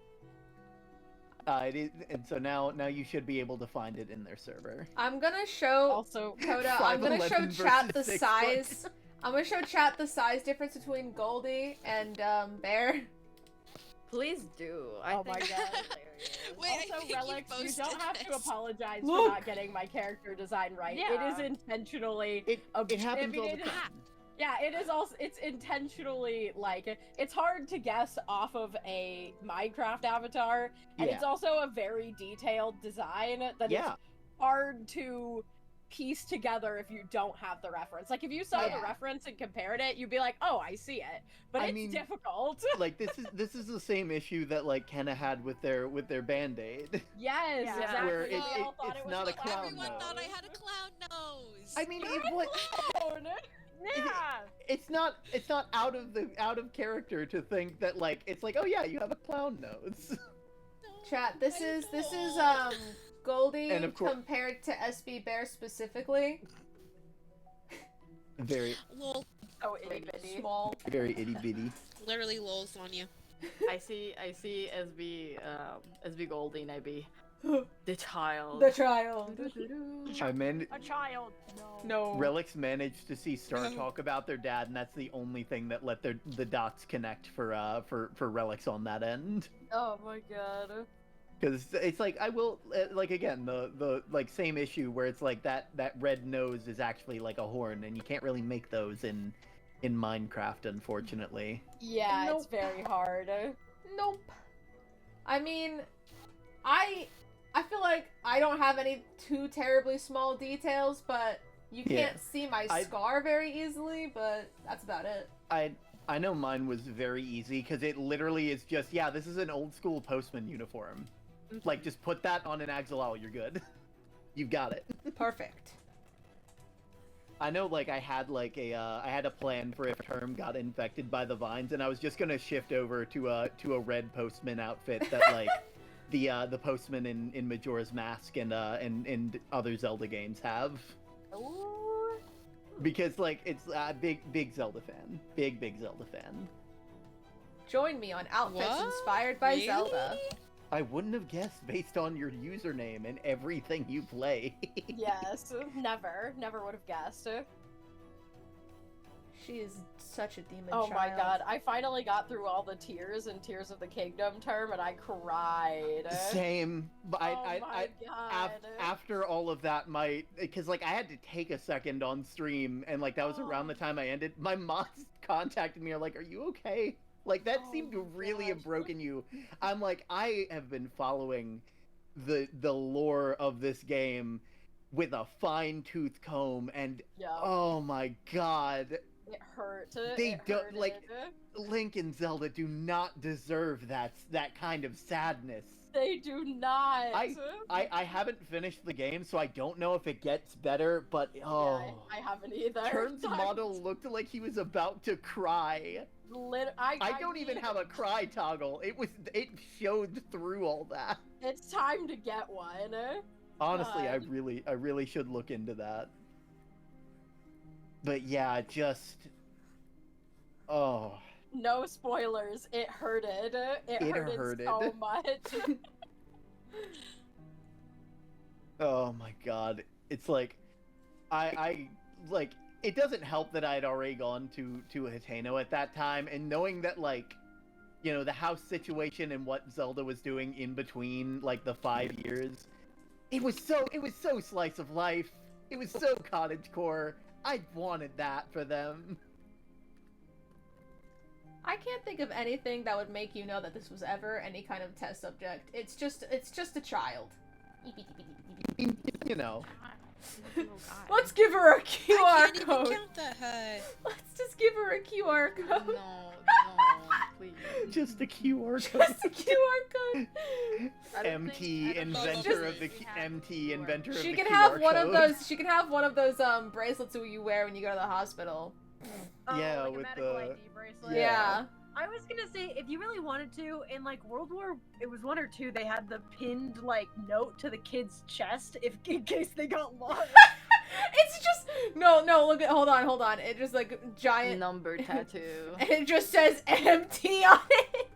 It is, and so now you should be able to find it in their server. I'm gonna show Coda. I'm gonna show chat the size. I'm gonna show chat the size difference between Goldie and Bear. Please do. Oh my god. Wait, I Also, think Relics, you posted don't have to this. apologize Look. for not getting my character design right. It Yeah. is intentionally. It happens all the time. Yeah, it is also. It's intentionally like it's hard to guess off of a Minecraft avatar, and it's Yeah. also a very detailed design that Yeah. is hard to piece together if you don't have the reference. Like if you saw Yeah. the reference and compared it, you'd be like, "Oh, I see it," but I it's mean, difficult. Like this is the same issue that like Kenna had with their Band-Aid. Yes, Yeah. exactly. Where We all thought it's it was not a clown clown Everyone nose. thought I had a clown nose. I mean, it was. Clown. Yeah. It's not out of character to think that like it's like, oh yeah, you have a clown nose. Chat, this is Goldie And of course- compared to SB Bear specifically. Very Lol. Oh, itty bitty. Small. very itty bitty. Literally lols on you. I see SB Goldie and I be the child. The child. I mean, A child. No. No. Relics managed to see Star talk about their dad, and that's the only thing that let the dots connect for Relics on that end. Oh my god. Because it's like I will like again the like same issue where it's like that red nose is actually like a horn, and you can't really make those in Minecraft, unfortunately. Yeah, Nope. it's very hard. Nope. I mean, I feel like I don't have any too terribly small details, but you Yeah. can't see my I- scar very easily, but that's about it. I know mine was very easy because it literally is just this is an old school postman uniform. Like just put that on an axolotl, you're good. You've got it. Perfect. I know, like I had a plan for if Term got infected by the vines, and I was just gonna shift over to a red postman outfit that like the postman in Majora's Mask and other Zelda games have. Ooh. Because like it's a big Zelda fan, big Zelda fan. Join me on outfits What? inspired by Really? Zelda. I wouldn't have guessed based on your username and everything you play. Yes, never would have guessed. She is such a demon Oh child. my god, I finally got through all the Tears and Tears of the Kingdom term, and I cried. Same, but Oh my god. after all of that, because like I had to take a second on stream, and like that was around the time I ended. My moms contacted me, are like, "Are you okay?" Like that seemed to really have broken you. I'm like, I have been following the lore of this game with a fine-tooth comb, and oh my god, It hurt. they It don't hurted. like Link and Zelda do not deserve that kind of sadness. They do not. I haven't finished the game, so I don't know if it gets better, but I haven't either. Term's model looked like he was about to cry. I don't even have a cry toggle. It showed through all that. It's time to get one. Honestly, I God. really should look into that. But yeah, just No spoilers. It hurted. It hurted so much. Oh my god. It's like I like it doesn't help that I had already gone to Hateno at that time, and knowing that like the house situation and what Zelda was doing in between like the 5 years, it was so slice of life. It was so cottagecore. I wanted that for them. I can't think of anything that would make you know that this was ever any kind of test subject. It's just a child. You know. Let's give her a QR I can't code. even count that high. Let's just give her a QR code. No, please. Just a QR code. Just a QR code. MT inventor of the MT inventor of the She can QR have one code. of those. She can have one of those bracelets that you wear when you go to the hospital. Yeah, like with a medical the ID bracelet. Yeah. I was gonna say, if you really wanted to, in like World War, it was 1 or 2, they had the pinned like note to the kid's chest in case they got lost. It's just no. Look at hold on. It just like giant number tattoo. And it just says MT on it.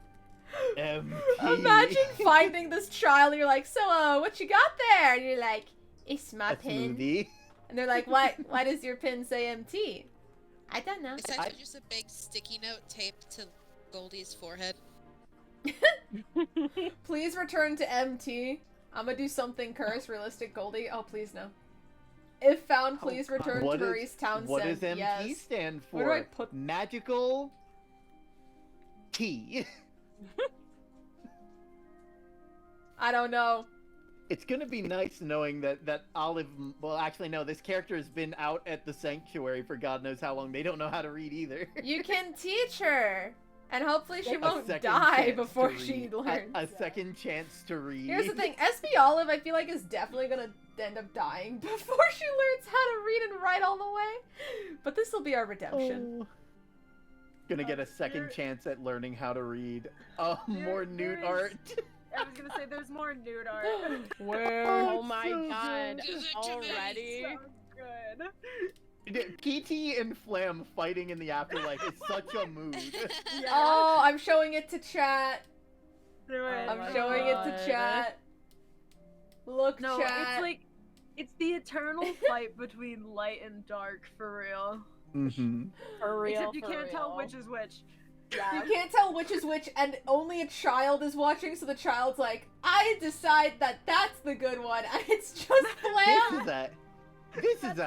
MT. Imagine finding this child and you're like, so what you got there? And you're like, it's my A pin. smoothie. And they're like, why does your pin say MT? I don't know. It's actually just a big sticky note taped to Goldie's forehead. Please return to MT. I'm gonna do something cursed, realistic, Goldie. Oh, please no. If found, please return to Maurice Townsend. What does MT yes. stand for? Where do I put Magical T. I don't know. It's gonna be nice knowing that Olive. Well, actually, no. This character has been out at the sanctuary for God knows how long. They don't know how to read either. You can teach her, and hopefully she A won't second die chance before to she read. learns. A second chance to read. Here's the thing: SB Olive, I feel like, is definitely gonna end up dying before she learns how to read and write all the way. But this will be our redemption. Oh. Gonna get a second chance at learning how to read. Oh, more nude art. I was gonna say there's more nude art. Oh my so god, good. already? So good. PT and Flam fighting in the afterlife is such a mood. Yeah. Oh, I'm showing it to chat. Do it. I'm showing it to chat. Look, No, chat. it's like it's the eternal fight between light and dark for real. Mm-hmm. For real. Except you for can't tell real. which is which. Yeah. You can't tell which is which, and only a child is watching, so the child's like, I decide that that's the good one, and it's just Flam. This is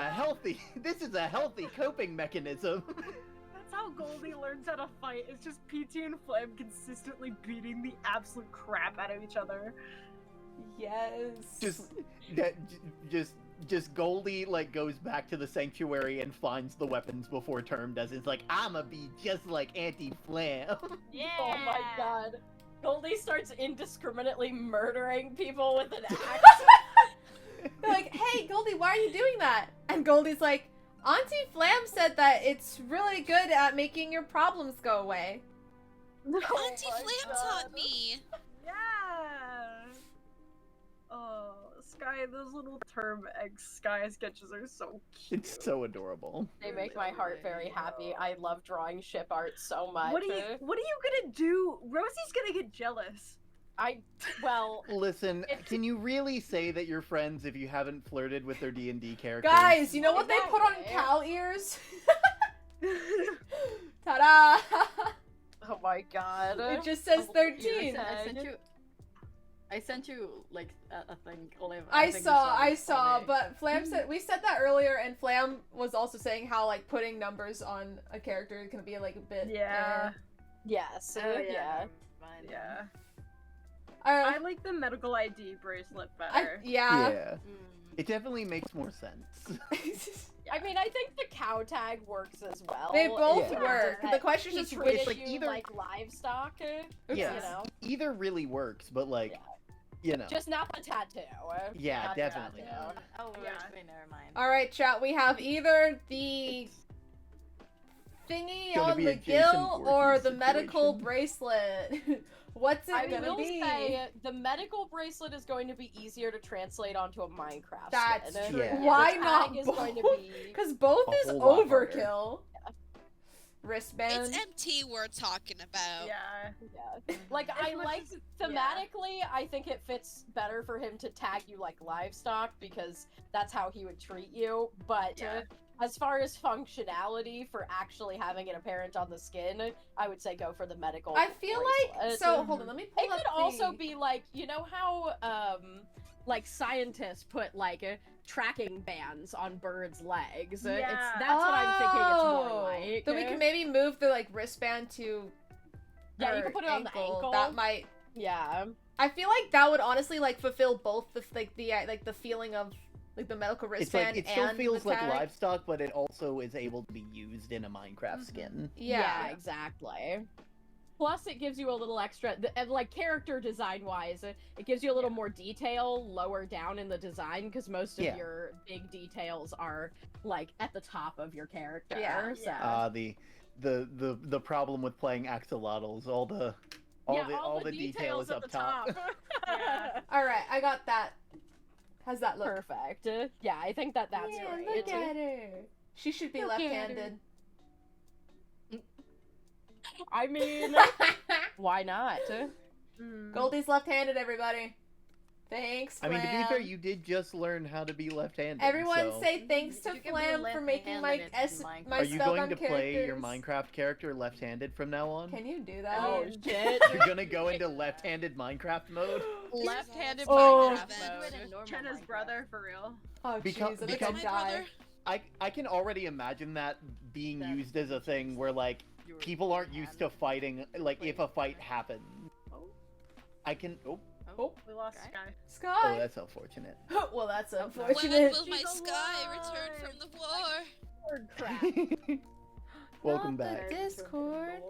a healthy coping mechanism. That's how Goldie learns how to fight. It's just PT and Flam consistently beating the absolute crap out of each other. Yes. Just Goldie like goes back to the sanctuary and finds the weapons before Term does. It's like, I'ma be just like Auntie Flam. Yeah. Oh my god. Goldie starts indiscriminately murdering people with an axe. They're like, hey, Goldie, why are you doing that? And Goldie's like, Auntie Flam said that it's really good at making your problems go away. Auntie Flam taught me. Yeah. Oh, Sky, those little Term X Sky sketches are so cute. It's so adorable. They make my heart very happy. I love drawing ship art so much. What are you gonna do? Rosie's gonna get jealous. Listen, can you really say that you're friends if you haven't flirted with their D&D characters? Guys, you know what they put on cow ears? Ta-da! Oh my god. It just says 13. I sent you like a thing, Olive. I saw, but Flam said, we said that earlier, and Flam was also saying how like putting numbers on a character can be like a bit. Yeah. Yes. Oh, yeah. Fine. Yeah. I like the medical ID bracelet better. Yeah. It definitely makes more sense. I mean, I think the cow tag works as well. They both Yeah. work. The question He is treated which, like, you either- like livestock. Yeah. You know? Either really works, but like, you know. Just not the tattoo. Yeah, Not the definitely. tattoo. Oh, Yeah. wait, never mind. All right, chat. We have either the thingy gonna on be the a Jason gill or Voorhees the medical situation. bracelet. What's it I gonna will be? say the medical bracelet is going to be easier to translate onto a Minecraft That's skin. true. Yeah. Why The not tag is both? going to be Because both A is whole lot harder. overkill. Wristband. It's MT we're talking about. Yeah. Yeah. Like, I much like, as- thematically, I think it fits better for him to tag you like livestock, because that's how he would treat you, but Yeah. as far as functionality for actually having it apparent on the skin, I would say go for the medical I feel like bracelet. so. Hold on, let me pull It up could also the- be like, you know how, like scientists put like tracking bands on birds' legs. Yeah. That's what I'm thinking it's more like. Then we can maybe move the like wristband to. Yeah, you her can put it on the ankle. That might. Yeah. I feel like that would honestly like fulfill both the the feeling of like the medical It's wristband like it still and feels the like tag. livestock, but it also is able to be used in a Minecraft skin. Yeah. Exactly. Plus, it gives you a little extra, and like character design wise, it gives you a little more detail lower down in the design, because most of Yeah. your big details are like at the top of your character. Yeah. So. The problem with playing axolotls, all the detail is at up the top. Yeah. All right, I got that. How's that look? Perfect. Yeah, I think that's Yeah, great. look at her. She should be Look at her. left-handed. I mean, why not? Goldie's left-handed, everybody. Thanks, I mean, to be fair, Flam. you did just learn how to be left-handed. Everyone so... say thanks to You can be Flam for making my left-handed Are you going to SpellBound play your characters. Minecraft character left-handed from now on? Can you do that? Oh shit. You're gonna go into left-handed Minecraft mode? Left-handed Oh. Minecraft mode. Chenna's brother, for real. Oh, Because- jeez, I'm because- gonna die. I can already imagine that being used as a thing where, like, people aren't used to fighting, like, if a fight happens. I can... Oh, we lost Sky. Sky! Oh, that's unfortunate. Well, that's When unfortunate. will my Sky return from the war? Crap. Welcome Not back. the Discord.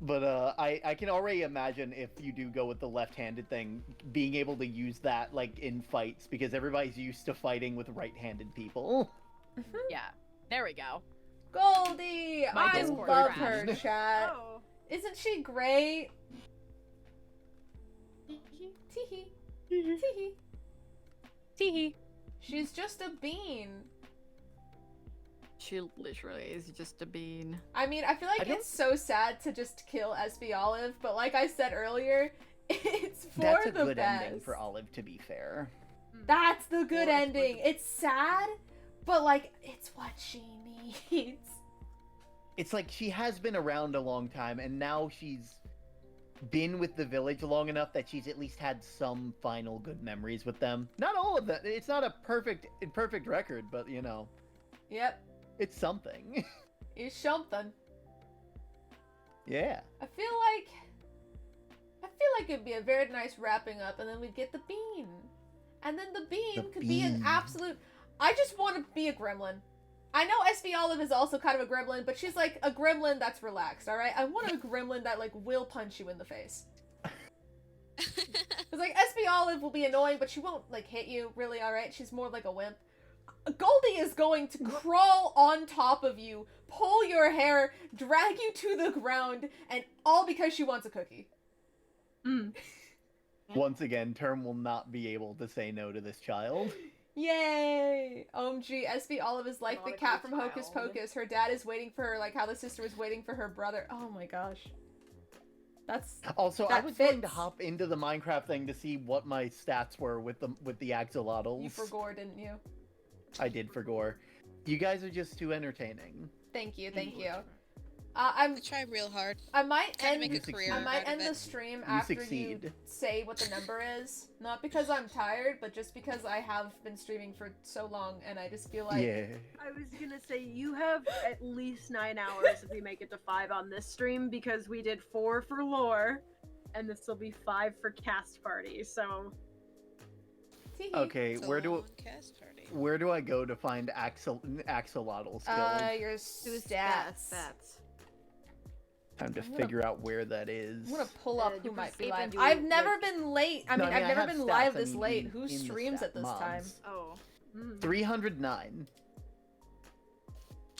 But I can already imagine if you do go with the left-handed thing, being able to use that like in fights because everybody's used to fighting with right-handed people. Yeah. There we go. Goldie! My I Discord love crashed. her, chat. Oh. Isn't she great? Teehee. Teehee. Teehee. She's just a bean. She literally is just a bean. I mean, I feel like it's so sad to just kill SB Olive, but like I said earlier, it's for That's a the good best. ending for Olive, to be fair. That's the good ending. It's sad, but like it's what she needs. It's like she has been around a long time, and now she's been with the village long enough that she's at least had some final good memories with them. Not all of that. It's not a perfect record, but you know. Yep. It's something. It's something. Yeah. I feel like it'd be a very nice wrapping up, and then we'd get the bean. And then the bean could be an absolute... I just want to be a gremlin. I know SB Olive is also kind of a gremlin, but she's like a gremlin that's relaxed, alright? I want a gremlin that like will punch you in the face. It's like SB Olive will be annoying, but she won't like hit you, really, alright? She's more like a wimp. Goldie is going to crawl on top of you, pull your hair, drag you to the ground, and all because she wants a cookie. Once again, Term will not be able to say no to this child. Yay! OMG, SB Olive is like the Not a cat good from Hocus child. Pocus. Her dad is waiting for her, like how the sister was waiting for her brother. Oh my gosh. That's... Also, I that was going to fits. hop into the Minecraft thing to see what my stats were with the axolotls. You forgot, didn't you? I did for gore. You guys are just too entertaining. Thank you, thank you. I try real hard. I might Try to end. make a You career I might out end of the it. stream You after you succeed. say what the number is. Not because I'm tired, but just because I have been streaming for so long, and I just feel like Yeah. I was gonna say you have at least 9 hours if we make it to 5 on this stream because we did 4 for lore, and this will be 5 for cast party. So Okay, It's a where long cast party. do I go to find axolotl skills? your stats. Time to I'm gonna- figure out where that is. I'm gonna pull up you who can might be save live. and do, I've like- never been late. I No, mean, I mean, I've I never have been stats, live I this mean, late. in Who the streams stat at this mobs. time? oh, 309.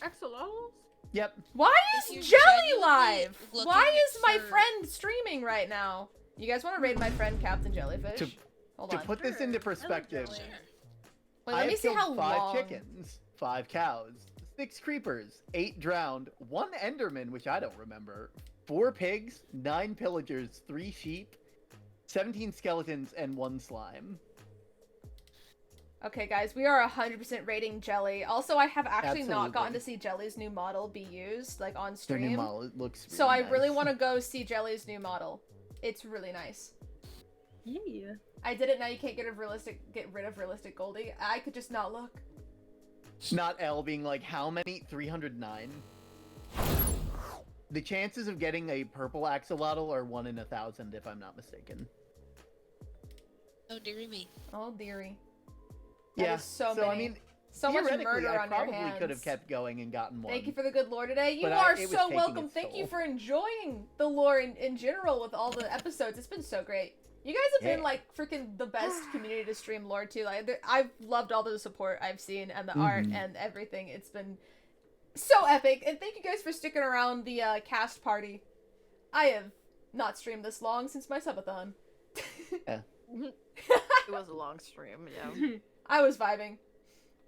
axolotls. Yep. Why If is you're Jelly genuinely live? looking Why is my for- friend streaming right now? You guys want to raid my friend Captain Jellyfish? Hold To on. put this into perspective, Wait, I let me have see killed how 5 long. chickens, 5 cows, 6 creepers, 8 drowned, 1 enderman, which I don't remember, 4 pigs, 9 pillagers, 3 sheep, 17 skeletons, and 1 slime. Okay, guys, we are 100% rating Jelly. Also, I have actually not gotten Absolutely. to see Jelly's new model be used, like, on Their stream. new model, it looks So I really really nice. want to go see Jelly's new model. It's really nice. Yeah. I did it, now you can't get rid of realistic Goldie. I could just not look. Not L being like, how many? 309. The chances of getting a purple axolotl are 1 in 1,000, if I'm not mistaken. Oh, dearie me. Oh, dearie. That Yeah, is so I many. mean, So much theoretically, murder I on your probably hands. could have kept going and gotten one. Thank you for the good lore today. You But are it was so taking welcome. its Thank you toll. for enjoying the lore in general with all the episodes. It's been so great. You guys have been Yeah. like freaking the best community to stream lore too. Like I've loved all the support I've seen and the art Mhm. and everything. It's been so epic. And thank you guys for sticking around the cast party. I have not streamed this long since my subathon. It was a long stream, yeah. I was vibing.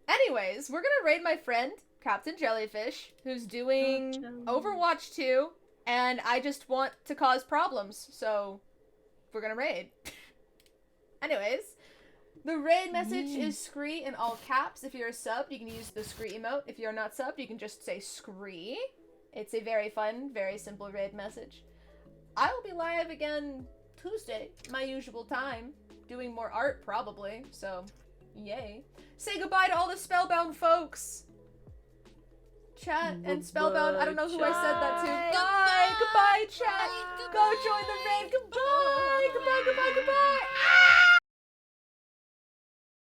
Anyways, we're gonna raid my friend, Captain Jellyfish, who's doing Overwatch 2, and I just want to cause problems, so we're gonna raid. Anyways, The raid message is Scree in all caps. If you're a sub, you can use the Scree emote. If you're not subbed, you can just say Scree. It's a very fun, very simple raid message. I will be live again Tuesday, my usual time, doing more art probably, so yay. Say goodbye to all the Spellbound folks. Chat and Spellbound, I don't know who I said that to. Bye, goodbye chat. Go join the raid. Goodbye, goodbye, goodbye, goodbye.